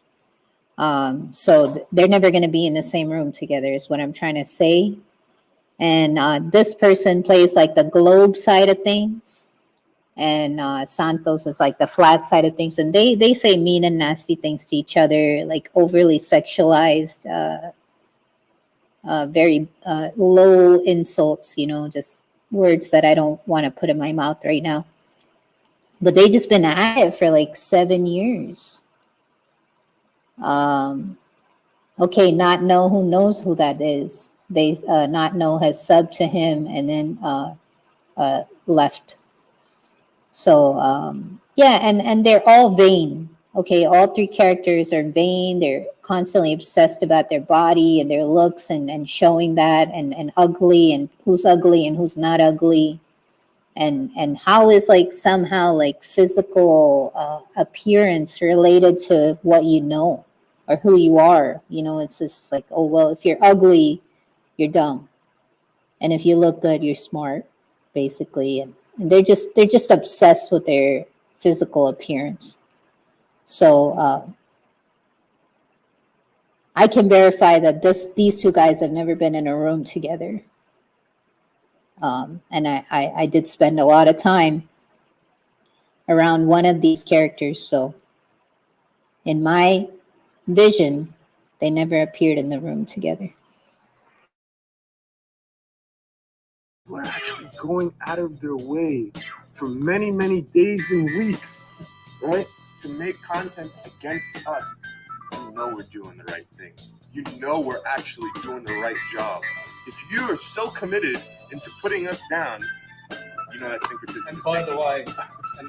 So they're never going to be in the same room together is what I'm trying to say. And this person plays like the globe side of things, and Santos is like the flat side of things. And they say mean and nasty things to each other, like overly sexualized, very low insults, you know, just words that I don't want to put in my mouth right now. But they just been at it for like 7 years. Okay, Not Know, who knows who that is. They Not Know has subbed to him and then left. So yeah, and they're all vain. Okay, all three characters are vain. They're constantly obsessed about their body and their looks, and showing that, and ugly, and who's not ugly. And how is like somehow like physical appearance related to what you know or who you are? You know, it's just like, oh, well, if you're ugly, you're dumb. And if you look good, you're smart, basically. And they're just obsessed with their physical appearance. So I can verify that these two guys have never been in a room together. And I did spend a lot of time around one of these characters. So in my vision, they never appeared in the room together. People are actually going out of their way for many, many days and weeks, right, to make content against us. You know we're doing the right thing. You know we're actually doing the right job. If you are so committed into putting us down, you know that syncretism. And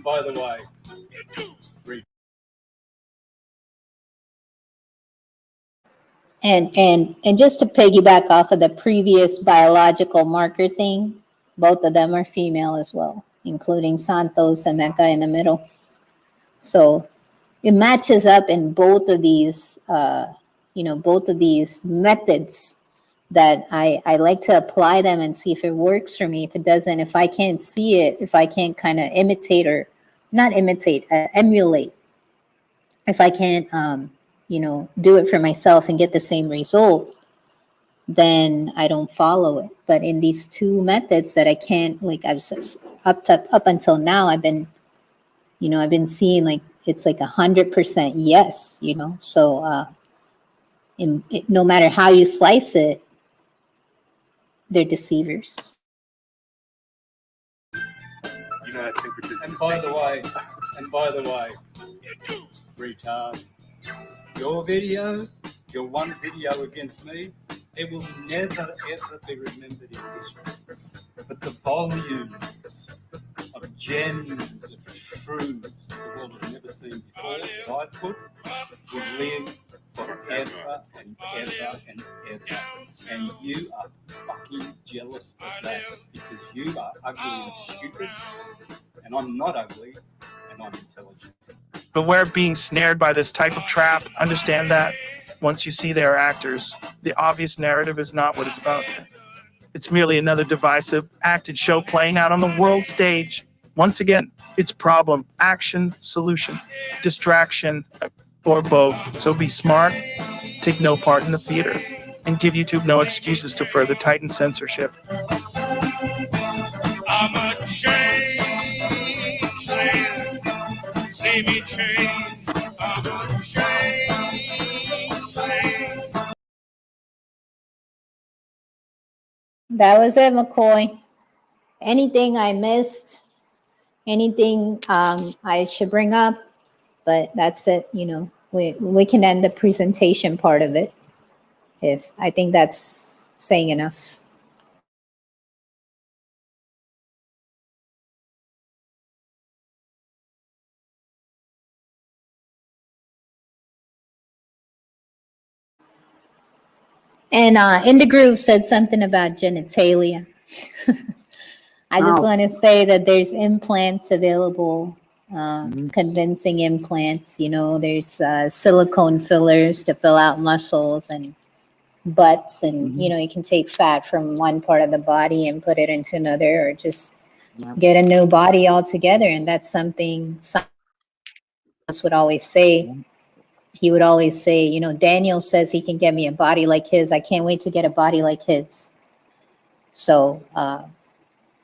by the way, And just to piggyback off of the previous biological marker thing, both of them are female as well, including Santos and that guy in the middle. So it matches up in both of these, both of these methods that I like to apply them and see if it works for me. If it doesn't, if I can't see it, if I can't kind of imitate, or not imitate, emulate, if I can't, do it for myself and get the same result, then I don't follow it. But in these two methods that I can't, like up until now, I've been seeing like it's like 100% yes, So no matter how you slice it, they're deceivers. You know that syncretism. and by the way, retard, your video your one video against me, it will never ever be remembered in history. But the volume of gems of truths the world has never seen before that I put will live forever and ever and ever. And you are fucking jealous of that because you are ugly and stupid, and I'm not ugly and I'm intelligent. Beware of being snared by this type of trap. Understand that once you see they are actors, the obvious narrative is not what it's about. It's merely another divisive, acted show playing out on the world stage. Once again, it's problem, action, solution, distraction, or both. So be smart, take no part in the theater, and give YouTube no excuses to further tighten censorship. I'm a changeling. See me change. I'm a changeling. That was it, McCoy. Anything I missed? Anything I should bring up? But that's it. You know, we can end the presentation part of it. If I think that's saying enough. And In the Groove said something about genitalia. I just want to say that there's implants available, convincing implants. You know, there's silicone fillers to fill out muscles and butts, and you know, you can take fat from one part of the body and put it into another, or just get a new body altogether. And that's something Santos would always say. He would always say, you know, Daniel says he can get me a body like his. I can't wait to get a body like his. So,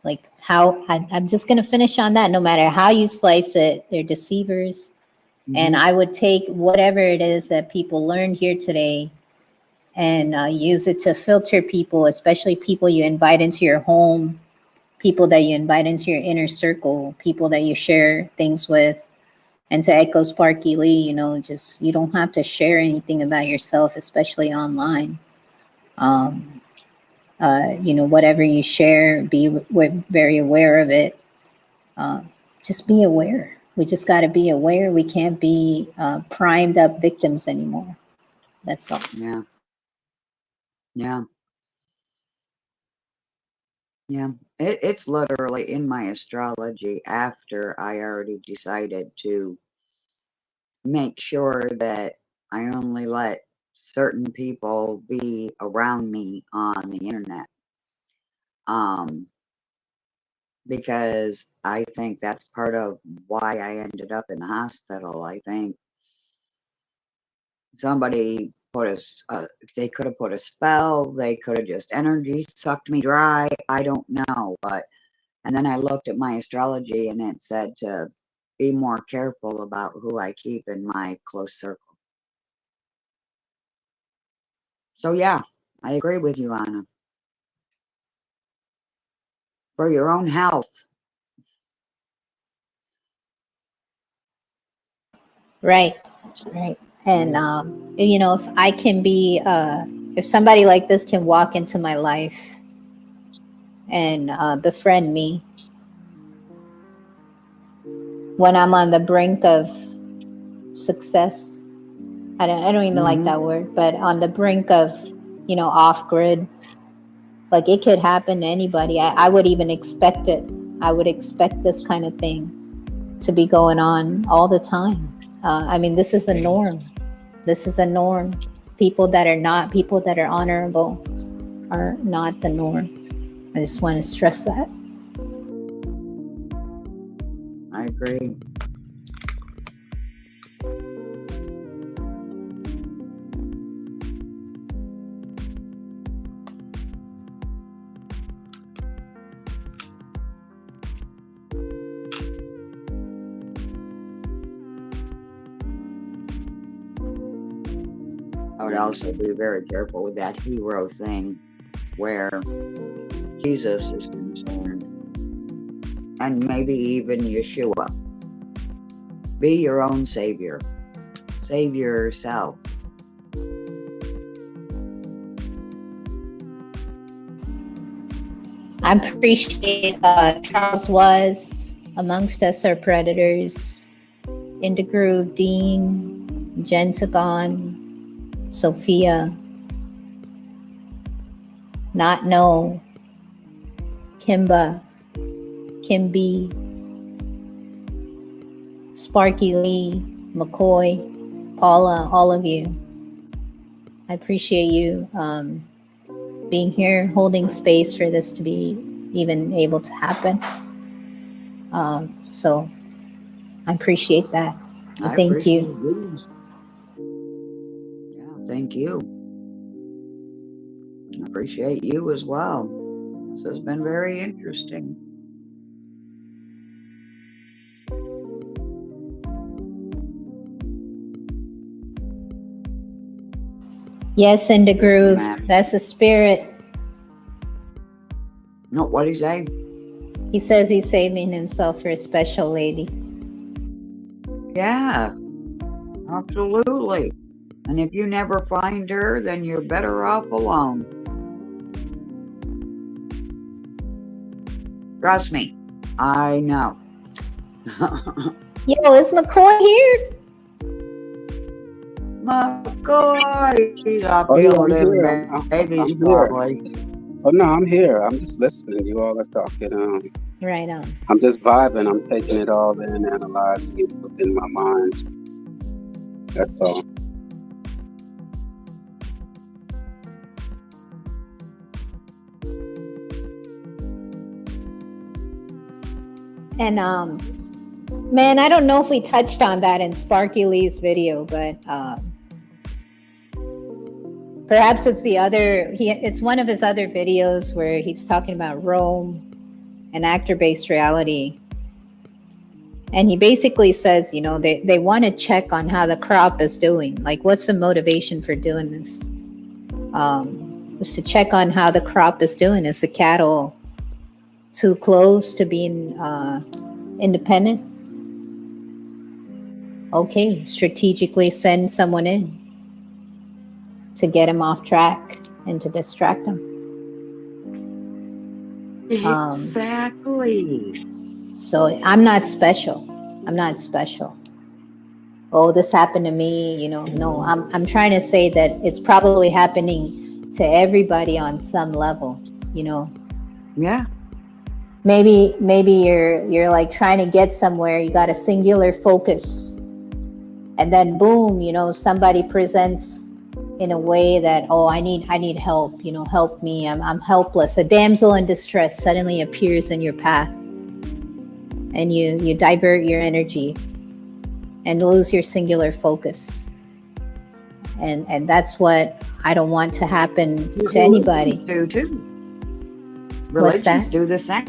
like how I'm just going to finish on that. No matter how you slice it, they're deceivers. And I would take whatever it is that people learned here today and use it to filter people, especially people you invite into your home, people that you invite into your inner circle, people that you share things with. And to echo Sparky Lee, you know, just you don't have to share anything about yourself, especially online. You know, whatever you share, be very aware of it. Just be aware. We just got to be aware. We can't be primed up victims anymore. That's all. Yeah. Yeah. Yeah. It's literally in my astrology after I already decided to make sure that I only let certain people be around me on the internet. Because I think that's part of why I ended up in the hospital. I think somebody put they could have put a spell, they could have just energy sucked me dry. I don't know, and then I looked at my astrology and it said to be more careful about who I keep in my close circle. So yeah, I agree with you, Anna. For your own health. Right. And you know, if I can be, if somebody like this can walk into my life and befriend me when I'm on the brink of success, I don't even like that word, but on the brink of, you know, off grid, like it could happen to anybody. I would even expect it. I would expect this kind of thing to be going on all the time. I mean, this is a norm. This is a norm. People that are honorable are not the norm. I just want to stress that. I agree. I would also be very careful with that hero thing where Jesus is concerned, and maybe even Yeshua. Be your own savior. Save yourself. I appreciate Charles was amongst us are predators. In the Groove, Dean, Gentagon, Sophia, Not Know, Kimba, Kimby, Sparky Lee, McCoy, Paula, all of you. I appreciate you being here, holding space for this to be even able to happen. So I appreciate that. I Thank appreciate you. you. Yeah, thank you. I appreciate you as well. This has been very interesting. Yes, in the groove. That's the spirit. No, what did he say? He says he's saving himself for a special lady. Yeah, absolutely. And if you never find her, then you're better off alone. Trust me, I know. Yo, is McCoy here? McCoy, he's up Oh, here yeah, I'm with them here. babies, I'm here. probably. Oh, no, I'm here. I'm just listening. You all are talking. Right on. I'm just vibing. I'm taking it all in, analyzing it within my mind. That's all. And man, I don't know if we touched on that in Sparky Lee's video, but perhaps it's the other. It's one of his other videos where he's talking about Rome and actor-based reality. And he basically says, you know, they want to check on how the crop is doing. Like, what's the motivation for doing this? Was to check on how the crop is doing. Is the cattle too close to being independent? Okay, strategically send someone in to get him off track and to distract him. Exactly. So I'm not special. I'm not special. Oh, this happened to me, you know. No, I'm trying to say that it's probably happening to everybody on some level, you know. Yeah. Maybe you're like trying to get somewhere, you got a singular focus. And then boom, you know, somebody presents in a way that, oh, I need help, you know, help me. I'm helpless. A damsel in distress suddenly appears in your path. And you divert your energy and lose your singular focus. And that's what I don't want to happen to anybody. Do too. What's that? Religions do the same.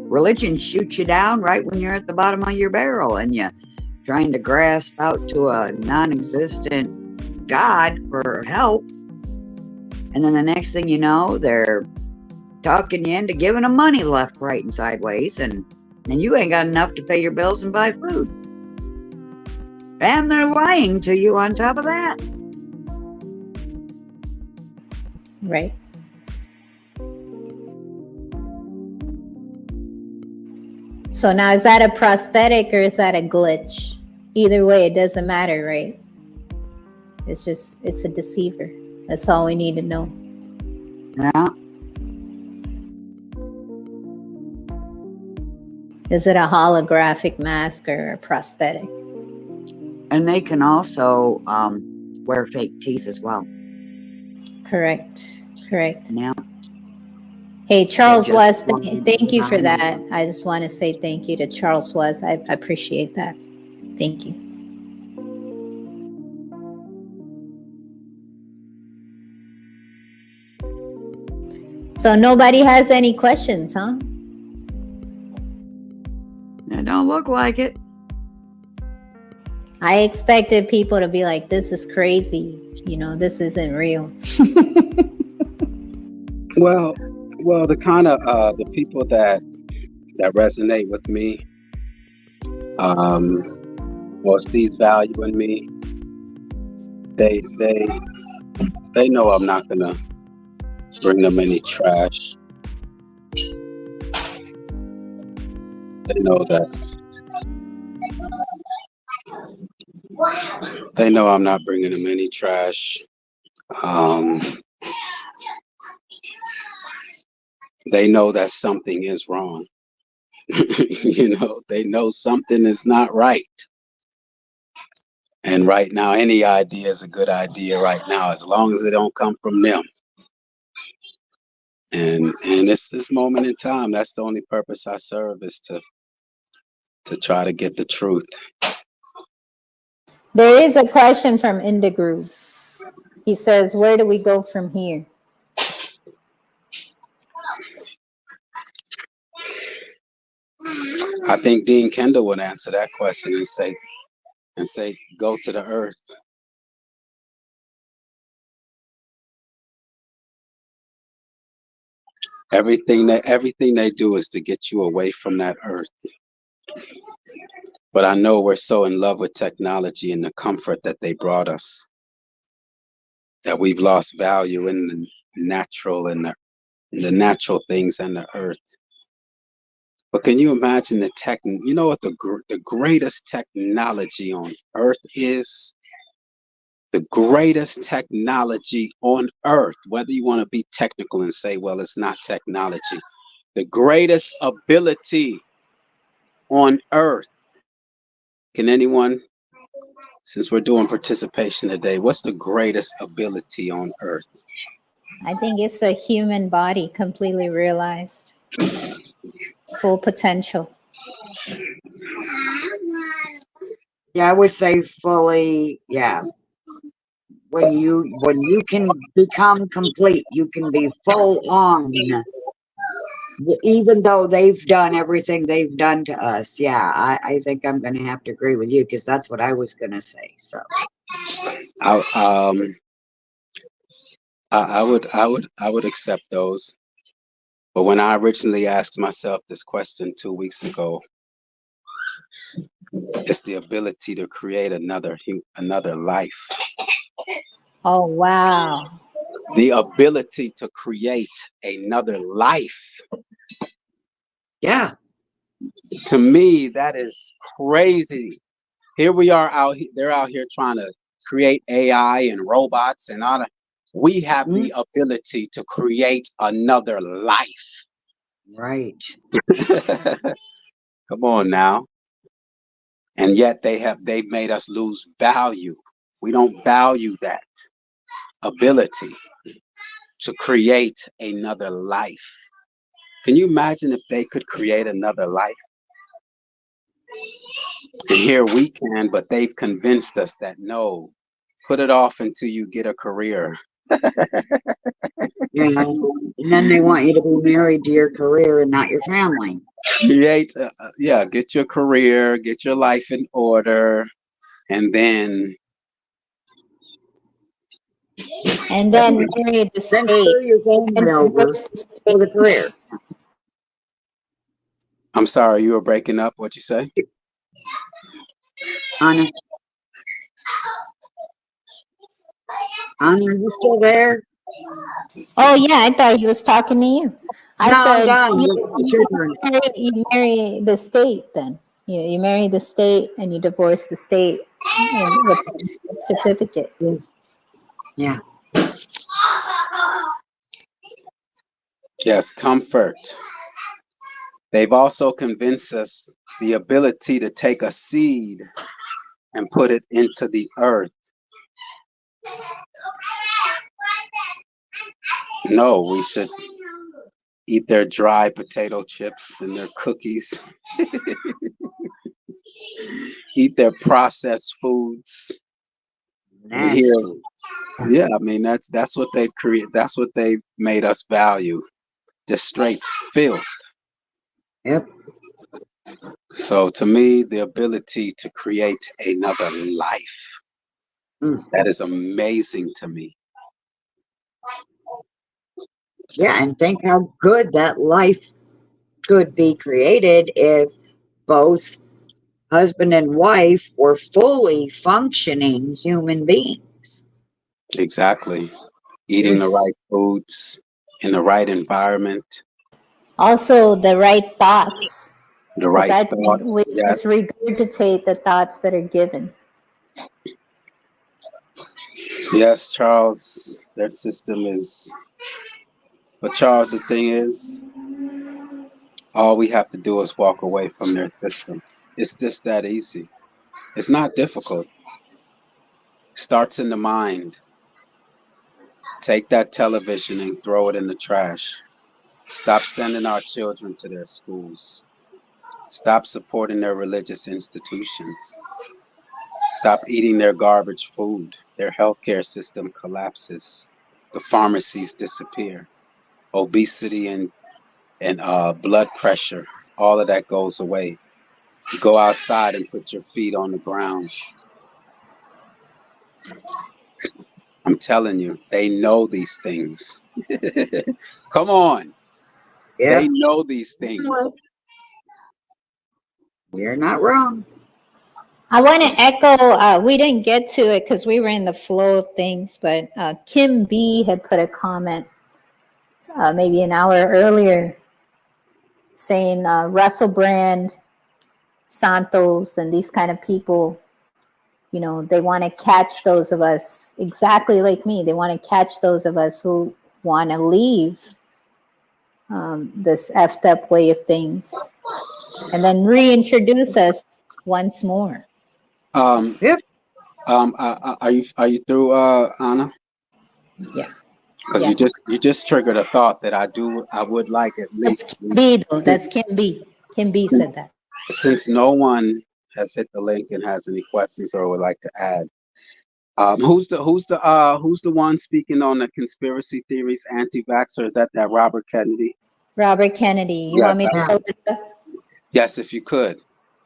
Religion shoots you down right when you're at the bottom of your barrel and you're trying to grasp out to a non-existent God for help. And then the next thing you know, they're talking you into giving them money left, right, and sideways. And you ain't got enough to pay your bills and buy food. And they're lying to you on top of that. Right. So now, is that a prosthetic or is that a glitch? Either way, it doesn't matter, right? It's a deceiver. That's all we need to know. Yeah. Is it a holographic mask or a prosthetic? And they can also wear fake teeth as well. Correct. Yeah. Hey, Charles Just West, one thank you for time. that. I just want to say thank you to Charles West. I appreciate that. Thank you. So nobody has any questions, huh? It don't look like it. I expected people to be like, this is crazy. You know, this isn't real. Well, the kind of the people that resonate with me, or sees value in me, they know I'm not gonna bring them any trash. They know that. They know I'm not bringing them any trash. They know that something is wrong. You know, they know something is not right. And right now, any idea is a good idea right now, as long as it don't come from them. And it's this moment in time. That's the only purpose I serve, is to try to get the truth. There is a question from Indigru. He says, where do we go from here? I think Dean Kendall would answer that question and say, go to the earth. Everything they do is to get you away from that earth. But I know we're so in love with technology and the comfort that they brought us that we've lost value in the natural and the natural things and the earth. But can you imagine you know what the greatest technology on earth is? The greatest technology on earth, whether you want to be technical and say, well, it's not technology. The greatest ability on earth. Can anyone, since we're doing participation today, what's the greatest ability on earth? I think it's a human body completely realized. Full potential. Yeah, I would say fully, yeah. When you can become complete, you can be full on. Even though they've done everything they've done to us. Yeah, I think I'm gonna have to agree with you, because that's what I was gonna say. So I would accept those. But when I originally asked myself this question 2 weeks ago, it's the ability to create another life. Oh, wow. The ability to create another life. Yeah. To me, that is crazy. Here we are they're out here trying to create AI and robots and all that. We have the ability to create another life. Right. Come on now. And yet they've made us lose value. We don't value that ability to create another life. Can you imagine if they could create another life? And here we can, but they've convinced us that no, put it off until you get a career. Yeah, and then they want you to be married to your career and not your family. Get your career, get your life in order, and then marry the state. Then screw your family over for the career. I'm sorry, you were breaking up. What'd you say? Anna, are you still there? Oh, yeah, I thought he was talking to you. I said, you marry the state then. You marry the state and you divorce the state with a certificate. Yeah. Yes, comfort. They've also convinced us the ability to take a seed and put it into the earth. No, we should eat their dry potato chips and their cookies. Eat their processed foods. Yeah, I mean that's what they've created. That's what they've made us value. Just straight filth. Yep. So to me, the ability to create another life, that is amazing to me. Yeah, and think how good that life could be created if both husband and wife were fully functioning human beings. Exactly. Eating the right foods in the right environment. Also, the right thoughts. The Because right I think thoughts. we Yes. just regurgitate the thoughts that are given. Yes, Charles. Their system is. But Charles, the thing is, all we have to do is walk away from their system. It's just that easy. It's not difficult. Starts in the mind. Take that television and throw it in the trash. Stop sending our children to their schools. Stop supporting their religious institutions. Stop eating their garbage food. Their healthcare system collapses. The pharmacies disappear. Obesity and blood pressure, all of that goes away. You go outside and put your feet on the ground. I'm telling you, they know these things. Come on. Yeah. They know these things. You're not wrong. I want to echo, we didn't get to it because we were in the flow of things, but Kim B had put a comment maybe an hour earlier saying Russell Brand, Santos, and these kind of people, you know, they want to catch those of us exactly like me. They want to catch those of us who want to leave this effed up way of things and then reintroduce us once more. Yep. Are you through, Anna? Yeah. Because you just triggered a thought that I would like at least. Kim B though. That's Kim B. Kim B said that. Since no one has hit the link and has any questions or would like to add, who's the one speaking on the conspiracy theories, anti-vaxxer? Is that Robert Kennedy? Robert Kennedy. You want me to pull it up? Yes, if you could.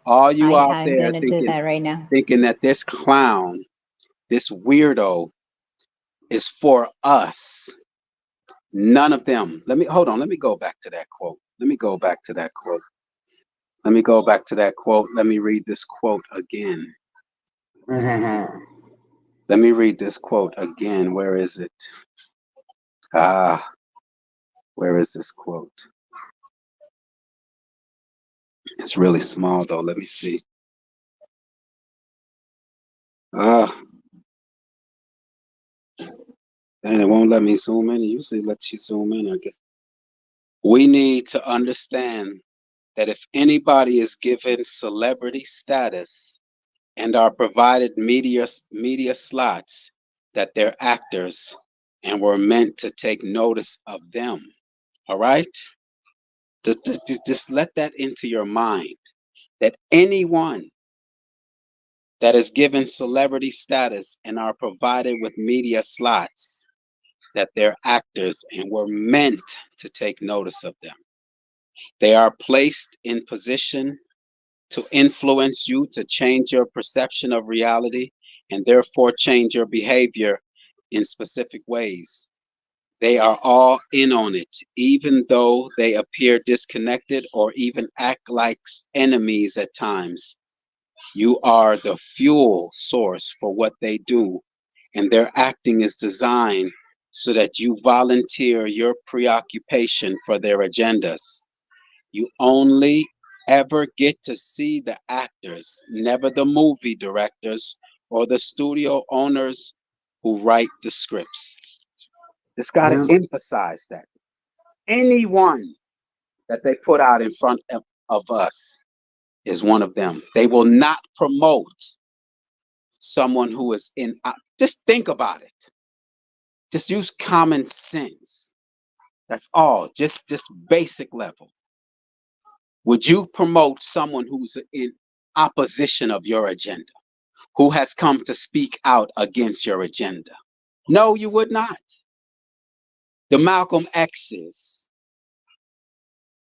All you out I'm there going to do that right now. thinking that this clown, this weirdo, is for us. None of them. Let me go back to that quote. Let me go back to that quote. Let me read this quote again. Let me read this quote again. Where is it? Where is this quote? It's really small though. Let me see. And it won't let me zoom in. It usually lets you zoom in, I guess. We need to understand that if anybody is given celebrity status and are provided media slots, that they're actors and were meant to take notice of them. All right? Just let that into your mind, that anyone that is given celebrity status and are provided with media slots, that they're actors and were meant to take notice of them. They are placed in position to influence you, to change your perception of reality, and therefore change your behavior in specific ways. They are all in on it, even though they appear disconnected or even act like enemies at times. You are the fuel source for what they do, and their acting is designed so that you volunteer your preoccupation for their agendas. You only ever get to see the actors, never the movie directors or the studio owners who write the scripts. Just got to emphasize that. Anyone that they put out in front of us is one of them. They will not promote someone who is in. Just think about it. Just use common sense. That's all. Just basic level. Would you promote someone who's in opposition of your agenda, who has come to speak out against your agenda? No, you would not. The Malcolm X's,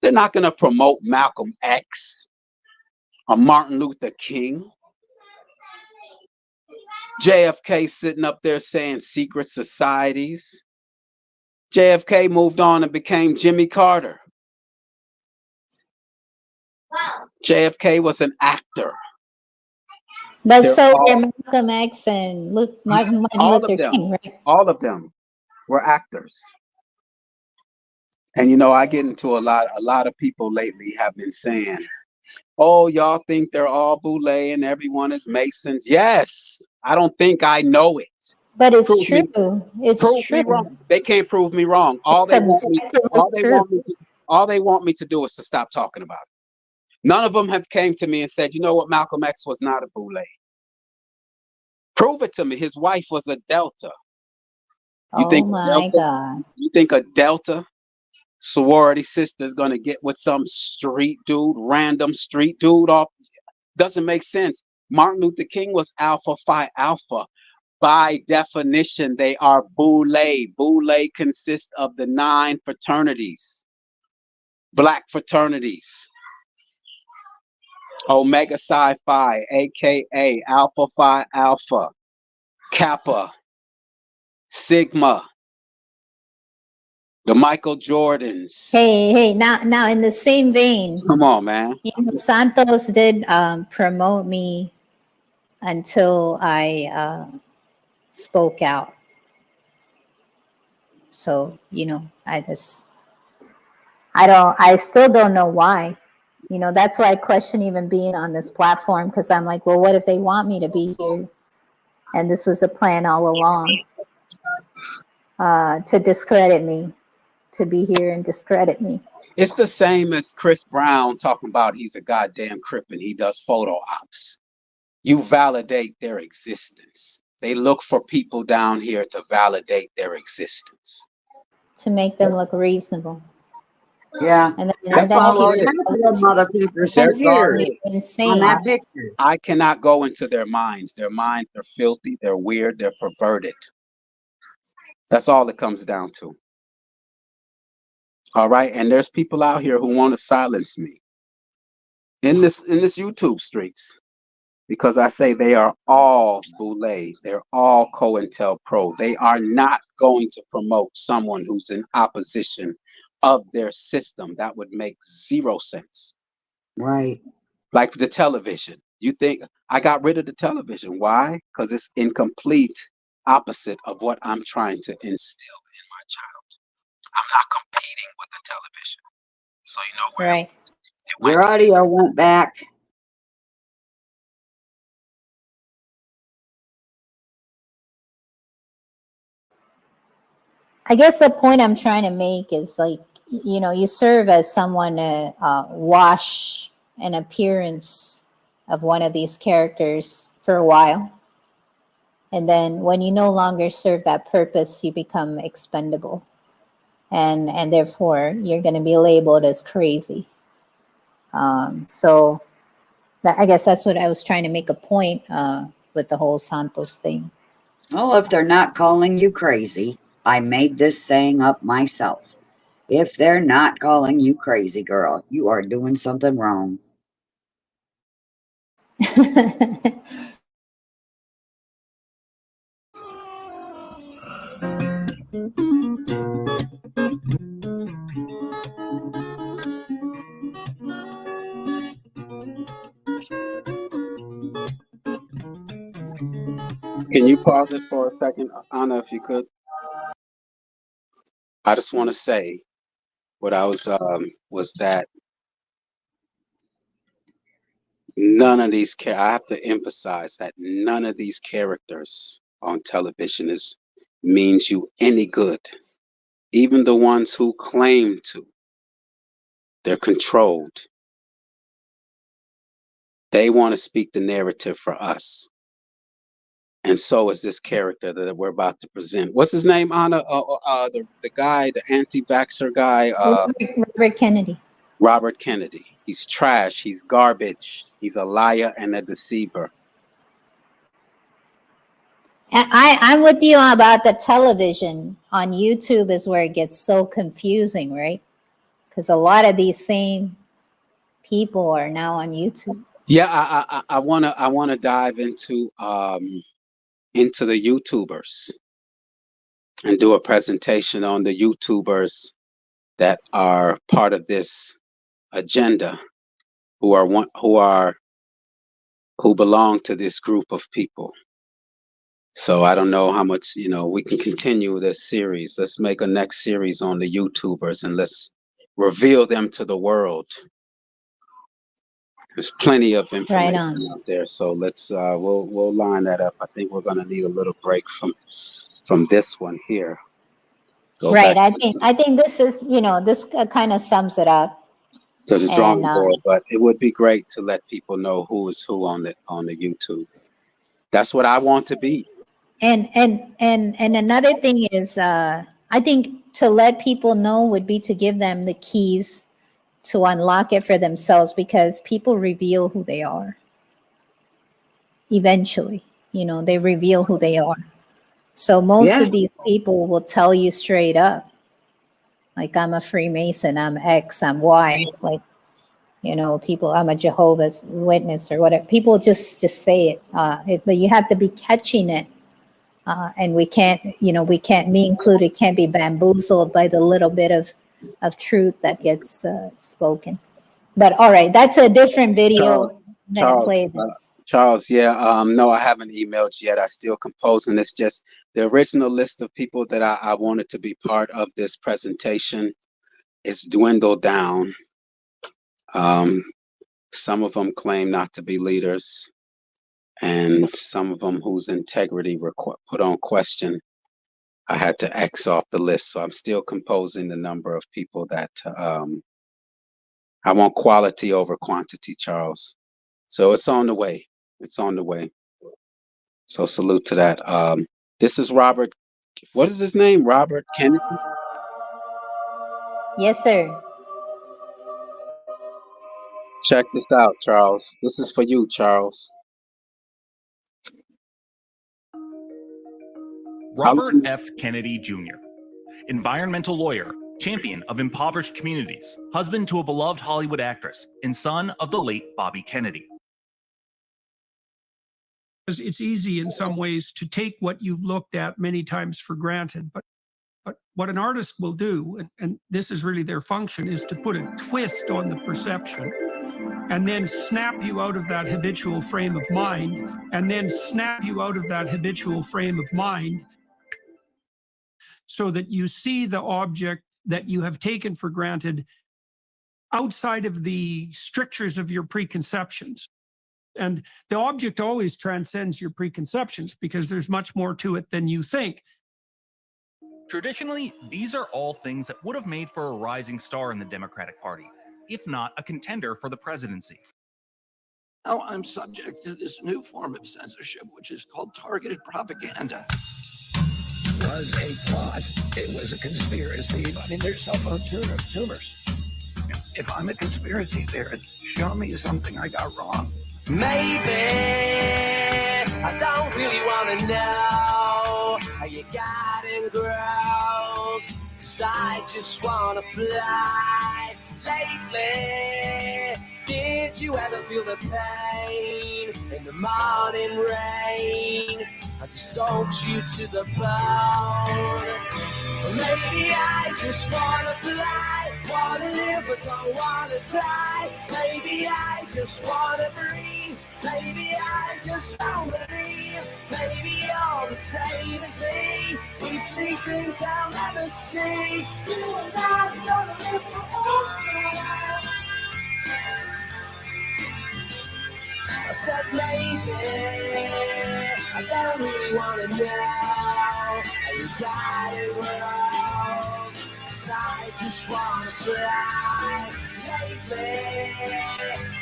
they're not going to promote Malcolm X or Martin Luther King. JFK sitting up there saying secret societies. JFK moved on and became Jimmy Carter. JFK was an actor. But so were Malcolm X and Martin Luther King, right? All of them were actors. And you know, I get into a lot of people lately have been saying Oh, y'all think they're all Boule and everyone is Masons. Yes. I don't think I know it. But it's Prove me, true. It's prove true. me wrong. They can't prove me wrong. It's objectively true. All they want me to do is to stop talking about it. None of them have came to me and said, you know what, Malcolm X was not a Boule. Prove it to me. His wife was a Delta. Oh my God. You think a Delta sorority sister is going to get with some street dude, random street dude off? Doesn't make sense. Martin Luther King was Alpha Phi Alpha. By definition, they are Boule. Boule consists of the 9 fraternities, black fraternities. Omega Psi Phi, aka Alpha Phi Alpha, Kappa, Sigma, the Michael Jordans. Hey, now in the same vein. Come on, man. You know, Santos did promote me until I spoke out. So, you know, I still don't know why. You know, that's why I question even being on this platform, because I'm like, well, what if they want me to be here? And this was a plan all along to discredit me, to be here and discredit me. It's the same as Chris Brown talking about he's a goddamn crip and he does photo ops. You validate their existence. They look for people down here to validate their existence. To make them look reasonable. Yeah, and that's all those motherfuckers are weird on that picture. I cannot go into their minds. Their minds are filthy, they're weird, they're perverted. That's all it comes down to. All right, and there's people out here who want to silence me in this YouTube streets because I say they are all Boule, they're all COINTELPRO. They are not going to promote someone who's in opposition of their system. That would make zero sense. Right. Like the television. You think I got rid of the television? Why? Because it's incomplete opposite of what I'm trying to instill in my child. I'm not competing with the television. So you know where right. Your audio went back. I guess the point I'm trying to make is like, you know, you serve as someone to wash an appearance of one of these characters for a while. And then when you no longer serve that purpose, you become expendable. And therefore, you're going to be labeled as crazy. So I guess that's what I was trying to make a point with the whole Santos thing. Well, if they're not calling you crazy, I made this saying up myself. If they're not calling you crazy, girl, you are doing something wrong. Can you pause it for a second, Anna, if you could? I just want to say what I was that none of these I have to emphasize that none of these characters on television means you any good. Even the ones who claim to, they're controlled. They want to speak the narrative for us. And so is this character that we're about to present. What's his name, Anna? The guy, the anti-vaxxer guy. Robert Kennedy. Robert Kennedy. He's trash. He's garbage. He's a liar and a deceiver. I'm with you about the television. On YouTube is where it gets so confusing, right? Because a lot of these same people are now on YouTube. Yeah, I wanna dive into the YouTubers and do a presentation on the YouTubers that are part of this agenda, who belong to this group of people. So I don't know how much, we can continue this series. Let's make a next series on the YouTubers and let's reveal them to the world. There's plenty of Right information on. out there. So let's we'll line that up. I think we're going to need a little break from this one here. Go Right. back I think this is, this kind of sums it up. to the drawing And board, but it would be great to let people know who is who on the YouTube. That's what I want to be. and another thing is, I think to let people know would be to give them the keys to unlock it for themselves, because people reveal who they are. Eventually, they reveal who they are. So most Yeah. of these people will tell you straight up, like, I'm a Freemason, I'm X, I'm Y. Like, people, I'm a Jehovah's Witness or whatever. People just say it. But you have to be catching it. And we can't, me included, can't be bamboozled by the little bit of truth that gets spoken. But all right, that's a different video. I'm gonna play this. Charles, yeah, no, I haven't emailed yet. I still composing. It's just the original list of people that I wanted to be part of this presentation is dwindled down. Some of them claim not to be leaders, and some of them whose integrity were put on question. I had to X off the list, so I'm still composing the number of people that I want quality over quantity, Charles. So it's on the way. It's on the way. So salute to that. This is Robert. What is his name? Robert Kennedy? Yes, sir. Check this out, Charles. This is for you, Charles. Robert F. Kennedy Jr., environmental lawyer, champion of impoverished communities, husband to a beloved Hollywood actress, and son of the late Bobby Kennedy. It's easy in some ways to take what you've looked at many times for granted, but what an artist will do, and this is really their function, is to put a twist on the perception and then snap you out of that habitual frame of mind, so that you see the object that you have taken for granted outside of the strictures of your preconceptions. And the object always transcends your preconceptions because there's much more to it than you think. Traditionally, these are all things that would have made for a rising star in the Democratic Party, if not a contender for the presidency. Now I'm subject to this new form of censorship, which is called targeted propaganda. It was a plot. It was a conspiracy. I mean, there's cell phone tumors. If I'm a conspiracy theorist, show me something I got wrong. Maybe I don't really want to know how you got in grows, 'cause I just want to fly. Lately, did you ever feel the pain in the morning rain as it soaks you to the bone? Maybe I just want to fly, want to live but don't want to die. Maybe I just want to breathe, maybe I just don't believe. Maybe you're the same as me, we see things I'll never see. You and I are gonna live forever. I said maybe I don't really want to know how you got it wrong, 'cause I just want to fly. Lately,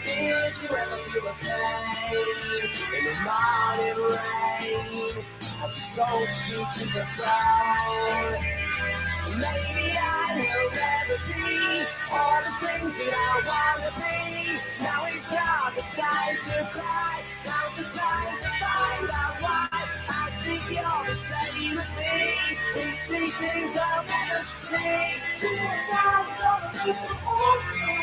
did you ever feel the pain in the morning rain? Have you sold you to the bone? Maybe I will never be all the things that I want to be. Now is not the time to cry. Now's the time to find out why. I think you're the same as me. We see things I'll never see. You and I are gonna live forever.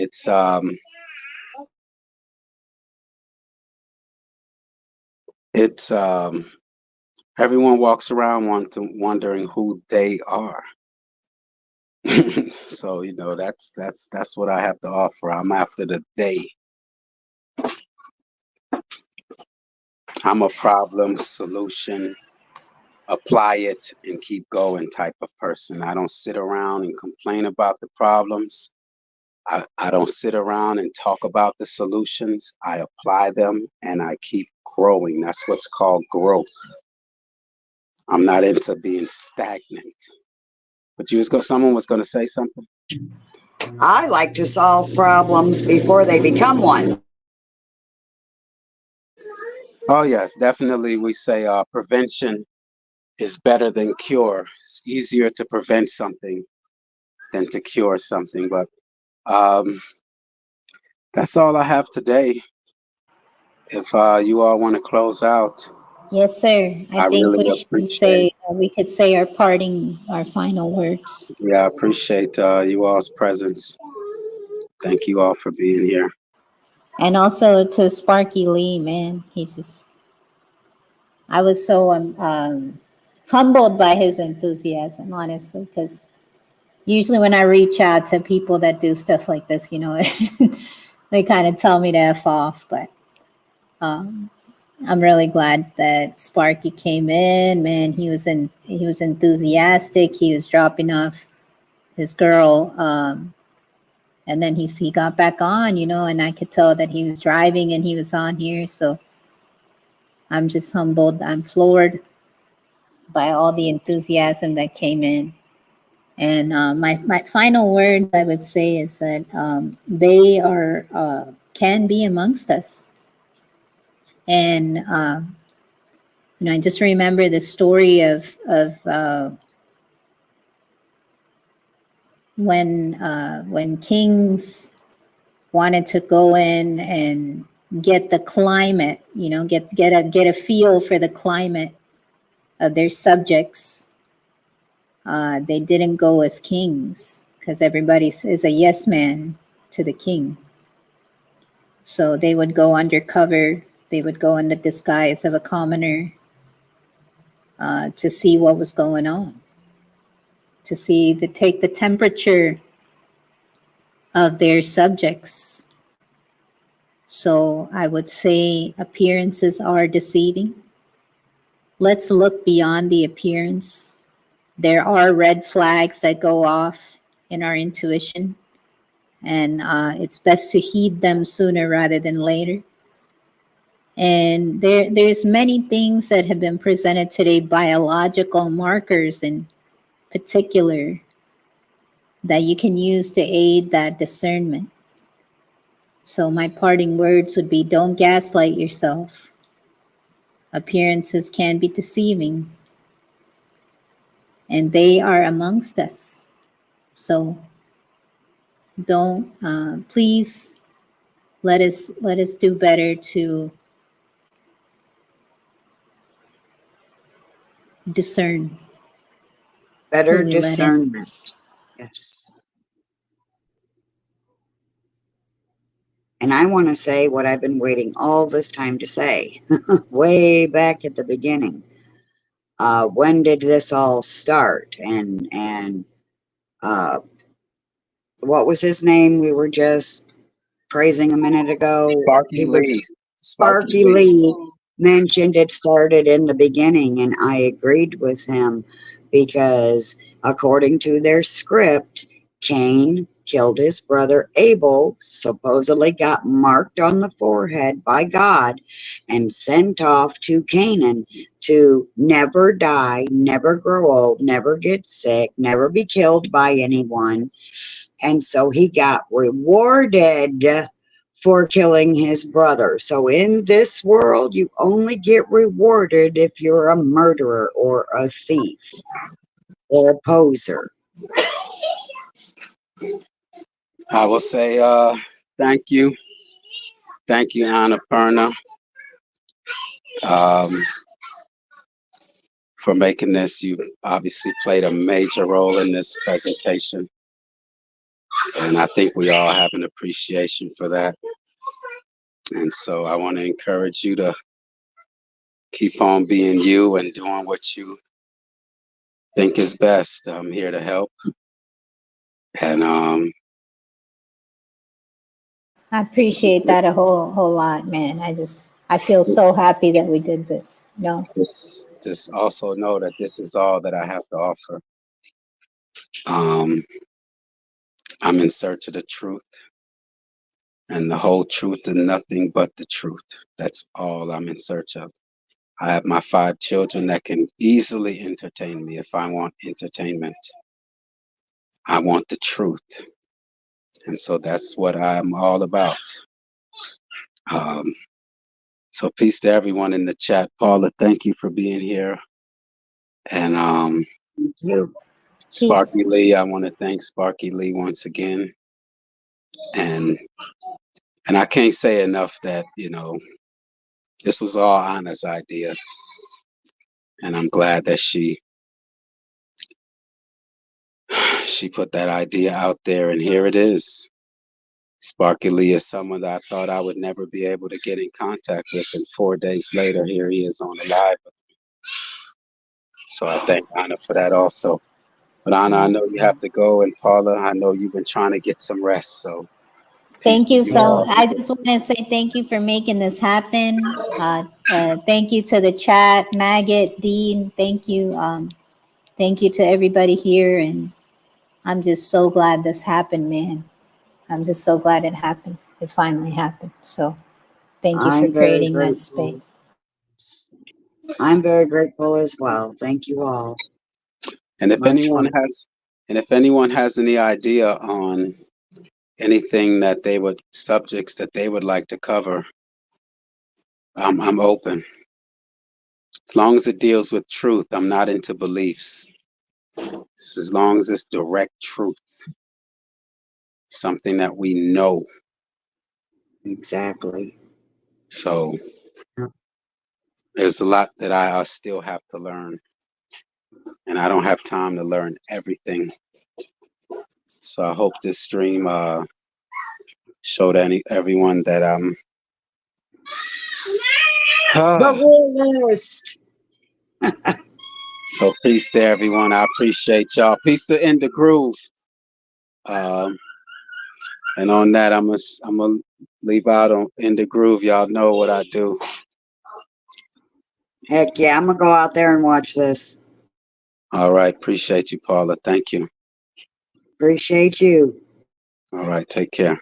It's everyone walks around wondering who they are. So that's what I have to offer. I'm after the they. I'm a problem solution, apply it and keep going type of person. I don't sit around and complain about the problems. I don't sit around and talk about the solutions. I apply them and I keep growing. That's what's called growth. I'm not into being stagnant. But someone was going to say something? I like to solve problems before they become one. Oh, yes, definitely. We say prevention is better than cure. It's easier to prevent something than to cure something. But that's all I have today. If you all want to close out. Yes, sir. I think really we should say we could say our final words. Yeah, I appreciate you all's presence. Thank you all for being here. And also to Sparky Lee, man, I was so humbled by his enthusiasm, honestly, because usually when I reach out to people that do stuff like this, they kind of tell me to F off, but I'm really glad that Sparky came in, man. He was enthusiastic. He was dropping off his girl, and then he got back on, and I could tell that he was driving and he was on here. So I'm just humbled. I'm floored by all the enthusiasm that came in. And my final word I would say is that they can be amongst us. And I just remember the story of when kings wanted to go in and get the climate, get a feel for the climate of their subjects. They didn't go as kings because everybody is a yes man to the king. So they would go undercover. They would go in the disguise of a commoner to see what was going on, to take the temperature of their subjects. So I would say appearances are deceiving. Let's look beyond the appearance. There are red flags that go off in our intuition, and it's best to heed them sooner rather than later. And there's many things that have been presented today, biological markers in particular, that you can use to aid that discernment. So my parting words would be, don't gaslight yourself. Appearances can be deceiving, and they are amongst us. So don't, please let us do better to discern. Better discernment. Yes. And I want to say what I've been waiting all this time to say, way back at the beginning. When did this all start? And what was his name? We were just praising a minute ago. Sparky Lee. Sparky Lee mentioned it started in the beginning, and I agreed with him because according to their script, Cain killed his brother Abel, supposedly got marked on the forehead by God and sent off to Canaan to never die, never grow old, never get sick, never be killed by anyone. And so he got rewarded for killing his brother. So in this world, you only get rewarded if you're a murderer or a thief or a poser. I will say thank you. Thank you, Annapurna, for making this. You obviously played a major role in this presentation. And I think we all have an appreciation for that. And so I want to encourage you to keep on being you and doing what you think is best. I'm here to help. And I appreciate that a whole lot, man. I feel so happy that we did this. No. just also know that this is all that I have to offer. I'm in search of the truth, and the whole truth and nothing but the truth. That's all I'm in search of. I have my 5 children that can easily entertain me if I want entertainment. I want the truth. And so that's what I'm all about. So peace to everyone in the chat. Paula, thank you for being here. And Thank you. Sparky Lee, I want to thank Sparky Lee once again. And I can't say enough that, this was all Anna's idea. And I'm glad that she put that idea out there, and here it is. Sparky Lee is someone that I thought I would never be able to get in contact with, and 4 days later, here he is on the live. So I thank Anna for that also. But Anna, I know you have to go, and Paula, I know you've been trying to get some rest, so Thank you. So I just want to say thank you for making this happen. Thank you to the chat, Maggot, Dean. Thank you. Thank you to everybody here. And I'm just so glad this happened, man. I'm just so glad it happened. It finally happened. So thank you for I'm very creating that grateful. space. I'm very grateful as well. Thank you all. And if Much anyone love. has any idea on anything that subjects that they would like to cover, I'm open. As long as it deals with truth, I'm not into beliefs. Just as long as it's direct truth, something that we know. Exactly. So there's a lot that I still have to learn, and I don't have time to learn everything. So I hope this stream showed everyone that I'm The realist. So peace to everyone. I appreciate y'all. Peace to In the Groove. And on that, I'm gonna leave out on In the Groove. Y'all know what I do. Heck yeah, I'm gonna go out there and watch this. All right. Appreciate you, Paula. Thank you. Appreciate you. All right. Take care.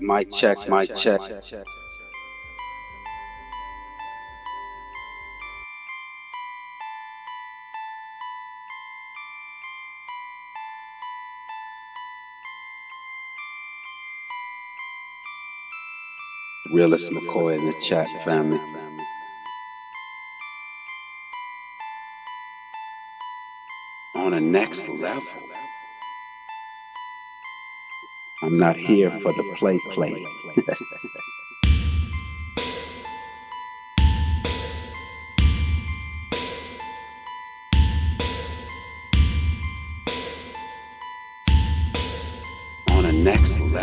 Mic check, mic check. Realist McCoy in the chat, family. On a next level. I'm not here for the play. On a next level.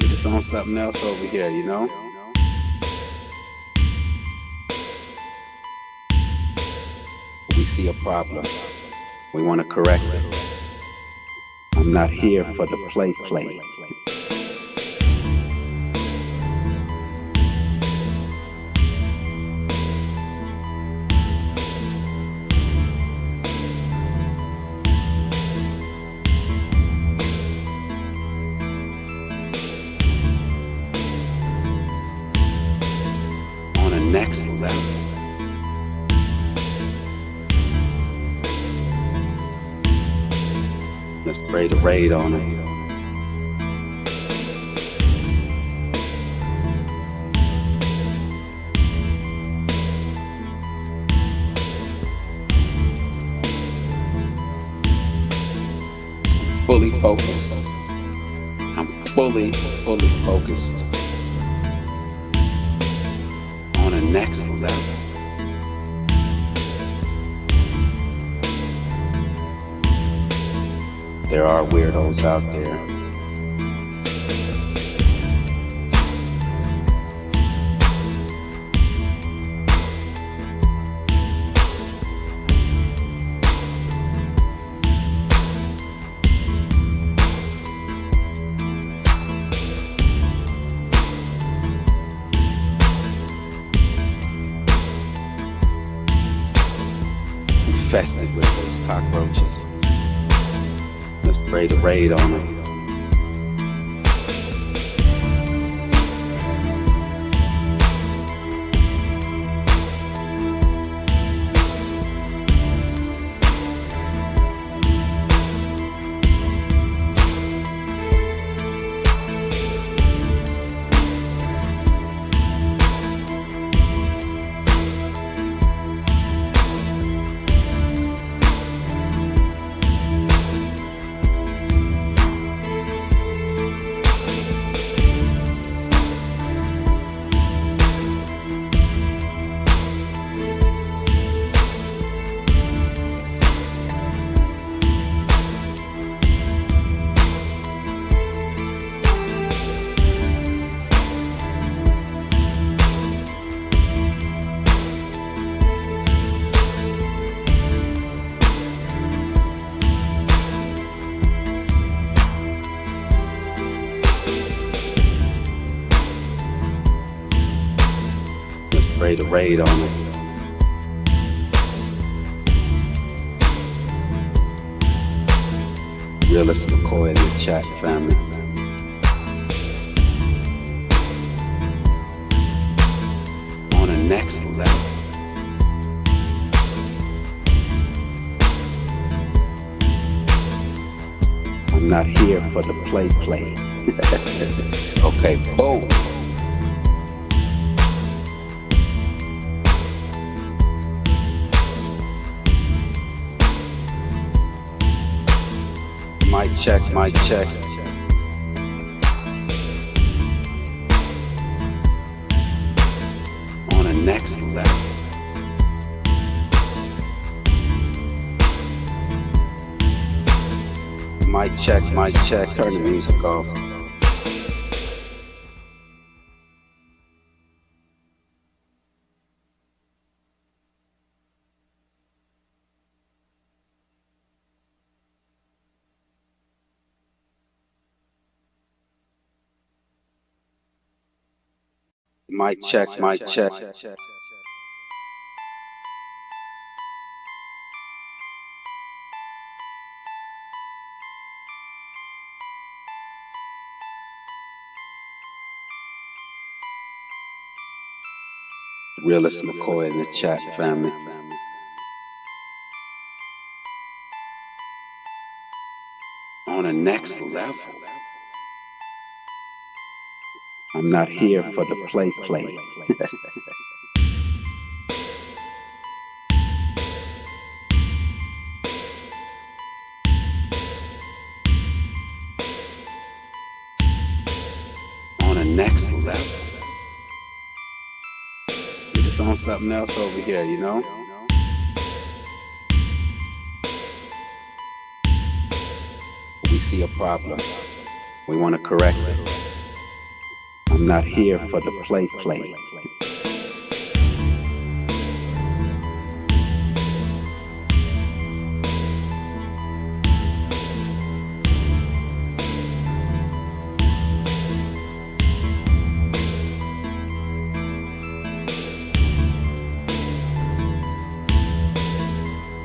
We're just on something else over here, you know? We see a problem. We want to correct it. I'm not here for the play. On a next level. Let's pray the raid on it. Fully focused. I'm fully focused. On a next level. There are weirdos out there. Infested with those cockroaches. Let's pray the raid on it. Pray the raid on it. Realist McCoy in the chat, family. On a next level. I'm not here for the play. Okay, boom. Mic check, mic check. On a next level. Mic check, mic check. Turn the music off. Mic check, mic check. Realist McCoy in the chat, family. On a next level. I'm not here for the play. On a next level. You're just on something else over here, you know? We see a problem. We want to correct it. I'm not here for the play.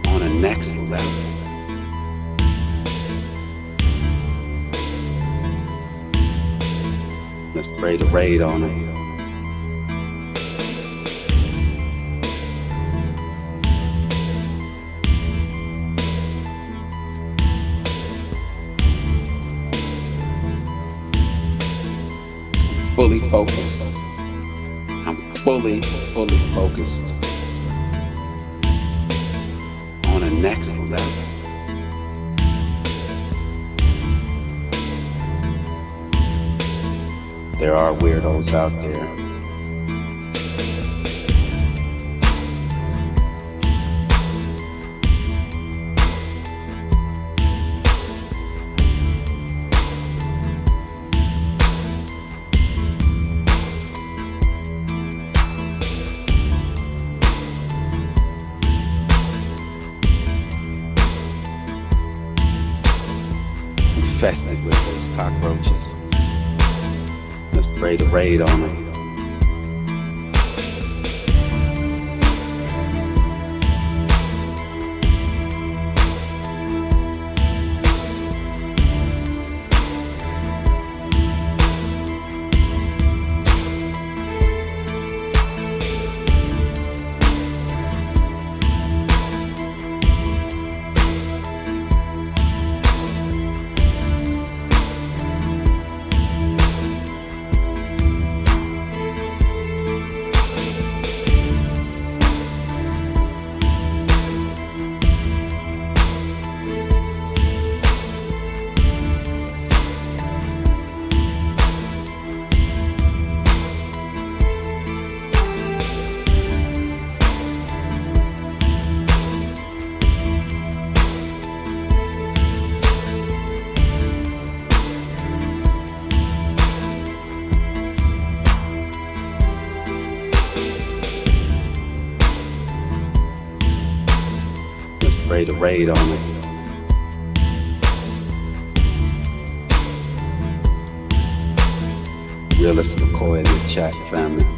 On a next level. Let's pray the raid on them. Fully focused. I'm fully focused. On a next level. There are weirdos out there. Infested with those cockroaches. Let's pray the raid on them. Pray the raid on it. Realist McCoy in the chat, family.